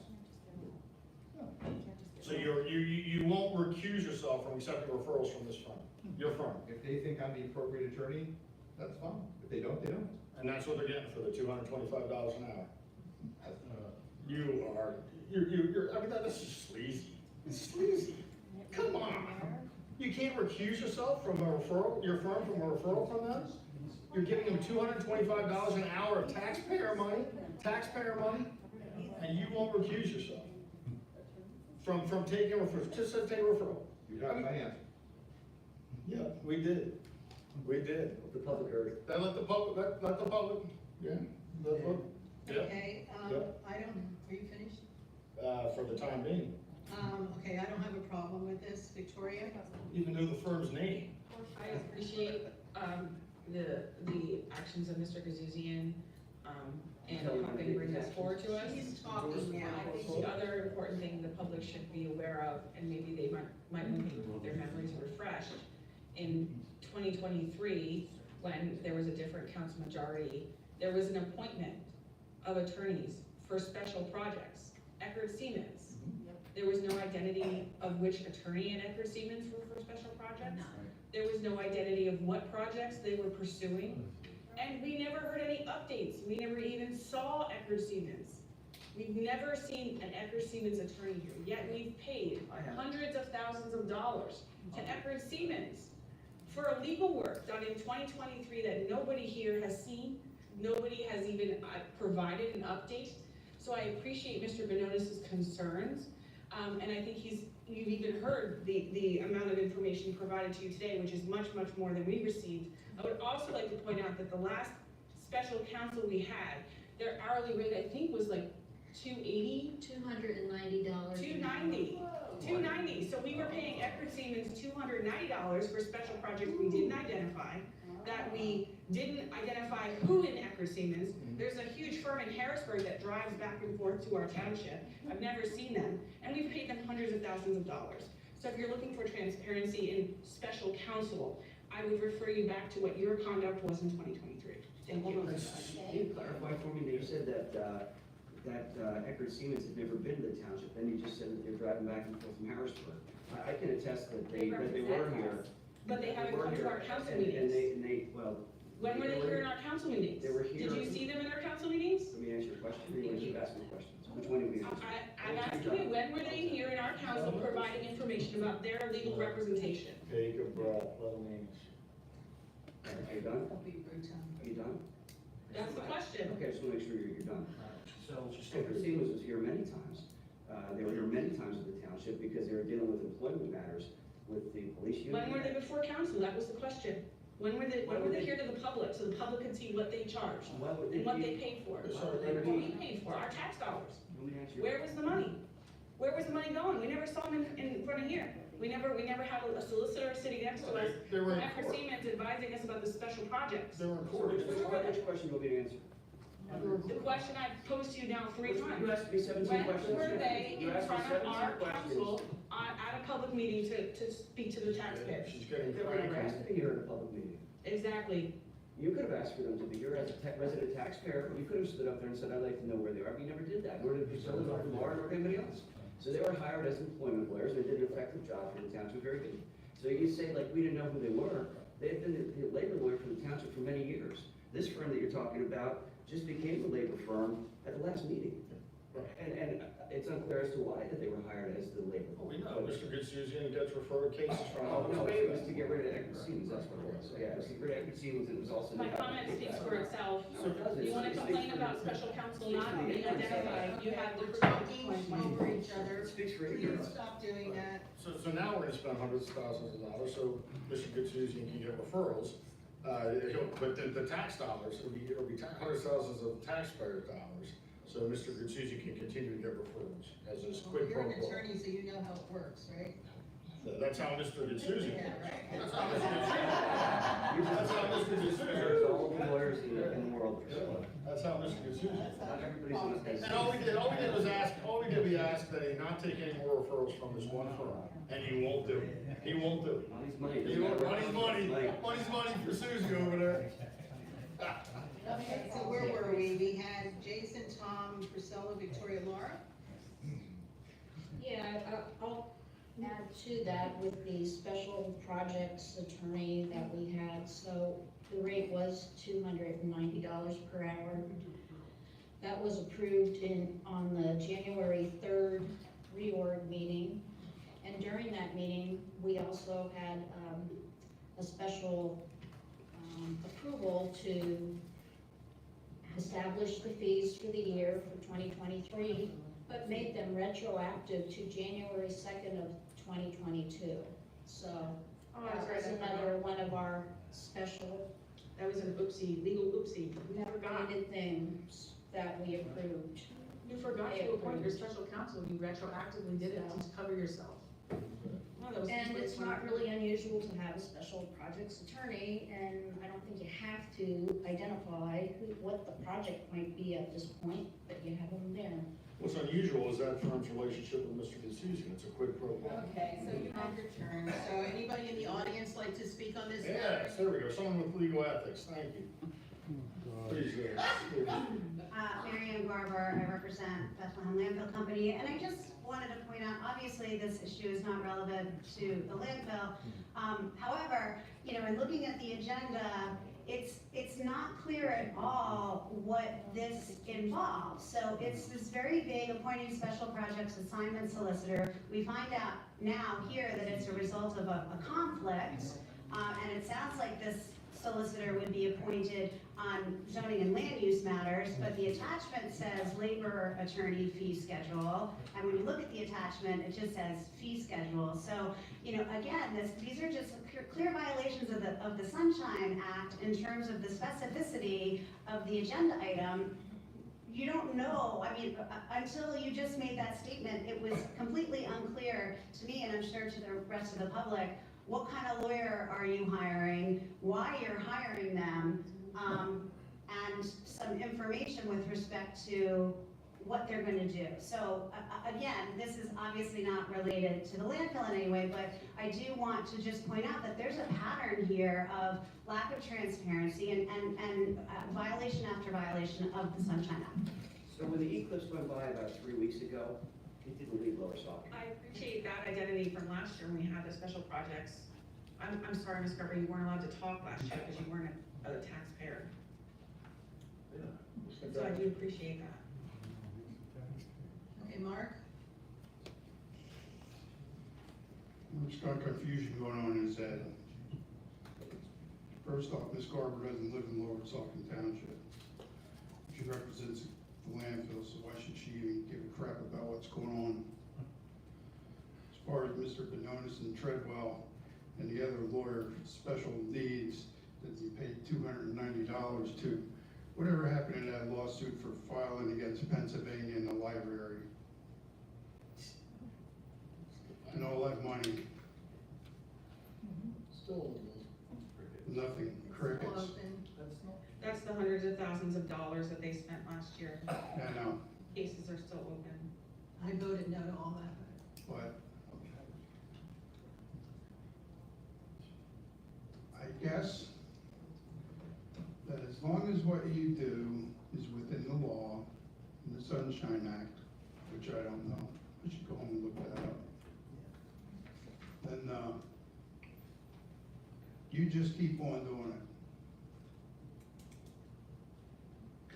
So you won't recuse yourself from accepting referrals from this firm, your firm? If they think I'm the appropriate attorney, that's fine. If they don't, they don't. And that's what they're getting for the $225 an hour. I mean, that's just sleazy. It's sleazy. Come on. You can't recuse yourself from a referral, your firm from a referral from them? You're giving them $225 an hour of taxpayer money, and you won't recuse yourself from taking a referral, just to take a referral. You got my answer. Yeah, we did. The public heard. Then let the public, yeah. Okay, Yeah. are you finished? For the time being. Okay, I don't have a problem with this, Victoria. Even know the firm's name. I appreciate, the actions of Mr. Gazuzian, and helping bring this forward to us. He's talking now. I think the other important thing the public should be aware of, and maybe they might want their memories refreshed, in 2023, when there was a different council majority, there was an appointment of attorneys for special projects. Eckerd Siemens. There was no identity of which attorney at Eckerd Siemens were for special projects. There was no identity of what projects they were pursuing. And we never heard any updates. We never even saw Eckerd Siemens. We've never seen an Eckerd Siemens attorney here, yet we've paid hundreds of thousands of dollars to Eckerd Siemens for legal work done in 2023 that nobody here has seen. Nobody has even provided an update. So I appreciate Mr. Bononis' concerns. And I think you've even heard the amount of information provided to you today, which is much, much more than we received. I would also like to point out that the last special counsel we had, their hourly rate, I think, was like $280? $290. $290. So we were paying Eckerd Siemens $290 for special projects we didn't identify, that we didn't identify who in Eckerd Siemens. There's a huge firm in Harrisburg that drives back and forth to our township. I've never seen them, and we've paid them hundreds of thousands of dollars. So if you're looking for transparency in special counsel, I would refer you back to what your conduct was in 2023. Thank you. Can you clarify for me, you said that Eckerd Siemens had never been to the township, then you just said that they're driving back and forth from Harrisburg. I can attest that they were here. But they haven't come to our council And meetings. When were they here in our council meetings? They were here. Did you see them in our council meetings? Let me answer your question, or you want to keep asking questions? Which one do we answer? I'm asking you, when were they here in our council providing information about their legal representation? Take a breath, let them answer. Are you done? Are you done? That's the question. Okay, I just want to make sure you're done. So, Eckerd Siemens was here many times. They were here many times at the township because they were dealing with employment matters with the police union. When were they before council? That was the question. When were they here to the public, so the public could see what they charged and what they paid for? What we paid for, our tax dollars. Where was the money? Where was the money going? We never saw them in front of here. We never had a solicitor sitting next to us from Eckerd Siemens advising us about the special projects. They were in court. Which question will be to answer? The question I've posed to you now 3 times. You asked me 17 questions. When were they You in asked me front of 17 our questions. council at a public meeting to speak to the taxpayers? She's getting They were cranky. asked to be here at a public meeting. Exactly. You could have asked for them to be here as a resident taxpayer, you could have stood up there and said, I'd like to know where they are, but you never did that, nor did Priscilla, nor Laura, nor anybody else. So they were hired as employment lawyers, they did an effective job for the township, very good. So you say like, we didn't know who they were, they've been the labor lawyer for the township for many years. This firm that you're talking about just became the labor firm at the last meeting. And it's unclear as to why that they were hired as the labor. Well, we know Mr. Goodsuzian gets referred cases from. Oh, no, it was to get rid of Edward Stevens, that's what it was. Yeah, it was to get rid of Edward Stevens, and it was also. My comment speaks for itself. No, it doesn't. You wanna It speaks complain for- about special counsel speaks not for the being ignorance. identified, you have the. We're talking over each other. It speaks for Please ignorance. stop doing that. So now we're gonna spend hundreds of thousands of dollars, so Mr. Goodsuzian can get referrals. But the tax dollars, it'll be hundreds of thousands of taxpayer dollars. So Mr. Goodsuzian can continue to get referrals as his Well, quid you're pro an quo. attorney, so you know how it works, right? That's how Mr. Goodsuzian. Yeah, right. That's how Mr. Goodsuzian. That's how Mr. There's Goodsuzian. all the lawyers in the world. That's how Mr. Goodsuzian. Not everybody's on the case. And all we did was ask that he not take any more referrals from this one firm, and he won't do it. He won't do it. Money's money. He won't, money's money, money's money for Susie over there. Okay, so where were we? We had Jason, Tom, Priscilla, Victoria, Laura? Yeah, I'll add to that with the special projects attorney that we had. So the rate was $290 per hour. That was approved on the January 3rd reorg meeting. And during that meeting, we also had a special approval to establish the fees for the year for 2023, but made them retroactive to January 2nd of 2022. So that was another one of our special. That was an oopsie, legal oopsie. We forgot. Never things that we approved. You forgot to appoint your special counsel, you retroactively did it to cover yourself. Well, that was And it's just not really unusual to have a special projects attorney, and I don't think you have to identify what the project might be at this point, but you have them there. What's unusual is that firm's relationship with Mr. Goodsuzian. It's a quid pro quo. Okay, so you have your turn. So anybody in the audience like to speak on this? Yes, there we go. Someone with legal ethics. Thank you. Please, Mary Ann Garber, I represent Bethlehem Landfill Company, and I just wanted to point out, obviously, this issue is not relevant to the landfill. However, you know, in looking at the agenda, it's not clear at all what this involves. So it's this very vague appointing special projects assignment solicitor. We find out now here that it's a result of a conflict, and it sounds like this solicitor would be appointed on zoning and land use matters, but the attachment says labor attorney fee schedule, and when you look at the attachment, it just says fee schedule. So, you know, again, these are just clear violations of the Sunshine Act in terms of the specificity of the agenda item. You don't know, I mean, until you just made that statement, it was completely unclear to me, and I'm sure to the rest of the public, what kind of lawyer are you hiring, why you're hiring them, and some information with respect to what they're going to do. So again, this is obviously not related to the landfill in any way, but I do want to just point out that there's a pattern here of lack of transparency and violation after violation of the Sunshine Act. So when the eclipse went by about 3 weeks ago, it didn't leave Lower Saucon. I appreciate that identity from last year when we had the special projects. I'm sorry, Ms. Garber, you weren't allowed to talk last year because you weren't a taxpayer. So I do appreciate that. Okay, Mark? There's got confusion going on is that, first off, Ms. Garber doesn't live in Lower Saucon Township. She represents the landfill, so why should she even give a crap about what's going on? As far as Mr. Benonis and Treadwell and the other lawyer, special needs that you paid $290 to, whatever happened to that lawsuit for filing against Pennsylvania and the library? And all that money, Still. nothing, crickets. That's the hundreds of thousands of dollars that they spent last year. I know, Cases are still open. I voted no to all that. but I guess as long as what you do is within the law, and the Sunshine Act, which I don't know, I should go home and look that up. Then, you just keep on doing it.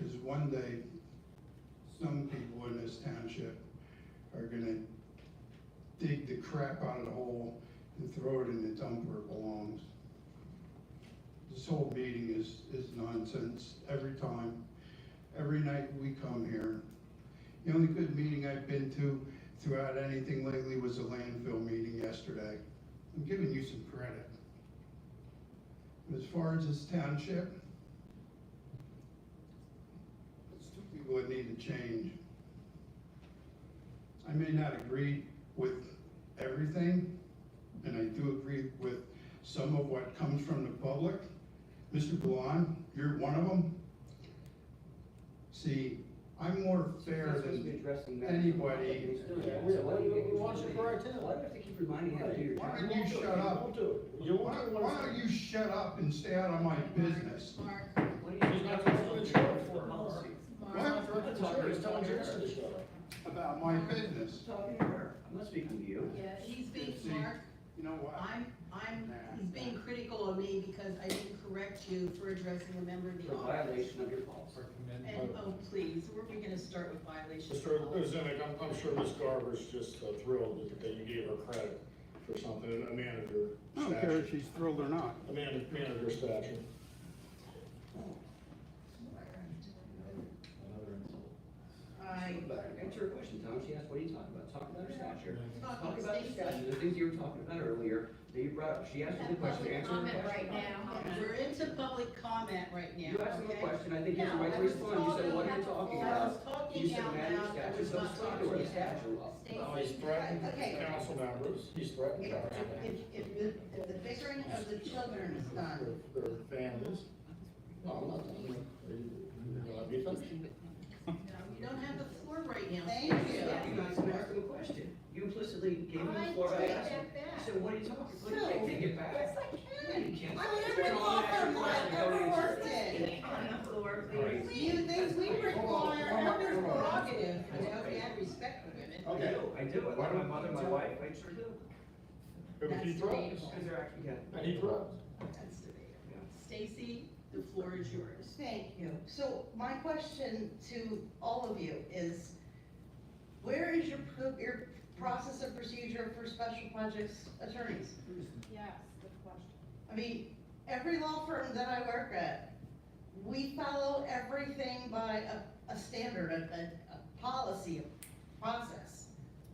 Cause one day, some people in this township are gonna dig the crap out of the hole and throw it in the dump where it belongs. This whole meeting is nonsense every time, every night we come here. The only good meeting I've been to throughout anything lately was a landfill meeting yesterday. I'm giving you some credit. As far as this township, it's two people that need to change. I may not agree with everything, and I do agree with some of what comes from the public. Mr. Goulon, you're one of them. See, I'm more fair than anybody. Why do you have to keep reminding him to do your job? Why don't you shut up? Why don't you shut up and stay out of my business? He's not directing the chair for it, Mark. He's not directing the chair, he's telling Jason to shut up. About my business. Talking to her, I'm not speaking to you. Yeah, he's being, See, Mark, you know what? he's being critical of me because I didn't correct you for addressing a member of the For office. violation of your policy. And, oh, please, were we gonna start with violation? Mr. Zinnick, I'm sure Ms. Garber's just thrilled that you gave her credit for something, a man of your I don't care if stature. she's thrilled or not. A man of your stature. Answer her question, Tom. She asked, what are you talking about? Talk about her stature. Talk Talk about about the Stacy. stature, the things you were talking about earlier, that you brought up. She asked you the question, answer her Comment question. right now. We're into public comment right now, You asked him a okay? question, I think you have the right to respond. You said, what are you talking I was about? talking You said, out man, your loud, I stature, was so not speak to her, the talking. stature. No, he's threatened Okay. council members, he's threatened If, council members. if the bickering of the children is done, Their families. No, I'm not telling you. You'll have me touched. you don't have the floor right now. You guys can ask him a question. You implicitly gave him the floor by asking. So what are you talking, what do you think, take it back? Yes, I Yeah, you can't. I mean, every law firm that I've ever worked in. On the floor, please. We require every prerogative, you know, we have respect for women. Okay. I do, I love my mother, my wife, I sure do. He throws. Because they're actually, yeah. And he throws. That's debatable. Stacy, the floor is yours. Thank you. So my question to all of you is, where is your process and procedure for special projects attorneys? Yes, good question. I mean, every law firm that I work at, we follow everything by a standard, a policy, a process.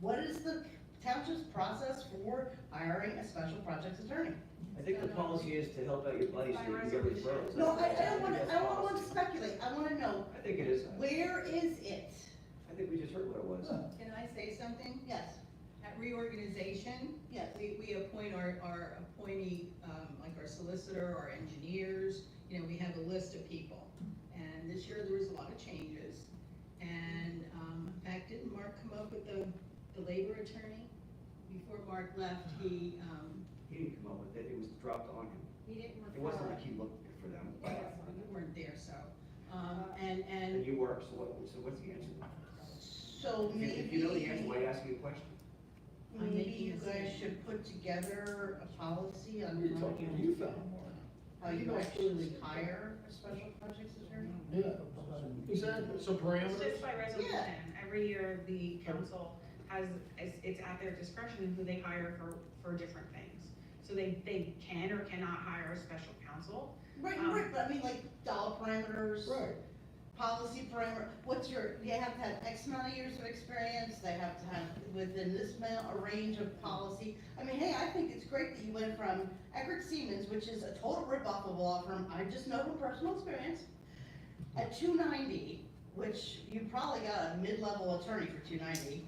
What is the township's process for hiring a special projects attorney? I think the policy is to help out your buddies so you can get referrals. No, I don't want to speculate, I wanna know, I think it is. where is it? I think we just heard what it was. Can I say something? Yes, At reorganization, yes. we appoint our appointee, like our solicitor, our engineers, you know, we have a list of people. And this year there was a lot of changes. And, in fact, didn't Mark come up with the labor attorney? Before Mark left, He didn't come up with it, it was dropped on him. he didn't It wasn't like he looked for them. You weren't there, so, And and you were, so what's the answer? So maybe. If you know the answer, why are you asking a question? Maybe you guys should put together a policy on You're talking to you, fella. how you actually hire a special projects attorney? Yeah, exactly, some It's parameters. just by resolution, every year the council has, it's at their discretion who they hire for different things. So they can or cannot hire a special counsel. Right, but I mean, like dollar parameters. Right. Policy parameter, you have to have X amount of years of experience, they have to have within this amount, a range of policy. I mean, hey, I think it's great that you went from Eckert Siemens, which is a total rip-off of a law firm, I just know from personal experience, at 290, which you probably got a mid-level attorney for 290,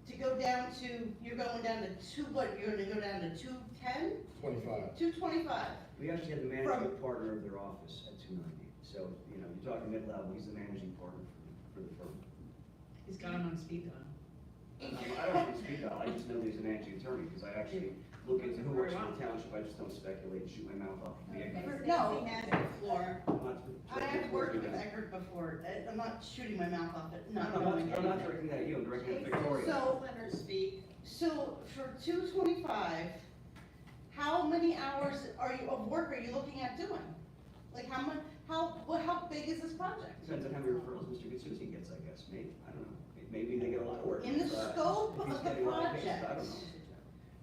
to go down to, you're going down to you're gonna go down to 210? 25. 225. We actually had the managing partner of their office at 290. So, you know, you're talking mid-level, he's the managing partner for the firm. He's got him on speed dial. I don't think speed dial, I just know that he's a managing attorney, because I actually look into who works in the township, I just don't speculate and shoot my mouth off. No, Has before. I I've worked with Eckert before, I'm not shooting my mouth off it, No, not I'm knowing not, I'm not anything. directing that at you, I'm directing it at Victoria. So, speak. So, for 225, how many hours of work are you looking at doing? Like, how big is this project? Depends on how many referrals Mr. Gutsusi gets, I guess, maybe, I don't know, maybe they get a lot of work. In the scope If he's of the getting a lot of cases, I don't project. know.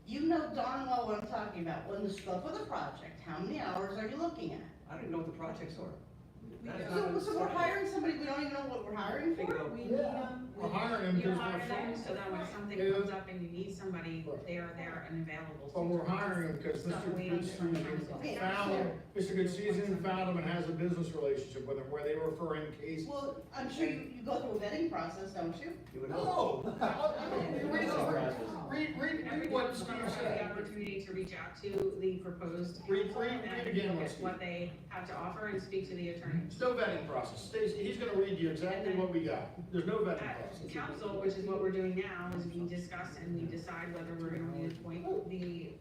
You know darn well what I'm talking about, in the scope of the project, how many hours are you looking at? I don't even know what the projects are. That's So, not- so we're hiring somebody, we don't even know what we're hiring Think for? about- We need them. We're hiring them You because hire we're them short. so that when something Yeah. comes up and you need somebody, they are there and available. But we're hiring them because Stop Mr. waiting for Goodseason Okay, found so- them. Mr. Goodseason found them and has a business relationship with them where they refer in cases. Well, I'm sure you go through a vetting process, don't you? You would No! Read Read what Steve Everyone has the said. opportunity to reach out to the proposed Read council again and what look at Steve- what they have to offer and speak to the attorney. There's no vetting process. Stacy, he's gonna read you exactly what we got. There's no vetting At process. council, which is what we're doing now, is we discuss and we decide whether we're gonna reappoint the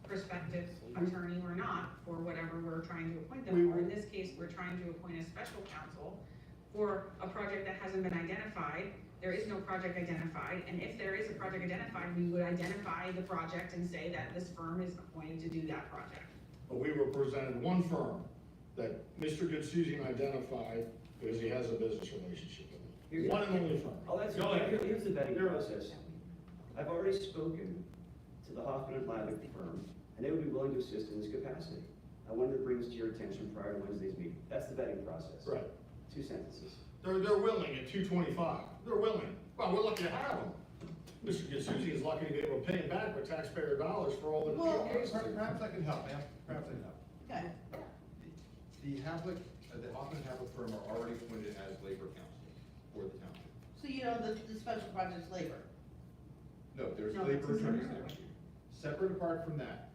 prospective attorney or not for whatever we're trying to appoint them for. In this case, we're trying to appoint a special counsel for a project that hasn't been identified. There is no project identified, and if there is a project identified, we would identify the project and say that this firm is appointed to do that project. But we were presented one firm that Mr. Goodseason identified because he has a business relationship with Here's- them. One and only firm. Oh, that's, Go ahead. here's the vetting Here. process. I've already spoken to the Hoffman and Lavick firm, and they would be willing to assist in this capacity. I wanted to bring this to your attention prior to Wednesday's meeting. That's the vetting process. Right. 2 sentences. They're willing at 225. They're willing. Well, we're lucky to have them. Mr. Goodseason is lucky to be able to pay him back with taxpayer dollars for all the Well, cases. Perhaps I can help, ma'am, perhaps I can help. Okay. The Havlick, the Hoffman and Havlick firm are already appointed as labor counsel for the township. So you know the special project's labor? No, there's No, labor that's a attorneys separate there. Separate apart from that,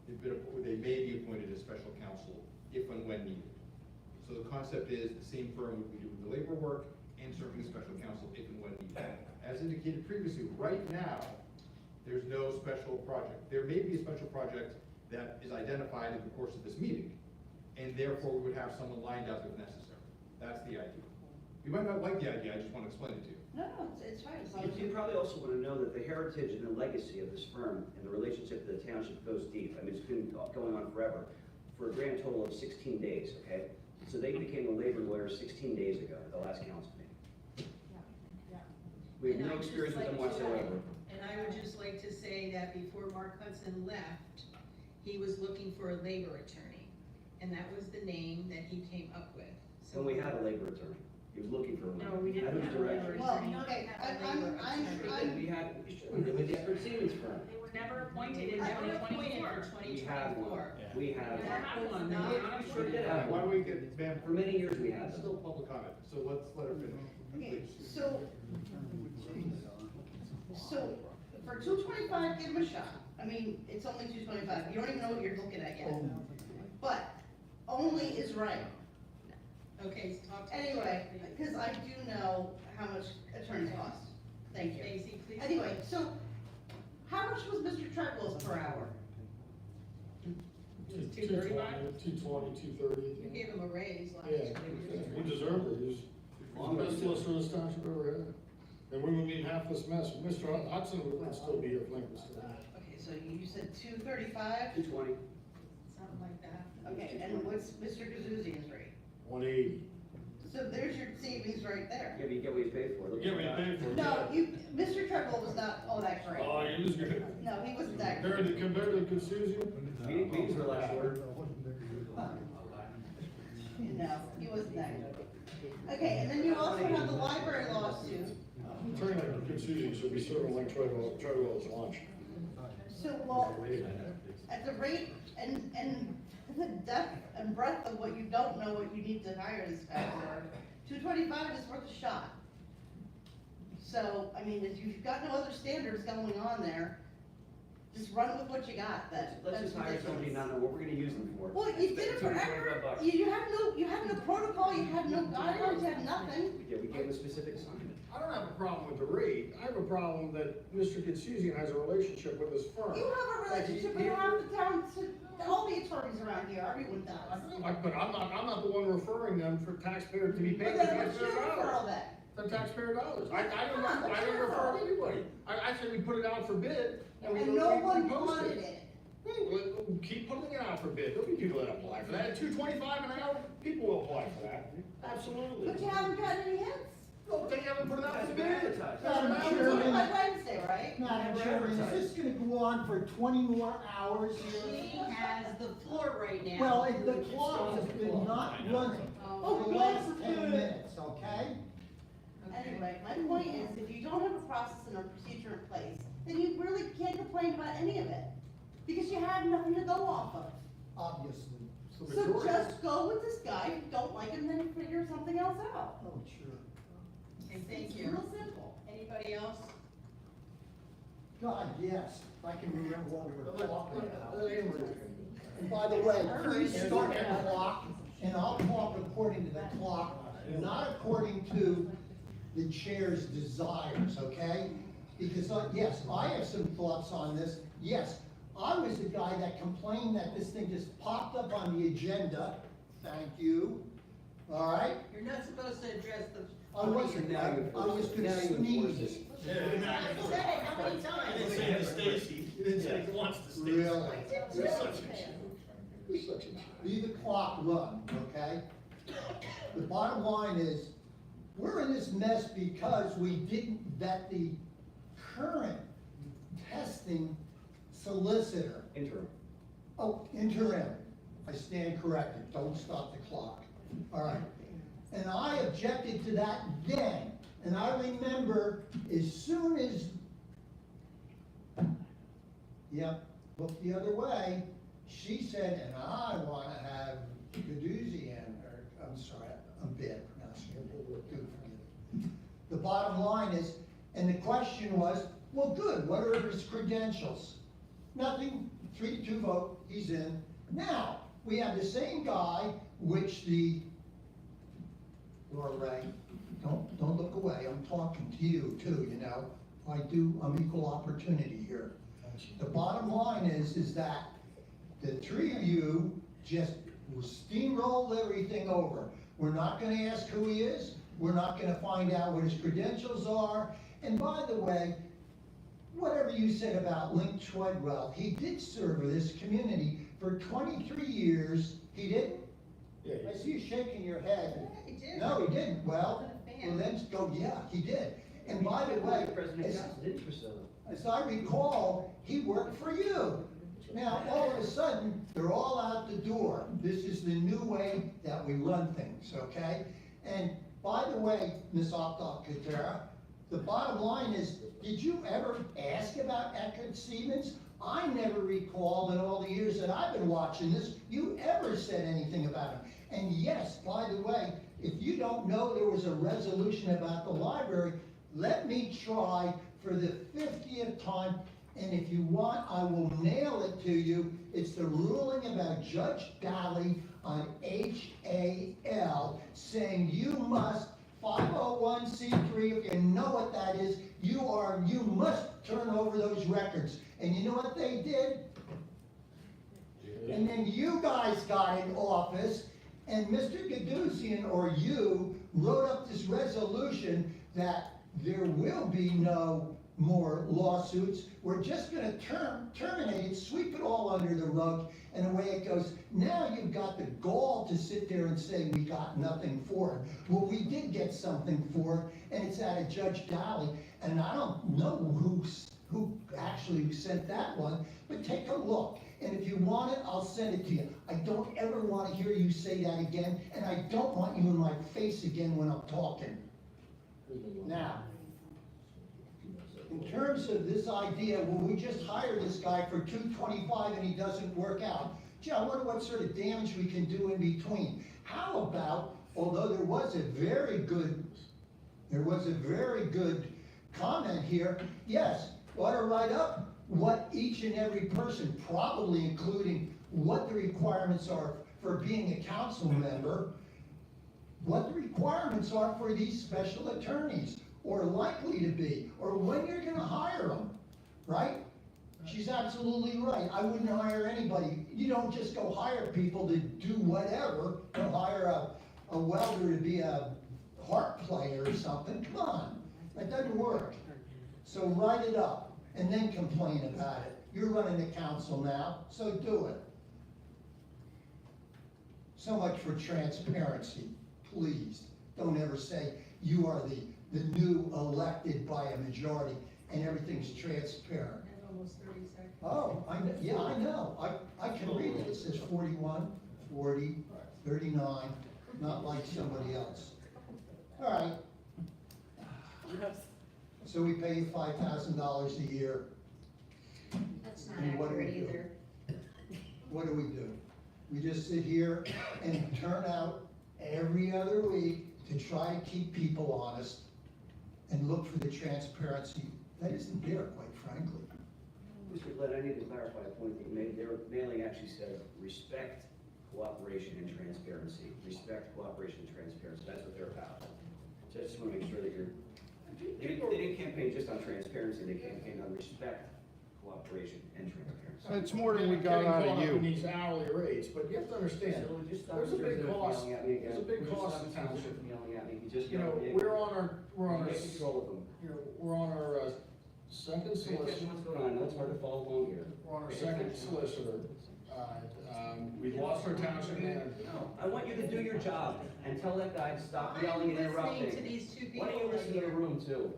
they may be appointed as special counsel if and when needed. So the concept is the same firm would be doing the labor work and serving as special counsel if and when needed. As indicated previously, right now, there's no special project. There may be a special project that is identified in the course of this meeting, and therefore we would have someone lined up if necessary. That's the idea. You might not like the idea, I just want to explain it to you. No, it's fine, as long as You probably also want to know that the heritage and the legacy of this firm and the relationship to the township goes deep. I mean, it's been going on forever, for a grand total of 16 days, okay? So they became a labor lawyer 16 days ago at the last council meeting. We have And no I'd just experience with them like to- whatsoever. And I would just like to say that before Mark Hudson left, he was looking for a labor attorney. And that was the name that he came up with. So When we had a labor attorney, he was looking for one. No, we didn't At whose have a labor direction? Well, attorney. okay, We had, with the Edward Stevens firm. They were never appointed in I twenty would appoint it twenty-four. for We had one. 2024. We had We one. have one, they Not- were not We sure did appointed. have Why one. don't we get, ma'am, For many years we had it's them. still public comment, so let's let her finish. Okay, Please. so for 225, give him a shot. I mean, it's only 225, you don't even know what you're looking at yet. But only is right. Okay, anyway, because I do know how much attorneys cost. Thank you. Stacy, please. Anyway, so how much was Mr. Treadwell's per hour? 235? 220, 230. You gave him a raise last Yeah, year. he deserved it. He's the best solicitor this township ever had. And we wouldn't need half this mess. Mr. Hudson would still be here if Link was still here. Okay, so you said 235? 220. Something like that. Okay, and what's Mr. Gazuzian's rate? 180. So there's your savings right there. Yeah, but you get what you pay for. Look Get at what you that. paid for. No, Mr. Treadwell was not all that great. Oh, he was good. No, he wasn't that great. Compared to Goodseason? Meetings were last shorter. No, he wasn't that good. Okay, and then you also have the library lawsuit. Attorney like Goodseason should be serving like Treadwell's lunch. So, well, at the rate and the depth and breadth of what you don't know what you need to hire this guy for, 225 is worth a shot. So, I mean, if you've got no other standards going on there, just run with what you got, Let's that's just hire somebody, ridiculous. not know what we're gonna use them for. Well, you did it for $225. You had no protocol, you had no guidelines, you had nothing. Yeah, we gave them a specific assignment. I don't have a problem with the rate, I have a problem that Mr. Kitsuzian has a relationship with his firm. You have a relationship with half the town, all the attorneys around here, everyone does. But I'm not the one referring them for taxpayer to be paid But for then what's your taxpayer referral dollars. then? For taxpayer dollars. I didn't refer anybody. I said we put it out for bid and we. And no we one posted wanted it. We'll keep putting it out for bid. There'll be people that apply for that. At $2.25 an hour, people will apply for that. Absolutely. But you haven't gotten any hits. No, but they haven't put it out for bid. Madam It's Chairman, by Wednesday, right? Madam Chairman, is this gonna go on for 20 more hours here? She has the floor right now. Well, the clock has been not running for the last 10 minutes, okay? Anyway, my point is, if you don't have a process and a procedure in place, then you really can't complain about any of it. Because you have nothing to go off of. Obviously. So just go with this guy, if you don't like him, then figure something else out. Oh, sure. Okay, thank It's you. real simple. Anybody else? God, yes, I can remember what we were talking about. And by the way, please start the clock, and I'll talk according to the clock, not according to the chair's desires, okay? Because, yes, I have some thoughts on this. Yes, I was the guy that complained that this thing just popped up on the agenda. Thank you. All right? You're not supposed to address the. I wasn't, I was gonna sneeze. I said it, how many times? You didn't say it to Stacy, you didn't say it once to Stacy. Really? You're such a You're such a. Leave the clock run, okay? The bottom line is, we're in this mess because we didn't vet the current testing solicitor. Interim. Oh, interim. I stand corrected. Don't stop the clock. All right. And I objected to that then. And I remember as soon as, yep, look the other way, she said, and I want to have Gadouzian, or I'm sorry, I'm bad pronouncing it. Do forgive me. The bottom line is, and the question was, well, good, what are his credentials? Nothing, 3-2 vote, he's in. Now, we have the same guy, which the, Laura Ray, don't look away, I'm talking to you too, you know. I'm equal opportunity here. The bottom line is that the three of you just steamroll everything over. We're not gonna ask who he is, we're not gonna find out what his credentials are, and by the way, whatever you said about Link Treadwell, he did serve this community for 23 years, he didn't? Yeah, I see you shaking your head. He did. No, he didn't, well then go, yeah, he did. And by the way, as I recall, he worked for you. Now, all of a sudden, they're all out the door. This is the new way that we run things, okay? And by the way, Ms. Optal-Katera, the bottom line is, did you ever ask about Eckert Stevens? I never recall in all the years that I've been watching this, you ever said anything about him. And yes, by the way, if you don't know there was a resolution about the library, let me try for the 50th time, and if you want, I will nail it to you. It's the ruling about Judge Daly on HAL, saying you must 501c3, if you know what that is, you must turn over those records. And you know what they did? And then you guys got in office, and Mr. Gadouzian, or you, wrote up this resolution that there will be no more lawsuits. We're just gonna terminate it, sweep it all under the rug, and away it goes. Now you've got the gall to sit there and say we got nothing for it. Well, we did get something for it, and it's out of Judge Daly, and I don't know who actually sent that one, but take a look. And if you want it, I'll send it to you. I don't ever want to hear you say that again, and I don't want you in my face again when I'm talking. Now, in terms of this idea, well, we just hired this guy for $225 and he doesn't work out. Gee, I wonder what sort of damage we can do in between. How about, although there was a very good comment here, yes, ought to write up what each and every person, probably including what the requirements are for being a council member, what the requirements are for these special attorneys, or likely to be, or when you're gonna hire them, right? She's absolutely right. I wouldn't hire anybody. You don't just go hire people to do whatever. Go hire a welder to be a harp player or something. Come on, that doesn't work. So write it up and then complain about it. You're running the council now, so do it. So much for transparency. Please, don't ever say you are the new elected by a majority and everything's transparent. Almost 30 seconds. Oh, yeah, I know. I can read it. It says 41, 40, 39, not like somebody else. All right. So we pay you $5,000 a year. That's not And what do we accurate do? either. What do? We just sit here and turn out every other week to try to keep people honest and look for the transparency that isn't there, quite frankly. Mr. Glenn, I need to clarify a point that you made. Their mailing actually said respect, cooperation, and transparency. Respect, cooperation, and transparency. That's what they're about. So I just want to make sure that they didn't campaign just on transparency, they campaigned on respect, cooperation, and transparency. It's more than we got out of you. In these hourly rates, but you have to understand, So just there's a big cost, Yelling at me again. there's a big Just cost stop to township. from yelling at me. You just You know, yelled at me. we're on our, Get control of them. we're on our second Pay attention solicitor. to what's going on. I know it's hard to follow along here. We're on our Pay second attention. solicitor. We lost our township manager. No, I want you to do your job and tell that guy to stop yelling and interrupting. listening to these two people Why don't you listen to the right room too?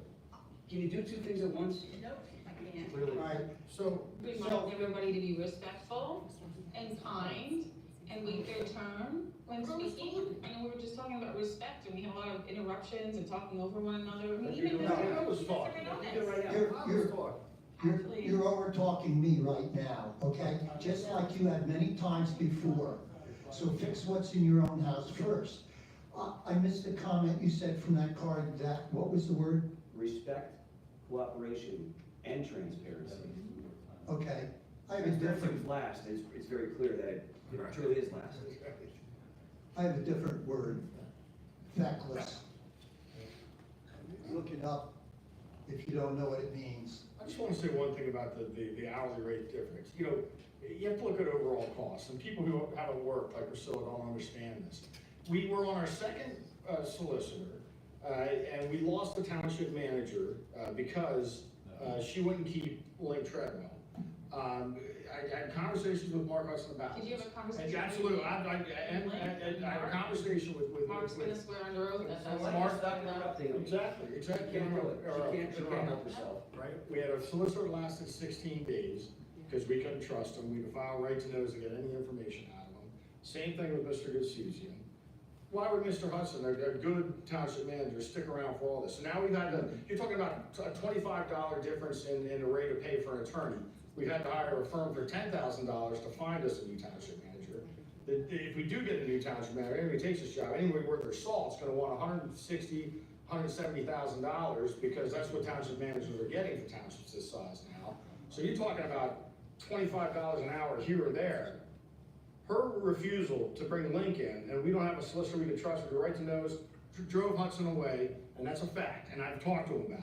Can you do two things at once? Nope, I can't. Clearly. All right, So, Remind everybody to be respectful and kind and wait their turn when speaking. I know we were just talking about respect and we had a lot of interruptions and talking over one another. I mean, even No, I was talking. you're over talking me right now, okay? Just like you have many times before. So fix what's in your own house first. I missed the comment you said from that card, that, what was the word? Respect, cooperation, and transparency. Okay, I have a Transparency different, was last. It's very clear that it truly is last. I have a different word, feckless. Look it up if you don't know what it means. I just want to say one thing about the hourly rate difference. You know, you have to look at overall costs, and people who haven't worked like Priscilla don't understand this. We were on our second solicitor, and we lost the township manager because she wouldn't keep Link Treadwell. I had conversations with Mark Hudson about Did you have a this. conversation? Absolutely, I had a conversation with Mark's gonna swear under oath that that's. Mark, stop interrupting him. Exactly. She can't do it. She can't help herself. Right, we had a solicitor that lasted 16 days, because we couldn't trust him, we could file right to nose to get any information out of him. Same thing with Mr. Goodsesian. Why would Mr. Hudson, a good township manager, stick around for all this? So now we've had you're talking about a $25 difference in the rate of pay for an attorney. We've had to hire a firm for $10,000 to find us a new township manager. If we do get a new township manager, anybody takes this job, anybody worth their salt is gonna want $160,000, $170,000, because that's what township managers are getting for townships this size now. So you're talking about $25 an hour here or there. Her refusal to bring Link in, and we don't have a solicitor we can trust, we go right to nose, drove Hudson away, and that's a fact, and I've talked to him about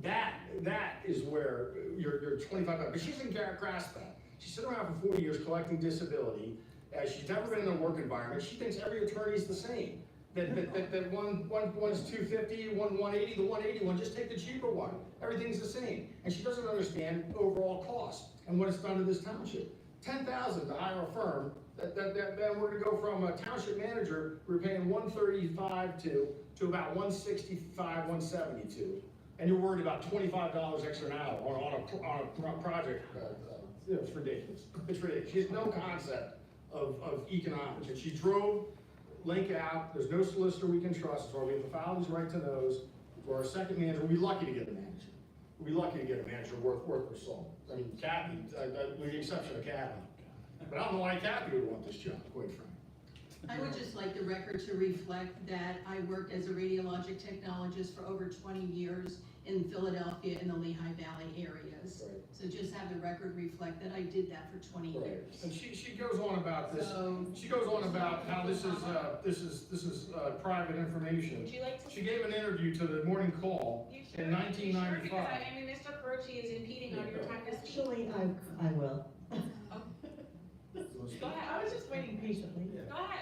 that. That is where you're $25, but she doesn't grasp that. She's sitting around for 40 years collecting disability, she's never been in a work environment, she thinks every attorney's the same. That one's $250, one $180, the $180 just take the cheaper one. Everything's the same. And she doesn't understand overall cost and what it's done to this township. $10,000 to hire a firm, then we're gonna go from a township manager, we're paying $135 to about $165, $172. And you're worried about $25 extra an hour on a project, it's ridiculous. It's ridiculous. She has no concept of economics, and she drove Link out. There's no solicitor we can trust, so we have to file these right to knows. For our second manager, we'd be lucky to get a manager. We'd be lucky to get a manager worth their salt. I mean, Kathy, with the exception of Kathy. But I don't know why Kathy would want this job, quite frankly. I would just like the record to reflect that I worked as a radiologic technologist for over 20 years in Philadelphia and the Lehigh Valley areas. Right. So just have the record reflect that I did that for 20 years. And she goes on about this, So- she goes on about how this is private information. Would you like to? She gave an interview to the Morning Call You in sure? 1995. Because I mean, Mr. Croce is impeding on your time to speak. Actually, I will. Go ahead. I was just waiting patiently. Go ahead.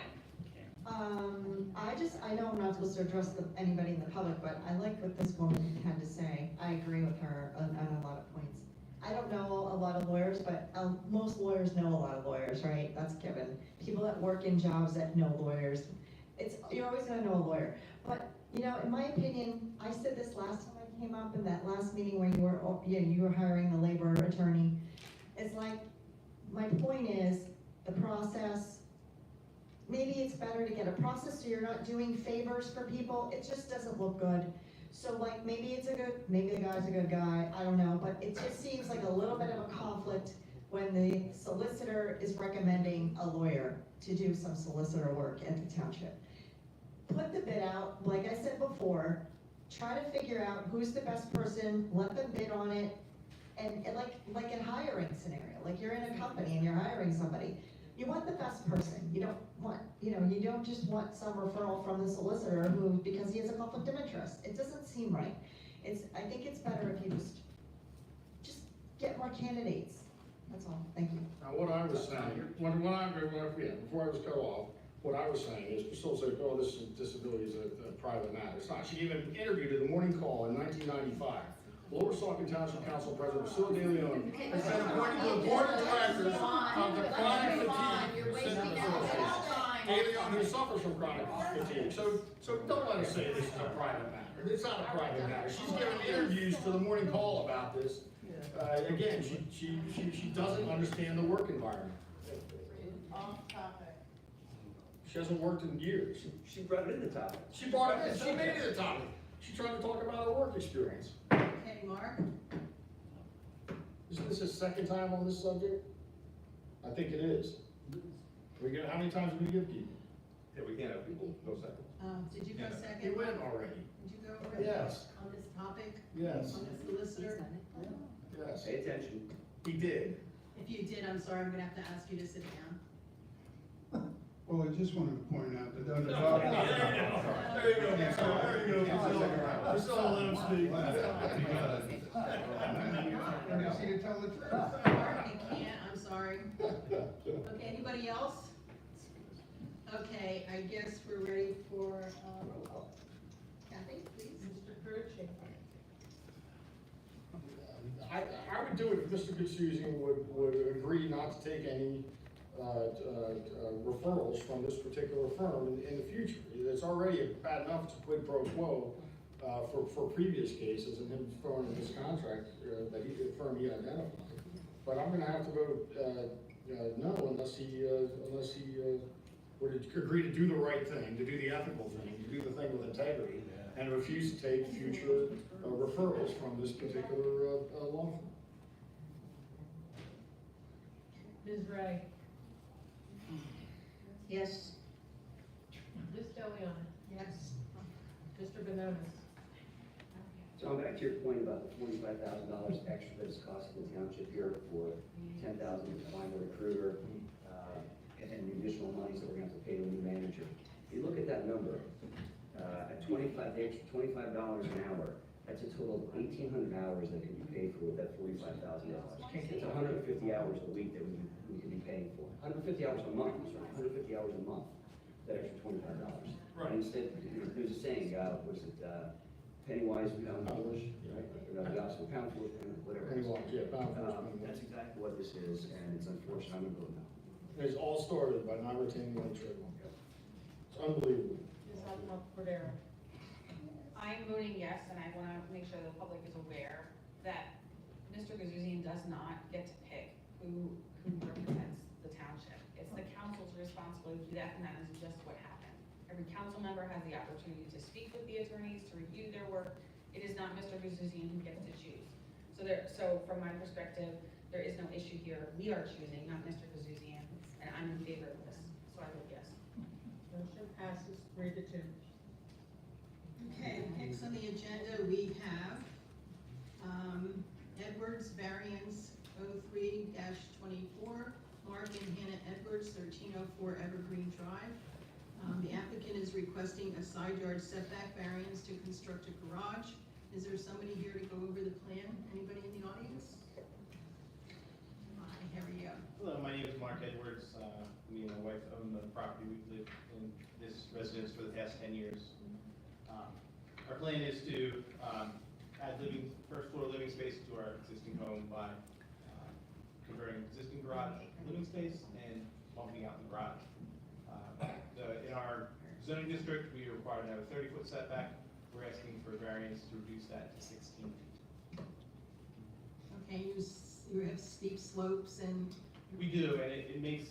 I know I'm not supposed to address anybody in the public, but I like what this woman had to say. I agree with her on a lot of points. I don't know a lot of lawyers, but most lawyers know a lot of lawyers, right? That's given. People that work in jobs that know lawyers, you're always gonna know a lawyer. But, you know, in my opinion, I said this last time I came up in that last meeting where you were hiring the labor attorney. It's like, my point is, the process, maybe it's better to get a process so you're not doing favors for people. It just doesn't look good. So like, maybe the guy's a good guy, I don't know, but it just seems like a little bit of a conflict when the solicitor is recommending a lawyer to do some solicitor work at the township. Put the bid out, like I said before, try to figure out who's the best person, let them bid on it, and like a hiring scenario, like you're in a company and you're hiring somebody. You want the best person. You don't want, you don't just want some referral from the solicitor because he has a conflict of interest. It doesn't seem right. I think it's better if you just get more candidates. That's all. Thank you. Now, what I was saying, before I was cut off, what I was saying is, Priscilla said, oh, this disability is a private matter. It's not. She gave an interview to the Morning Call in 1995. Lower Saucon Township Council President Priscilla De Leon has been appointed to the Board of Directors of the Chronic Fatigue Syndrome Association. De Leon, who suffers from chronic fatigue. So don't let us say this is a private matter. It's not a private matter. She's given interviews to the Morning Call about this. Again, she doesn't understand the work environment. Off topic. She hasn't worked in years. She brought it in the topic. She brought it in. She made it a topic. She tried to talk about her work experience. Okay, Mark? Isn't this his second time on this subject? I think it is. How many times did we give people? Yeah, we can't have people go second. Did you go second? You went already. Did you go already? Yes. On this topic? Yes. On the solicitor? Yes. Pay attention. He did. If you did, I'm sorry, I'm gonna have to ask you to sit down. Well, I just wanted to point out that under. There you go. There you go. Priscilla, let him speak. You see to tell the truth. Mark, you can't, I'm sorry. Okay, anybody else? Okay, I guess we're ready for, roll call. Kathy, please. Mr. Croce. I would do it if Mr. Gutsuzian would agree not to take any referrals from this particular firm in the future. It's already bad enough to quid pro quo for previous cases and him throwing in his contract the firm he identified. But I'm gonna have to vote no unless he would agree to do the right thing, to do the ethical thing, to do the thing with integrity, and refuse to take future referrals from this particular law firm. Ms. Ray. Yes. Ms. DeLeon. Yes. Mr. Bononis. So I'm back to your point about the $45,000 extra that is costing the township here for $10,000 to find a recruiter, and the additional monies that we're going to have to pay the new manager. If you look at that number, at the extra $25 an hour, that's a total of 1,800 hours that can be paid for with that $45,000. It's 150 hours a week that we could be paying for. 150 hours a month, I'm sorry, 150 hours a month, that extra $25. Right. And instead, there's a saying, was it, penny wise, pound foolish, right? Or the opposite, pound foolish, whatever. Penny wise, yeah, pound foolish. That's exactly what this is, and it's unfortunate, I'm gonna go now. It's all started by not retaining any trade law. It's unbelievable. Ms. Cordero. I'm voting yes, and I want to make sure the public is aware that Mr. Gazouzian does not get to pick who represents the township. It's the council's responsibility to do that, and that is just what happened. Every council member has the opportunity to speak with the attorneys, to review their work. It is not Mr. Gazouzian who gets to choose. So from my perspective, there is no issue here. We are choosing, not Mr. Gazouzian, and I'm in favor of this, so I vote yes. Motion passes 3-2. Okay, next on the agenda, we have Edwards variance 03 02-24, Mark and Hannah Edwards, 1304 Evergreen Drive. The applicant is requesting a side yard setback variance to construct a garage. Is there somebody here to go over the plan? Anybody in the audience? Hi, how are you? Hello, my name is Mark Edwards. Me and my wife own the property. We've lived in this residence for the past 10 years. Our plan is to add first floor living space to our existing home by converting existing garage living space and bumping out the garage. In our zoning district, we are required to have a 30-foot setback. We're asking for variance to reduce that to 16 feet. Okay, you have steep slopes and. We do, and it makes,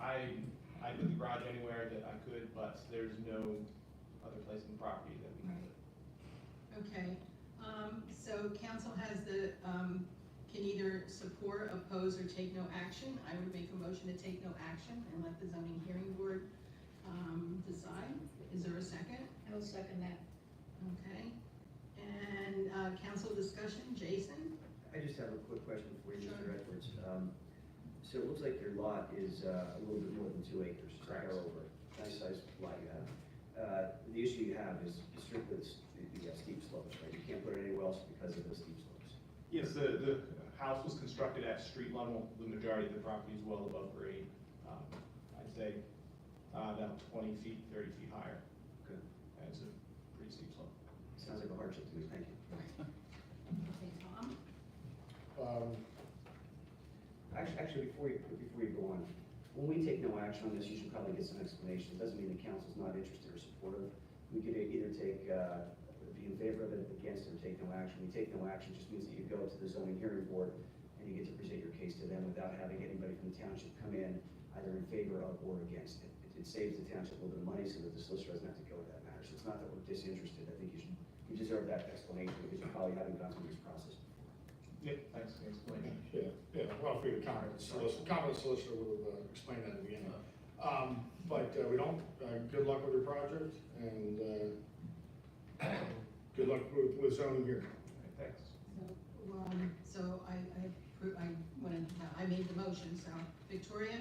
I put the garage anywhere that I could, but there's no other place in the property that we can put it. Okay, so council has can either support, oppose, or take no action. I would make a motion to take no action and let the zoning hearing board decide. Is there a second? I will second that. Okay, and council discussion, Jason? I just have a quick question for you, Mr. Edwards. So it looks like your lot is a little bit more than 2 acres, or over. Nice sized lot you have. The issue you have is strictly the steep slopes, right? You can't put it anywhere else because of the steep slopes. Yes, the house was constructed at street level. The majority of the property is well above grade. I'd say about 20 feet, 30 feet higher. Good. And it's a pretty steep slope. Sounds like a hardship to me, thank you. Okay, Tom? Actually, before you go on, when we take no action on this, you should probably get some explanation. It doesn't mean the council's not interested or supportive. We could either be in favor of it, against it, or take no action. We take no action just means that you go to the zoning hearing board and you get to present your case to them without having anybody from the township come in either in favor of or against it. It saves the township a little bit of money so that the solicitor doesn't have to go to that matter. So it's not that we're disinterested. I think you deserve that explanation because you probably haven't gone through this process. Yeah, thanks for explaining. Yeah, well, for the competent solicitor would have explained that at the beginning. But we don't, good luck with your project, and good luck with zoning here. Thanks. So I made the motion, so Victoria?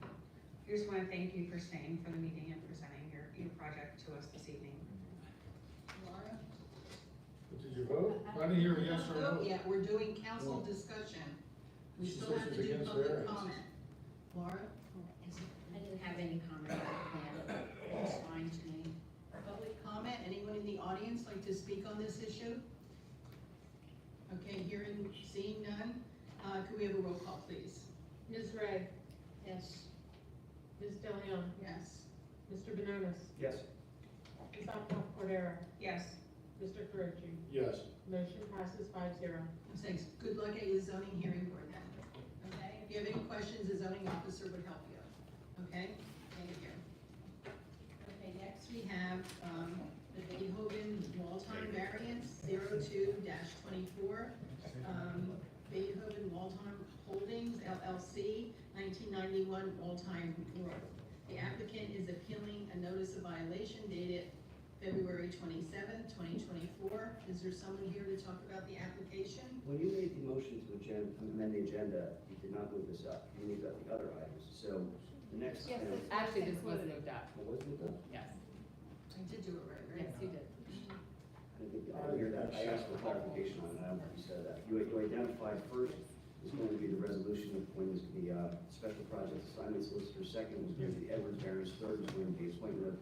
I just want to thank you for staying for the meeting and presenting your project to us this evening. Laura? Did you vote? I didn't hear a yes or no. Yeah, we're doing council discussion. We She still says have she's to do against public variance. comment. Laura? I didn't have any comment on the plan. It's fine to me. Public comment, anyone in the audience like to speak on this issue? Okay, seeing none, could we have a roll call, please? Ms. Ray, Yes. Ms. DeLeon, Yes. Mr. Benonis, Yes. Ms. Alcantara Cordero, Yes. Mr. Carucci. Yes. Motion passes 5-0. Thanks, good luck at your zoning hearing board then. Okay, if you have any questions, the zoning officer would help you. Okay, thank you. Okay, next we have, the Beethoven Waldheim variance, 02-24. Beethoven Waldheim Holdings LLC, 1991 Waldheim Road. The applicant is appealing a notice of violation dated February 27th, 2024. Is there someone here to talk about the application? When you made the motion to amend the agenda, you did not move this up. You moved up the other items. So the next. Yes, actually, this was moved up. What was moved up? Yes. I did do it right, right? Yes, you did. I didn't hear that. I asked for clarification on it. I don't think you said that. You identified first is going to be the resolution of when the special project assignment solicitor. Second was going to be Edwards variance. Third was going to be appointment of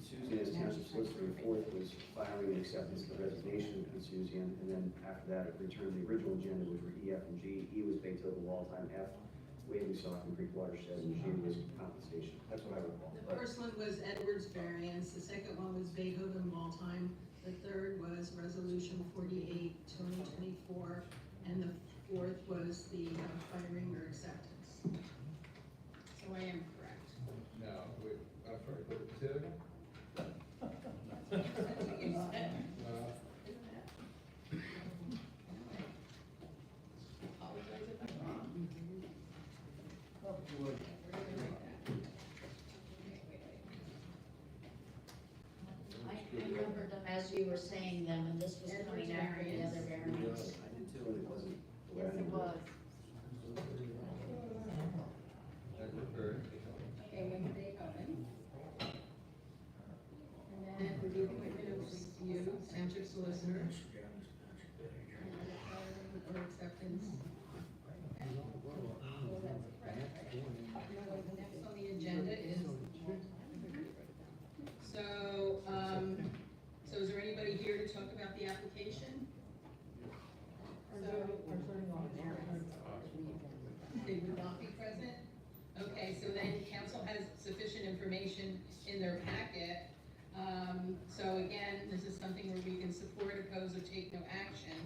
Susan as township solicitor. And fourth was filing and acceptance of the resignation of Susan. And then after that, it returned the original agenda, which were E, F, and G. E was Beethoven Waldheim. F, Waving Saucon Creek Watershed, and G was compensation. That's what I recall. The first one was Edwards variance. The second one was Beethoven Waldheim. The third was resolution 48, 2024. And the fourth was the firing or acceptance. So I am correct. No, I'm sorry, put it to. Apologize if I'm wrong. I remembered them as you were saying them, and this was coming after the other variance. I did too, and it wasn't the way I Yes, it remembered was. questions? Next on the agenda is, so is there anybody here to talk about the application? They would not be present? Okay, so then council has sufficient information in their packet. So again, this is something where we can support, oppose, or take no action.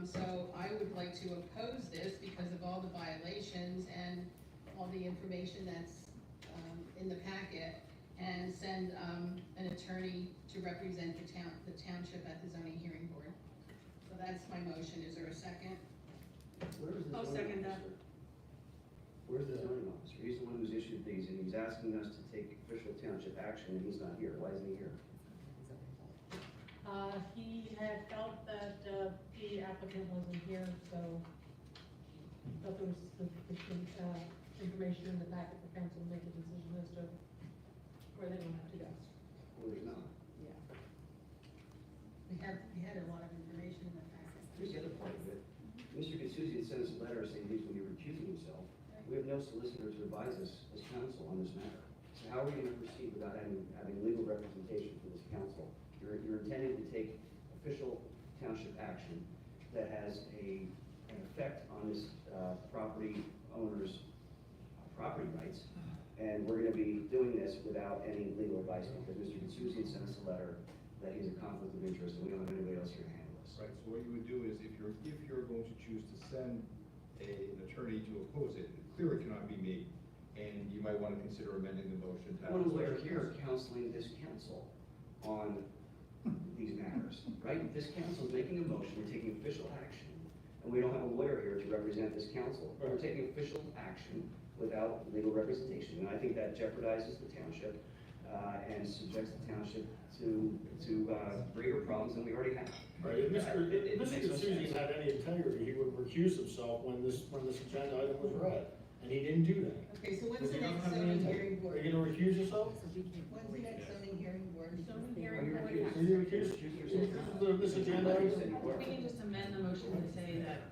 So I would like to oppose this because of all the violations and all the information that's in the packet, and send an attorney to represent the township at the zoning hearing board. So that's my motion. Is there a second? Where is the I'll zoning second that. officer? Where's the zoning officer? He's the one who's issued these, and he's asking us to take official township action, and he's not here. Why isn't he here? He had felt that, the applicant wasn't here, so felt there was sufficient, information in the packet for council to make a decision as to where they want to go. Well, there's not. Yeah. We had a lot of information in the packet. Here's the other part of it. Mr. Gasuzian sent us a letter saying he's going to be recusing himself. We have no solicitor to advise us as council on this matter. So how are we going to proceed without having legal representation for this council? You're intending to take official township action that has an effect on this property owner's property rights, and we're going to be doing this without any legal advice because Mr. Gasuzian sent us a letter that he's a conflict of interest and we don't have anybody else here to handle this. Right, so what you would do is if you're going to choose to send an attorney to oppose it, clearly cannot be me, and you might want to consider amending the motion to have. One lawyer here counseling this council on these matters, right? This council is making a motion, we're taking official action, and we don't have a lawyer here to represent this council. We're taking official action without legal representation, and I think that jeopardizes the township, and subjects the township to greater problems than we already have. Right, if Mr. It makes no Gasuzian sense. had any integrity, he would recuse himself when this agenda item was read, and he didn't do that. Okay, so when's Does the he not next have any zoning integrity? hearing board? Are you gonna recuse yourself? When's the next zoning hearing board? Zoning Are hearing you board recused? Are you recused? This agenda You item? said you were. We can just amend the motion to say that,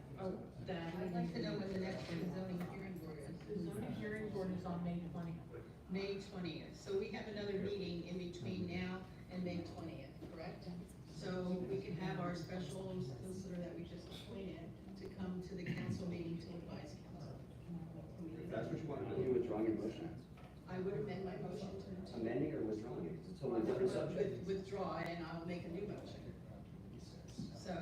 that. I'd like to know when the next zoning hearing board is. The zoning hearing board is on May 20th. May 20th. So we have another meeting in between now and May 20th, correct? So we can have our special solicitor that we just appointed to come to the council meeting to advise council. If that's what you want to do, you withdrawing your motion. I would amend my motion to Amending or withdrawing it, it's a totally different subject. withdraw it, and I'll make a new motion. So,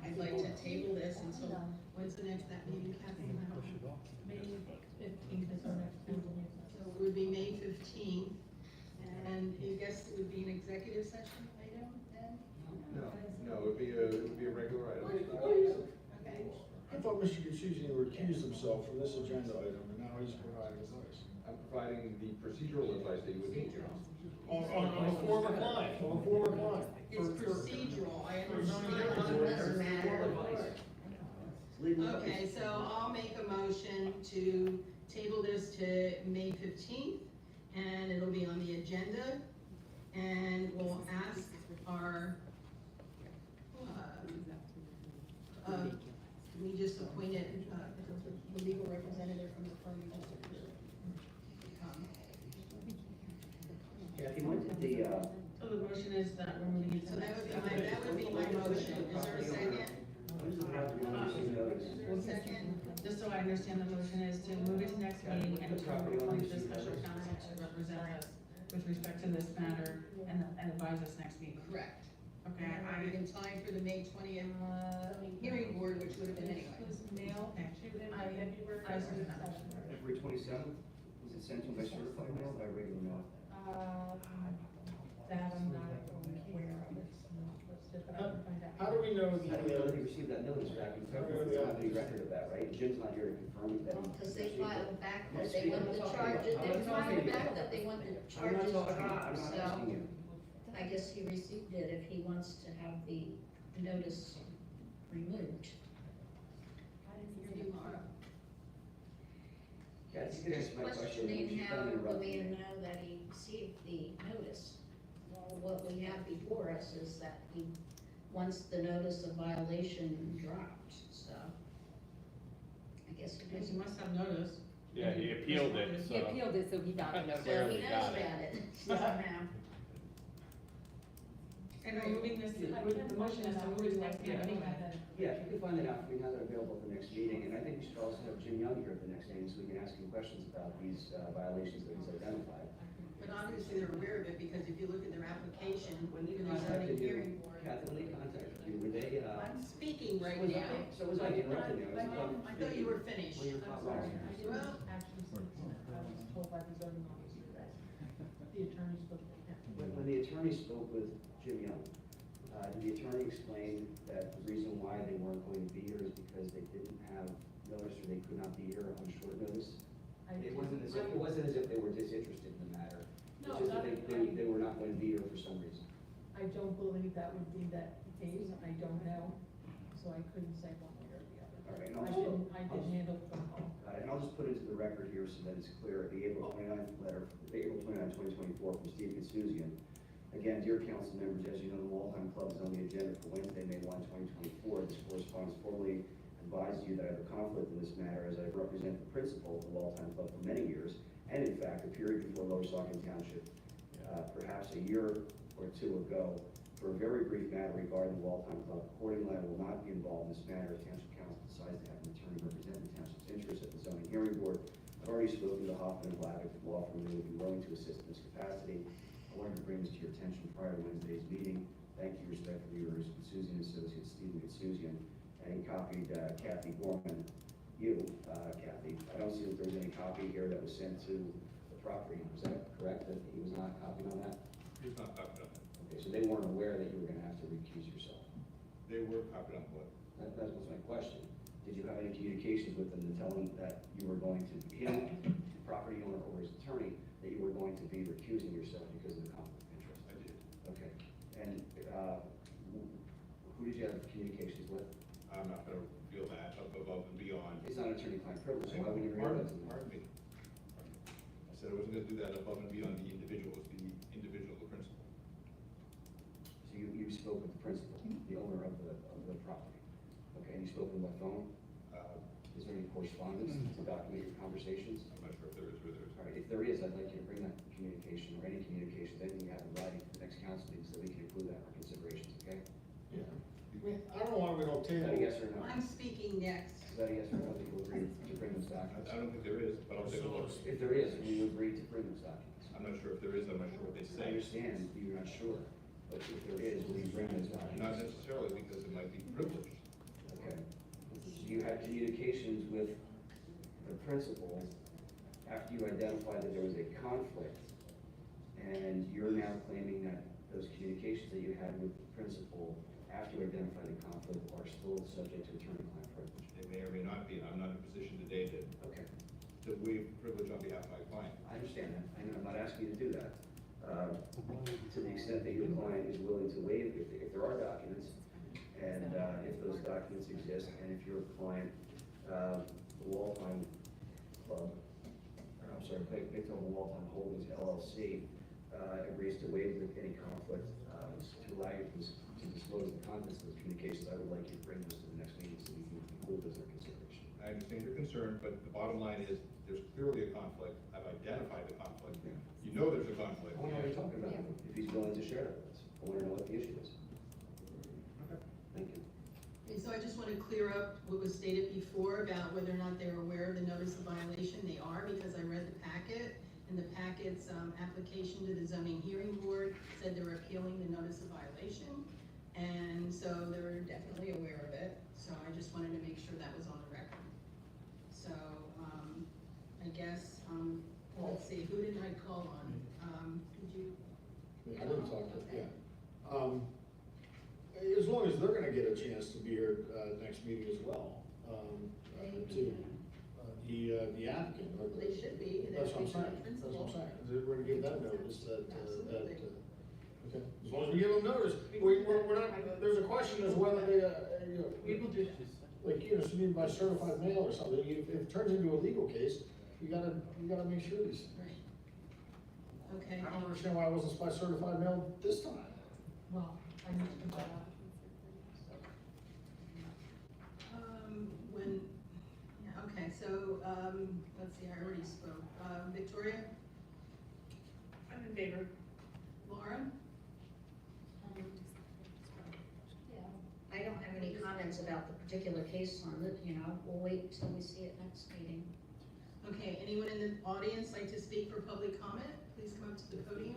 I'd like to table this until, when's the next, that meeting, Kathy? May 15th is our next council meeting. So it would be May 15th, and I guess it would be an executive session item then? No, it would be a regular item. Okay. I thought Mr. Gasuzian recused himself from this agenda item, and now he's providing advice. I'm providing the procedural advice that you would need. On a former client, on a former client. It's procedural, I For understand, it doesn't matter. Legal Okay, so I'll make a motion to table this to May 15th, and it'll be on the agenda, and we'll ask our, we just appointed, the legal representative from the firm we just approved. Kathy, when did the, So the motion is that we're moving it So to that next. would be my motion. Is there a second? when does the property owner receive notice? Second? Just so I understand, the motion is to move it to next meeting and to appoint the special counsel to represent us with respect to this matter and advise us next meeting. Correct. Okay, In time for the May 20th hearing board, which would have been anyway. It was mailed to them I- February I see that. 27th. February 27th? Was it sent to by certified mail or by regular mail? That I'm not aware of, it's not listed, but I can find out. How do we know How do we know that he the, received that notice back in February? We don't have any record of that, right? Jim's not here to confirm that. he Because they received it. filed back that Yes, they want the I'm not charges, talking they about- filed back that they want the I'm not charges talking, dropped, I'm not so asking you. I guess he received it if he wants to have the notice removed. I didn't hear you. Tomorrow. Kathy, you can answer my question. Questioning She's how done do interrupting. we know that he received the notice? Well, what we have before us is that he once the notice of violation dropped, so. I guess it Because is. you must have notice. Yeah, he appealed it, He appealed it, so he got a notice. So he Clearly knows got about it. it, so now. And we're moving this, the motion is to move it to next meeting anyway. Yeah, if you can find that out, we have that available at the next meeting, and I think we should also have Jim Young here at the next meeting, so we can ask him questions about these violations that he's identified. But obviously they're aware of it, because if you look at their application, When they in the contacted zoning you, hearing board. Kathy, when they contacted you, were they, I'm speaking right So was I. now. So was I interrupting you? I was I thought you were finished. Well, you're I'm fine. sorry. Well, I was told by the zoning officer that the attorney spoke to him. When the attorney spoke with Jim Young, did the attorney explain that the reason why they weren't going to be here is because they didn't have notice or they could not be here on short notice? It wasn't as if they were disinterested in the matter. No, It's just that not- they were not going to be here for some reason. I don't believe that would be that case, I don't know, so I couldn't say one way or the other. All right, I didn't handle the phone call. And I'll just put it into the record here so that it's clear, the April 29th letter, the April 29th, 2024 from Steve Consuzian. Again, dear council members, as you know, the Wall-Time Club is on the agenda for Wednesday, May 1, 2024. This correspondence formally advises you that I have a conflict in this matter as I represent the principal of the Wall-Time Club for many years, and in fact, a period before Lower Saucon Township, perhaps a year or two ago, for a very brief matter regarding the Wall-Time Club. Accordingly, I will not be involved in this matter if Township Council decides to have an attorney represent the township's interests at the zoning hearing board. I've already spoken to Hoffman and Blavitt law firm, who would be willing to assist in this capacity. I wanted to bring this to your attention prior to Wednesday's meeting. Thank you respectfully, yours, Consuzian Associates, Stephen Consuzian, and he copied Kathy Gorman. Kathy, I don't see that there's any copy here that was sent to the property. Was that correct, that he was not copied on that? He's not copied on it. Okay, so they weren't aware that you were gonna have to recuse yourself? They were copied on what? That was my question. Did you have any communications with them to tell them that you were going to, him, the property owner or his attorney, that you were going to be recusing yourself because of the conflict of interest? I did. Okay, and, who did you have communications with? I'm not gonna feel that up above and beyond. It's not attorney-client privilege, so why would you bring it up to them? Pardon me. I said I wasn't gonna do that above and beyond the individual, it's the individual, the principal. So you spoke with the principal, the owner of the property? Okay, and you spoke with him by phone? Is there any correspondence to document your conversations? I'm not sure if there is or there isn't. All right, if there is, I'd like you to bring that communication or any communications, anything you have in writing for the next council meeting so we can include that in our considerations, okay? Yeah. I mean, I don't know why we don't Is table. that a yes or no? I'm speaking next. Is that a yes or no, that you agree to bring those documents? I don't think there is, but I'll take a look. If there is, will you agree to bring those documents? I'm not sure if there is, I'm not sure what they I say. understand you're not sure, but if there is, will you bring those documents? Not necessarily because it might be privileged. Okay. So you had communications with the principal after you identified that there was a conflict, and you're now claiming that those communications that you had with the principal after you identified the conflict are still subject to attorney-client privilege. They may or may not be, and I'm not in a position today Okay. to waive privilege on behalf of my client. I understand that, and I'm not asking you to do that. To the extent that your client is willing to waive, if there are documents, and if those documents exist, and if your client, the Wall-Time Club, or I'm sorry, Beethoven Wall-Time Holdings LLC, agrees to waive any conflict, to allow you to disclose the contents of those communications, I would like you to bring those to the next meeting so we can include those in our consideration. I understand your concern, but the bottom line is, there's clearly a conflict. I've identified the conflict. You know there's a conflict. I want to know what you're talking about, if he's willing to share that with us. I want to know what the issue is. Okay. Thank you. And so I just want to clear up what was stated before about whether or not they're aware of the notice of violation. They are, because I read the packet, and the packet's application to the zoning hearing board said they were appealing the notice of violation. And so they were definitely aware of it. So I just wanted to make sure that was on the record. So, I guess, let's see, who did I call on? Did you? I didn't talk to, yeah. As long as they're gonna get a chance to be here, next meeting as well, the applicant. or the- They should be. That's what I'm saying, They're that's what I'm principal. saying, we're gonna give that notice that, Absolutely. okay, as long as we give them notice, we're not, there's a question as whether they, you know. We will do that. Like, you know, submitted by certified mail or something, if it turns into a legal case, you gotta make sure these things. Okay. I don't understand why it wasn't by certified mail this time. Well, I need to put that up. let's see, I already spoke. Victoria? I'm in favor. Lauren? I don't have any comments about the particular case on it, we'll wait till we see it next meeting. Okay, anyone in the audience like to speak for public comment? Please come up to the podium.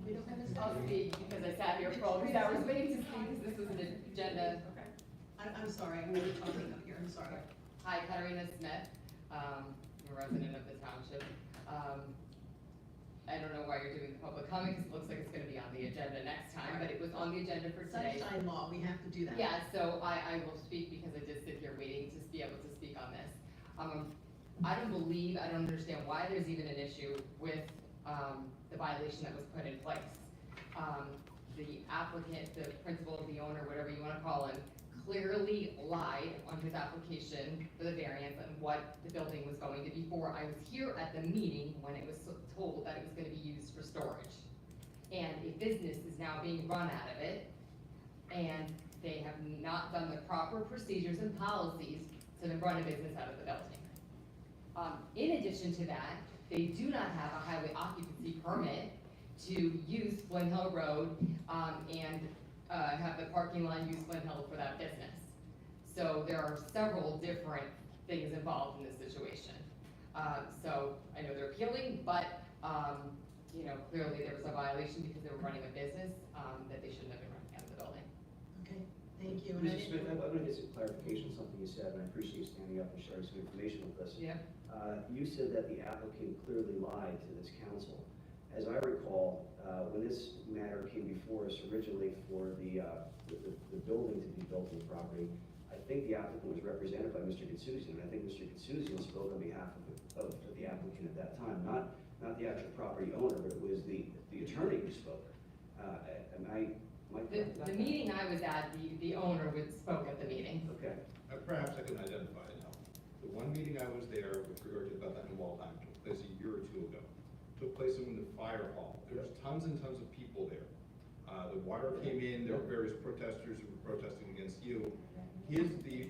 We don't have a I'll speak because I sat here for all these hours waiting to speak because this was an agenda. Okay. I'm sorry, I'm really talking up here, I'm sorry. Hi, Katarina Smith. I'm a resident of the township. I don't know why you're doing the public comment because it looks like it's gonna be on the agenda next time, but it was on the agenda for today. Sunshine law, we have to do that. Yeah, so I will speak because I did sit here waiting to be able to speak on this. I don't understand why there's even an issue with, the violation that was put in place. The applicant, the principal, the owner, whatever you wanna call him, clearly lied on his application for the variance and what the building was going to be for. I was here at the meeting when it was told that it was gonna be used for storage. And a business is now being run out of it, and they have not done the proper procedures and policies to run a business out of the building. In addition to that, they do not have a highway occupancy permit to use Flint Hill Road, and have the parking lot use Flint Hill for that business. So there are several different things involved in this situation. So I know they're appealing, but, clearly there was a violation because they were running a business, that they shouldn't have been running out of the building. Okay, thank you. Mrs. Smith, I'm gonna get some clarification on something you said, and I appreciate you standing up and sharing some information with us. Yeah. You said that the applicant clearly lied to this council. As I recall, when this matter came before us originally for the building to be built on the property, I think the applicant was represented by Mr. Katsuzian, and I think Mr. Katsuzian spoke on behalf of the applicant at that time, not the actual property owner, but it was the attorney who spoke. Am I correct about The that? meeting I was at, the owner spoke at the meeting. Okay. Perhaps I can identify it now. The one meeting I was there with regard to the Bethlehem Wall time took place a year or two ago. Took place in the fire hall. There was tons and tons of people there. The water came in, there were various protesters who were protesting against you. The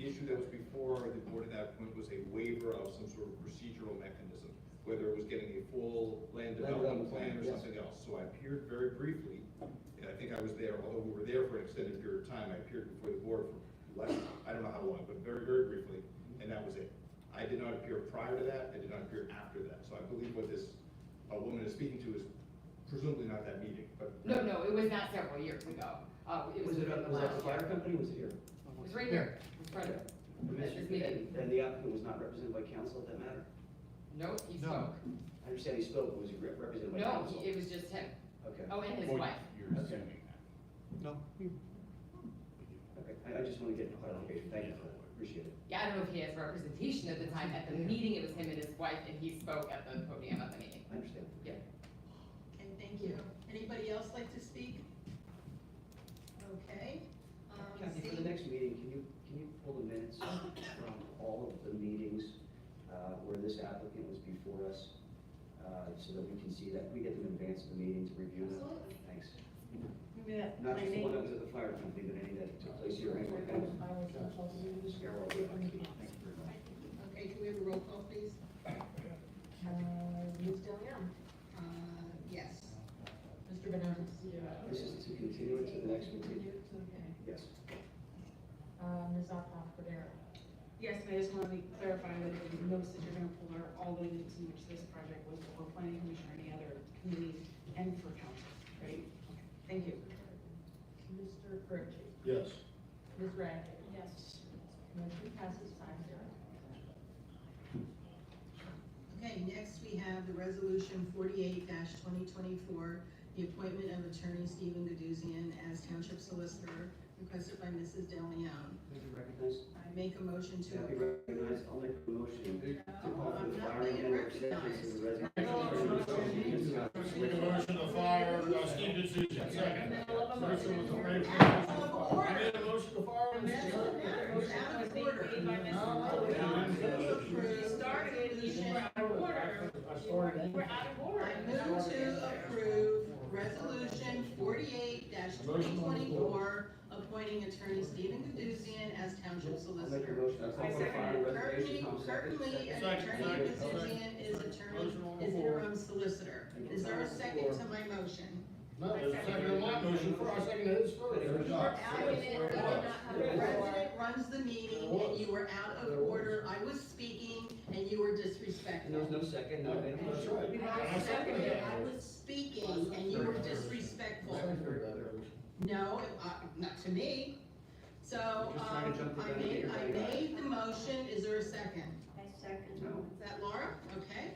issue that was before the board at that point was a waiver of some sort of procedural mechanism, whether it was getting a full land development plan or something else. So I appeared very briefly, and I think I was there, although we were there for an extended period of time, I appeared before the board for less, I don't know how long, but very, very briefly, and that was it. I did not appear prior to that, I did not appear after that. So I believe what this woman is speaking to is presumably not that meeting, but. No, it was not several years ago. It was Was it within at the the last fire year. company, or was it here? It was right here, in front of this meeting. And the applicant was not represented by counsel at that matter? No, he spoke. I understand he spoke, but was he represented by No, counsel? it was just him. Okay. Oh, and his wife. You're assuming that. No. Okay, I just want to get clarification, thank you for that, appreciate it. Yeah, I don't know if he has representation at the time. At the meeting, it was him and his wife, and he spoke at the podium at the meeting. I understand. Yeah. Okay, thank you. Anybody else like to speak? Okay. Kathy, for the next meeting, can you pull the minutes from all of the meetings where this applicant was before us, so that we can see that, we get them in advance of the meeting to review them? Thanks. Not just the one that was at the fire company, but any that took place here. Okay, can we have a roll call, please? Ms. DeLeon? Yes. Mr. Benonis? This is to continue it to the next meeting? Okay. Yes. Ms. Alcantara? Yes, and I just want to clarify that the notice that you're going to pull are all the units in which this project was for planning commission or any other committee and for council, right? Okay, thank you. Mr. Pritchett? Yes. Ms. Radke? Yes. Motion passes 5-0. Okay, next we have the resolution 48-2024, the appointment of attorney Stephen Gaduzian as township solicitor, requested by Mrs. DeLeon. May I be recognized? I make a motion to. May I be recognized? I'll make a motion to call for I'm the not firing being and acceptance of the Make a motion to fire, Steve D'Souza, second. Motion was made. I made a motion to fire. I move to approve resolution 48-2024, appointing attorney Stephen Gaduzian as township I'll make a solicitor. motion. I'll I call for second final it. reservation. Tom, second. Currently, Second. attorney Second. Gaduzian is Motion on the floor. interim solicitor. Is there a second to my motion? No, there's a second on my motion first, I second his first. You were out of it, the president runs the meeting, and you were out of order, I was speaking, and you were And there disrespectful. was no second, no. That's right. I seconded it, I was speaking, and you were disrespectful. No, not to me. So, Just trying to jump the gun here. I made the motion, is there a second? I second. No. Is that Laura? Okay.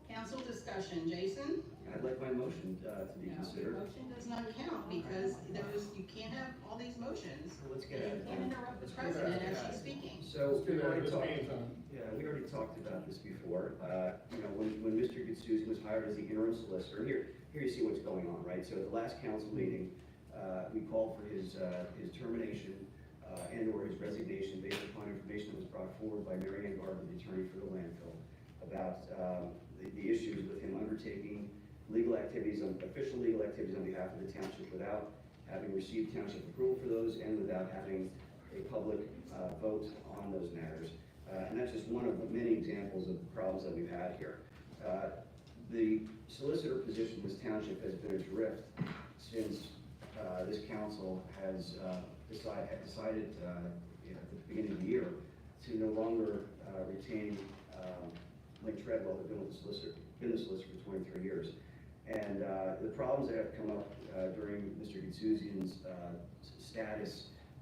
Council discussion, Jason? I'd like my motion, to be No, considered. motion does not count, because you can't have all these motions. Let's And get at you it. can't interrupt the president as she's speaking. So, we already It's talked, game time. we already talked about this before. When Mr. Gadsden was hired as the interim solicitor, here you see what's going on, right? So at the last council meeting, we called for his termination, and/or his resignation based upon information that was brought forward by Mary Ann Garber, the attorney for the landfill, about, the issues with him undertaking official legal activities on behalf of the township without having received township approval for those and without having a public vote on those matters. And that's just one of the many examples of the problems that we've had here. The solicitor position in this township has been adrift since this council has decided at the beginning of the year to no longer retain Link Treadwell, who's been the solicitor for 23 years. And the problems that have come up during Mr. Gadsden's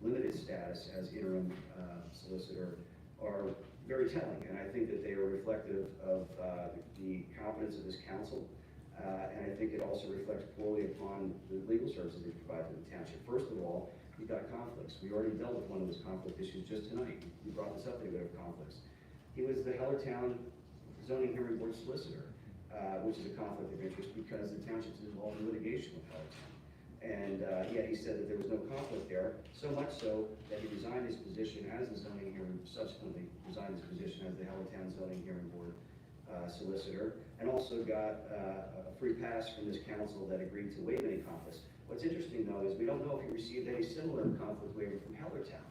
limited status as interim solicitor are very telling, and I think that they are reflective of the competence of this council, and I think it also reflects poorly upon the legal services they provide to the township. First of all, we've got conflicts. We already dealt with one of those conflict issues just tonight. We brought this up, they would have conflicts. He was the Hellertown Zoning Hearing Board solicitor, which is a conflict of interest because the township's involved in litigation with Hellertown. And yet he said that there was no conflict there, so much so that he resigned his position as the zoning hearing, subsequently resigned his position as the Hellertown Zoning Hearing Board solicitor, and also got a free pass from this council that agreed to waive any conflicts. What's interesting though is we don't know if he received any similar conflict waiver from Hellertown.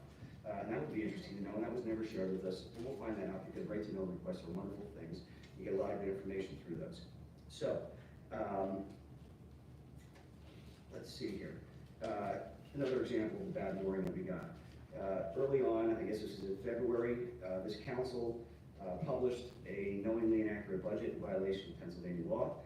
And that would be interesting to know, and that was never shared with us. And we'll find that out because right to know requests are wonderful things. You get a lot of good information through those. So, let's see here. Another example of the bad mooring that we got. Early on, I guess this is in February, this council published a knowingly inaccurate budget in violation of Pennsylvania law.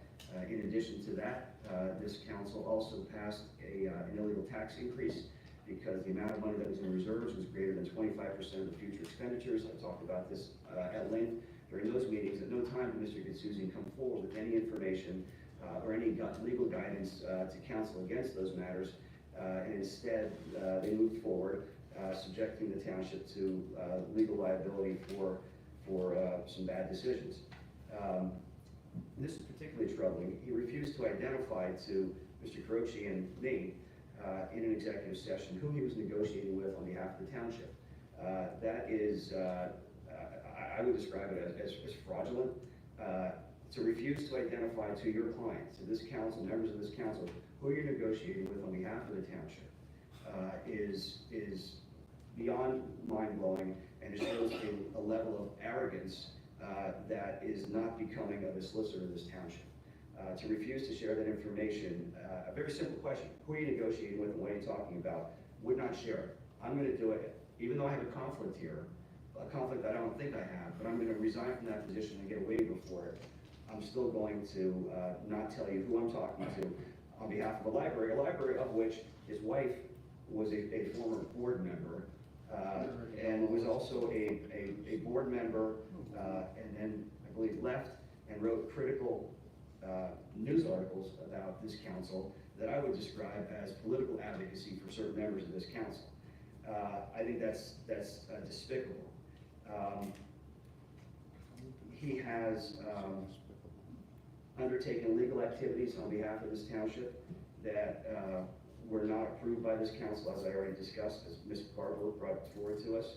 In addition to that, this council also passed an illegal tax increase because the amount of money that was in reserves was greater than 25% of the future expenditures. I talked about this at length during those meetings. At no time did Mr. Gadsden come forward with any information or any legal guidance to counsel against those matters. And instead, they moved forward, subjecting the township to legal liability for some bad decisions. This is particularly troubling. He refused to identify to Mr. Croce and me in an executive session who he was negotiating with on behalf of the township. That is, I would describe it as fraudulent. To refuse to identify to your clients, to this council, members of this council, who you're negotiating with on behalf of the township is beyond mind-blowing, and it shows a level of arrogance that is not becoming of a solicitor of this township. To refuse to share that information, a very simple question: who are you negotiating with and what are you talking about? Would not share it. I'm going to do it, even though I have a conflict here, a conflict that I don't think I have, but I'm going to resign from that position and get a waiver for it. I'm still going to not tell you who I'm talking to on behalf of a library of which his wife was a former board member, and was also a board member, and then I believe left and wrote critical news articles about this council that I would describe as political advocacy for certain members of this council. I think that's despicable. He has undertaken legal activities on behalf of this township that were not approved by this council, as I already discussed, as Ms. Barber brought forward to us.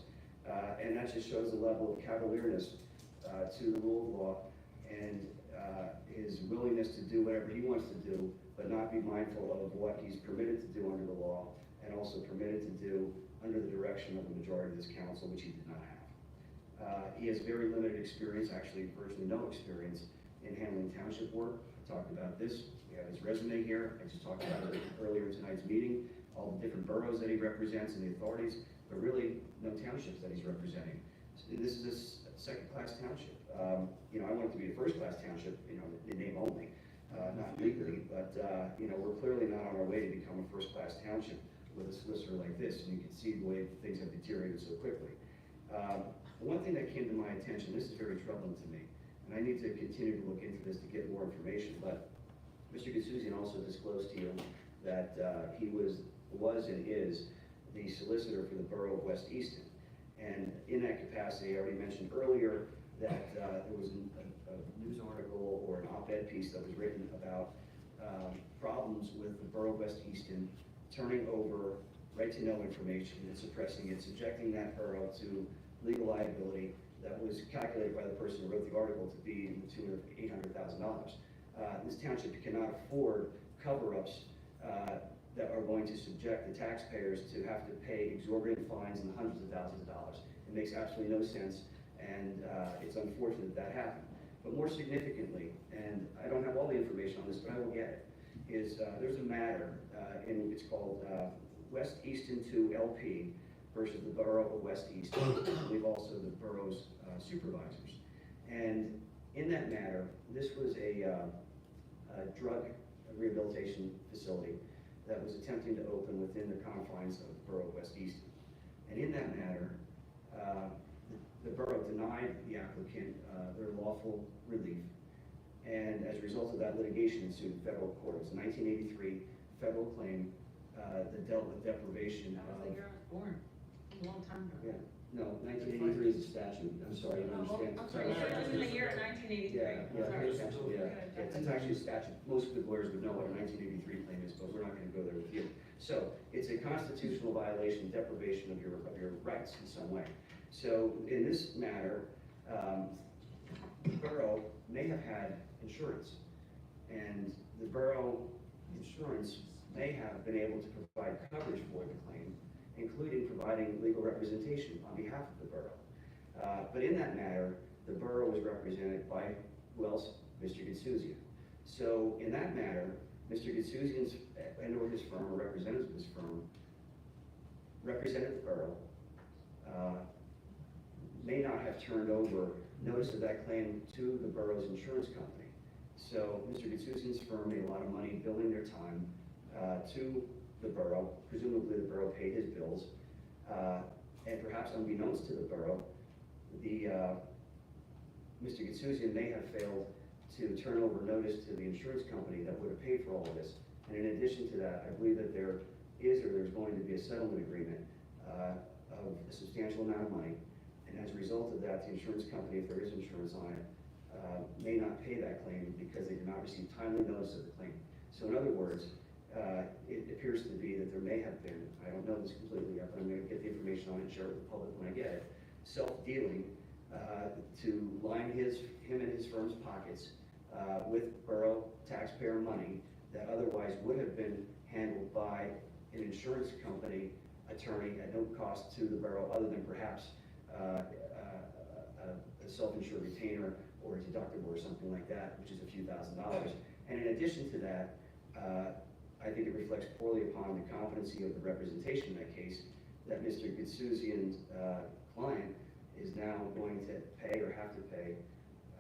And that just shows the level of cavalierness to the rule of law and his willingness to do whatever he wants to do, but not be mindful of what he's permitted to do under the law and also permitted to do under the direction of the majority of this council, which he did not have. He has very limited experience, actually virtually no experience in handling township work. I talked about this. We have his resume here. I just talked about it earlier in tonight's meeting, all the different boroughs that he represents and the authorities, but really no townships that he's representing. So this is a second-class township. You know, I want it to be a first-class township, you know, in name only, not legally, but, you know, we're clearly not on our way to become a first-class township with a solicitor like this, and you can see the way things have deteriorated so quickly. One thing that came to my attention, this is very troubling to me, and I need to continue to look into this to get more information, but Mr. Gasuzian also disclosed to you that he was and is the solicitor for the borough of West Easton. And in that capacity, I already mentioned earlier that there was a news article or an op-ed piece that was written about problems with the borough of West Easton turning over right-to-know information and suppressing it, subjecting that borough to legal liability that was calculated by the person who wrote the article to be in the tune of $800,000. This township cannot afford cover-ups that are going to subject the taxpayers to have to pay exorbitant fines in the hundreds of thousands of dollars. It makes absolutely no sense, and it's unfortunate that happened. But more significantly, and I don't have all the information on this, but I will get it, is there's a matter, and it's called West Easton 2 LP versus the Borough of West Easton. I believe also the borough's supervisors. And in that matter, this was a drug rehabilitation facility that was attempting to open within the confines of the Borough of West Easton. And in that matter, the borough denied the applicant their lawful relief, and as a result of that litigation ensued in federal court. It was a 1983 federal claim that dealt with deprivation That was the year I was born, a long time ago. Yeah, no, 1983 is a statute, I'm sorry, you don't understand. I'm sorry, it was in the year of 1983. It's actually a statute. Most good lawyers would know what a 1983 claim is, but we're not going to go there with you. So it's a constitutional violation, deprivation of your rights in some way. So in this matter, the borough may have had insurance, and the borough insurance may have been able to provide coverage for the claim, including providing legal representation on behalf of the borough. But in that matter, the borough was represented by, who else? Mr. Gasuzian. So in that matter, Mr. Gasuzian's and/or his firm, or representatives of his firm, represented the borough, may not have turned over notice of that claim to the borough's insurance company. So Mr. Gasuzian's firm made a lot of money billing their time to the borough. Presumably the borough paid his bills, and perhaps unbeknownst to the borough, Mr. Gasuzian may have failed to turn over notice to the insurance company that would have paid for all of this. And in addition to that, I believe that there is, or there's going to be a settlement agreement of a substantial amount of money. And as a result of that, the insurance company, if there is insurance on it, may not pay that claim because they did not receive timely notice of the claim. So in other words, it appears to be that there may have been, I don't know this completely yet, but I'm going to get the information on it and share it with the public when I get it, self-dealing to line him and his firm's pockets with borough taxpayer money that otherwise would have been handled by an insurance company attorney at no cost to the borough, other than perhaps a self-insured retainer or a deductible or something like that, which is a few $1,000s. And in addition to that, I think it reflects poorly upon the competency of the representation in that case that Mr. Gasuzian's client is now going to pay or have to pay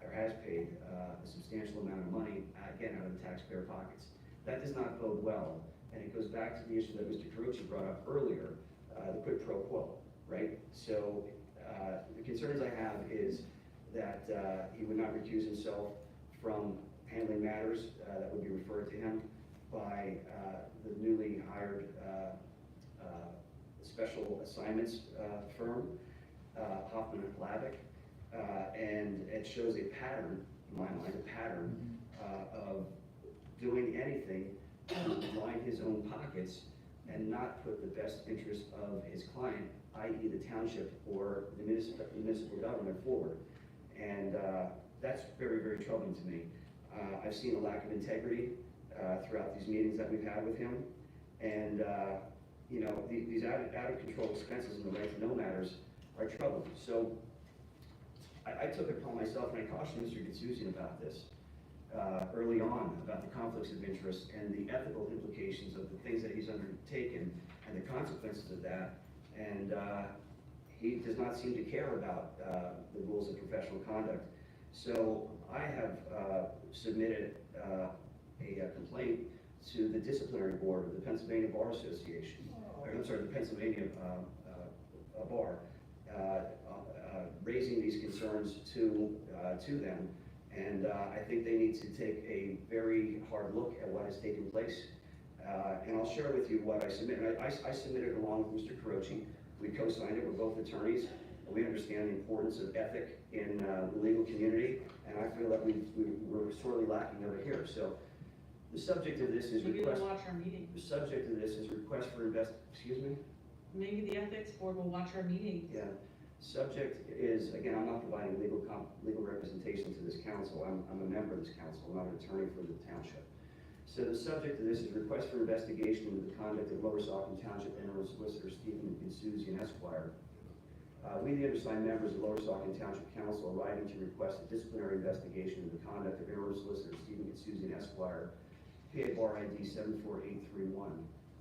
or has paid a substantial amount of money, again, out of the taxpayer pockets. That does not bode well, and it goes back to the issue that Mr. Carucci brought up earlier, the quid pro quo, right? So the concerns I have is that he would not recuse himself from handling matters that would be referred to him by the newly hired special assignments firm, Hoffman and Glavick, and it shows a pattern, in my mind, a pattern of doing anything to line his own pockets and not put the best interest of his client, i.e. the township or the municipal government, forward. And that's very, very troubling to me. I've seen a lack of integrity throughout these meetings that we've had with him, and you know, these out of control expenses and the right to know matters are troubling. So I took it upon myself, and I cautioned Mr. Gitsuzian about this early on, about the conflicts of interest and the ethical implications of the things that he's undertaken and the consequences of that. And he does not seem to care about the rules of professional conduct. So I have submitted a complaint to the disciplinary board of the Pennsylvania Bar Association, or I'm sorry, the Pennsylvania Bar, raising these concerns to them. And I think they need to take a very hard look at what has taken place. And I'll share with you what I submitted. I submitted along with Mr. Carochi. We co-signed it. We're both attorneys. We understand the importance of ethic in the legal community, and I feel that we're sorely lacking over here. So the subject of this is Maybe request. they'll watch our meeting. The subject of this is request for excuse me? Maybe the ethics board will watch our meeting. Yeah. Subject is, again, I'm not providing legal representation to this council. I'm a member of this council. I'm not an attorney for the township. So the subject of this is request for investigation into the conduct of Lower Saucon Township interim solicitor Stephen Gitsuzian Esquire. We, the undersigned members of Lower Saucon Township Council, are writing to request a disciplinary investigation into the conduct of interim solicitor Stephen Gitsuzian Esquire, PA Bar ID 74831.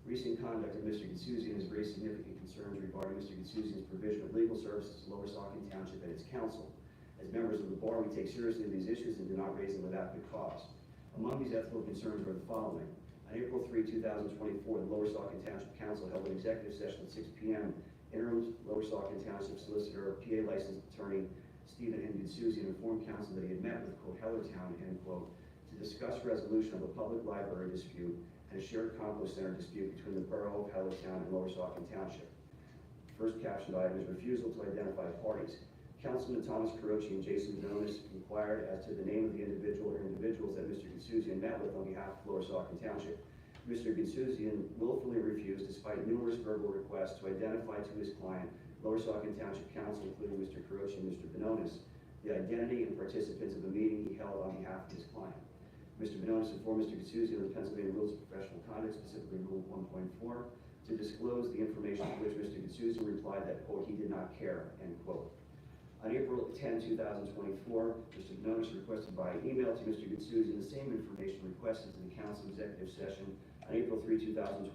Recent conduct of Mr. Gitsuzian has raised significant concerns regarding Mr. Gitsuzian's provision of legal services to Lower Saucon Township and its council. As members of the bar, we take seriously these issues and do not raise them without good cause. Among these ethical concerns are the following. On April 3, 2024, the Lower Saucon Township Council held an executive session at 6 p.m. Interim Lower Saucon Township Solicitor, PA Licensed Attorney Stephen N. Gitsuzian informed council that he had met with, quote, Hellertown, end quote, to discuss resolution of a public library dispute and a shared compost center dispute between the borough of Hellertown and Lower Saucon Township. First captioned item is refusal to identify parties. Councilman Thomas Carochi and Jason Donis inquired as to the name of the individual or individuals that Mr. Gitsuzian met with on behalf of Lower Saucon Township. Mr. Gitsuzian willfully refused, despite numerous verbal requests, to identify to his client, Lower Saucon Township Council, including Mr. Carochi and Mr. Benonis, the identity and participants of the meeting he held on behalf of his client. Mr. Benonis informed Mr. Gitsuzian of the Pennsylvania Rules of Professional Conduct, specifically Rule 1.4, to disclose the information to which Mr. Gitsuzian replied that, quote, he did not care, end quote. On April 10, 2024, Mr. Benonis requested by email to Mr. Gitsuzian the same information requested to the council executive session on April 3, 2024.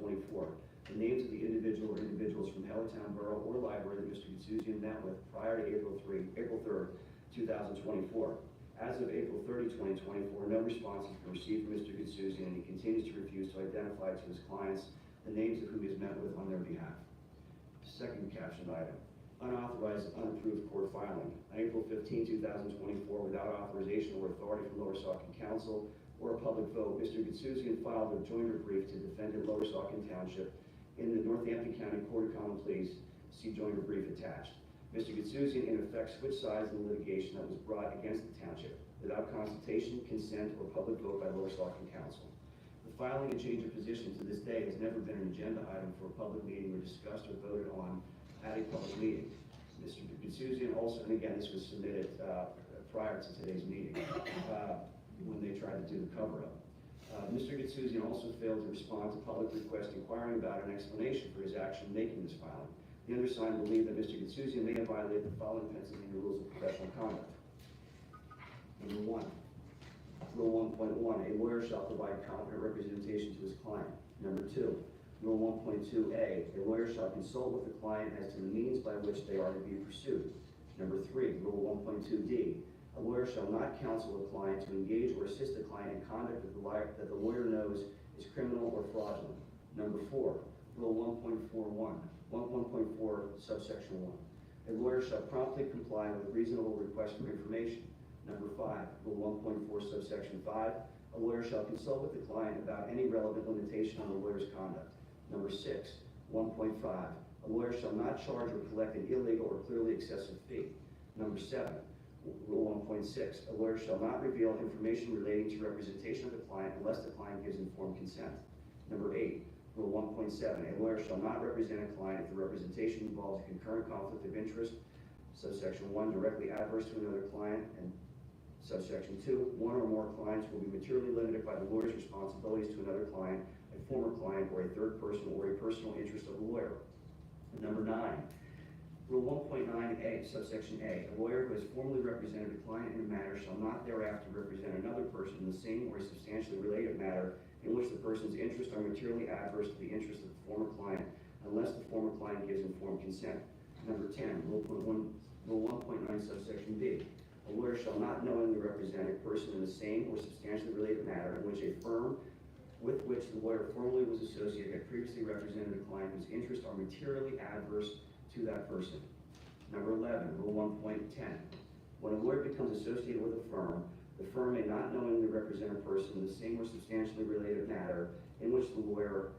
The names of the individual or individuals from Hellertown Borough or Library that Mr. Gitsuzian met with prior to April 3rd, 2024. As of April 30, 2024, no response has been received from Mr. Gitsuzian, and he continues to refuse to identify to his clients the names of whom he has met with on their behalf. Second captioned item. Unauthorized, unapproved court filing. On April 15, 2024, without authorization or authority from Lower Saucon Council or a public vote, Mr. Gitsuzian filed a joiner brief to defendant Lower Saucon Township in the Northampton County Court of Common Pleas. See joiner brief attached. Mr. Gitsuzian, in effect, switched sides in the litigation that was brought against the township without consultation, consent, or public vote by Lower Saucon Council. The filing and change of position to this day has never been an agenda item for a public meeting or discussed or voted on at a public meeting. Mr. Gitsuzian also, and again, this was submitted prior to today's meeting when they tried to do the cover-up. Mr. Gitsuzian also failed to respond to public requests inquiring about an explanation for his action in making this filing. The undersigned believe that Mr. Gitsuzian may have violated the following Pennsylvania rules of professional conduct. Number 1, Rule 1.1, a lawyer shall provide competent representation to his client. Number 2, Rule 1.2a, a lawyer shall consult with the client as to the means by which they are to be pursued. Number 3, Rule 1.2d, a lawyer shall not counsel a client to engage or assist a client in conduct that the lawyer knows is criminal or fraudulent. Number 4, Rule 1.4 subsection 1, a lawyer shall promptly comply with reasonable requests for information. Number 5, Rule 1.4 subsection 5, a lawyer shall consult with the client about any relevant limitation on the lawyer's conduct. Number 6, 1.5, a lawyer shall not charge or collect an illegal or clearly excessive fee. Number 7, Rule 1.6, a lawyer shall not reveal information relating to representation of the client unless the client gives informed consent. Number 8, Rule 1.7, a lawyer shall not represent a client if the representation involves a concurrent conflict of interest, subsection 1, directly adverse to another client, and Subsection 2, one or more clients will be materially limited by the lawyer's responsibilities to another client, a former client, or a third person, or a personal interest of the lawyer. Number 9, Rule 1.9a, subsection A, a lawyer who has formally represented a client in a matter shall not thereafter represent another person in the same or a substantially related matter in which the person's interests are materially adverse to the interests of the former client, unless the former client gives informed consent. Number 10, Rule 1.9, subsection B, a lawyer shall not knowingly represent a person in the same or substantially related matter in which a firm with which the lawyer formerly was associated had previously represented a client whose interests are materially adverse to that person. Number 11, Rule 1.10. When a lawyer becomes associated with a firm, the firm may not knowingly represent a person in the same or substantially related matter in which the lawyer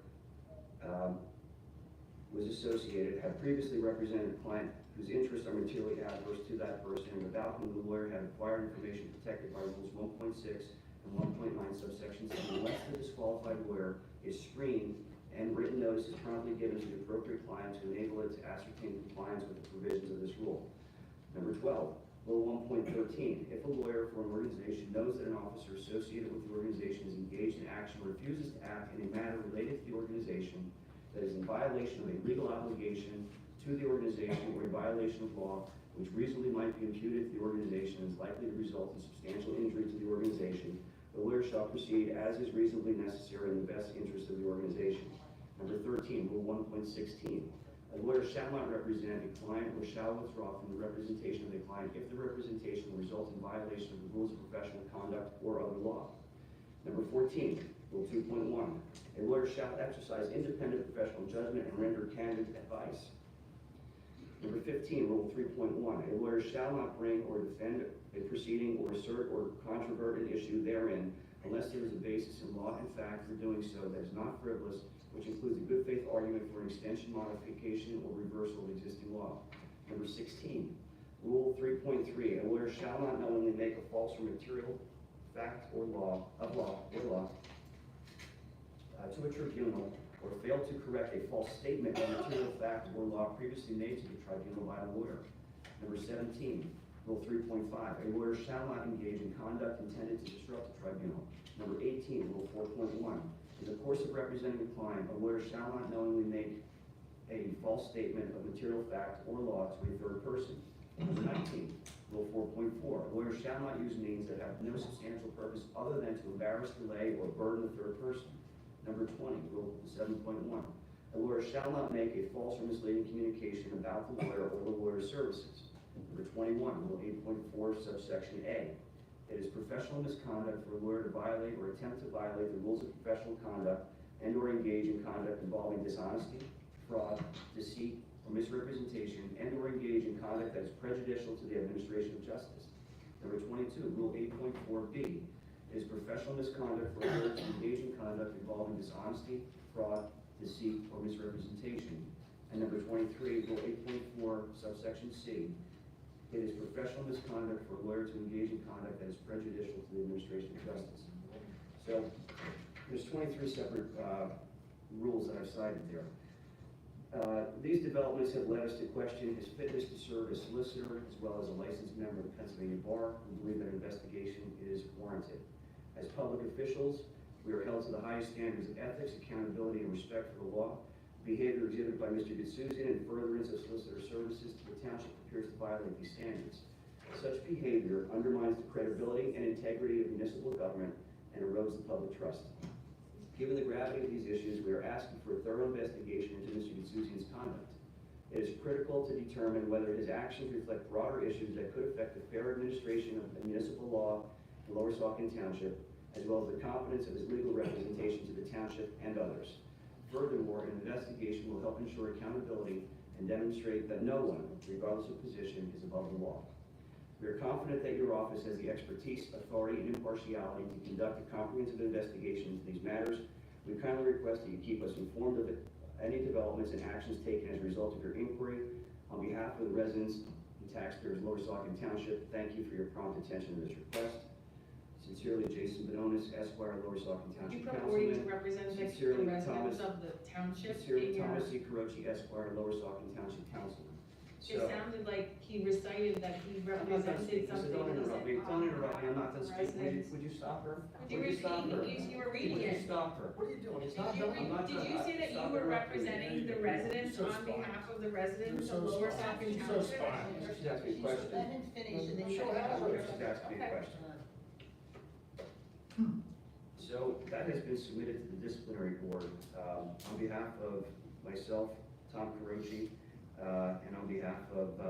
was associated, had previously represented a client whose interests are materially adverse to that person and without whom the lawyer had acquired information protected by Rules 1.6 and 1.9 subsection 7, unless the disqualified lawyer is screened and written notice is promptly given to the appropriate client to enable it to ascertain compliance with the provisions of this rule. Number 12, Rule 1.13. If a lawyer for an organization knows that an officer associated with the organization is engaged in action or refuses to act in a matter related to the organization that is in violation of a legal obligation to the organization or a violation of law which reasonably might be imputed to the organization and is likely to result in substantial injury to the organization, the lawyer shall proceed as is reasonably necessary in the best interest of the organization. Number 13, Rule 1.16. A lawyer shall not represent a client or shall withdraw from the representation of a client if the representation will result in violation of the rules of professional conduct or other law. Number 14, Rule 2.1. A lawyer shall exercise independent professional judgment and render candid advice. Number 15, Rule 3.1. A lawyer shall not bring or defend a proceeding or assert or controvert an issue therein unless there is a basis in law and fact for doing so that is not frivolous, which includes a good faith argument for an extension, modification, or reversal of existing law. Number 16, Rule 3.3. A lawyer shall not knowingly make a false or material fact or law to a tribunal or fail to correct a false statement of material fact or law previously made to the tribunal by a lawyer. Number 17, Rule 3.5, a lawyer shall not engage in conduct intended to disrupt the tribunal. Number 18, Rule 4.1, in the course of representing a client, a lawyer shall not knowingly make a false statement of material fact or law to a third person. Number 19, Rule 4.4, a lawyer shall not use means that have no substantial purpose other than to embarrass, delay, or burden the third person. Number 20, Rule 7.1, a lawyer shall not make a false or misleading communication about the lawyer or the lawyer's services. Number 21, Rule 8.4, subsection A. It is professional misconduct for a lawyer to violate or attempt to violate the rules of professional conduct and or engage in conduct involving dishonesty, fraud, deceit, or misrepresentation, and or engage in conduct that is prejudicial to the administration of justice. Number 22, Rule 8.4b. It is professional misconduct for a lawyer to engage in conduct involving dishonesty, fraud, deceit, or misrepresentation. And number 23, Rule 8.4, subsection C. It is professional misconduct for a lawyer to engage in conduct that is prejudicial to the administration of justice. So there's 23 separate rules that I've cited there. These developments have led us to question his fitness to serve as solicitor as well as a licensed member of the Pennsylvania Bar. We believe that an investigation is warranted. As public officials, we are held to the highest standards of ethics, accountability, and respect for the law. Behavior exhibited by Mr. Gitsuzin in furtherance of solicitor services to the township appears to violate these standards. Such behavior undermines the credibility and integrity of municipal government and erodes the public trust. Given the gravity of these issues, we are asking for a thorough investigation into Mr. Gitsuzin's conduct. It is critical to determine whether his actions reflect broader issues that could affect the fair administration of the municipal law in Lower Saucon Township, as well as the competence of his legal representation to the township and others. Furthermore, an investigation will help ensure accountability and demonstrate that no one, regardless of position, is above the law. We are confident that your office has the expertise, authority, and impartiality to conduct a comprehensive investigation into these matters. We kindly request that you keep us informed of any developments and actions taken as a result of your inquiry. On behalf of the residents and taxpayers of Lower Saucon Township, thank you for your prompt attention to this request. Sincerely, Jason Bononis, Esquire, Lower Saucon Township You put where you Councilman. represent the Sincerely, residents of the township. Sincerely, in your- Thomas C. Carochi, Esquire, Lower Saucon Township Councilman. It sounded like he recited that he represented something. Don't interrupt me, He said, I'm not done speaking, would you stop her? Would you repeat, you were reading Would you it. stop her? What are you doing? It's not done. I'm not Did done. you say that you Stop were interrupting me. representing the residents on behalf of the residents of Lower Saucon Township? She's asking a question. Let him finish and then you. She's asking me a question. So that has been submitted to the disciplinary board on behalf of myself, Tom Carochi, and on behalf of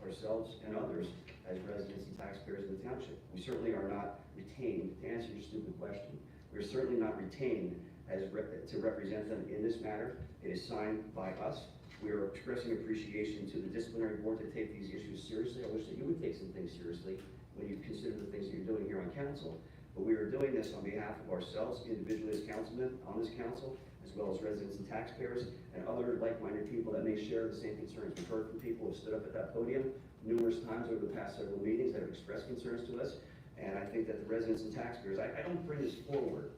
ourselves and others as residents and taxpayers of the township. We certainly are not retained, to answer your stupid question, we're certainly not retained to represent them in this matter. It is signed by us. We are expressing appreciation to the disciplinary board to take these issues seriously. I wish that you would take some things seriously when you consider the things that you're doing here on council. But we are doing this on behalf of ourselves, individually as councilmen on this council, as well as residents and taxpayers, and other like-minded people that may share the same concerns. We've heard from people who have stood up at that podium numerous times over the past several meetings that have expressed concerns to us. And I think that the residents and taxpayers, I don't bring this forward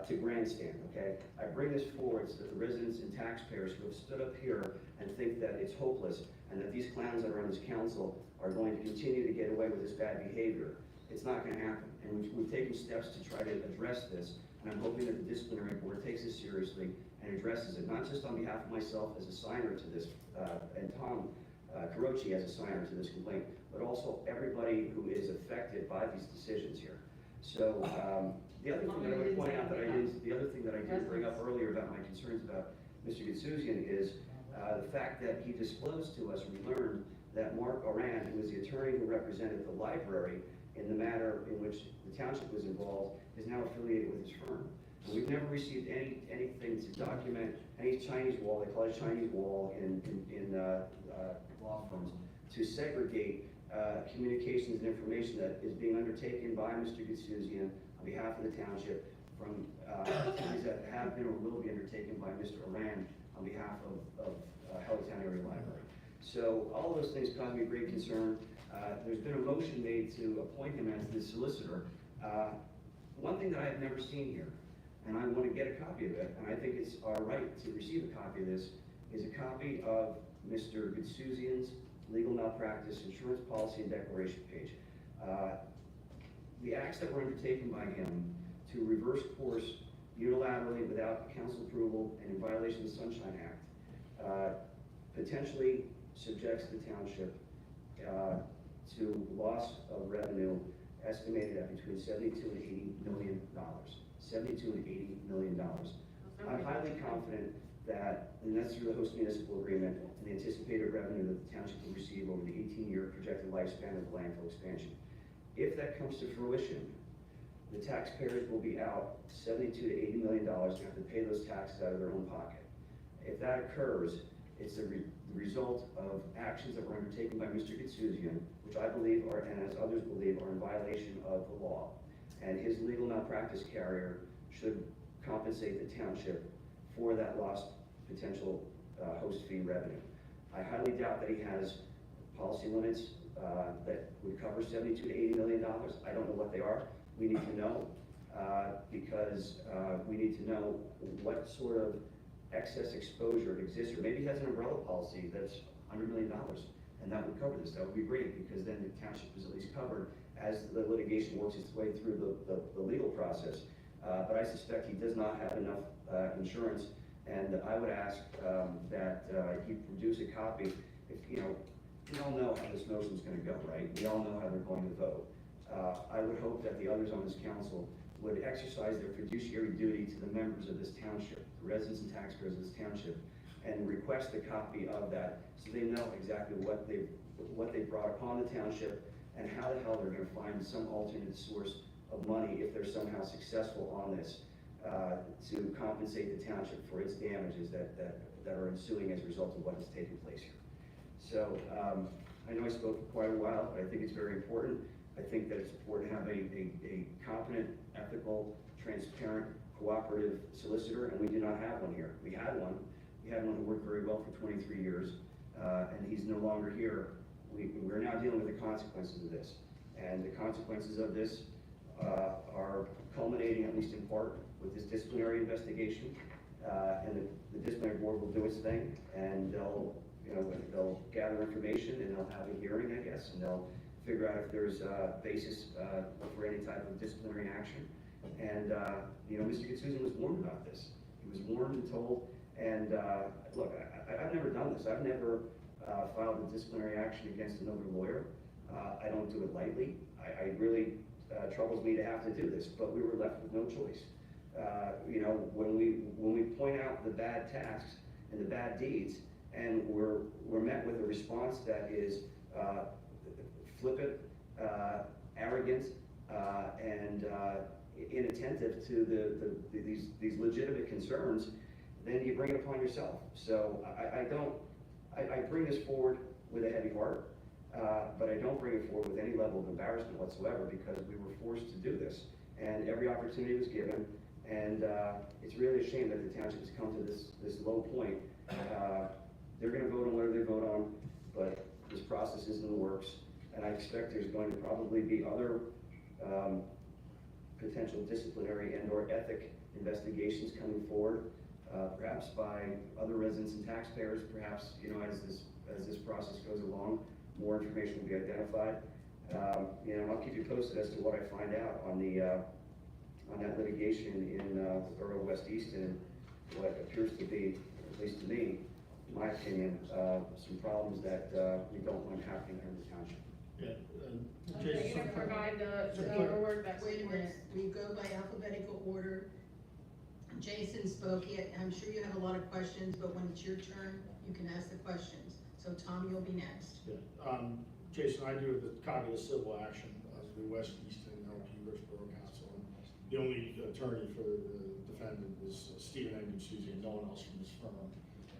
to grandstand, okay? I bring this forward so that the residents and taxpayers who have stood up here and think that it's hopeless and that these clowns that are on this council are going to continue to get away with this bad behavior. It's not going to happen. And we've taken steps to try to address this, and I'm hoping that the disciplinary board takes this seriously and addresses it, not just on behalf of myself as a signer to this, and Tom Carochi as a signer to this complaint, but also everybody who is affected by these decisions here. So the other thing that I would point out that I didn't bring up earlier about my concerns about Mr. Gitsuzian is the fact that he disclosed to us, and we learned that Mark Oran, who was the attorney who represented the library in the matter in which the township was involved, is now affiliated with his firm. And we've never received anything to document any Chinese wall, they call it Chinese wall in law firms, to segregate communications and information that is being undertaken by Mr. Gitsuzian on behalf of the township from activities that have been or will be undertaken by Mr. Oran on behalf of Howard Area Library. So all of those things cause me great concern. There's been a motion made to appoint him as the solicitor. One thing that I have never seen here, and I want to get a copy of it, and I think it's our right to receive a copy of this, is a copy of Mr. Gitsuzian's legal malpractice insurance policy and declaration page. The acts that were undertaken by him to reverse course unilaterally without council approval and in violation of the Sunshine Act potentially subjects the township to loss of revenue estimated at between $72 and $80 million. $72 and $80 million. I'm highly confident that, and that's through the host municipal agreement, and the anticipated revenue that the township will receive over the 18-year projected lifespan of the landfill expansion. If that comes to fruition, the taxpayers will be out $72 to $80 million and have to pay those taxes out of their own pocket. If that occurs, it's the result of actions that were undertaken by Mr. Gitsuzian, which I believe are, and as others believe, are in violation of the law. And his legal malpractice carrier should compensate the township for that lost potential host fee revenue. I highly doubt that he has policy limits that would cover $72 to $80 million. I don't know what they are. We need to know because we need to know what sort of excess exposure exists, or maybe he has an umbrella policy that's $100 million, and that would cover this. That would be great, because then the township is at least covered as the litigation works its way through the legal process. But I suspect he does not have enough insurance, and I would ask that he produce a copy. If, you know, we all know how this motion is going to go, right? We all know how they're going to vote. I would hope that the others on this council would exercise their fiduciary duty to the members of this township, the residents and taxpayers of this township, and request a copy of that so they know exactly what they brought upon the township and how the hell they're going to find some alternate source of money if they're somehow successful on this to compensate the township for its damages that are ensuing as a result of what has taken place here. So I know I spoke for quite a while, but I think it's very important. I think that it's important to have a competent, ethical, transparent, cooperative solicitor, and we do not have one here. We had one. We had one who worked very well for 23 years, and he's no longer here. We're now dealing with the consequences of this. And the consequences of this are culminating, at least in part, with this disciplinary investigation. And the disciplinary board will do its thing, and they'll they'll gather information and they'll have a hearing, I guess, and they'll figure out if there's a basis for any type of disciplinary action. And, Mr. Kitsuzian was warned about this. He was warned and told, and look, I've never done this. I've never filed a disciplinary action against another lawyer. I don't do it lightly. I really troubles me to have to do this, but we were left with no choice. When we point out the bad tasks and the bad deeds, and we're met with a response that is flippant, arrogant, and inattentive to these legitimate concerns, then you bring it upon yourself. So I bring this forward with a heavy heart, but I don't bring it forward with any level of embarrassment whatsoever, because we were forced to do this, and every opportunity was given, and it's really a shame that the township has come to this low point. They're going to vote on whatever they vote on, but this process is in the works, and I expect there's going to probably be other potential disciplinary and/or ethic investigations coming forward, perhaps by other residents and taxpayers. Perhaps, as this process goes along, more information will be identified. I'll keep you posted as to what I find out on that litigation in the Borough of West Easton, and what appears to be, at least to me, in my opinion, some problems that we don't want happening here in the township. Yeah. Are you gonna provide the paperwork that Wait a supports? minute, we go by alphabetical order. Jason spoke yet, I'm sure you have a lot of questions, but when it's your turn, you can ask the questions. So Tom, you'll be next. Yeah. Jason, I do the copy of the civil action as the West Easton LP Richborough Council. The only attorney for the defendant is Stephen N. Kitsuzian, no one else from his firm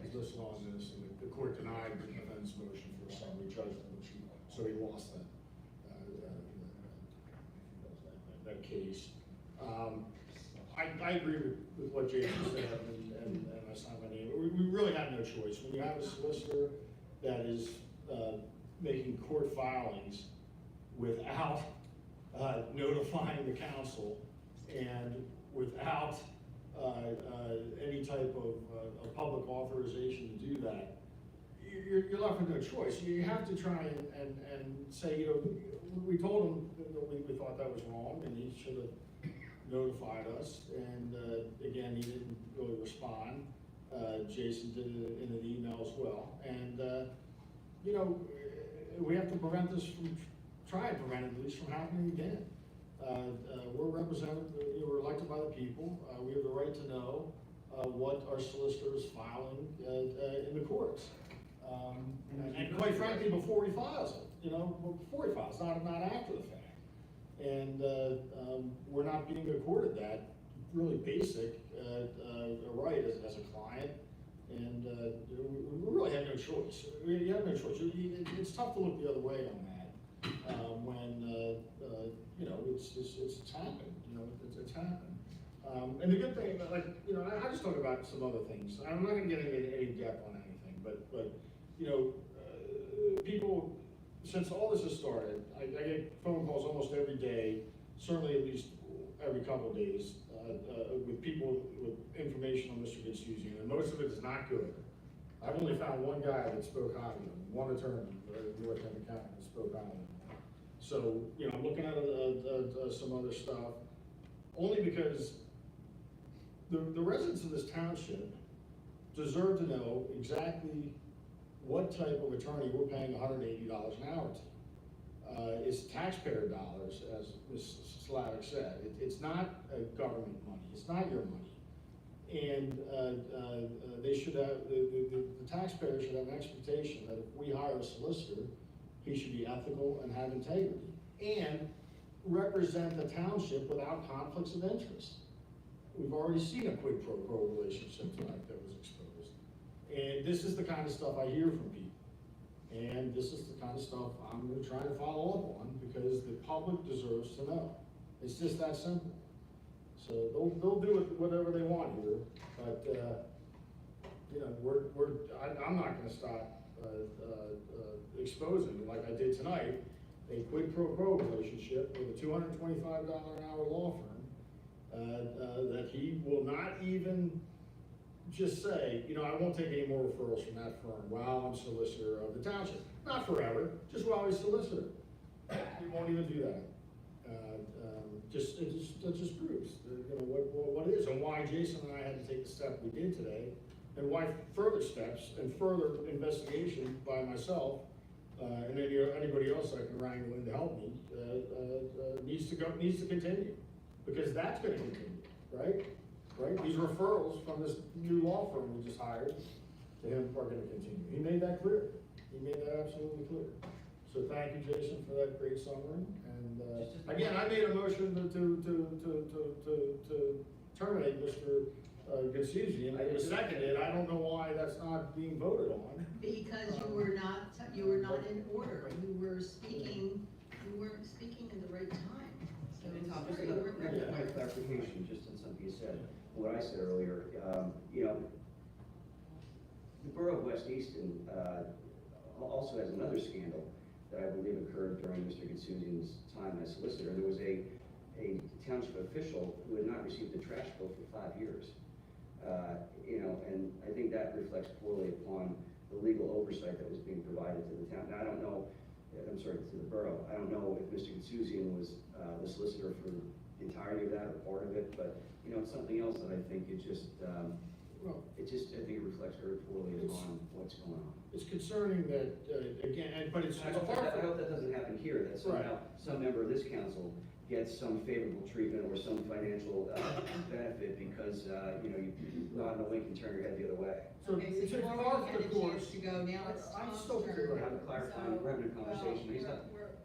is listed on this, and the court denied the defendant's motion for a summary judgment, so he lost that case. I agree with what Jason said, and I signed my name. We really have no choice. When you have a solicitor that is making court filings without notifying the council and without any type of public authorization to do that, you're left with no choice. You have to try and say, we told him that we thought that was wrong, and he should have notified us. And again, he didn't really respond. Jason did it in an email as well. And we have to prevent this try and prevent it at least from happening again. We're represented, we're elected by the people. We have the right to know what our solicitor is filing in the courts. And quite frankly, before he files it, before he files, not after the fact. And we're not being accorded that really basic right as a client. And we really have no choice. You have no choice. It's tough to look the other way on that when it's happened. It's happened. And the good thing, I just talk about some other things. I'm not going to get into any depth on anything, but people, since all this has started, I get phone calls almost every day, certainly at least every couple of days, with people with information on Mr. Kitsuzian, and most of it is not good. I've only found one guy that spoke highly of him, one attorney, North End County, that spoke highly of him. So, I'm looking at some other stuff, only because the residents of this township deserve to know exactly what type of attorney we're paying $180 an hour to. It's taxpayer dollars, as Ms. Slavic said. It's not government money. It's not your money. And they should have, the taxpayer should have an expectation that if we hire a solicitor, he should be ethical and have integrity and represent the township without conflicts of interest. We've already seen a quid pro quo relationship tonight that was exposed. And this is the kind of stuff I hear from people. And this is the kind of stuff I'm going to try to follow up on, because the public deserves to know. It's just that simple. So they'll do whatever they want here, but I'm not going to stop exposing, like I did tonight, a quid pro quo relationship with a $225 an hour law firm that he will not even just say, you know, I won't take any more referrals from that firm while I'm solicitor of the township. Not forever, just while he's solicitor. He won't even do that. That just proves, you know, what it is, and why Jason and I had to take the step we did today, and why further steps and further investigation by myself, and anybody else I can wrangle in to help me, needs to continue, because that's gonna continue, right? Right, these referrals from this new law firm we just hired to him are gonna continue. He made that clear. He made that absolutely clear. So thank you, Jason, for that great summary. And, again, I made a motion to terminate Mr. Gasuzi, and it was seconded. I don't know why that's not being voted on. Because you were not in order, you weren't speaking in the right time. So Tom, sorry, just you another weren't point of clarification, just on something you said, what I said earlier, you know, the Borough of West Easton, also has another scandal that I believe occurred during Mr. Gasuzian's time as solicitor. There was a township official who had not received a trash bill for 5 years. You know, and I think that reflects poorly upon the legal oversight that was being provided to the town. Now, I don't know, I'm sorry, to the borough. I don't know if Mr. Gasuzian was the solicitor for the entirety of that or part of it, but, you know, it's something else that I think it just, I think it reflects very poorly upon what's going on. It's concerning that, again, but it's I hope that doesn't happen here, that somehow some member of this council gets some favorable treatment or some financial benefit because, you know, you nod and wink and turn your head the other way. Okay, so you've already had a chance to go, now it's Tom's turn. We're having a clarifying, we're having a conversation.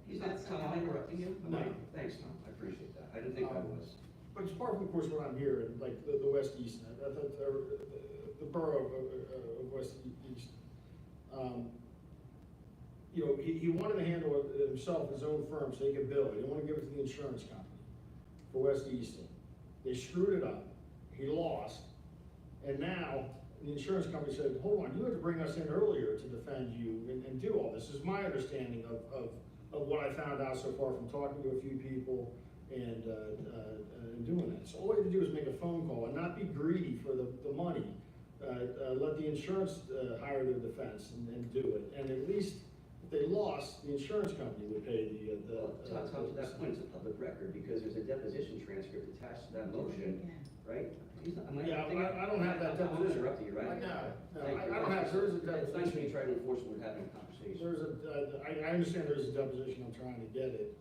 He's not, Tom, I'm interrupting you? No. Thanks, Tom, I appreciate that. I didn't think I was. But it's part of, course, what I'm hearing, like the West Easton, the borough of West Easton. You know, he wanted to handle it himself, his own firm, so he could bill it. He didn't want to give it to the insurance company for West Easton. They screwed it up. He lost. And now the insurance company said, hold on, you had to bring us in earlier to defend you and do all this. This is my understanding of what I found out so far from talking to a few people and doing that. So all we had to do was make a phone call and not be greedy for the money. Let the insurance hire the defense and do it. And at least if they lost, the insurance company would pay Tom, to that point, it's a public record because there's a deposition transcript attached to that motion, right? I don't have that deposition. I'm interrupting you, right? No, I don't have, there is a deposition. It's nice when you try to enforce what we're having a conversation. I understand there's a deposition, I'm trying to get it,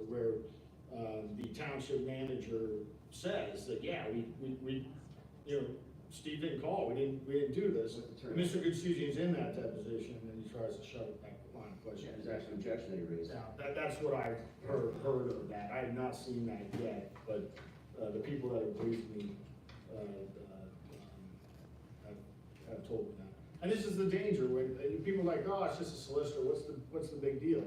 where the township manager says that, yeah, we you know, Steve didn't call, we didn't do this. Mr. Gasuzian's in that deposition, and he tries to shut it back line of question. There's actually an objection that he raised. Now, that's what I've heard of that. I have not seen that yet, but the people that have briefed me have told me that. And this is the danger when people are like, oh, it's just a solicitor. What's the big deal?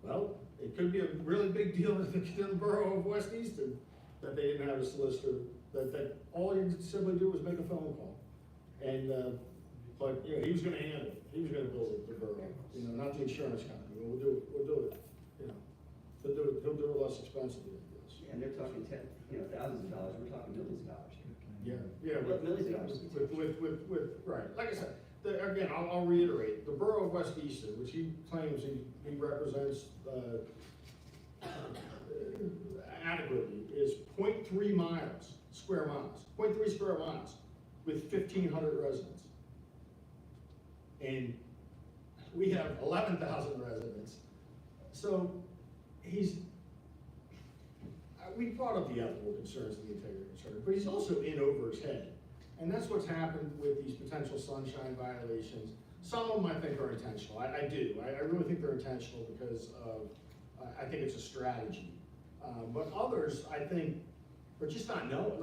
Well, it could be a really big deal in the borough of West Easton that they didn't have a solicitor. That all you simply do was make a phone call, and but you know, he was going to handle it. He was going to build it, the borough. You know, not the insurance company. We'll do it. You know, he'll do it less expensively. And they're talking thousands of dollars. We're talking millions of dollars. Yeah. Millions of dollars. With right. Like I said, again, I'll reiterate. The borough of West Easton, which he claims he represents adequately, is 0.3 square miles, 0.3 square miles, with 1,500 residents. And we have 11,000 residents. So we brought up the ethical concerns and the integrity concerns, but he's also in over his head. And that's what's happened with these potential sunshine violations. Some of them I think are intentional. I do. I really think they're intentional because of, I think it's a strategy. But others, I think, are just not know.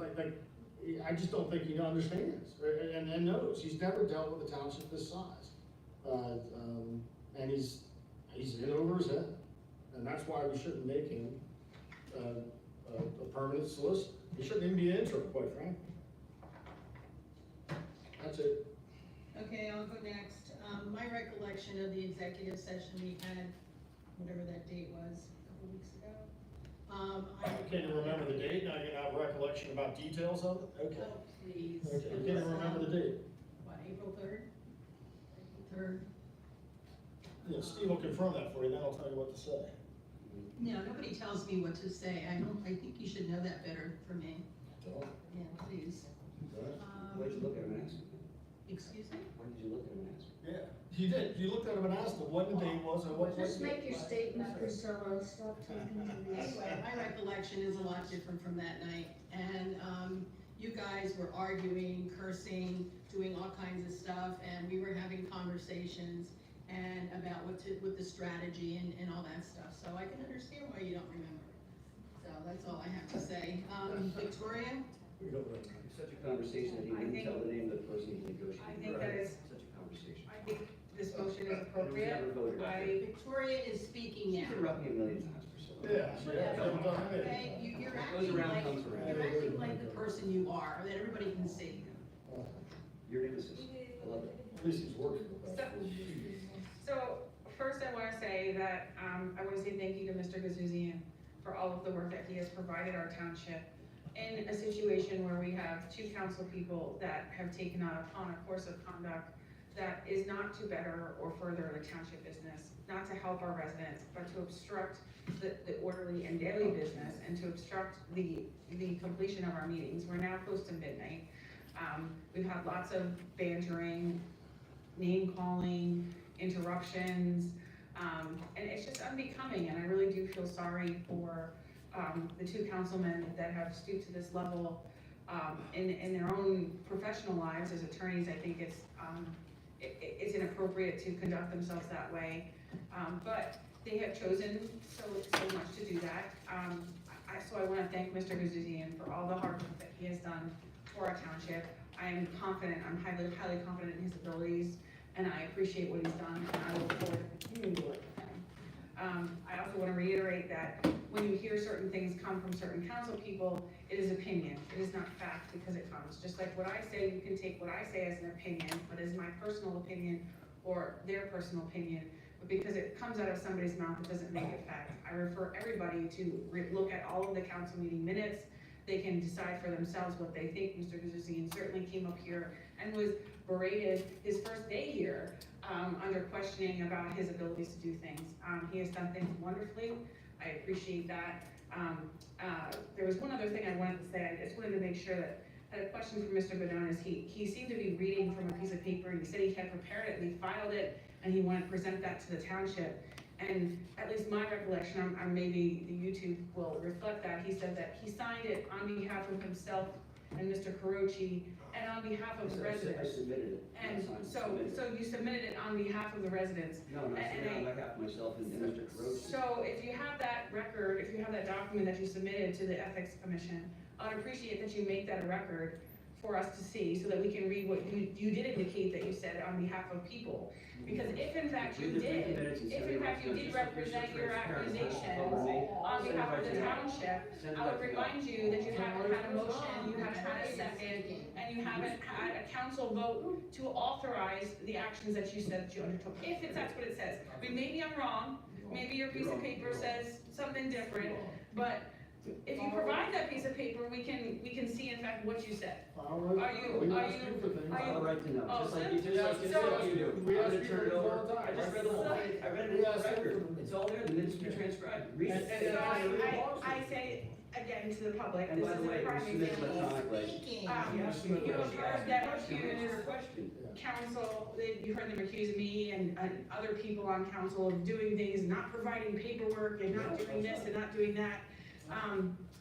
I just don't think he understands and knows. He's never dealt with a township this size. And he's in over his head. And that's why we shouldn't make him a permanent solicitor. He shouldn't even be an interim, quite frankly. That's it. Okay, I'll go next. My recollection of the executive session we had, whatever that date was, a couple weeks ago. Can you remember the date? Now you're not recollecting recollection about details of it? Okay. Please. Okay, I can't even remember the date. What, April 3rd? 3rd? Yeah, Steve will confirm that for you, then I'll tell you what to say. No, nobody tells me what to say. I think you should know that better for me. Don't. Yeah, please. Why did you look at him and ask him? Excuse me? Why did you look at him and ask him? Yeah, you did. You looked at him and asked him what the date was and what. Just make your statement, Priscilla, stop talking to me. Anyway, my recollection is a lot different from that night, and, you guys were arguing, cursing, doing all kinds of stuff, and we were having conversations and about what the strategy and all that stuff, so I can understand why you don't remember. So that's all I have to say. Victoria? Such a conversation that he I didn't think- tell the name of the person he negotiated. I think that is- Such a conversation. I think this motion is appropriate. Never voted on it. Victoria is speaking She's now. interrupted me a million times, Priscilla. Okay, you're Goes acting around, like, comes around. you're acting like the person you are, that everybody can see. Your nemesis. I love it. At least he's working with that. So, first I wanna say that, I wanna say thank you to Mr. Gazuzian for all of the work that he has provided our township in a situation where we have two council people that have taken on a course of conduct that is not to better or further the township business, not to help our residents, but to obstruct the orderly and daily business and to obstruct the completion of our meetings. We're now close to midnight. We've had lots of bantering, name calling, interruptions, and it's just unbecoming, and I really do feel sorry for the two councilmen that have stooped to this level in their own professional lives as attorneys. I think it's inappropriate to conduct themselves that way, but they have chosen so much to do that. So I want to thank Mr. Gazuzian for all the hard work that he has done for our township. I am confident, I'm highly confident in his abilities, and I appreciate what he's done, and I look forward to continuing to work with him. I also want to reiterate that when you hear certain things come from certain council people, it is opinion, it is not fact because it comes. Just like what I say, you can take what I say as an opinion, but as my personal opinion or their personal opinion, but because it comes out of somebody's mouth, it doesn't make it fact. I refer everybody to look at all of the council meeting minutes. They can decide for themselves what they think. Mr. Gazuzian certainly came up here and was berated his first day here under questioning about his abilities to do things. He has done things wonderfully. I appreciate that. There was one other thing I wanted to say. I just wanted to make sure that I had a question for Mr. Bodonis. He seemed to be reading from a piece of paper, and he said he had prepared it and he filed it and he wanted to present that to the township. And at least my recollection, maybe the YouTube will reflect that, he said that he signed it on behalf of himself and Mr. Carochi and on behalf of the I residents. submitted it. And Not signed, so submitted. you submitted it on behalf of the residents. No, not submitted on behalf of myself and Mr. Carosi. So if you have that record, if you have that document that you submitted to the Ethics Commission, I'd appreciate that you make that a record for us to see so that we can read what you did indicate that you said on behalf of people. Because if in fact you did, represent your accusation on behalf of the township, I would remind you that you haven't had a motion, you haven't had a second, and you haven't had a council vote to authorize the actions that you said that you undertook. If that's what it says. I mean, maybe I'm wrong, maybe your piece of paper says something different, but if you provide that piece of paper, we can see in fact what you said. Are you? All right to know, Oh, just like you do. We I'm ask gonna you turn it for over. all the time. I just read the whole thing. I read it in the record. It's all there, the minutes be transcribed. Read it. So I say again to the public, And this by is the a way, prime we submitted example. electronically. You heard that accused council, you heard them accuse me and other people on council of doing things, not providing paperwork and not doing this and not doing that.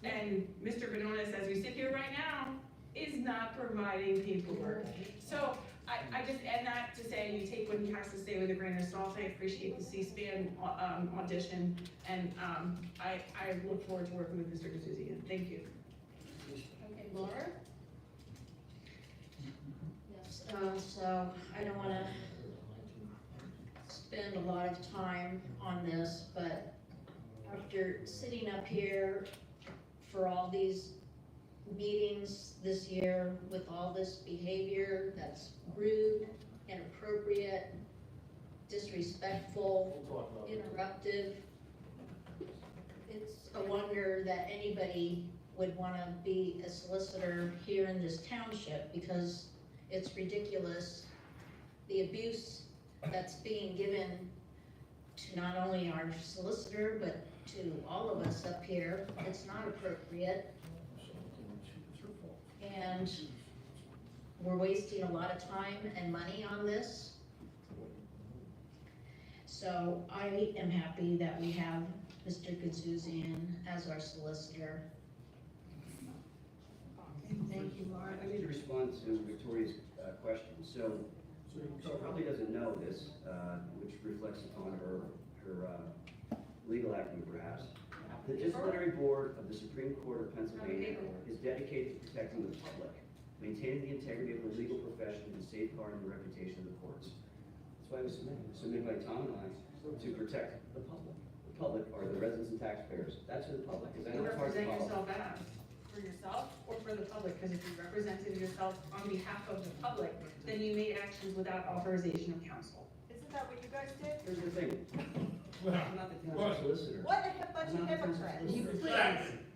And Mr. Bodonis, as we sit here right now, is not providing paperwork. So I just end that to say you take what he has to say with a grain of salt. I appreciate the C-SPAN audition, and I look forward to working with Mr. Gazuzian. Thank you. Okay, Laura? Yes, so I don't wanna spend a lot of time on this, but after sitting up here for all these meetings this year with all this behavior that's rude, inappropriate, disrespectful, interruptive, it's a wonder that anybody would wanna be a solicitor here in this township, because it's ridiculous, the abuse that's being given to not only our solicitor, but to all of us up here. It's not appropriate. And we're wasting a lot of time and money on this. So I am happy that we have Mr. Gazouzian as our solicitor. Thank you, Laura. I need to respond to Victoria's question. So she probably doesn't know this, which reflects upon her legal acumen perhaps. The disciplinary board of the Supreme Court of Pennsylvania is dedicated to protecting the public, maintaining the integrity of the legal profession, and safeguarding the reputation of the courts. That's why it was submitted. It was submitted by Tom and I to protect the public. The public are the residents and taxpayers. That's who the public is. I You know it's hard to represent follow. yourself as, for yourself or for the public? Because if you represented yourself on behalf of the public, then you made actions without authorization of counsel. Isn't that what you guys did? Here's the thing. I'm not the township solicitor. What a bunch of hypocrites. You please,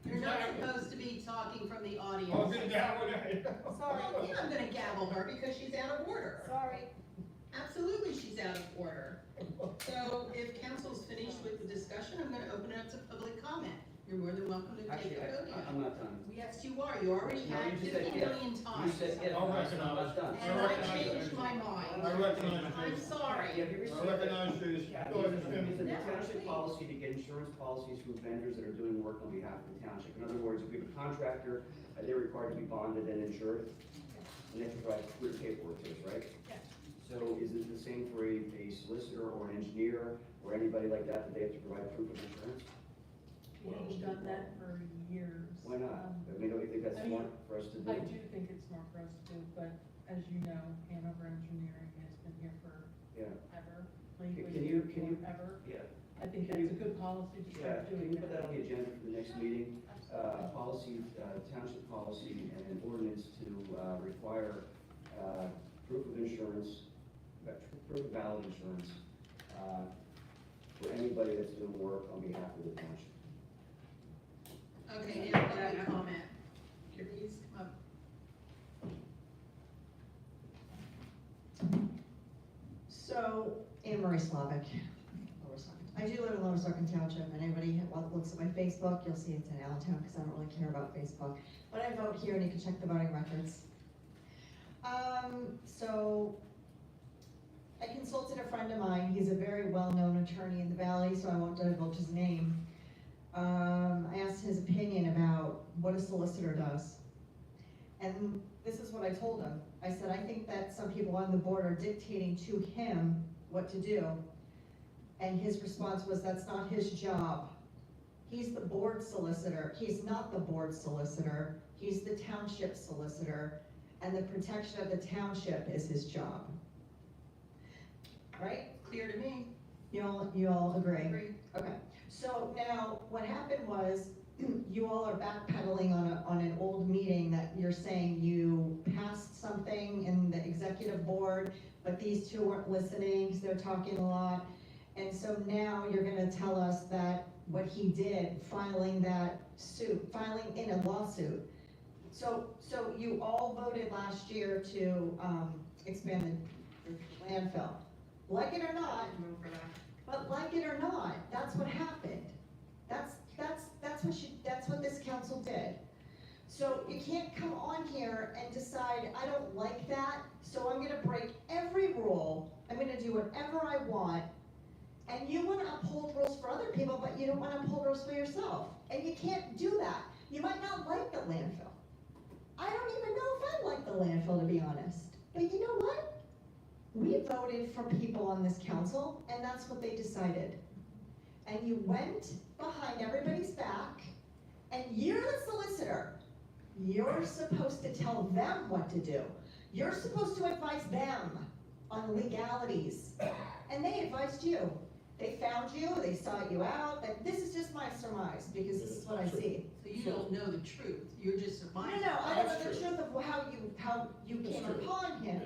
you're not supposed to be talking from the audience. Oh, good gavel guy. Sorry, yeah, I'm gonna gavel her because she's out of order. Sorry. Absolutely, she's out of order. So if council's finished with the discussion, I'm gonna open it up to public comment. You're more than welcome to take Actually, the podium. I'm not done. Yes, you are. You already No, had you just said 50 if. million You times. said if. I'll I'm recognize. not done. And I changed my mind. I recognize I'm you. sorry. Have you received I recognize you. Go ahead, Mr. It's Chairman. a township policy to get insurance policies from vendors that are doing work on behalf of the township. In other words, if we have a contractor, they're required to be bonded and insured, and they have to provide clear paperwork to us, right? Yes. So is it the same for a solicitor or an engineer or anybody like that they have to provide proof of insurance? We haven't done that for years. Why not? I mean, don't you think that's I mean, smart for us to do? I do think it's smart for us to do, but as you know, Hanover Engineering has been here for Yeah. ever, Can legally, you, forever. yeah. I think Can that's you- a good policy to Yeah, start can doing you put that on the agenda for the next meeting? Policy, township policy and an ordinance to require proof of insurance, proof of valid insurance for anybody that's doing work on behalf of the township. Okay, now public comment. Please come up. So, Anne Marie Slavic, Lower Saucon. I do live in Lower Saucon Township, and anybody who looks at my Facebook, you'll see it's in Allentown, because I don't really care about Facebook. But I vote here, and you can check the voting records. So, I consulted a friend of mine, he's a very well-known attorney in the valley, so I won't divulge his name. I asked his opinion about what a solicitor does. And this is what I told him. I said, I think that some people on the board are dictating to him what to do. And his response was, that's not his job. He's the board solicitor. He's not the board solicitor. He's the township solicitor. And the protection of the township is his job. Right? Clear to me. You all agree? Agree. Okay. So now, what happened was, you all are backpedaling on an old meeting that you're saying you passed something in the executive board, but these two weren't listening because they're talking a lot. And so now you're gonna tell us that what he did, filing that suit, filing in a lawsuit. So you all voted last year to expand the landfill. Like it or not, but like it or not, that's what happened. That's what this council did. So you can't come on here and decide, I don't like that, so I'm gonna break every rule, I'm gonna do whatever I want, and you wanna uphold rules for other people, but you don't wanna uphold rules for yourself. And you can't do that. You might not like the landfill. I don't even know if I like the landfill, to be honest. But you know what? We voted for people on this council, and that's what they decided. And you went behind everybody's back, and you're the solicitor. You're supposed to tell them what to do. You're supposed to advise them on legalities. And they advised you. They found you, they sought you out, and this is just my surmise, because this is what I see. So you don't know the truth, you're just surmising. No, I don't know the truth of how you came upon him.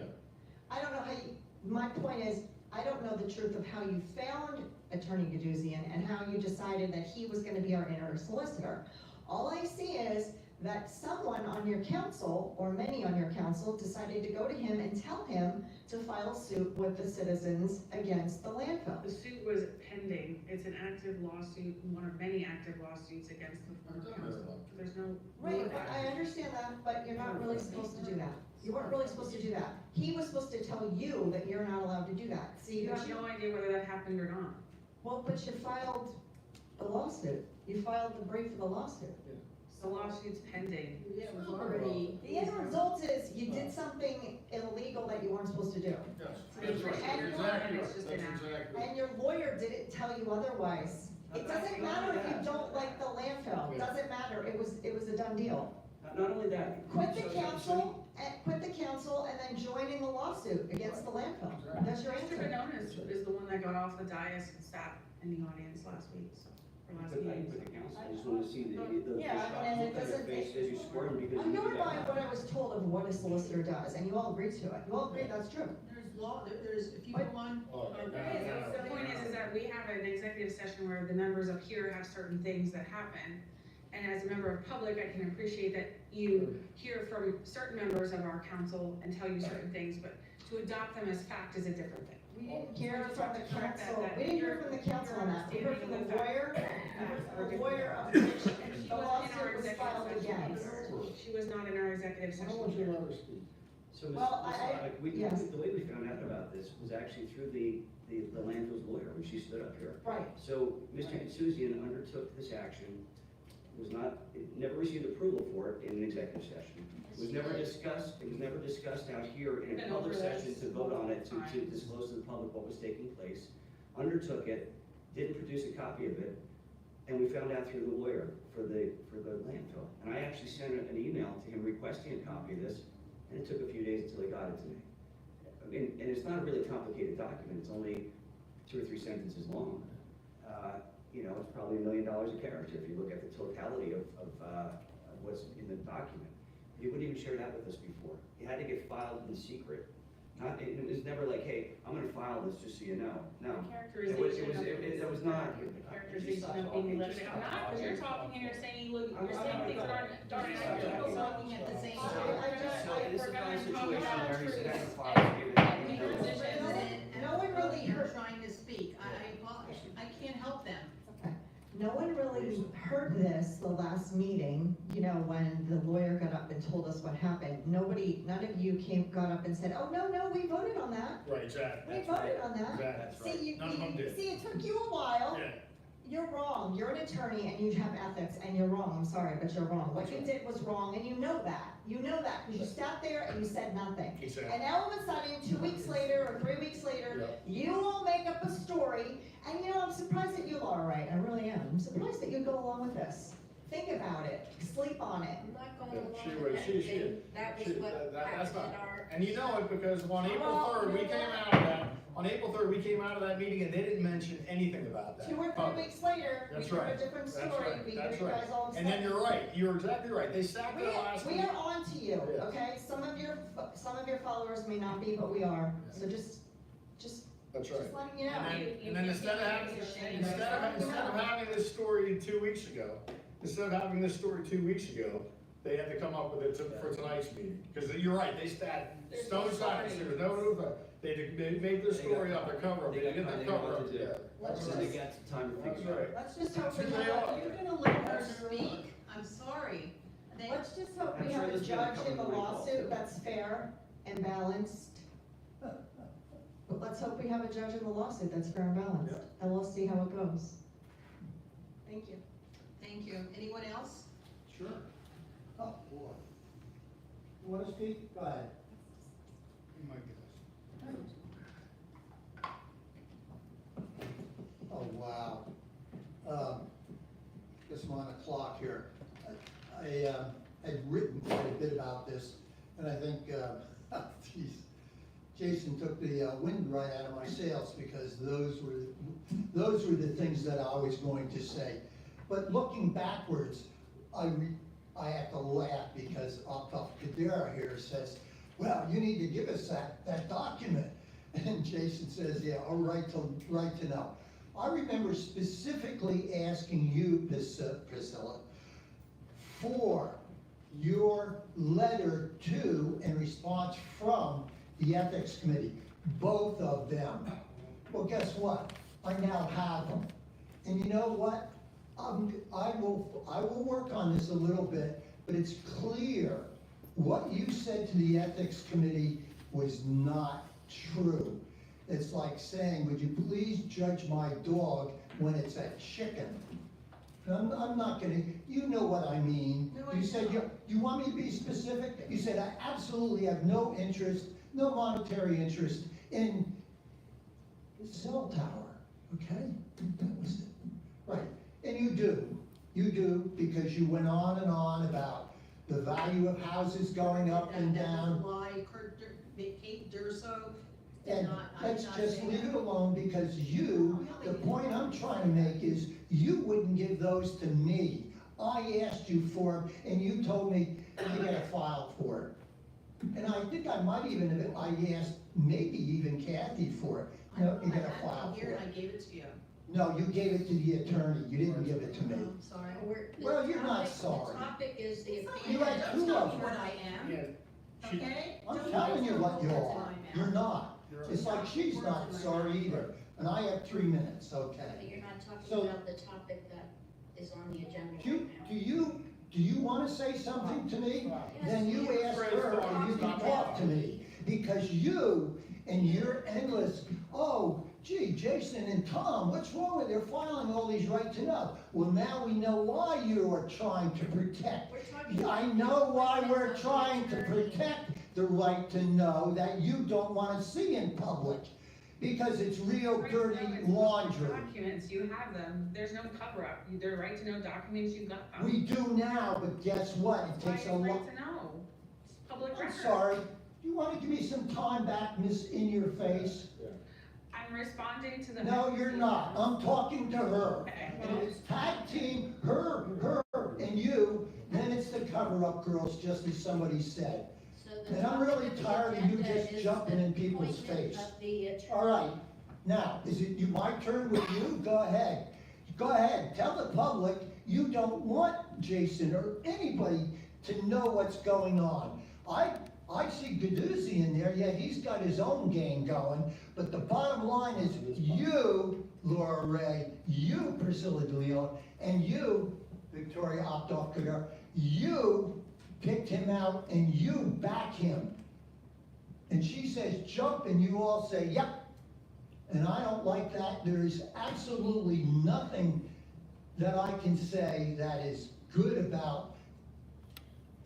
I don't know how you, my point is, I don't know the truth of how you found Attorney Gazouzian and how you decided that he was gonna be our inner solicitor. All I see is that someone on your council, or many on your council, decided to go to him and tell him to file suit with the citizens against the landfill. The suit was pending, it's an active lawsuit, one of many active lawsuits against the former council. There's no. Right, I understand that, but you're not really supposed to do that. You weren't really supposed to do that. He was supposed to tell you that you're not allowed to do that. See, You but have no idea whether that happened or not. well, but you filed the lawsuit. You filed the brief for the lawsuit. The lawsuit's pending. The end result is you did something illegal that you weren't supposed to do. That's right, And you're your- exactly right, It's just that's an act. exactly. And your lawyer didn't tell you otherwise. It doesn't matter if you don't like the landfill, it doesn't matter, it was a done deal. Not only that. Quit the council, and then join in the lawsuit against the landfill. That's your Mr. answer. Benonis is the one that got off the dais and sat in the audience last week, so, or last But I meeting. put the council, I just wanna see the Yeah, shock and it look on your doesn't- face as you squirm because I'm you going knew by that. what I was told of what a solicitor does, and you all agreed to it. You all agreed that's true. There's law, there's, if you go on, The point is that we have an executive session where the members up here have certain things that happen. And as a member of public, I can appreciate that you hear from certain members of our council and tell you certain things, but to adopt them as fact is a different thing. We didn't hear So from the to correct council, that we didn't hear you're- from the council on that. We heard from the you're understanding lawyer, the fact. the lawyer of which She the was in our lawsuit was executive filed session. against. She was not in our executive session. So, Ms. Well, Slavic, yes. the way we found out about this was actually through the landfill's lawyer when she stood up here. Right. So, Mr. Kitsuzian undertook this action, never received approval for it in an executive session. It was never discussed out here in a Been public over this session to vote on it, to times. disclose to the public what was taking place. Undertook it, didn't produce a copy of it, and we found out through the lawyer for the landfill. And I actually sent an email to him requesting a copy of this, and it took a few days until he got it to me. And it's not a really complicated document, it's only 2 or 3 sentences long. It's probably $1 million a character if you look at the totality of what's in the document. He wouldn't even share that with us before. It had to get filed in secret. It was never like, hey, I'm gonna file this just so you know. No. It was not. Characterization of being lived out, not because you're talking and you're saying things that aren't accurate. people talking at the same So time. it's a kind of situation where he's had to file. No one really heard trying to speak, I can't help them. No one really heard this the last meeting, when the lawyer got up and told us what happened. None of you got up and said, oh, no, we voted on that. Right, exactly. We voted on that. Exactly. None of them did. See, it took you a while. Yeah. You're wrong. You're an attorney and you have ethics and you're wrong. I'm sorry, but you're wrong. What you did was wrong and you know that. You know that because you sat there and you said nothing. Exactly. And now all of a sudden, 2 weeks later or 3 weeks later, you will make up a story. And I'm surprised that you are right. I really am. I'm surprised that you go along with this. Think about it. Sleep on it. I'm not going Yeah, along she with was- she- anything. That was what that's happened not- in our. And you know it because on April 3rd, we came out of that, meeting and they didn't mention anything about that. 2 or 3 weeks later, we That's heard right. a different That's story. right. We That's hear you right. guys all And then upset. you're right, you're exactly right, they sat there last week. We are on to you, Yes. okay? Some of your followers may not be, but we are. So just That's right. just letting you know. And then instead of having this story 2 weeks ago, they had to come up with it for tonight's meeting. Because you're right, they sat stone silent, there was no, they made their story up, their cover up, they did their cover up. Yeah. So they got time to figure it out. Let's just hope we They have, are. You're gonna let her speak, I'm sorry. let's just hope I'm we sure have a this is gonna judge cover in the the recall, lawsuit too. that's fair and balanced. But let's hope we have a judge in the lawsuit that's fair and balanced. And we'll see how it goes. Thank you. Thank you. Anyone else? Sure. Oh, boy. You wanna speak? Go ahead. Be my guest. Oh, wow. Guess I'm on the clock here. I had written quite a bit about this, and I think, geez, Jason took the wind right out of my sails because those were the things that I was going to say. But looking backwards, I have to laugh because Octaf Kadira here says, well, you need to give us that document. And Jason says, yeah, I'll right to know. I remember specifically asking you, Priscilla, for your letter to and response from the Ethics Committee, both of them. Well, guess what? I now have them. And you know what? I will work on this a little bit, but it's clear what you said to the Ethics Committee was not true. It's like saying, would you please judge my dog when it's a chicken? I'm not gonna, you know what I mean. No, I You said, don't. you want me to be specific? You said, I absolutely have no interest, no monetary interest in the cell tower, okay? That was it, right. And you do, because you went on and on about the value of houses going up and down. That was a lie, Kate Durso did And not, I did let's not just say leave that. it alone, because you, the point I'm trying to make is, you wouldn't give those to me. I asked you for them, and you told me you gotta file for it. And I think I might even have, I asked maybe even Kathy for it. No, you gotta file for Here, it. and I gave it to you. No, you gave it to the attorney, you didn't give it to me. I'm sorry. Well, you're not sorry. The topic is the. You had two Don't of tell me them. what I am, okay? I'm Don't telling you put what you words in are. my mouth. You're not. It's like she's not sorry either. And I have 3 minutes, But okay? you're not talking So- about the topic that is on the agenda Do right now. do you wanna say something to me? Then you ask her and you can talk to me. Because you and your endless, oh, gee, Jason and Tom, what's wrong with, they're filing all these right to know. Well, now we know why you are trying to protect. I know why we're trying to protect the right to know that you don't wanna see in public. Because it's real dirty laundry. Documents, you have them, there's no cover-up, they're right to know documents, you got them. We do now, but guess what? It takes a Why lot. is right to know? It's public I'm record. sorry, you wanna give me some time back, Miss In Your Face? I'm responding to the. No, you're not, I'm talking to her. Okay, And well, if it's tag team, her, and you, then it's the cover-up girls, just as somebody said. So the And I'm really topic of the tired of you agenda just is jumping the in people's appointment face. of the attorney. All right, now, is it my turn with you? Go ahead. Go ahead, tell the public you don't want Jason or anybody to know what's going on. I see Gaduzzi in there, yeah, he's got his own game going, but the bottom line is you, Laura Ray, you, Priscilla DeLeon, and you, Victoria Optofkagar, you picked him out and you back him. And she says jump and you all say, yep. And I don't like that. There is absolutely nothing that I can say that is good about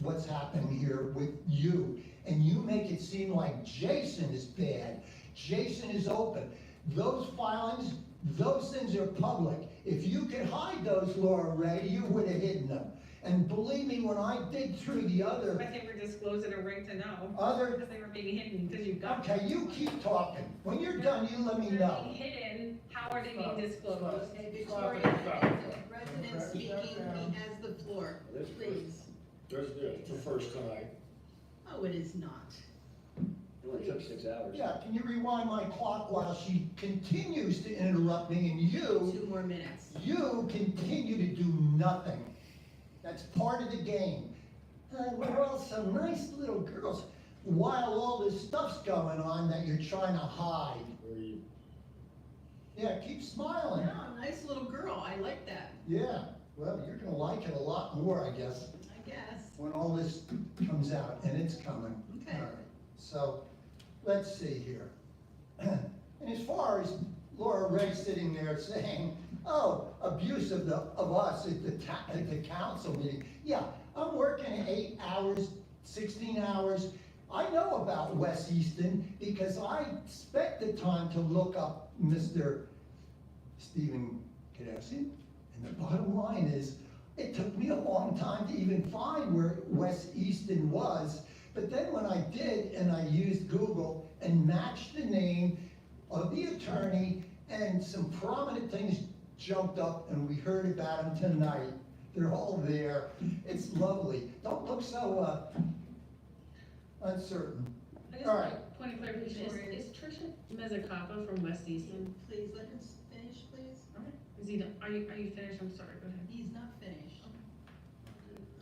what's happening here with you. And you make it seem like Jason is bad. Jason is open. Those filings, those things are public. If you could hide those, Laura Ray, you would have hidden them. And believe me, when I dig through the other, but they were disclosed at a right to know. Other- Because they were being hidden, because you got. okay, you keep talking. When you're done, you let me They're know. being hidden, how are they being disclosed? Okay, Victoria, the resident speaking, he has the floor, please. It's the first tonight. Oh, it is not. It only took 6 hours. Yeah, can you rewind my clock while she continues to interrupt me and you 2 more minutes. continue to do nothing. That's part of the game. We're all some nice little girls while all this stuff's going on that you're trying to hide. Yeah, keep smiling. No, nice little girl, I like that, Yeah, well, you're gonna like it a lot more, I guess, I guess. when all this comes out, and it's coming. Okay. All right. So, let's see here. And as far as Laura Ray sitting there saying, oh, abuse of us at the council meeting. Yeah, I'm working 8 hours, 16 hours. I know about West Easton because I spent the time to look up Mr. Stephen Kadesi. And the bottom line is, it took me a long time to even find where West Easton was. But then when I did, and I used Google and matched the name of the attorney, and some prominent things jumped up, and we heard about them tonight. They're all there. It's lovely. Don't look so uncertain. I just All want right. a point of clarification, is Tricia Mezzacapa from West Easton? Please let him finish, please. Is he, are you finished? I'm sorry, go ahead. He's not finished.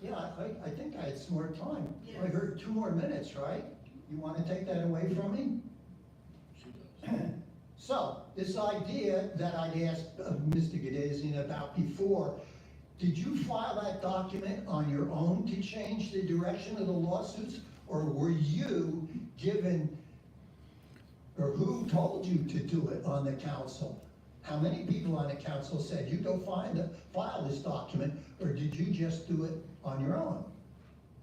Yeah, I think I had some more time. I heard 2 more minutes, right? You want to take that away from me? So, this idea that I'd asked Mr. Gadazian about before, did you file that document on your own to change the direction of the lawsuits? Or were you given, or who told you to do it on the council? How many people on the council said you go file this document, or did you just do it on your own?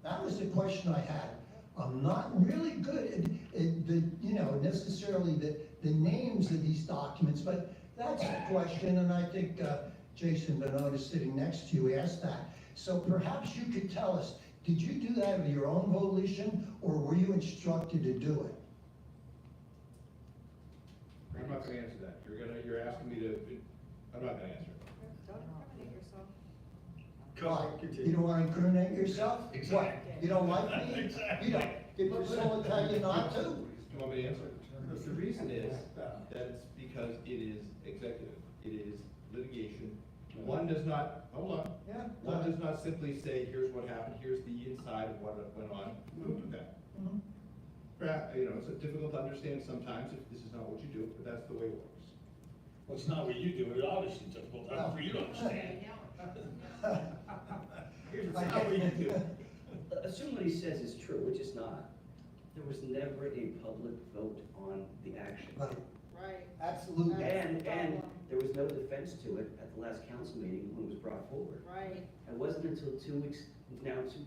That was the question I had. I'm not really good at the, necessarily the names of these documents, but that's the question, and I think Jason Benoit is sitting next to you, asked that. So perhaps you could tell us, did you do that of your own volition, or were you instructed to do it? I'm not gonna answer that. You're asking me to, I'm not gonna answer. Why? You don't want to incriminate yourself? What? You don't like me? Exactly. You don't? Did someone tell you not to? Do you want me to answer? The reason is that it's because it is executive, it is litigation. One does not, hold on. Yeah. One does not simply say, here's what happened, here's the inside of what went on. We don't do that. It's difficult to understand sometimes if this is not what you do, but that's the way it works. Well, it's not what you do, it's obviously difficult for you to understand. Here's It's not what you do. Assume what he says is true, which is not. There was never a public vote on the action. Right. Right. Absolutely. And there was no defense to it at the last council meeting when it was brought forward. Right. It wasn't until 2 weeks,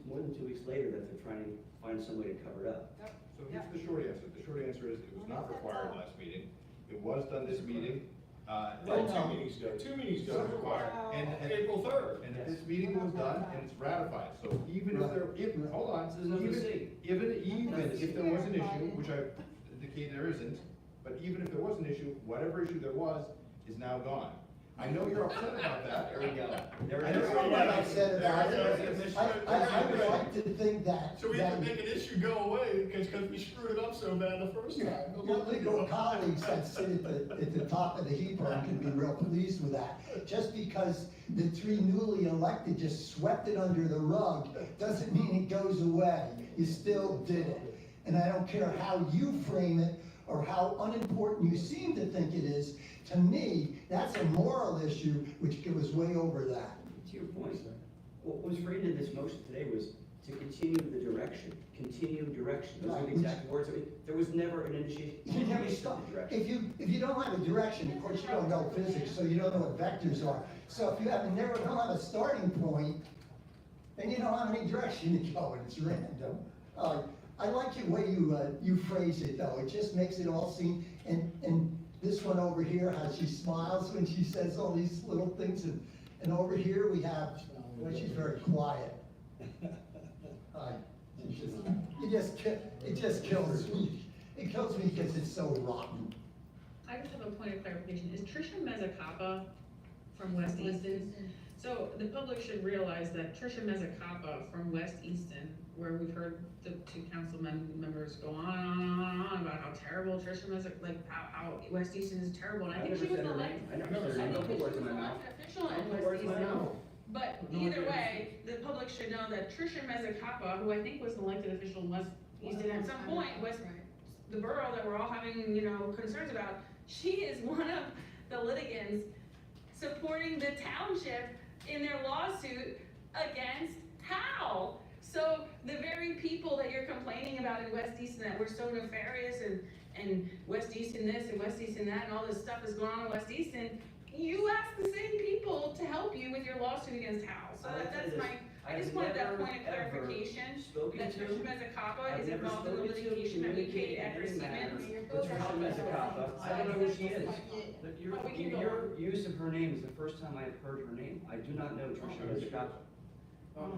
more than 2 weeks later that they're trying to find some way to cover it up. So here's the short answer. The short answer is it was not required last meeting. It was done this meeting. Well, 2 meetings ago, 2 meetings ago. So required. And April 3rd. And this meeting was done and it's ratified. So even if there, hold on, So there's nothing to see. even if there was an issue, which I indicate there isn't, but even if there was an issue, whatever issue there was is now gone. I know you're upset about that. There we go. I don't know what I said about it. I would like to think that. So we have to make an issue go away because we screwed it up so bad the first time. Your legal colleagues that sit at the top of the heap can be real pleased with that. Just because the 3 newly elected just swept it under the rug doesn't mean it goes away. You still did it. And I don't care how you frame it or how unimportant you seem to think it is. To me, that's a moral issue which goes way over that. To your point, what was framed in this motion today was to continue the direction, continue direction. Those are the exact words. There was never an initiation. You never stop. If you don't have a direction, of course you don't know physics, so you don't know what vectors are. So if you don't have a starting point, then you don't have any direction to go, and it's random. I like the way you phrase it, though. It just makes it all seem, and this one over here, how she smiles when she says all these little things, and over here we have, well, she's very quiet. It just kills me. It kills me because it's so rotten. I just have a point of clarification. Is Tricia Mezzacapa from West Easton? So the public should realize that Tricia Mezzacapa from West Easton, where we've heard the 2 council members go on about how terrible Tricia how West Easton is terrible, and I think she was elected. I never said her name. I put words in my mouth. Official in West Easton. But either way, the public should know that Tricia Mezzacapa, who I think was an elected official in West Easton at some point, was the borough that we're all having, concerns about. She is one of the litigants supporting the township in their lawsuit against Hal. So the very people that you're complaining about in West Easton that were so nefarious and West Easton this and West Easton that and all this stuff is going on in West Easton, you ask the same people to help you with your lawsuit against Hal. So that's my, I just wanted that point of clarification, that Tricia Mezzacapa is involved in the litigation that we paid Edgar Siemens. Tricia Mezzacapa, I don't know who she is. Your use of her name is the first time I've heard her name. I do not know Tricia Mezzacapa.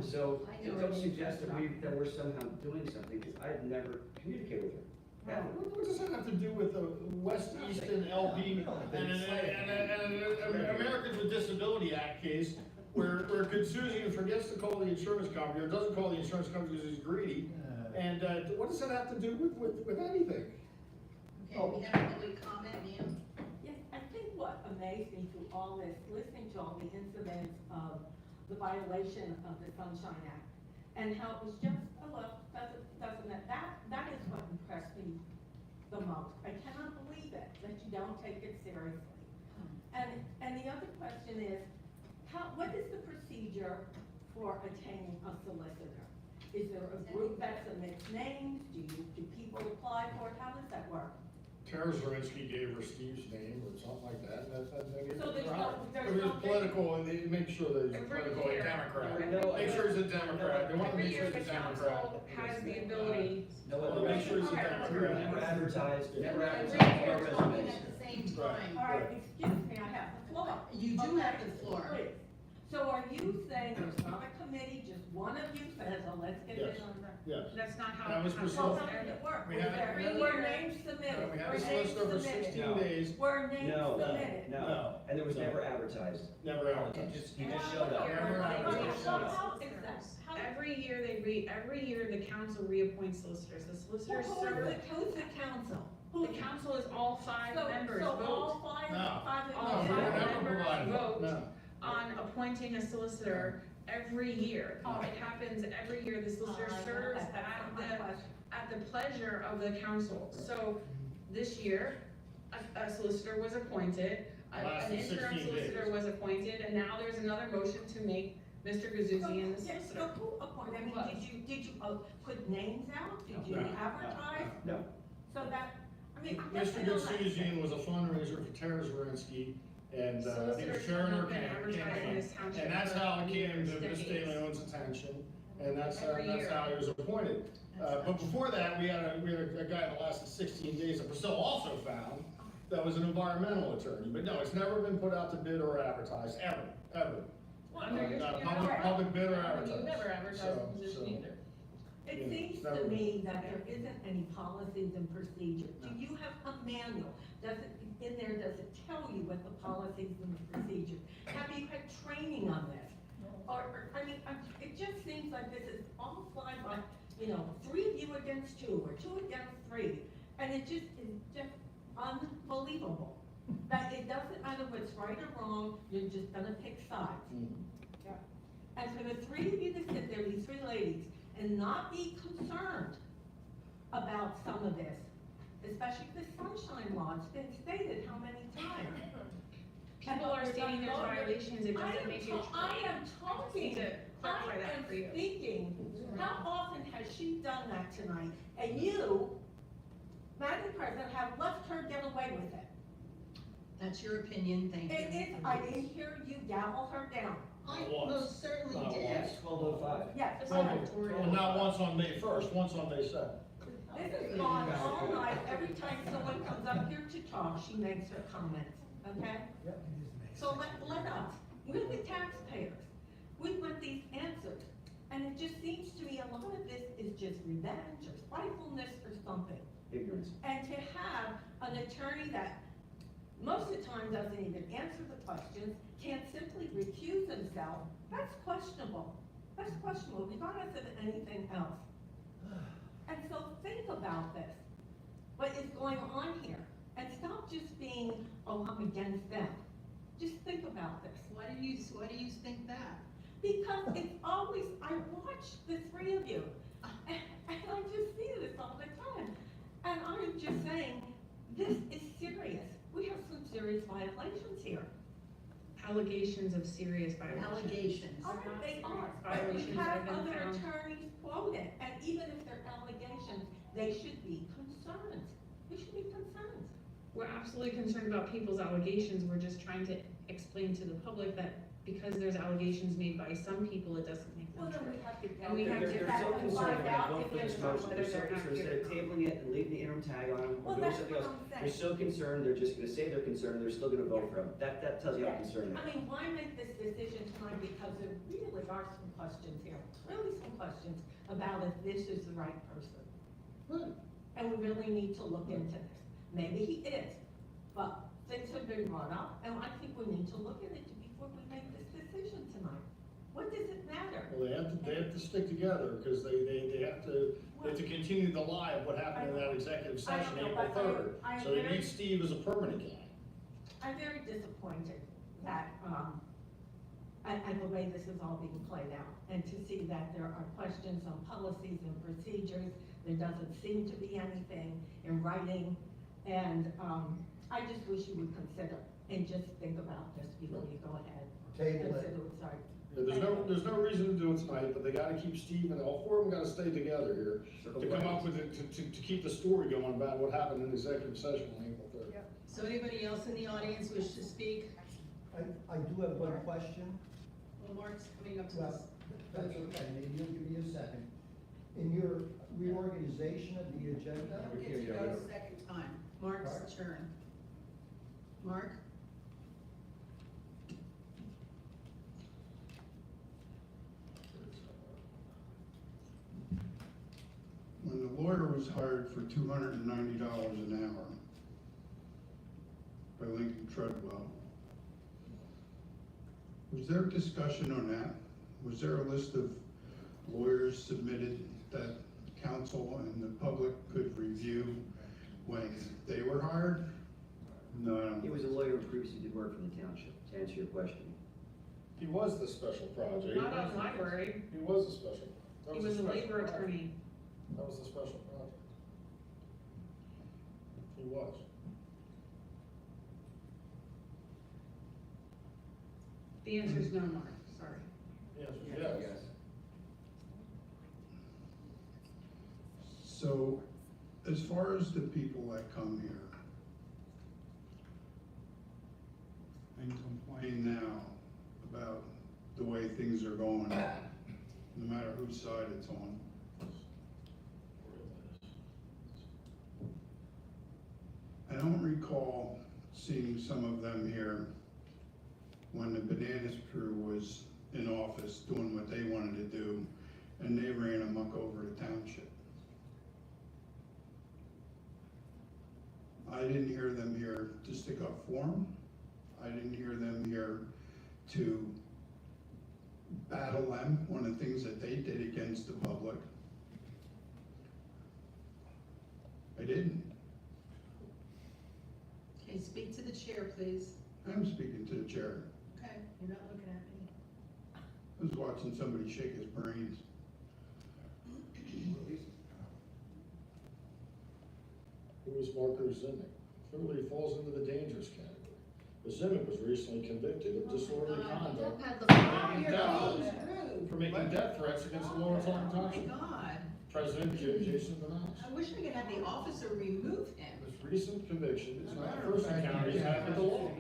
So don't suggest that we're somehow doing something, because I've never communicated with her. What does that have to do with the West Easton LP and an Americans with Disability Act case where Kintsugi forgets to call the insurance company or doesn't call the insurance company because he's greedy? And what does that have to do with anything? Okay, we have a public comment, ma'am. Yes, I think what amazed me through all this, listening to all the incidents of the violation of the Sunshine Act, and how it was just, oh, well, doesn't that is what impressed me the most. I cannot believe it, that you don't take it seriously. And the other question is, what is the procedure for attaining a solicitor? Is there a group that submits names? Do people apply for it? How does that work? Tara Zirinsky gave her Steve's name or something like that, and So there's it was political, and they make sure that he's political, a Democrat. Make sure he's a Democrat, they want to Every make sure year he's the a Democrat. council has the ability. Make sure he's a Democrat. Never advertised, never Every advertised year our we're resumes. At the same Right. time, All right, excuse me, I have the floor. you do have the floor. Please. So are you saying there's not a committee, just one of you says, oh, let's get this on record? Yes. That's not how. That was how pursued. Well, it how started. did it work? We Was had- there- every Were year- names submitted? We had Were a names solicitor for submitted? 16 No. days, Were names No, submitted? no, and there was never advertised. never He advertised. just showed up. Never advertised. How is that? How- Every year every year the council reappoints solicitors. The solicitors Well, serve. who's the council? The council is all five members So vote all five No. of All No, them? we were five never members provided, vote no. on appointing a solicitor every year. Oh. It happens every year. The solicitor I know serves that. That's not my question. at the pleasure of the council. So this year, a solicitor was appointed, Lasted an interim 16 solicitor days. was appointed, and now there's another motion to make Mr. Guzzian the Yeah, solicitor. so who appointed, I mean, did you put names out? Did you No. advertise? No. So that, I mean, I'm Mr. just saying. Guzzian was a fundraiser for Tara Zirinsky, and, I think it was Solicitors Sharon have or been advertised in campaign. this township And that's for how it came years, to Ms. decades. DeLeon's attention, and that's Every year. how he was appointed. But before that, we had a guy that lasted 16 days that Priscilla also found, that was an environmental attorney. But no, it's never been put out to bid or advertised, ever. Under your- Not a you're public bid or You advertised. never advertised the So- position so- either. It Yeah, seems that to was- me that there isn't any policies and procedures. Do you have a manual? Does it, does it tell you what the policies and the procedures? Have you had training on this? I mean, it just seems like this is all fly by, 3 of you against 2, or 2 against 3. And it just is just unbelievable. That it doesn't matter what's right or wrong, you're just gonna pick sides. And for the 3 of you to sit there, these 3 ladies, and not be concerned about some of this, especially the sunshine law, it's been stated how many times? People are stating there's violations, it doesn't make you. I am talking, Just need to clarify I that am for you. speaking. How often has she done that tonight? And you, Madam President, have left her get away with it. That's your opinion, thank you. I didn't hear you gavel her down. I Not once. most certainly Not did. Yes, 12:05. Yes, Well, not once on May 1st, once on May 2nd. this has gone all night. Every time someone comes up here to talk, she makes her comments, okay? So let us, we're the taxpayers, we want these answers. And it just seems to me a lot of this is just revenge or spitefulness or something. Ignorance. And to have an attorney that most of the time doesn't even answer the questions, can't simply recuse himself, that's questionable. That's questionable, regardless of anything else. And so think about this, what is going on here, and stop just being, oh, I'm against them. Just think about this. Why do you think that? Because it's always, I watch the 3 of you, and I just see this all the time. And I'm just saying, this is serious. We have some serious violations here. Allegations of serious violations. Allegations. They are. Violations We have have been other found. attorneys quote it, and even if they're allegations, they should be concerned. We should be concerned. We're absolutely concerned about people's allegations, we're just trying to explain to the public that because there's allegations made by some people, it doesn't make Well, them then true. we have to go. And we have They're to- so concerned when they vote for this motion, whether they're so they're concerned, instead of accurate. tabling it and leaving the interim tag on them, or Well, doing that's something what else, I'm saying. they're so concerned, they're just gonna say they're concerned, they're still gonna vote for them. That tells you how concerned they I are. mean, why make this decision tonight, because there really are some questions here, really some questions about if this is the right person. And we really need to look into this. Maybe he is, but things have been brought up, and I think we need to look at it before we make this decision tonight. What does it matter? Well, they have to stick together, because they have to continue the lie of what happened in that executive I don't session know, April but 3rd. I am So they very- need Steve as a permanent guy. I'm very disappointed that, at the way this is all being played out, and to see that there are questions on policies and procedures. There doesn't seem to be anything in writing, and, I just wish you would consider and just think about this before you go ahead. Table it. Consider sorry. Yeah, there's no reason to do it tonight, but they gotta keep Steve and all four of them gotta stay together here to come up with it, to keep the story going about what happened in the executive session on April 3rd. So anybody else in the audience wish to speak? I do have one question. Well, Mark's coming up to Well, us. that's okay, maybe you'll give me a second. In your reorganization of the agenda, Don't get to go a second time. Mark's turn. Mark? When the lawyer was hired for $290 an hour by Lincoln Treadwell, was there a discussion on that? Was there a list of lawyers submitted that council and the public could review when they were hired? No, I don't. He was a lawyer who previously did work for the township, to answer your question. He was the special project. Not on library. He was the special. that He was a special labor project. attorney. That was the special project. He was. The answer is no, Mark, sorry. Yes. So, as far as the people that come here and complain now about the way things are going, no matter whose side it's on, I don't recall seeing some of them here when the Bananas crew was in office doing what they wanted to do, and they ran amok over the township. I didn't hear them here to stick up for them. I didn't hear them here to battle them on the things that they did against the public. I didn't. Okay, speak to the chair, please. I'm speaking to the chair. Okay, you're not looking at me. I was watching somebody shake his brains. Who was Marco Zimic? Clearly he falls into the dangerous category. The Zimic was recently convicted of disorderly conduct for making death threats against the Lower Saucon Township. Oh my God. President Jason Bananas. I wish I could have the officer remove him. This recent conviction is not the first encounter he's had with the law.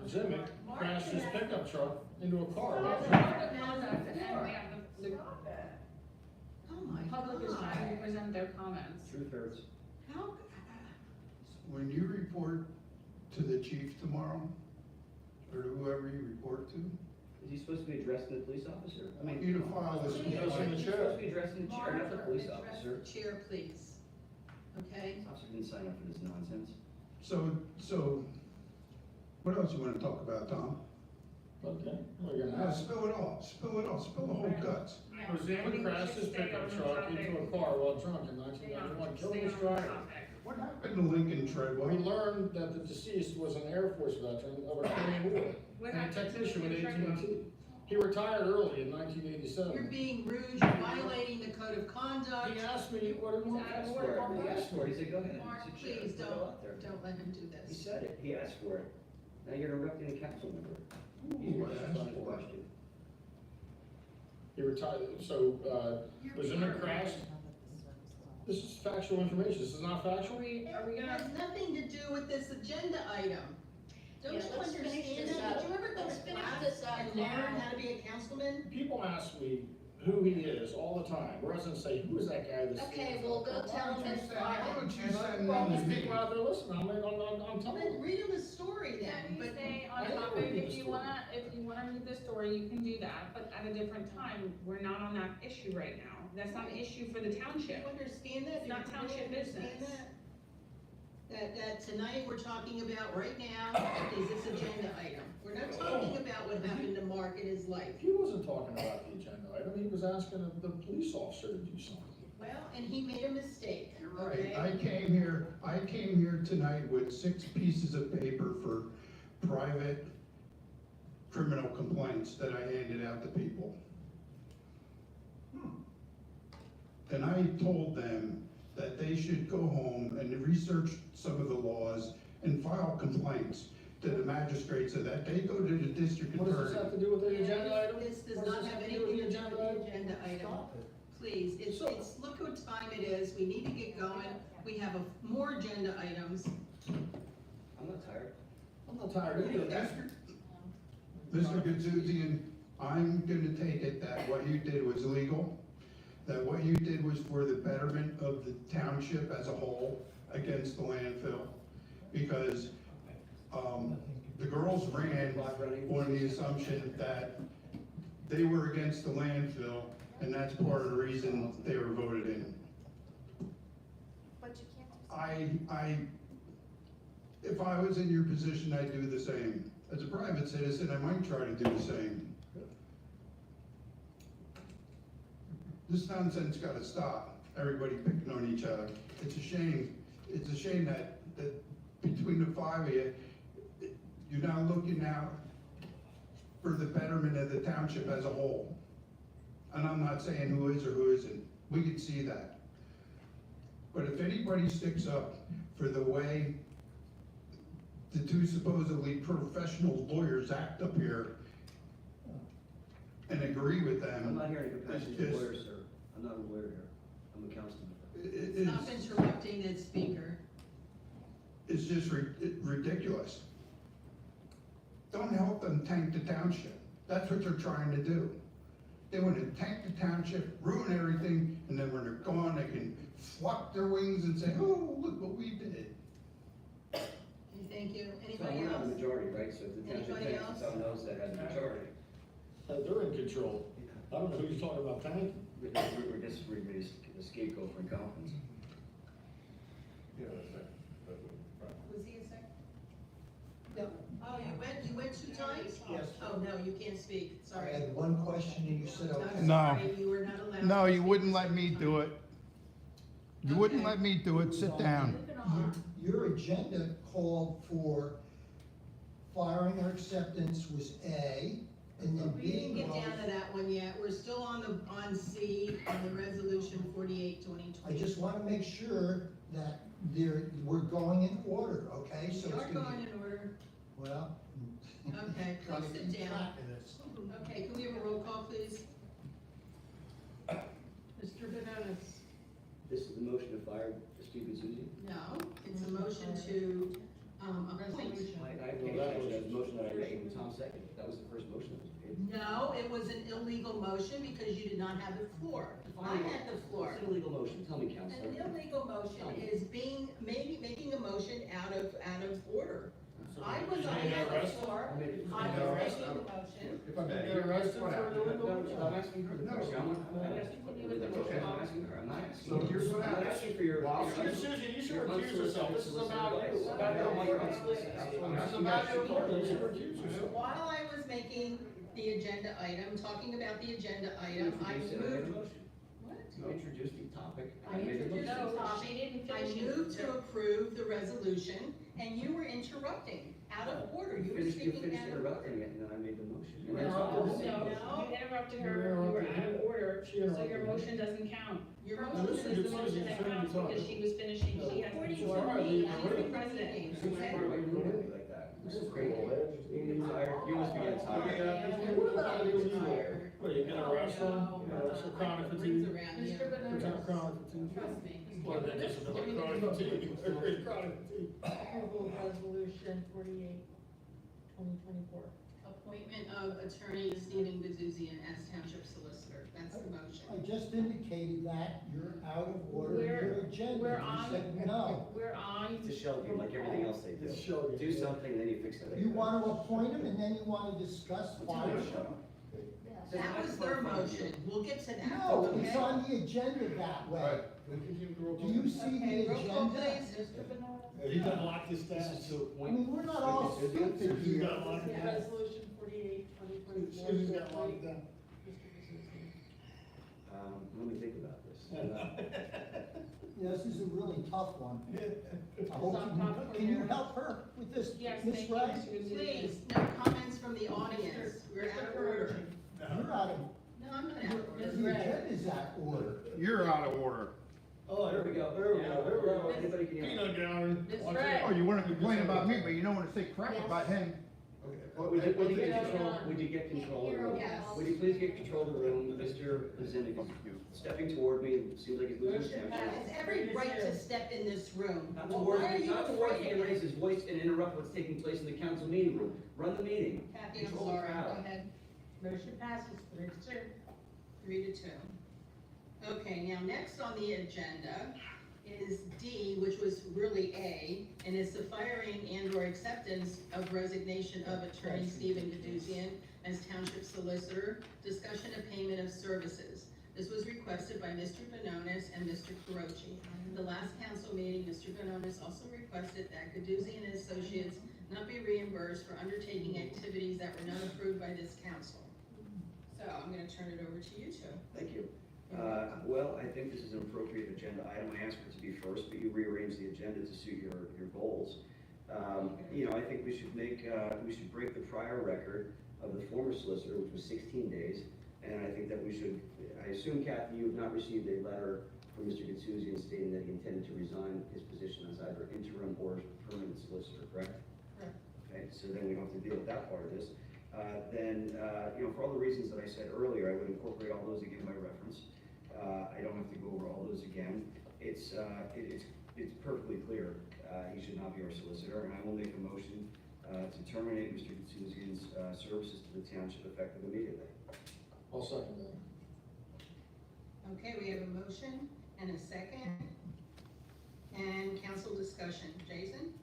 Zimic crashed his pickup truck into a car. Oh my Public is trying to God. present their comments. Truth hurts. How, When you report to the chief tomorrow, or to whoever you report to, Is he supposed to be addressing the police officer? I want you to file this He's complaint. supposed to be addressing the chair, not the police address officer. the chair, please. Okay? This officer didn't sign up for this nonsense. So, what else you wanna talk about, Tom? Okay, well, you're gonna Now, have. spill it all, spill the whole guts. Zimic crashed his pickup truck into a car while drunk in 1991, killing his driver. What happened to Lincoln Treadwell? We learned that the deceased was an Air Force veteran of a Korean War What and a happened to technician with Lincoln Treadwell? AT&T. He retired early in You're 1987. being rude, you're violating the code of conduct. He asked me what he He asked for it, he asked for it, he said, go ahead. Mark, It's a chair. please Go out there. don't let him do He this. said it, he asked for it. Now you're interrupting the council member. He's responding to the question. He retired, so, was Zimic crashed? This is factual information, this is not factual? Are we It gonna, has nothing to do with this agenda item. Don't Yeah, you let's finish understand this that? up. Did you ever go Let's to finish class this up and now. learn how to be a councilman? People ask me who he is all the time. Residents say, who is that guy that's? Okay, well, go tell him this. Why don't you send Well, them these to me? people out there listening, I'm telling Then you. read him a story then, can we but stay I on know topic, read the if you story. wanna read the story, you can do that, but at a different time, we're not on that issue right now. That's not an issue for the do you township. understand that? It's not Do you really township understand business. That tonight we're talking about right now is this agenda item. We're not talking about what happened to Mark in his life. He wasn't talking about the agenda item, he was asking the police officer to do something. Well, and he made a mistake, okay? I came here tonight with 6 pieces of paper for private criminal complaints that I handed out to people. And I told them that they should go home and research some of the laws and file complaints to the magistrate so that they go to the district What does this have attorney. to do with the agenda item? This does What not this have to do with anything to do agenda with item? the agenda item. Stop it. Please, it's, look what time it is, we need to get going, we have more agenda items. I'm not tired. I'm not tired either. Mr. Gazuzian, I'm gonna take it that what you did was legal, that what you did was for the betterment of the township as a whole against the landfill. Because, the girls ran on the assumption that they were against the landfill, and that's part of the reason they were voted in. But you can't. If I was in your position, I'd do the same. As a private citizen, I might try to do the same. This nonsense gotta stop, everybody picking on each other. It's a shame that between the five of you, you're not looking out for the betterment of the township as a whole. And I'm not saying who is or who isn't, we can see that. But if anybody sticks up for the way the two supposedly professional lawyers act up here and agree with them. I'm not here in capacity as a it's lawyer, just- sir. I'm not a lawyer here. I'm a council member. Stop interrupting the speaker. It's just ridiculous. Don't help them tank the township. That's what they're trying to do. They want to tank the township, ruin everything, and then when they're gone, they can flap their wings and say, oh, look what we did. Okay, thank you. So Anybody we're not the else? majority, right? So if the township Anybody takes else? someone else that has the majority. They're in control. I don't know who you're talking about tanking. We're just, we're the scapegoat for incompetence. Was he a second? No. Oh, you went 2 times? Yes. Oh, no, you can't speak, I sorry. had one question and you said, okay. I'm No. sorry, you were not allowed. No, to you speak. wouldn't let me do it. You wouldn't Okay. let me do it, sit down. Your agenda called for firing or acceptance was A, and then We B didn't get was, down to that one yet, we're still on C, on the resolution 48, 2020. I just wanna make sure that we're going in order, okay? So We it's are gonna going be, in order. well. Okay, trying please to sit keep down. track of this. Okay, can we have a roll call, please? Mr. Benonis. This is the motion to fire Steve Suzie. No, it's a motion to, appoint. I can't change that motion that I made when Tom seconded. That was the first motion that was made. No, it was an illegal motion because you did not have the floor. I had the floor. It's an illegal motion. Tell me, Counselor. An illegal motion is making a motion out of order. I had the floor, I was making the motion. If I can get arrested for illegal. I'm asking her the question. I'm not asking for the motion. I'm asking her. I'm not asking. So here's what I'm not asking for your. Susan, you should recuse yourself. This is about you, about your lawyer. This is about your lawyer. You should recuse yourself. While I was making the agenda item, talking about the agenda item, I moved. What? You introduced the topic. I introduced the topic, I moved to approve the resolution, and you were interrupting, out of order, you were You speaking finished out of order. interrupting it, and then I made the motion. You interrupted me. No, You interrupted her, you were out of order, so your motion doesn't count. your Now, motion listen, is good the motion Susan, that you're counts talking. because she was finishing, she had. According to me, I'm the president. Why are you looking at me like that? This is great. You getting tired? You must be getting tired. What about illegal? What, you get arrested? Some chronic fatigue? Mr. What kind of chronic fatigue? Trust me. Well, then this is about chronic fatigue. Chronic fatigue. Approval of resolution 48, 2024. Appointment of attorney Stephen Gazuzian as township solicitor, that's the motion. I just indicated that you're out of order in We're- your agenda. we're You on- said no. We're on. It's a shell game, like everything else they do. It's a shell game. Do something, then you fix it later. You wanna appoint him and then you wanna discuss fire? That was their motion, we'll get to that, No, okay? it's on the agenda that way. Do you see Okay, the roll call agenda? please. Mr. Benonis. You gotta lock this This down. is to I appoint. mean, we're not all Steve Suzie. stupid You here. gotta lock it down. Resolution 48, 2024. Susan's got to lock it down. Mr. Benonis. Let me think about this. Yeah, this is a really tough one. I hope Stop you talking can you there. help her with this, Yes, Miss thank you, Ray? Mr. Gonzalez. Please, no comments from the audience. We're out of order. You're out of, No, I'm not out of order. the agenda's out of order. You're out of order. Oh, here we go, here we go, here we go, anybody can hear. Peanut gallery. Ms. Watch Ray. out. Oh, you wanna complain about me, but you don't wanna say crap about him. Would you get Yeah. control, would you get control of the room? Yes. Would you please get control of the room? Mr. Zinnik is stepping toward me, seems like he's losing his temper. Has every right to step in this room. Not Well, towards why are me, you not towards me, afraid and of raise it? his voice and interrupt what's taking place in the council meeting room. Run the meeting. Kathy, I'm Control the sorry, go crowd. ahead. Motion passes 3-2. 3-2. Okay, now next on the agenda is D, which was really A, and it's the firing and or acceptance of resignation of Attorney Stephen Gaduzian as Township Solicitor, discussion of payment of services. This was requested by Mr. Bononis and Mr. Caroci. The last council meeting, Mr. Bononis also requested that Gaduzian and Associates not be reimbursed for undertaking activities that were not approved by this council. So I'm gonna turn it over to you two. Thank you. Well, I think this is an appropriate agenda item. I asked for it to be first, but you rearranged the agenda to suit your goals. You know, I think we should make, we should break the prior record of the former solicitor, which was 16 days. And I think that we should, I assume, Kathy, you have not received a letter from Mr. Gitsuzian stating that he intended to resign his position as either interim or permanent solicitor, correct? Correct. Okay, so then we don't have to deal with that part of this. You know, for all the reasons that I said earlier, I would incorporate all those again by reference. I don't have to go over all those again. It's perfectly clear, he should not be our solicitor, and I will make a motion to terminate Mr. Gitsuzian's services to the township effective immediately. I'll second that. Okay, we have a motion and a second. And council discussion. Jason?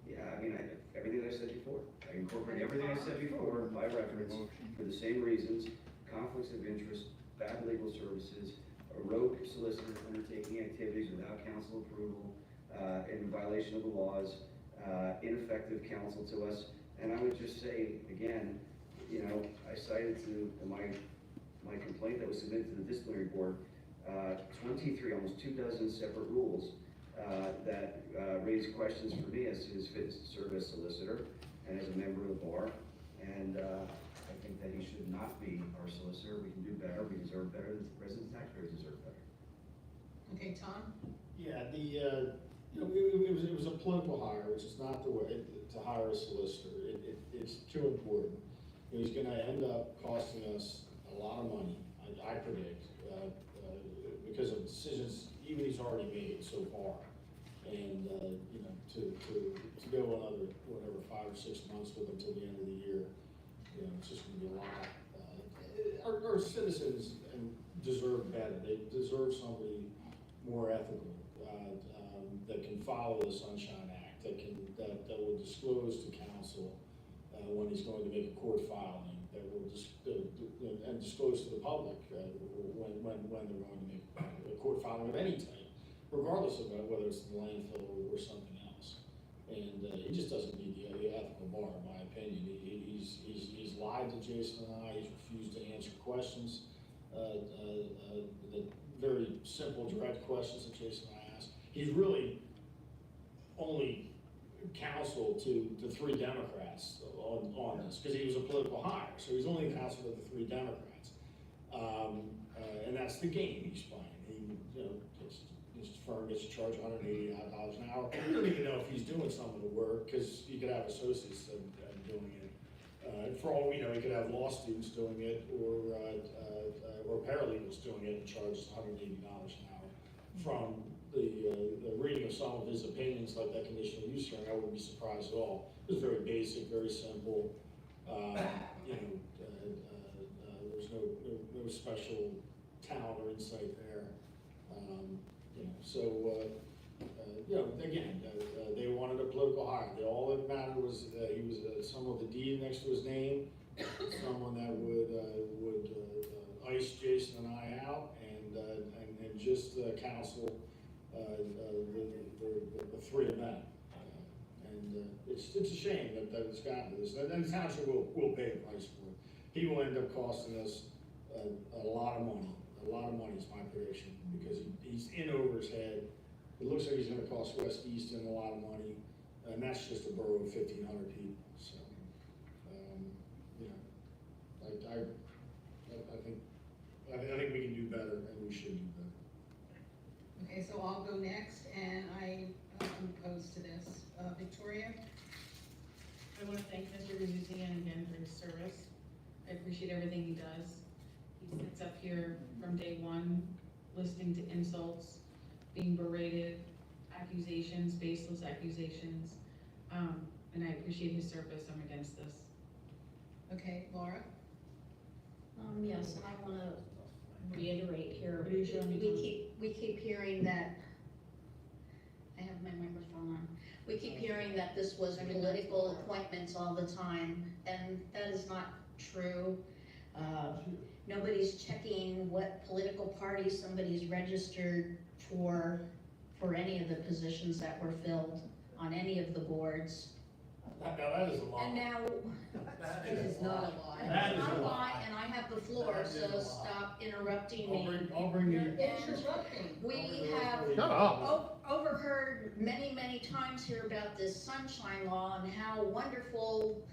Yeah, I mean, everything that I said before. I incorporate everything I said before by reference for the same reasons: conflicts of interest, bad legal services, a rogue solicitor undertaking activities without council approval, in violation of the laws, ineffective counsel to us. And I would just say, again, you know, I cited to my complaint that was submitted to the disciplinary board, 23, almost 24 separate rules that raise questions for me as to his fitness to serve as solicitor and as a member of the bar. And I think that he should not be our solicitor. We can do better. We deserve better. The residents and taxpayers deserve better. Okay, Tom? Yeah, you know, it was a political hire, which is not the way to hire a solicitor. It's too important. You know, he's gonna end up costing us a lot of money, I predict, because of decisions even he's already made so far. And, you know, to go another, whatever, 5 or 6 months with him till the end of the year, you know, it's just gonna be a lot. Our citizens deserve better. They deserve somebody more ethical, that can follow the Sunshine Act, that will disclose to council when he's going to make a court filing, that will and disclose to the public when they're going to make a court filing of any type, regardless of whether it's the landfill or something else. And he just doesn't need the ethical bar, in my opinion. He's lied to Jason and I. He's refused to answer questions, the very simple, direct questions that Jason and I asked. He's really only counsel to 3 Democrats on this, because he was a political hire, so he's only counsel to the 3 Democrats. And that's the game he's playing. He, you know, his firm gets charged $189 an hour. We don't even know if he's doing some of the work, because you could have associates doing it. For all we know, he could have law students doing it, or paralegals doing it, and charge $180 an hour. From the reading of some of his opinions, like that conditional use hearing, I wouldn't be surprised at all. It was very basic, very simple. You know, there's no special talent or insight there. You know, so you know, again, they wanted a political hire. All that mattered was he was someone with a D next to his name, someone that would ice Jason and I out, and just counsel the 3 of them. And it's a shame that it's gotten to this. And the township will pay a price for it. He will end up costing us a lot of money. A lot of money is my prediction, because he's in over his head It looks like he's gonna cost West Easton a lot of money, and that's just a borough of 1,500 people, so, you know, I think we can do better, and we should do better. Okay, so I'll go next, and I am opposed to this. Victoria? I want to thank Mr. Gazuzian again for his service. I appreciate everything he does. He sits up here from day one, listening to insults, being berated, accusations, baseless accusations. And I appreciate his service. I'm against this. Okay, Laura? Yes, I wanna reiterate here, What are you showing me? we keep hearing that, I have my microphone on. We keep hearing that this was political appointments all the time, and that is not true. Nobody's checking what political party somebody's registered for any of the positions that were filled on any of the boards. Now, that is a lie. And now, It is not a lie. That it's is not a a lie. lie, and I have the floor, That is so a lie. stop interrupting me. I'll bring you. Interrupting. We have Shut up. overheard many times here about this sunshine law and how wonderful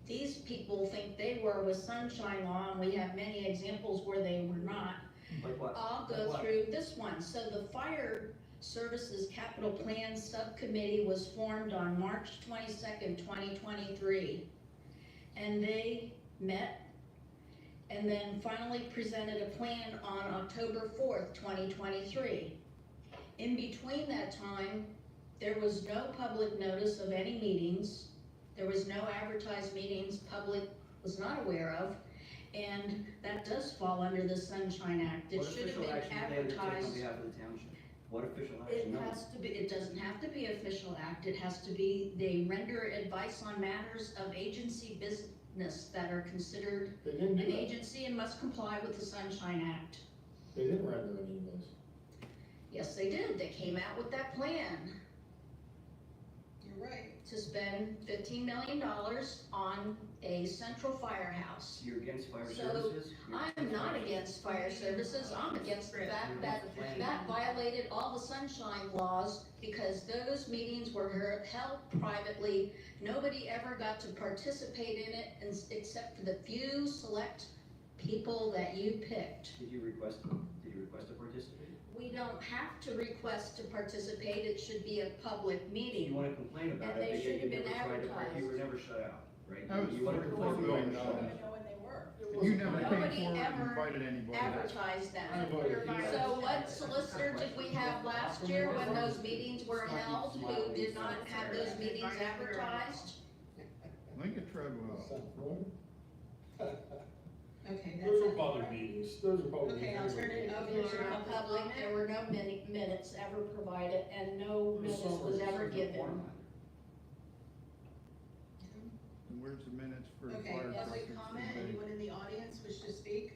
these people think they were with sunshine law, and we have many examples where they were not. Like what? I'll Like go what? through this one. So the Fire Services Capital Plan Subcommittee was formed on March 22nd, 2023. And they met and then finally presented a plan on October 4th, 2023. In between that time, there was no public notice of any meetings. There was no advertised meetings public was not aware of. And that does fall under the Sunshine Act. It What should have official been action did they undertake on advertised. behalf of the township? What official It action? No. has to be, it doesn't have to be official act, it has to be, they render advice on matters of agency business that are considered They didn't do an that. agency and must comply with the Sunshine Act. They didn't render any of those. Yes, they did, they came out with that plan You're right. to spend $15 million on a central firehouse. You're against fire So, services? You're I'm not against fire services, I'm against the fact that that violated all the sunshine laws because those meetings were held privately. Nobody ever got to participate in it except for the few select people that you picked. Did you request to participate? We don't have to request to participate, it should be a public You meeting. wanna complain about And it, they but should yet have you been never tried to, advertised. you were never shut out, right? That was You wanna $4 complain million. about I it. don't even know when they were. You never came Nobody forward and ever invited anybody. advertised I them. voted yes. So what solicitor did we have last year when those meetings were held, who did not have those meetings advertised? Lincoln Treadwell. Okay, Those are that's, public meetings, those are public okay, meetings. I'll turn it over There to were no public, there were no minutes ever provided, and no notice was ever given. And where's the minutes for the Okay, fire? public service comment, committee? anyone in the audience wish to speak?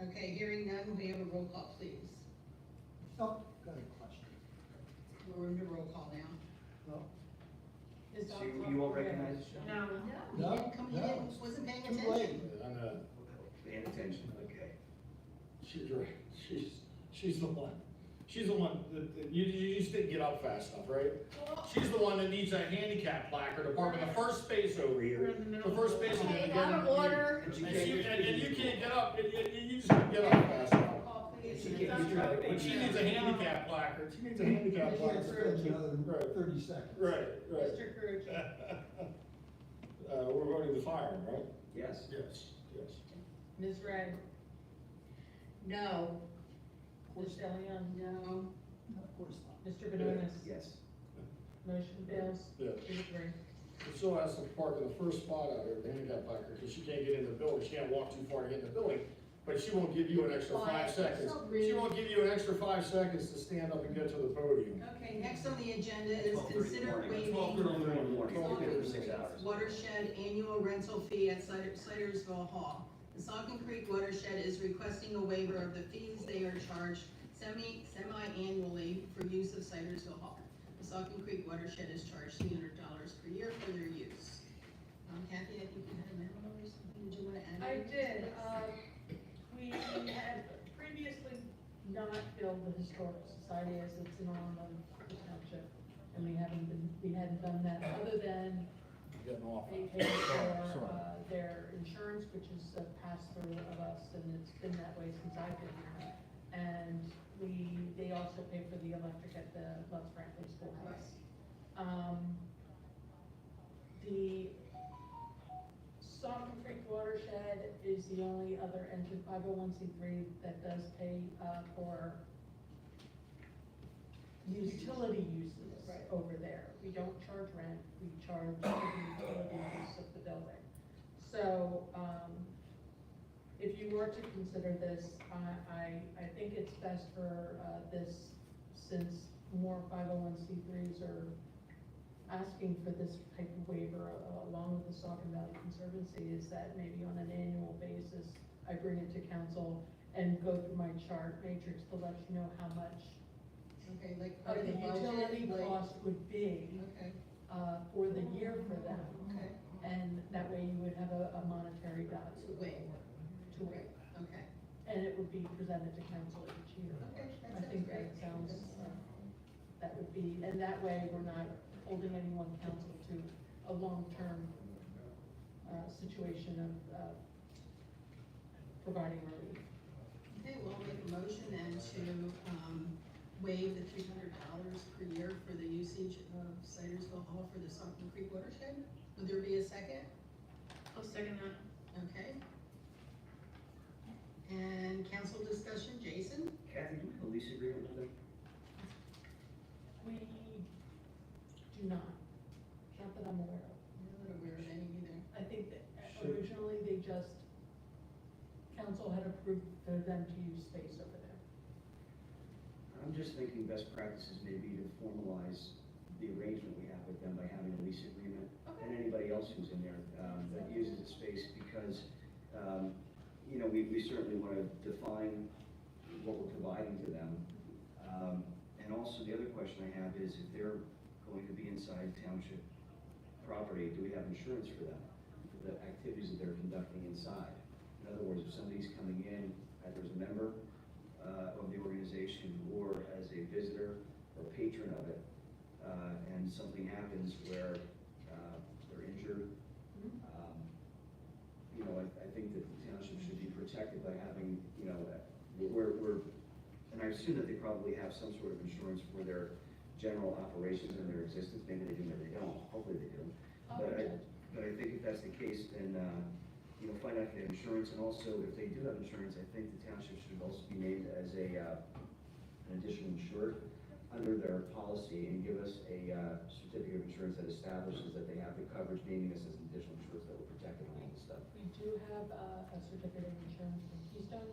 Okay, hearing none, we have a roll call, please. Oh, got a question. We're into roll call now. Is So Dr. you all Walker recognize this gentleman? No. He didn't come, he didn't, wasn't paying Too attention. late. I know. Paying attention, okay. She's right, she's the one. She's the one, you just didn't get up fast enough, right? She's the one that needs that handicap placard to park in the first space over here. The first space in the Okay, beginning. out of order. And you can't get up, you just can't get up fast enough. Call, please. She can't, you try to. But she needs a handicap placard, she needs a handicap I can't placard. spend another Right. 30 seconds. Right, right. Mr. Carucci. We're voting to fire him, right? Yes. Yes, yes. Ms. Red? No. Ms. Delion? No. Of course not. Mr. Benonis? Yes. Motion fails. Yeah. 2-3. She still has to park in the first spot out there, the handicap placard, because she can't get in the building, she can't walk too far to get in the building. But she won't give you an extra 5 seconds. So rude. She won't give you an extra 5 seconds to stand up and get to the podium. Okay, next on the agenda is 12:30 consider morning. waiving 12:30 in the morning, Twelve it's been thirty. 6 hours. watershed annual rental fee at Cidersville Hall. The Saucon Creek Watershed is requesting a waiver of the fees they are charged semi-annually for use of Cidersville Hall. The Saucon Creek Watershed is charged $300 per year for their use. Kathy, I think you had a memo or something, did you want to add? I anything to did, this? we had previously not build the historical society as it's an arm of the township. And we hadn't done that other than Getting off. they pay for, their insurance, which is a pass-through of us, and it's been that way since I've been here. And they also pay for the electric at the Loves Brantley Schoolhouse. The Saucon Creek Watershed is the only other entity, 501c3, that does pay, for utility uses over there. We don't charge rent, we charge for the utility use of the building. So, if you were to consider this, I think it's best for, this, since more 501c3s are asking for this type of waiver, along with the Saucon Valley Conservancy, is that maybe on an annual basis, I bring it to council and go through my chart matrix to let you know how much Okay, like of part of the the budget, utility like, cost would be, okay, for the year for them. okay, And that way you would have a monetary value. to wait, To wait. okay. And it would be presented to council each year. Okay, that I think sounds that great. sounds, that would be, and that way we're not holding anyone counsel to a long-term, situation of, providing relief. Okay, we'll make a motion and to, waive the $300 per year for the usage of Cidersville Hall for the Saucon Creek watershed. Would there be a second? I'll second that. Okay. And council discussion, Jason? Kathy, do we have a lease agreement with them? We do not that I'm aware of. I'm not aware of any either. I think that originally they just, council had approved for them to use space over there. I'm just thinking best practices may be to formalize the arrangement we have with them by having a lease agreement. And anybody else who's in there, that uses the space, because, you know, we certainly want to define what we're providing to them. And also the other question I have is, if they're going to be inside township property, do we have insurance for them, for the activities that they're conducting inside? In other words, if somebody's coming in either as a member of the organization or as a visitor or patron of it, and something happens where they're injured, you know, I think that the township should be protected by having, you know, and I assume that they probably have some sort of insurance for their general operations and their existence. Maybe they do, maybe they don't. Hopefully they do. But I think if that's the case, then, you know, find out if they have insurance, and also if they do have insurance, I think the township should also be named as an additional insured under their policy, and give us a certificate of insurance that establishes that they have the coverage, naming us as an additional insurance that will protect them and all this stuff. We do have a certificate of insurance from Keystone,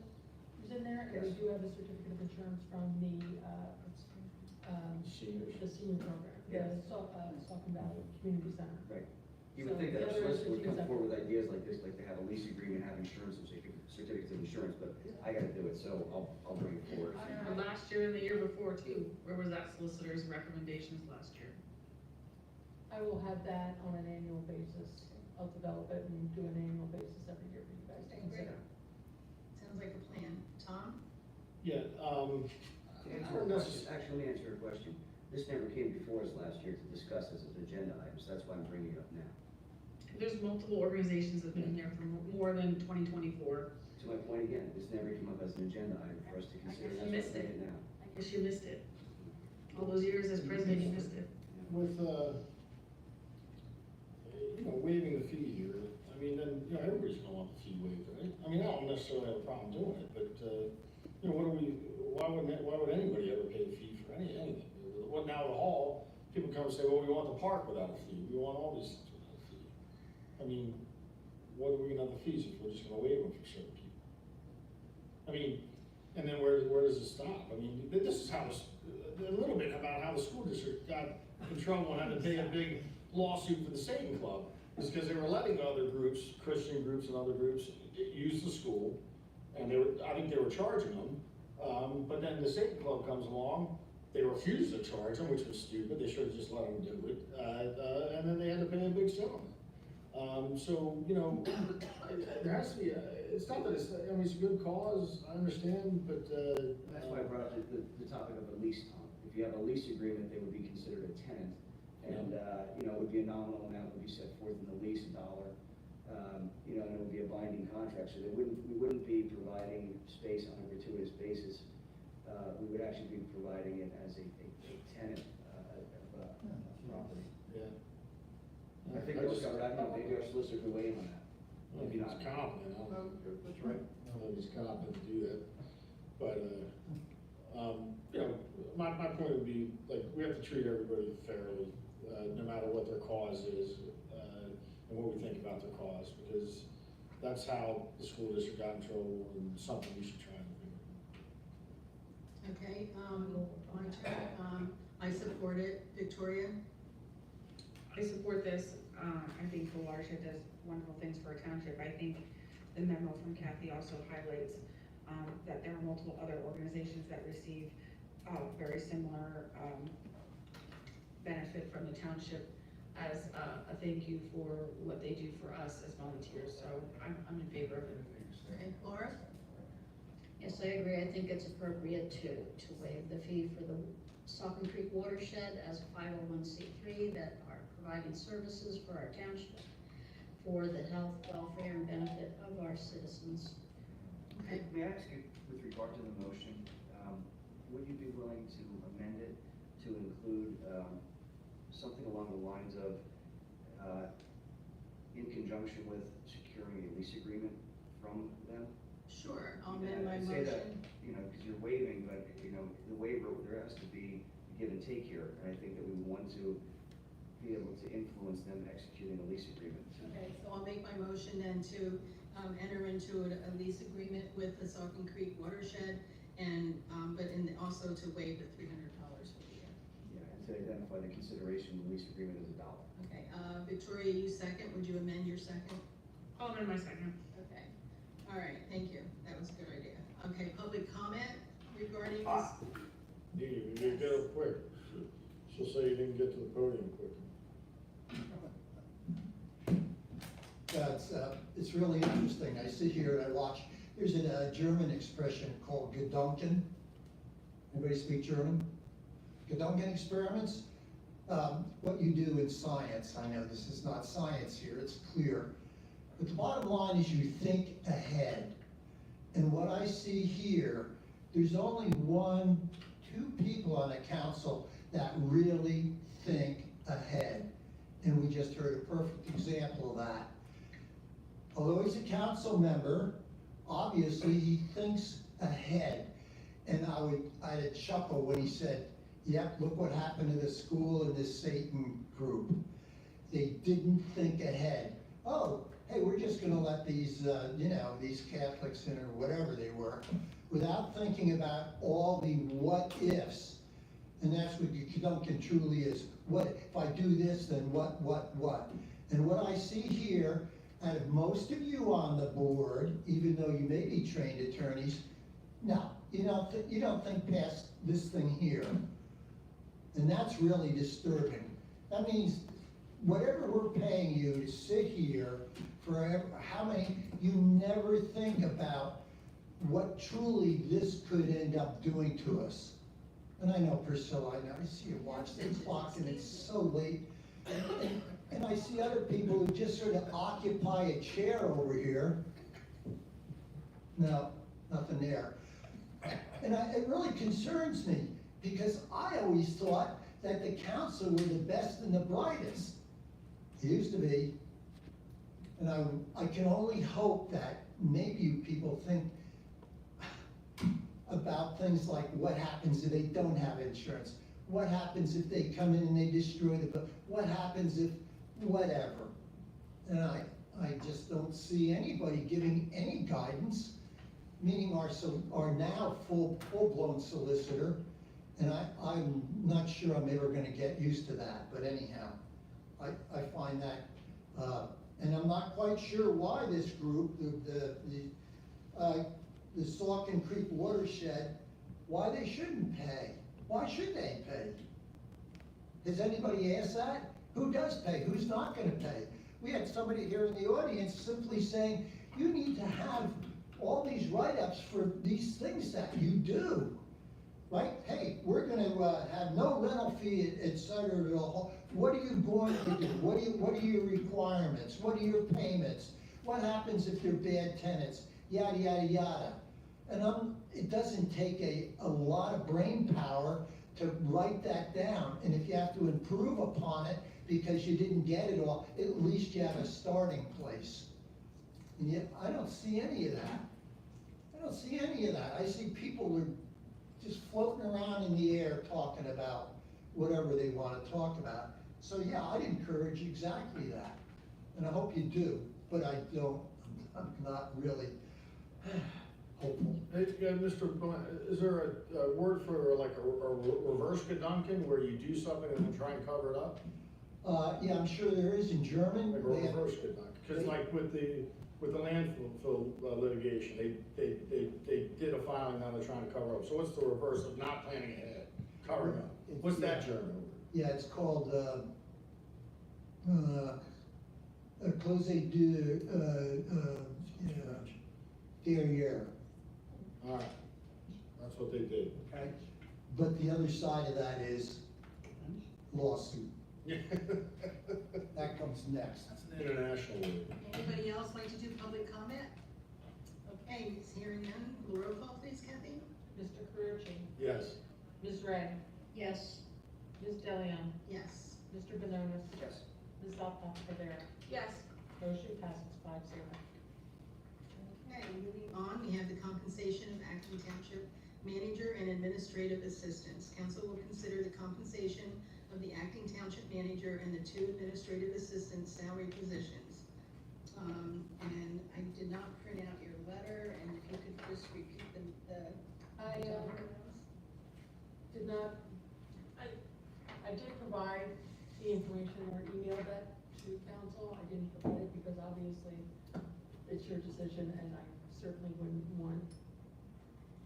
who's in there, and we Yes. do have a certificate of insurance from the senior program, the Saucon Valley Community Center. Right. You would So think that the our other solicitor would come entities forward with ideas like this, like they have a lease agreement, have insurance, and certificates of insurance, but I gotta do it, so I'll bring it forward. Last year and the year before too, where was that solicitor's recommendations last year? I will have that on an annual basis. I'll develop it and do an annual basis every year for you guys to Okay, great. consider. Sounds like a plan. Tom? Yeah, To answer your question, actually, let me answer your question. This never came before us last year to discuss this as an agenda item, so that's why I'm bringing it up now. There's multiple organizations that have been in there for more than 2024. To my point again, this never came up as an agenda item for us to consider. guess you That's why I'm missed bringing it. it now. I guess you missed it. All those years as president, you missed it. with, you know, waiving the fee here, I mean, then, you know, everybody's gonna want the fee waived, right? I mean, I don't necessarily have a problem doing it, but, you know, why would anybody ever pay a fee for anything? What now, the hall, people come and say, well, we want the park without a fee, we want all these things without a fee. I mean, what are we gonna have the fees if we're just gonna waive them for certain people? I mean, and then where does it stop? I mean, this is how a little bit about how the school district got in trouble and had to pay a big lawsuit for the Satan Club, is because they were letting other groups, Christian groups and other groups, use the school, and I think they were charging them, but then the Satan Club comes along, they refused to charge them, which was stupid, they should have just let them do it, and then they had to pay a big settlement. So, you know, there has to be, it's not that it's, I mean, it's a good cause, I understand, but, That's why I brought up the topic of a lease, Tom. If you have a lease agreement, they would be considered a tenant. And, you know, it would be a nominal amount would be set forth in the lease, $1. You know, and it would be a binding contract, so we wouldn't be providing space on a gratuitous basis. We would actually be providing it as a tenant of a property. yeah. I think those are, I don't know, maybe our solicitor could weigh in on that. Maybe He's not. competent, I don't know, That's right. I don't know if he's competent to do that, but, you know, my point would be, like, we have to treat everybody fairly, no matter what their cause is, and what we think about their cause, because that's how the school district got in trouble, and something we should try and do. Okay, my turn, I support it. Victoria? I support this. I think the watershed does wonderful things for a township. I think the memo from Kathy also highlights that there are multiple other organizations that receive very similar benefit from the township as a thank you for what they do for us as volunteers. So I'm in favor of it. Okay, Laura? Yes, I agree. I think it's appropriate to waive the fee for the Saucon Creek watershed as a 501c3 that are providing services for our township for the health, welfare, and benefit of our citizens. Okay. May I ask you, with regard to the motion, would you be willing to amend it to include something along the lines of, in conjunction with securing a lease agreement from them? Sure, I'll amend my I'd say that, motion. you know, because you're waiving, but, you know, the waiver, there has to be give and take here, and I think that we want to be able to influence them executing a lease agreement. Okay, so I'll make my motion then to enter into a lease agreement with the Saucon Creek watershed, and, but also to waive the $300 for the year. Yeah, and to identify the consideration, the lease agreement is $1. Okay, Victoria, you second, would you amend your second? I'll amend my second. Okay, all right, thank you, that was a good idea. Okay, public comment regarding this? You didn't get up quick. She'll say you didn't get to the podium quick. It's really interesting. I sit here and I watch, there's a German expression called Gedanken. Anybody speak German? Gedanken experiments? What you do in science, I know this is not science here, it's clear. But the bottom line is you think ahead. And what I see here, there's only 2 people on the council that really think ahead. And we just heard a perfect example of that. Although he's a council member, obviously he thinks ahead. And I'd chuckle when he said, yep, look what happened to the school and this Satan group. They didn't think ahead. Oh, hey, we're just gonna let these, you know, these Catholics in or whatever they were, without thinking about all the what ifs. And that's what Duncan truly is. What, if I do this, then what? And what I see here, out of most of you on the board, even though you may be trained attorneys, no, you don't think past this thing here. And that's really disturbing. That means whatever we're paying you to sit here for how many, you never think about what truly this could end up doing to us. And I know Priscilla, I see you watch the clock and it's so late. And I see other people who just sort of occupy a chair over here. No, nothing there. And it really concerns me because I always thought that the council were the best and the brightest. It used to be. And I can only hope that maybe you people think about things like what happens if they don't have insurance? What happens if they come in and they destroy the book? What happens if whatever? And I just don't see anybody giving any guidance, meaning our now full-blown solicitor, and I'm not sure I'm ever gonna get used to that, but anyhow, I find that, and I'm not quite sure why this group, the Saucon Creek watershed, why they shouldn't pay. Why should they pay? Has anybody asked that? Who does pay? Who's not gonna pay? We had somebody here in the audience simply saying, you need to have all these write-ups for these things that you do. Right? Hey, we're gonna have no rental fee, et cetera. What are you going to do? What are your requirements? What are your payments? What happens if they're bad tenants? Yada, yada, yada. And it doesn't take a lot of brain power to write that down. And if you have to improve upon it because you didn't get it all, at least you have a starting place. And yet, I don't see any of that. I don't see any of that. I see people are just floating around in the air talking about whatever they want to talk about. So yeah, I'd encourage exactly that. And I hope you do, but I'm not really hopeful. Hey, Mr. Blunt, is there a word for like a reverse Gedanken where you do something and then try and cover it up? Yeah, I'm sure there is in German. Like a reverse Gedanken, because like with the landfill litigation, they did a filing, now they're trying to cover up. So what's the reverse of not planning ahead, covering up? What's that German word? Yeah, it's called, close derrière. All right, that's what they did. Okay. But the other side of that is lawsuit. That comes next. That's an international word. Anybody else like to do public comment? Okay, hearing none, roll call please, Kathy. Mr. Carucci? Yes. Ms. Red? Yes. Ms. Delion? Yes. Mr. Benonis? Yes. Ms. Alpha Rivera? Yes. Motion passes 5-0. Okay, moving on, we have the compensation of acting township manager and administrative assistants. Council will consider the compensation of the acting township manager and the 2 administrative assistant salary positions. And I did not print out your letter, and if you could just repeat I did not, I did provide the information or emailed that to council. I didn't provide it because obviously it's your decision, and I certainly wouldn't want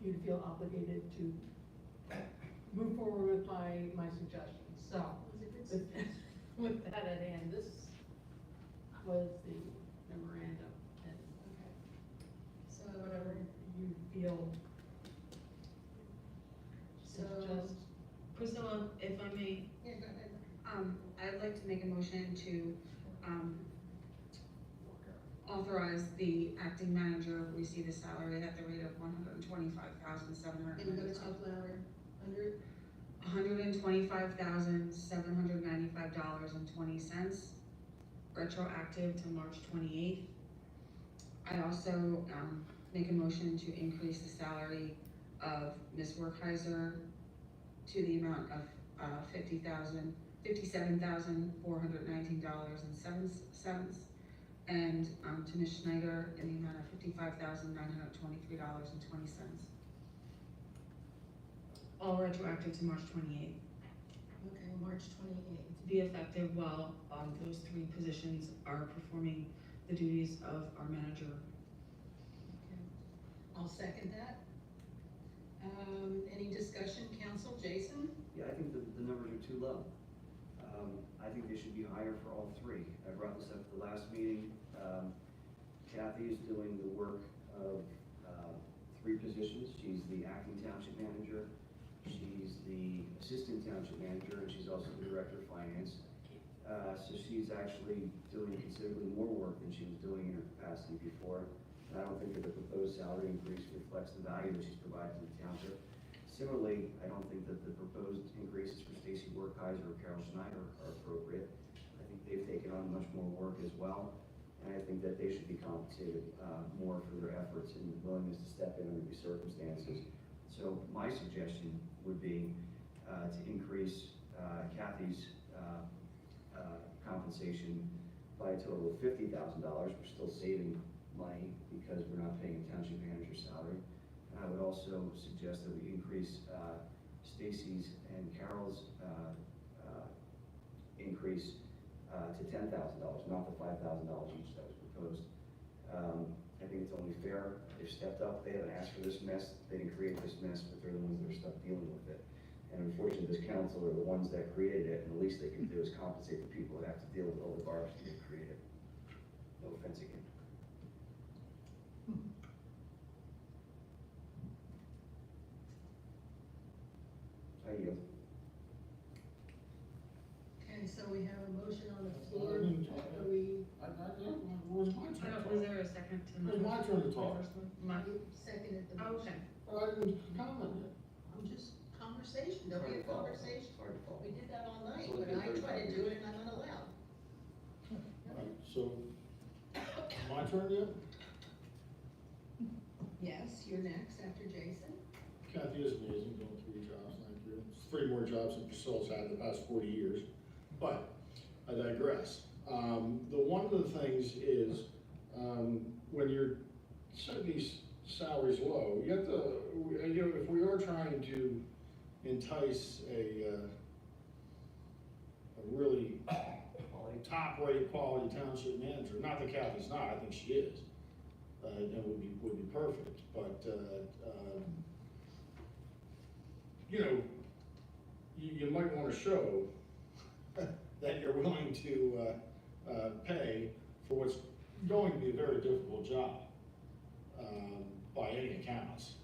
you to feel obligated to move forward with my suggestions. So, with that at hand, this was the memorandum, and So whatever you feel. So, Priscilla, if I may, Yeah, go ahead. I'd like to make a motion to, authorize the acting manager to receive a salary at the rate of $125,700. Can you go to top louder? 100? $125,795.20, retroactive to March 28th. I also make a motion to increase the salary of Ms. Werkheiser to the amount of $57,419.07, and to Ms. Schneider in the amount of $55,923.20. All retroactive to March 28th. Okay, March 28th. To be effective while those 3 positions are performing the duties of our manager. Okay. I'll second that. Any discussion, council? Jason? Yeah, I think the numbers are too low. I think they should be higher for all 3. I brought this up at the last meeting. Kathy is doing the work of 3 positions. She's the acting township manager, she's the assistant township manager, and she's also the director of finance. So she's actually doing considerably more work than she was doing in her capacity before. And I don't think that the proposed salary increase reflects the value that she's provided to the township. Similarly, I don't think that the proposed increases for Stacy Werkheiser or Carol Schneider are appropriate. I think they've taken on much more work as well, and I think that they should be compensated more for their efforts and willingness to step in under these circumstances. So my suggestion would be to increase Kathy's compensation by a total of $50,000. We're still saving money because we're not paying a township manager's salary. I would also suggest that we increase Stacy's and Carol's increase to $10,000, not the $5,000 each that was proposed. I think it's only fair. They've stepped up. They haven't asked for this mess. They didn't create this mess, but they're the ones that are stuck dealing with it. And unfortunately, this council are the ones that created it, and the least they can do is compensate the people that have to deal with all the garbage that they've created. No offense again. I yield. Okay, so we have a motion on the floor. I mean, Are we? It was my turn to talk. Was there a second to? It was my turn to talk. Seconded the Oh, motion. okay. I didn't comment yet. I'm just conversation, there'll be a conversation. Hard to follow. We did that all night, So but it's I been try to 35 do it and I'm not allowed. Alright, so, my turn yet? Yes, you're next after Jason. Kathy is amazing, doing 3 jobs, thank you. It's 3 more jobs than Priscilla's had in the past 40 years, but I digress. One of the things is, when you're setting these salaries low, you have to, if we are trying to entice a really top-rate quality township manager, not that Kathy's not, I think she is, and would be perfect, but, you might wanna show that you're willing to, pay for what's going to be a very difficult job, by any accounts.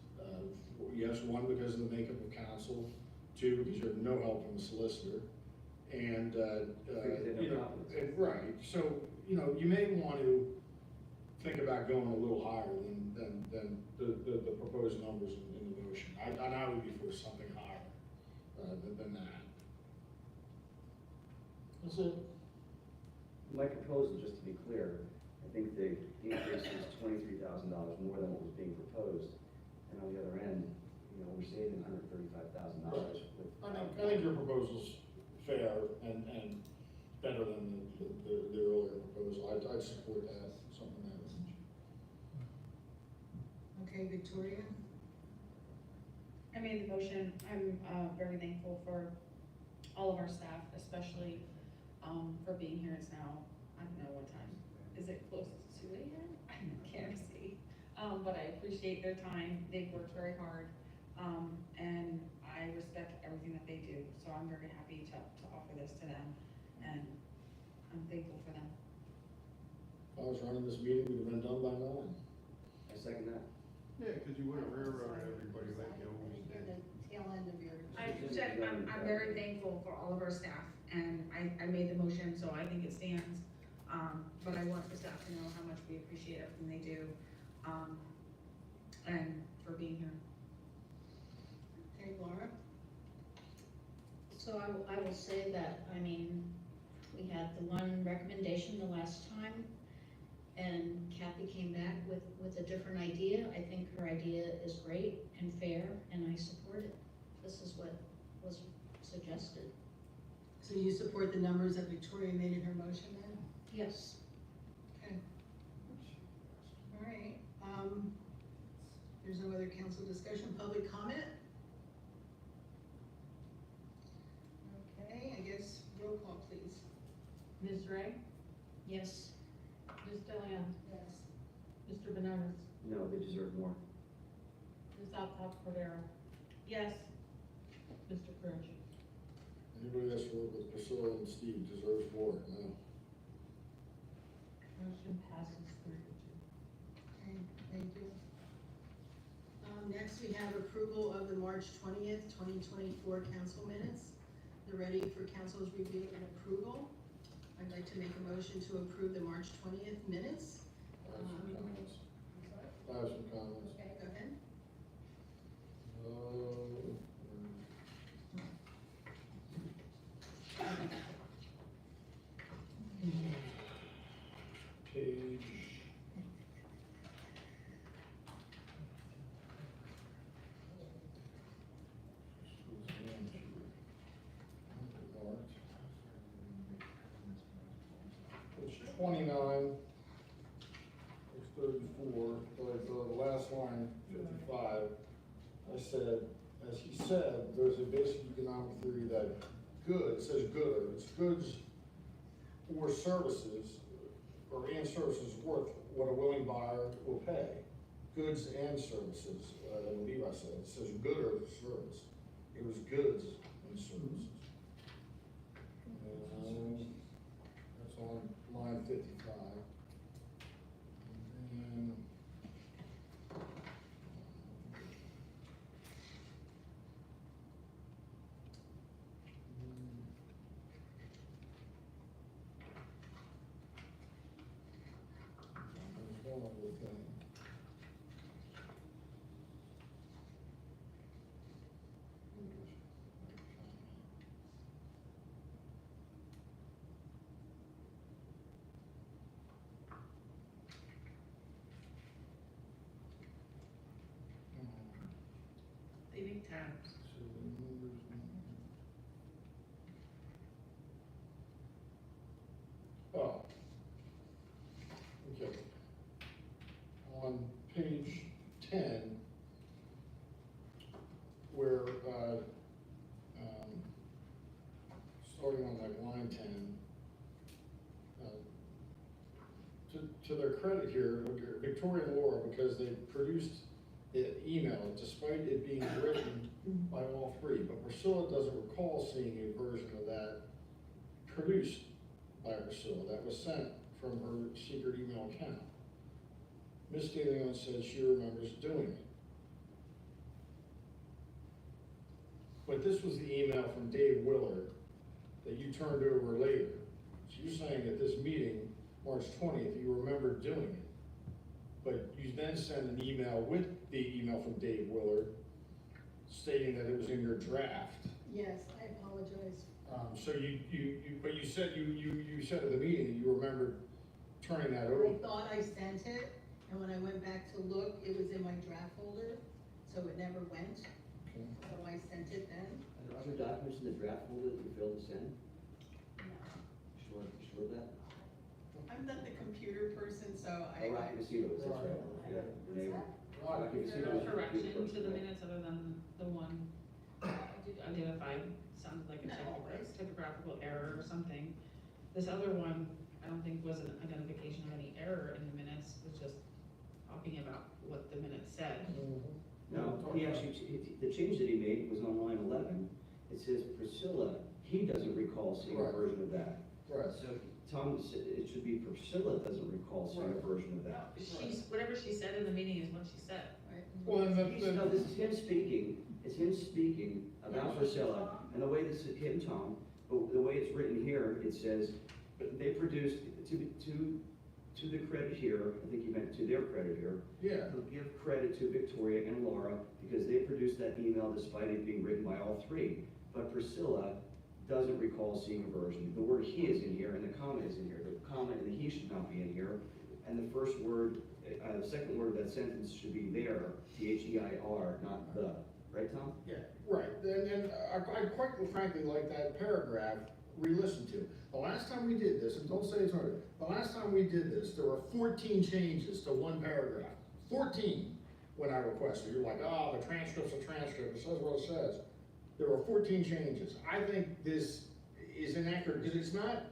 Yes, 1, because of the makeup of council, 2, because you have no help from the solicitor, and, right, so, you may want to think about going a little higher than the proposed numbers in the motion. I would be for something higher, than that. That's it. My proposal, just to be clear, I think the increase is $23,000 more than what was being proposed. And on the other end, we're saving $135,000 with. I think your proposal's fair and better than the earlier proposal. I'd support that, something that range. Okay, Victoria? I made the motion. I'm very thankful for all of our staff, especially for being here. It's now, I don't know what time. Is it close to 2 a.m.? I can't see. But I appreciate their time. They've worked very hard. And I respect everything that they do. So I'm very happy to offer this to them. And I'm thankful for them. If I was running this meeting, we'd have been done by now. I second that. Yeah, because you would have railroaded everybody like you always You're did. the tail end of your. I said, I'm very thankful for all of our staff, and I made the motion, so I think it stands. But I want the staff to know how much we appreciate everything they do, and for being here. Okay, Laura? So I will say that, we had the one recommendation the last time, and Kathy came back with a different idea. I think her idea is great and fair, and I support it. This is what was suggested. So you support the numbers that Victoria made in her motion then? Yes. Okay. All right, there's no other council discussion, public comment? Okay, I guess roll call, please. Ms. Ray? Yes. Ms. Deland? Yes. Mr. Bananas? No, they deserve more. Ms. Alcott Cordero? Yes. Mr. Kirsch? Anybody that's worked with Priscilla and Steve deserves more, no. Motion passes 3-2. Okay, thank you. Next, we have approval of the March 20th, 2024 council minutes. They're ready for council's review and approval. I'd like to make a motion to approve the March 20th minutes. I have some comments. I have some comments. Okay, go ahead. Page. Page 29, page 34, the last line, 55, I said, as he said, there's a basic economic theory that goods, it says gooder, it's goods or services, and services worth what a willing buyer will pay. Goods and services, Levi said, it says good or service. It was goods and services. That's on line 55. big tabs. Oh. Okay. On page 10, where, starting on like line 10, to their credit here, Victoria and Laura, because they produced the email despite it being written by all three, but Priscilla doesn't recall seeing a version of that produced by Priscilla that was sent from her secret email account. Ms. De Leon says she remembers doing it. But this was the email from Dave Willard that you turned over later. So you're saying at this meeting, March 20th, you remember doing it. But you then sent an email with the email from Dave Willard stating that it was in your draft. Yes, I apologize. So but you said you said at the meeting that you remembered turning that over. I thought I sent it, and when I went back to look, it was in my draft folder, so it never went. Okay. So I sent it then. Are there other documents in the draft folder that you failed to send? Sure of that? I'm not the computer person, so I. Oh, Rocky Mosquitoes, that's right. Yeah, your neighbor. Rocky Is there Mosquitoes. a correction to the minutes other than the one identified, sounded like a typographical error or something? This other one, I don't think was an identification of any error in the minutes, it was just talking about what the minutes said. No, he actually, the change that he made was on line 11. It says Priscilla, he doesn't recall seeing a version of that. Right. So Tom said it should be Priscilla doesn't recall seeing a version of that. Whatever she said in the meeting is what she said. Well, and No, this is him speaking, it's him speaking about Priscilla, and the way this is him, Tom, but the way it's written here, it says, but they produced, to the credit here, I think you meant to their credit here. Yeah. To give credit to Victoria and Laura, because they produced that email despite it being written by all three. But Priscilla doesn't recall seeing a version. The word he is in here, and the comma is in here. The comma and the he should not be in here. And the first word, the second word of that sentence should be there, T-H-E-I-R, not the. Right, Tom? Yeah, right, and I quite frankly like that paragraph re-listened to. The last time we did this, and don't say it's hard, the last time we did this, there were 14 changes to one paragraph. 14 when I requested. You're like, oh, the transcript's a transcript, it says what it says. There were 14 changes. I think this is inaccurate because it's not,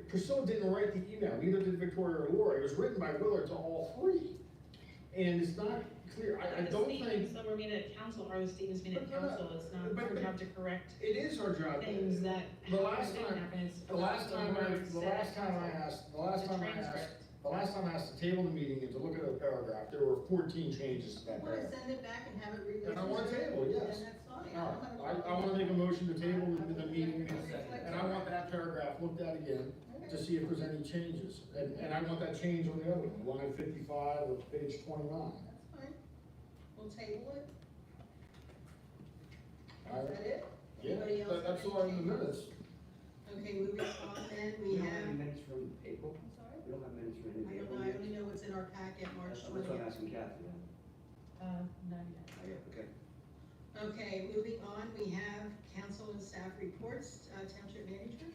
Priscilla didn't write the email, neither did Victoria or Laura. It was written by Willard to all three. And it's not clear, I don't think. The statements that were made at council are the statements made at council, it's not our job to correct It is our job. things that The last didn't time, happen. It's the last about time the I words said at council. the last time I asked to table the meeting and to look at a paragraph, there were 14 changes to that Want to paragraph. send it back and have it re-listened? And I want to table, yes. Then that's fine. All right, I want to make a motion to table the meeting, and I want that paragraph looked at again to see if there's any changes. And I want that change on the other one, line 55 or page 29. That's fine. We'll table it. All Is right. that it? Yeah, Anybody else that's have all any in the minutes. Okay, moving on then, we We don't have have, any minutes from April? I'm sorry? We don't have minutes from any of I don't April know, I yet? only know what's in our packet, March That's what I'm 20th. asking Kathy then. Not yet. Oh, yeah, okay. Okay, moving on, we have council and staff reports, township manager.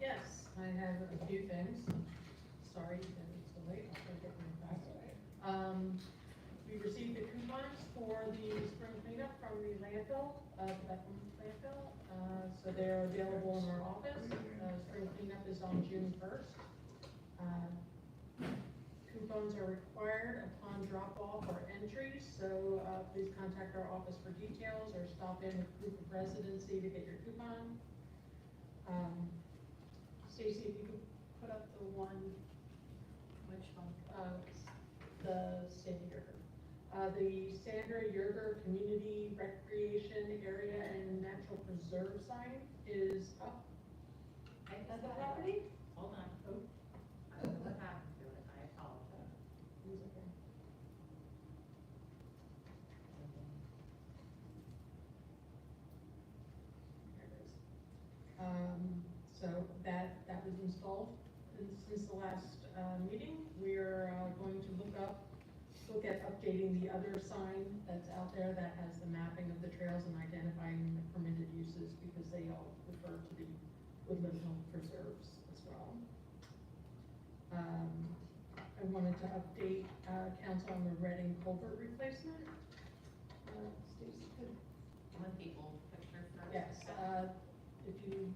Yes, I have a few things. Sorry that it's so late, I'll try to get them fast. We received the coupons for the spring cleanup from the landfill, the Bethlehem landfill. So they're available in our office. Spring cleanup is on June 1st. Coupons are required upon drop-off or entry, so please contact our office for details or stop in with proof of residency to get your coupon. Stacy, if you could put up the one, which one? The Sandy Yerger. The Sandra Yerger Community Recreation Area and Natural Preserve sign is up at the property. Hold on. Oh. I don't know what happened to it, I apologize. It's okay. There it is. So that was installed since the last meeting. We're going to look at updating the other sign that's out there that has the mapping of the trails and identifying the permitted uses, because they all refer to the woodland home preserves as well. I wanted to update, council on the Reading culvert replacement. Stacy could. One people picture first. Yes, if you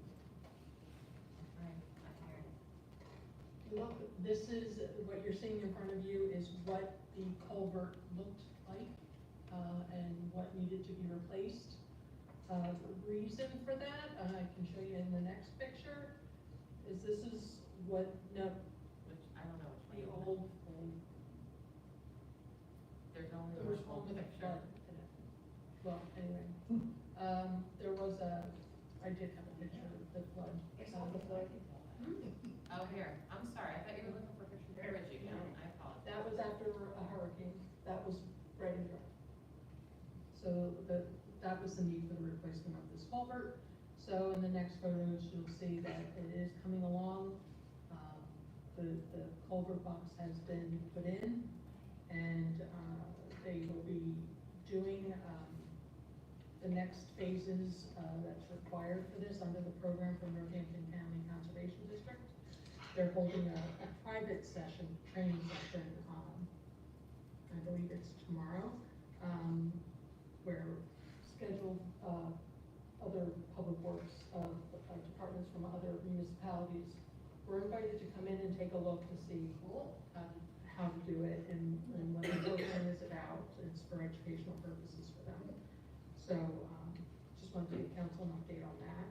look, this is, what you're seeing in front of you is what the culvert looked like, and what needed to be replaced. The reason for that, I can show you in the next picture, is this is what, no, Which, I don't know which the one. old, There's only there was one one with a picture. flood. Well, anyway, there was I did have a picture of the flood. The flood. Oh, here, I'm sorry, I thought you were looking for a picture of Reggie, no, I apologize. That was after a hurricane, that was Reading Drive. So that was the need for the replacement of this culvert. So in the next photos, you'll see that it is coming along. The culvert box has been put in, and they will be doing the next phases that's required for this under the program from Northampton County Conservation District. They're holding a private session, training session, I believe it's tomorrow, where scheduled other public works departments from other municipalities were invited to come in and take a look to see how to do it and what the program is about. It's for educational purposes for them. So just wanted to give council an update on that.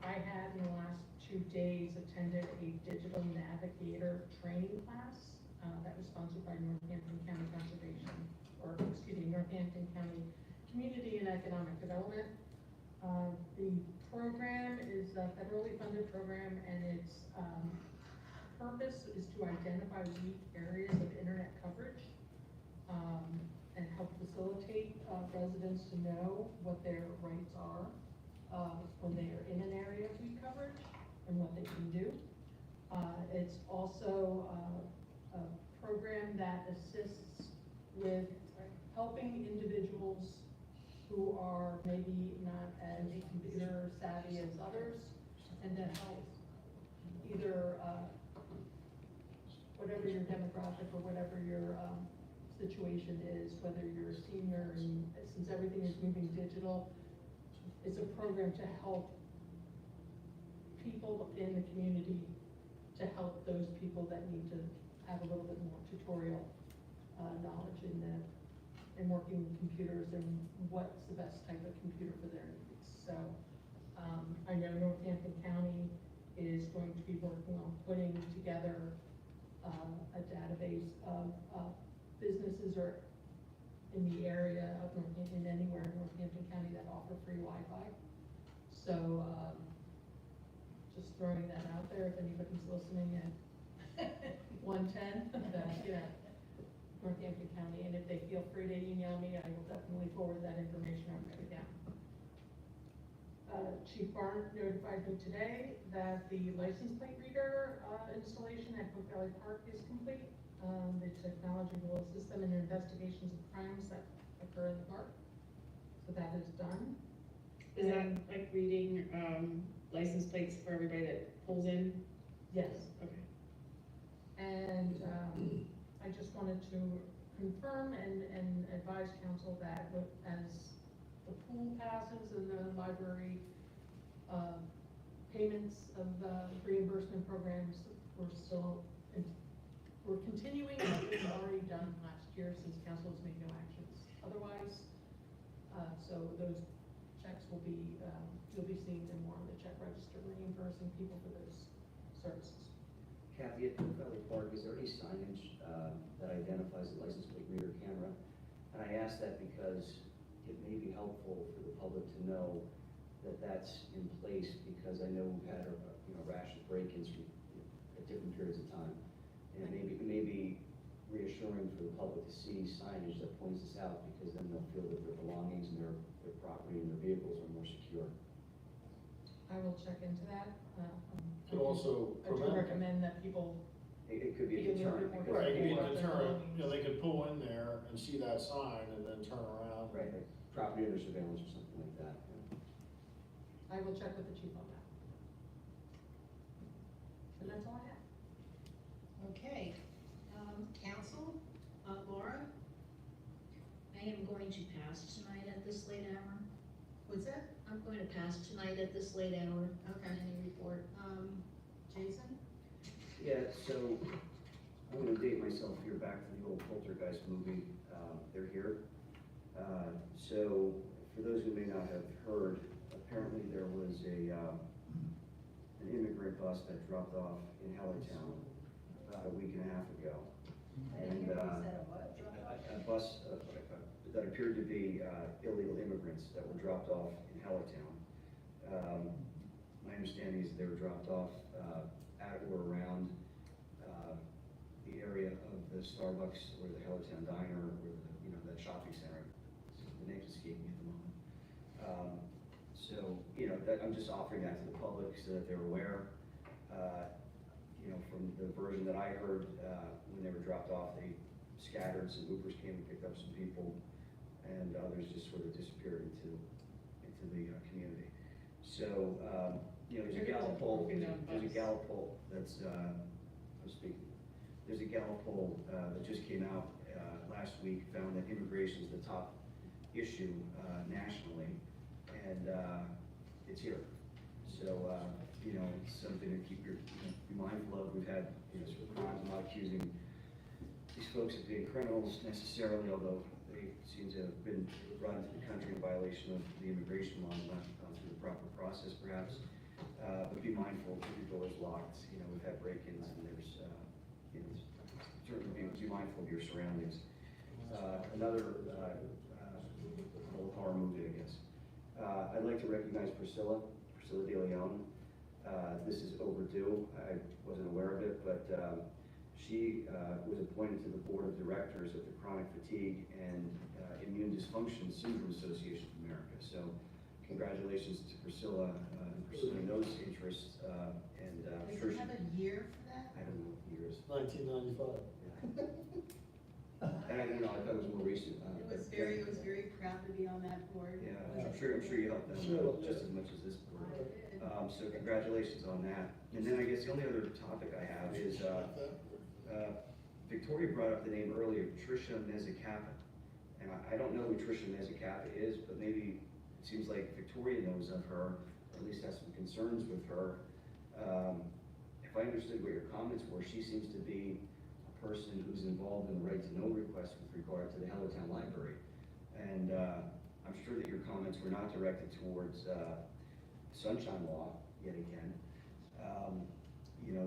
I had in the last 2 days attended a digital navigator training class that was sponsored by Northampton County Conservation, or excuse me, Northampton County Community and Economic Development. The program is a federally funded program, and its purpose is to identify weak areas of internet coverage and help facilitate residents to know what their rights are when they are in an area of weak coverage and what they can do. It's also a program that assists with helping individuals who are maybe not as computer savvy as others, and to help either whatever your demographic or whatever your situation is, whether you're a senior, and since everything is moving digital, it's a program to help people in the community, to help those people that need to have a little bit more tutorial knowledge in working with computers and what's the best type of computer for their needs. So I know Northampton County is going to be working on putting together a database of businesses or in the area of Northampton, anywhere in Northampton County that offer free Wi-Fi. So just throwing that out there, if anybody's listening at 110, Northampton County, and if they feel free to email me, I will definitely forward that information on to them. Chief Barn notified me today that the license plate reader installation at Cook Valley Park is complete. The technology will assist them in investigations of crimes that occur in the park. So that is done. Is that like reading license plates for everybody that pulls in? Yes. Okay. And I just wanted to confirm and advise council that as the pool passes and the library payments of reimbursement programs, we're continuing what we've already done last year, since council has made no actions otherwise. So those checks will be, you'll be seeing them more on the check register, reimbursing people for those services. Kathy, at Cook Valley Park, is there any signage that identifies the license plate reader camera? And I ask that because it may be helpful for the public to know that that's in place, because I know we've had a rash of break-ins at different periods of time. And it may be reassuring for the public to see signage that points this out, because then they'll feel that their belongings and their property and their vehicles are more secure. I will check into that. Could also I do prevent- recommend that people it could be a Be a little deterrent. bit more because- Right, it could be a Or the deterrent, belongings. you know, they could pull in there and see that sign and then turn around. Right, like property under surveillance or something like that. I will check with the chief on that. And that's all I have. Okay, council, Laura, I am going to pass tonight at this late hour. what's that? I'm going to pass tonight at this late hour. Okay. Any report? Jason? Yeah, so I'm gonna date myself here back to the old Poltergeist movie. They're here. So for those who may not have heard, apparently there was an immigrant bus that dropped off in Hellertown about a week and a half ago. And a bus that appeared to be illegal immigrants that were dropped off in Hellertown. My understanding is they were dropped off at or around the area of the Starbucks or the Hellertown Diner or the, that shopping center. The name's escaping me at the moment. So, I'm just offering that to the public so that they're aware. From the version that I heard, when they were dropped off, they scattered, some Ubers came and picked up some people, and others just sort of disappeared into the community. So, there's a Gallup poll, that's, I'm speaking, there's a Gallup poll that just came out last week, found that immigration is the top issue nationally, and it's here. So, it's something to be mindful of. We've had, sort of crimes, I'm not accusing these folks of being criminals necessarily, although they seem to have been brought into the country in violation of the immigration laws, not gone through the proper process perhaps. But be mindful, keep your doors locked. We've had break-ins, and there's, certainly be mindful of your surroundings. Another little horror movie, I guess. I'd like to recognize Priscilla De Leon. This is overdue. I wasn't aware of it, but she was appointed to the board of directors of the Chronic Fatigue and Immune Dysfunction Syndrome Association of America. So congratulations to Priscilla pursuing those interests. And Does sure it have a year for that? I don't know what years. 1995. And I don't know, I thought it was more recent. It was very proud to be on that board. Yeah, I'm sure you helped them just as much as this board. So congratulations on that. And then I guess the only other topic I have is, Victoria brought up the name earlier, Tricia Mezzacapa. And I don't know who Tricia Mezzacapa is, but maybe it seems like Victoria knows of her, or at least has some concerns with her. If I understood what your comments were, she seems to be a person who's involved in the right to know request with regard to the Hellertown Library. And I'm sure that your comments were not directed towards Sunshine Law, yet again.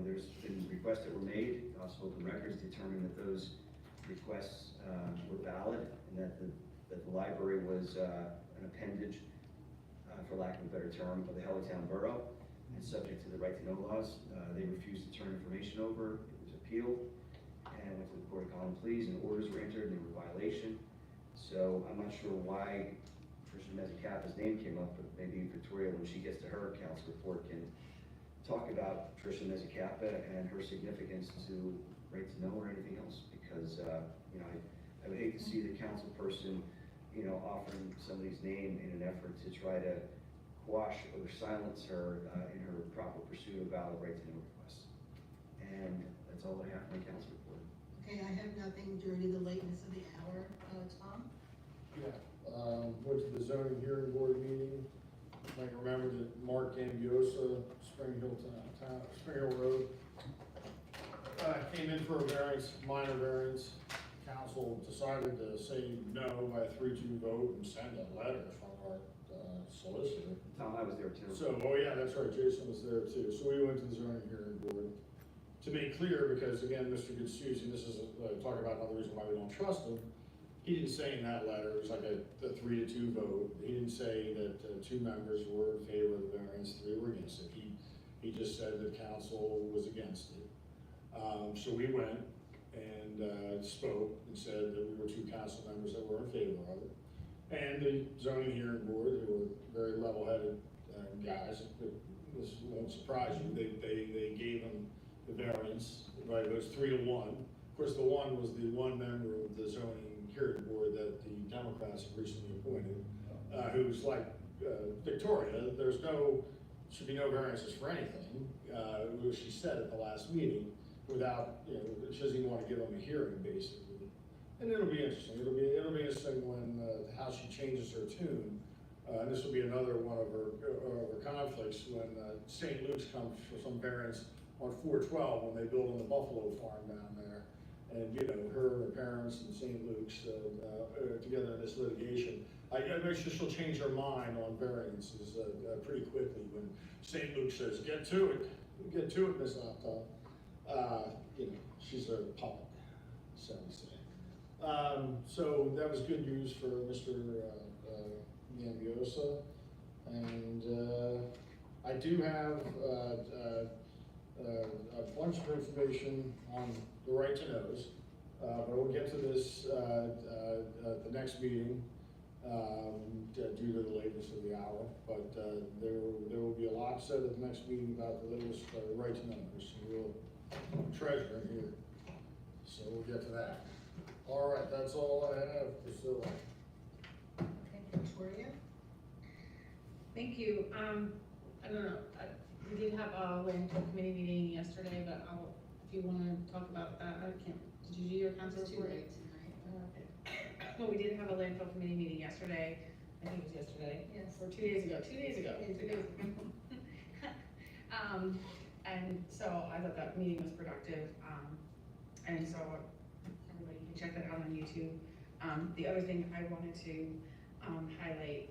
There's been requests that were made, Spoken Records determined that those requests were valid, and that the library was an appendage, for lack of a better term, of the Hellertown Borough, and subject to the right to know laws. They refused to turn information over, it was appealed, and went to the Court of Common Pleas, and orders were entered, and they were in violation. So I'm not sure why Tricia Mezzacapa's name came up, but maybe Victoria, when she gets to her council report, can talk about Tricia Mezzacapa and her significance to right to know or anything else, because I would hate to see the council person offering somebody's name in an effort to try to quash or silence her in her proper pursuit of valid right to know requests. And that's all I have for my council report. Okay, I have nothing during the lateness of the hour. Tom? Yeah, went to the zoning hearing board meeting. I remember that Mark Ambiosa, Spring Hill Road, came in for a variance, minor variance. Council decided to say no by a 3-2 vote and send a letter from our solicitor. Tom, I was there too. So, oh yeah, that's right, Jason was there too. So we went to the zoning hearing board. To make clear, because again, Mr. Goodsusi, this is talk about another reason why we don't trust him. He didn't say in that letter, it was like a 3-2 vote. He didn't say that 2 members were in favor of the variance, 3 were against it. He just said that council was against it. So we went and spoke and said that we were 2 council members that were in favor of it. And the zoning hearing board, who were very level-headed guys, this won't surprise you, they gave him the variance, right, it was 3-1. Of course, the one was the one member of the zoning hearing board that the Democrats have recently appointed, who's like Victoria, should be no variances for anything, which she said at the last meeting, without, she doesn't even want to give them a hearing, basically. And it'll be interesting, it'll be interesting when, how she changes her tune. And this will be another one of her conflicts when St. Luke's comes for some variance on 412 when they build on the Buffalo farm down there. And, her and her parents and St. Luke's together in this litigation. I make sure she'll change her mind on variances pretty quickly when St. Luke says, get to it, Miss Optal. She's a puppet, so to say. So that was good news for Mr. Gambiosa. And I do have a bunch of information on the right to knows, but we'll get to this at the next meeting due to the lateness of the hour. But there will be a lot said at the next meeting about the latest right to know. There's some real treasure in here. So we'll get to that. All right, that's all I have, Priscilla. Okay, Victoria? Thank you. I don't know, we did have a landfill committee meeting yesterday, but if you wanna talk about that, did you do your council report? It's too late tonight. No, we did have a landfill committee meeting yesterday, I think it was yesterday. Yes. Or 2 days ago, 2 days ago. And so I thought that meeting was productive, and so everybody can check that out on YouTube. The other thing I wanted to highlight,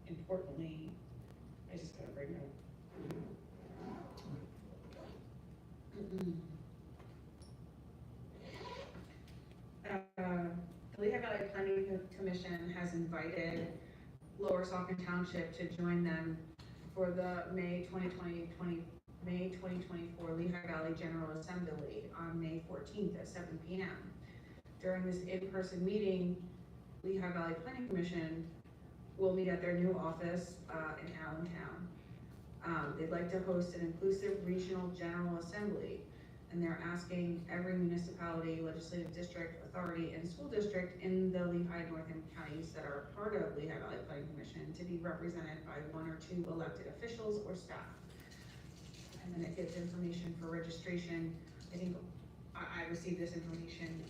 importantly, I just gotta bring it. The Lehigh Valley Planning Commission has invited Lower Saucon Township to join them for the May 2024 Lehigh Valley General Assembly on May 14th at 7 p.m. During this in-person meeting, Lehigh Valley Planning Commission will meet at their new office in Allentown. They'd like to host an inclusive regional general assembly, and they're asking every municipality, legislative district, authority, and school district in the Lehigh and Northern counties that are part of Lehigh Valley Planning Commission to be represented by 1 or 2 elected officials or staff. And then it gives information for registration. I think I received this information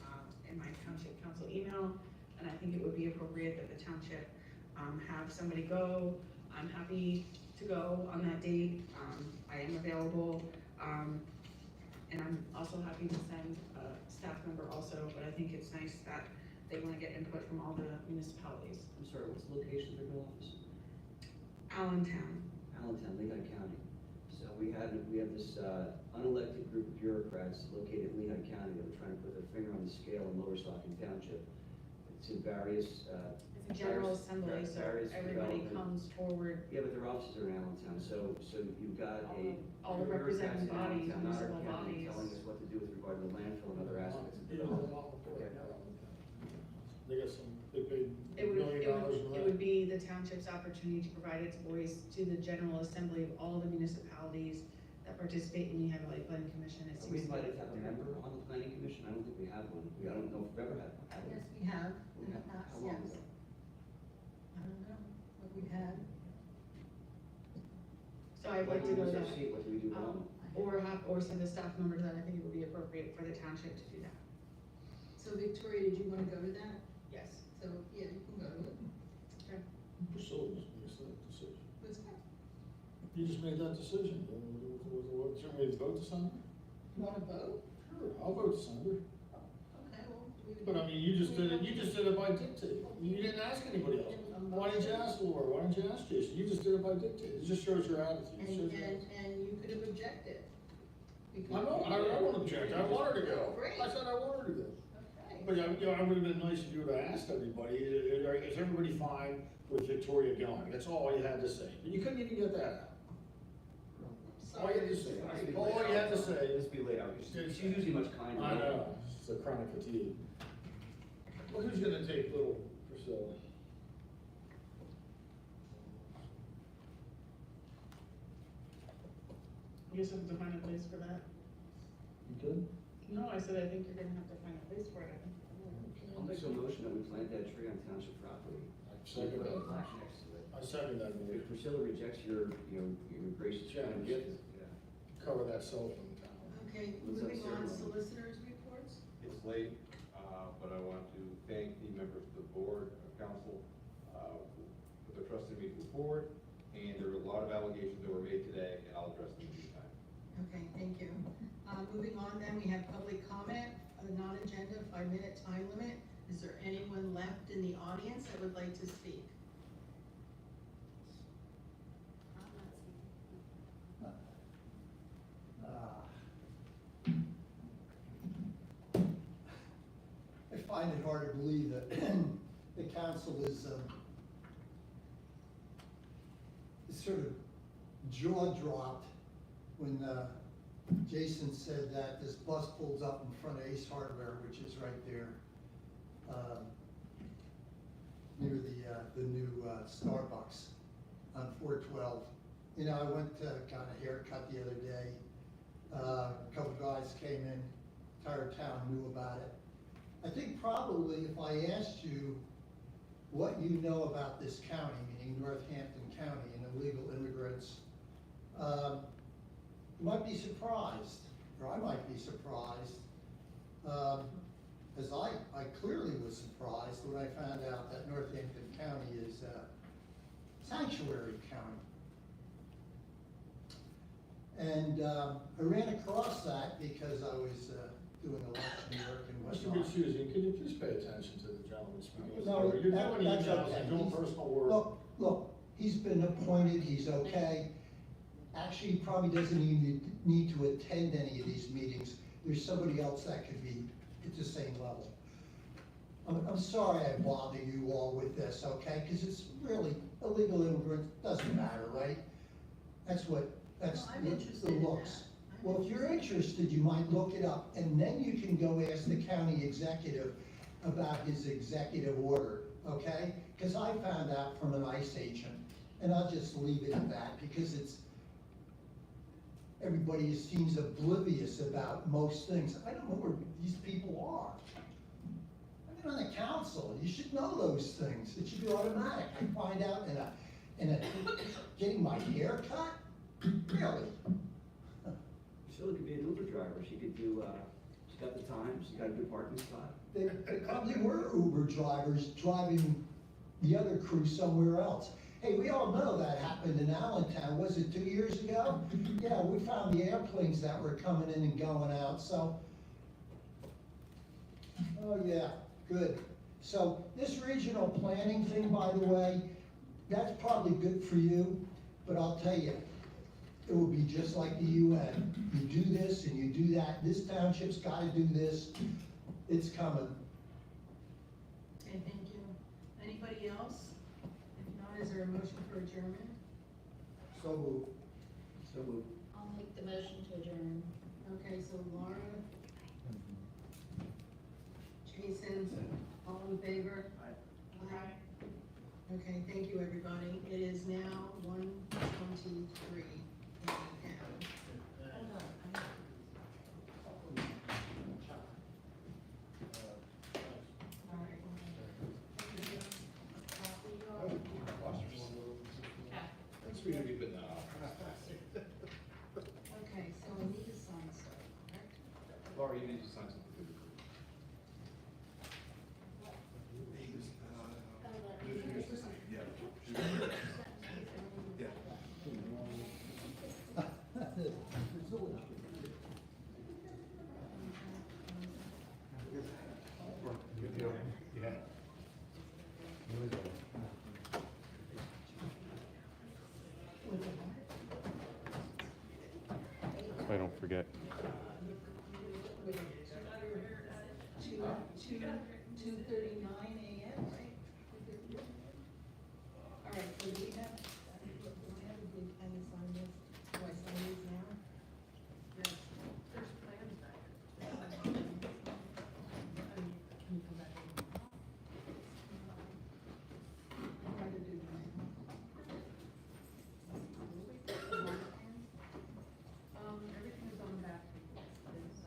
in my township council email, and I think it would be appropriate that the township have somebody go. I'm happy to go on that date. I am available, and I'm also happy to send a staff member also, but I think it's nice that they want to get input from all the municipalities. I'm sorry, what's the location of their new office? Allentown. Allentown, Lehigh County. So we have this unelected group of bureaucrats located in Lehigh County that are trying to put their finger on the scale in Lower Saucon Township. It's in various, It's a general assembly, so everybody comes forward. Yeah, but their offices are in Allentown, so you've got All the representing bodies, Allentown, municipal Otter County, bodies. telling us what to do with regard to the landfill and other aspects of Yeah, development. they got some, they paid It $1 million in it rent. would be the township's opportunity to provide its voice to the general assembly of all the municipalities that participate in the Lehigh Valley Planning Commission. It Are we seems invited like to have a member on the planning commission? I don't think we have one. I don't know if we've ever had one. have we? Yes, we have, in the How past, long yes. ago? I don't know what we had. So I'd like to go to that. What do we do wrong? Or send a staff member to that. I think it would be appropriate for the township to do that. So Victoria, did you wanna go to that? Yes. So, yeah, you can go to it. Priscilla just makes that decision. What's that? You just made that decision. You want me to vote to send her? You wanna vote? Sure, I'll vote to send her. Okay, well, But I mean, you just did it by dictate. You didn't ask anybody else. Why didn't you ask Laura? Why didn't you ask Jason? You just did it by dictate. It just shows your attitude. It shows your attitude. And you could have objected. I won't object. I want her to go. Great. I said I want her to go. Okay. But, I would have been nice if you would have asked everybody, is everybody fine with Victoria going? That's all you had to say. But you couldn't even get that out. All you had to say, all you had to say. Let's be late out. She's usually much kinder. I know, it's a chronic fatigue. Well, who's gonna take little Priscilla? I guess I have to find a place for that. Good? No, I said I think you're gonna have to find a place for it. I'll make a motion that we plant that tree on township property. Second Put a that. plaque next to it. I second that, If Mayor. Priscilla rejects your gracious kind Generous. gift, yeah. Cover that cell phone tower. Okay, What's that moving on, ceremony? solicitors reports. It's late, but I want to thank the members of the board, council, for their trust in me to move forward. And there were a lot of allegations that were made today, and I'll address them in due time. Okay, thank you. Moving on then, we have public comment, a non-agenda 5-minute time limit. Is there anyone left in the audience that would like to speak? I find it hard to believe that the council is sort of jaw-dropped when Jason said that this bus pulls up in front of Ace Hardware, which is right there, near the new Starbucks on 412. You know, I went to, got a haircut the other day. A couple guys came in, entire town knew about it. I think probably if I asked you what you know about this county, meaning Northampton County and illegal immigrants, you might be surprised, or I might be surprised, as I clearly was surprised when I found out that Northampton County is a sanctuary county. And I ran across that because I was doing election work and Mr. whatnot. Gutsuzi, can you please pay attention to the gentleman speaking? No, You're doing that's emails okay. and doing personal work. Look, he's been appointed, he's okay. Actually, he probably doesn't even need to attend any of these meetings. There's somebody else that could be at the same level. I'm sorry I bother you all with this, okay? Because it's really, illegal immigrants, doesn't matter, right? That's I'm the interested in looks. Well, if you're interested, you might look it up, and then you can go ask the county executive about his executive order, okay? Because I found out from an ICE agent, and I'll just leave it at that, because everybody seems oblivious about most things. I don't know where these people are. I've been on the council, you should know those things, it should be automatic. I find out in a getting my hair cut, really? Priscilla could be an Uber driver. She could do, she's got the time, she's got a good parking spot. They probably were Uber drivers driving the other crew somewhere else. Hey, we all know that happened in Allentown, was it 2 years ago? Yeah, we found the airplanes that were coming in and going out, so. Oh yeah, good. So this regional planning thing, by the way, that's probably good for you, but I'll tell you, it will be just like the UN. You do this and you do that, this township's gotta do this, it's coming. Okay, thank you. Anybody else? If not, is there a motion for adjournment? So moved. So moved. I'll make the motion to adjourn. Okay, so Laura, Jason, all in favor? Aye. Okay, thank you, everybody. It is now 1:23 p.m. Thanks for keeping that up. Okay, so we need to sign stuff, correct? Laura, you need to sign something. I don't forget. 2:39 a.m., right? All right, so do we have, did I sign this? Do I sign these now? Yes. There's plans back. Can you come back in? I'm trying to do everything is on the back. There's,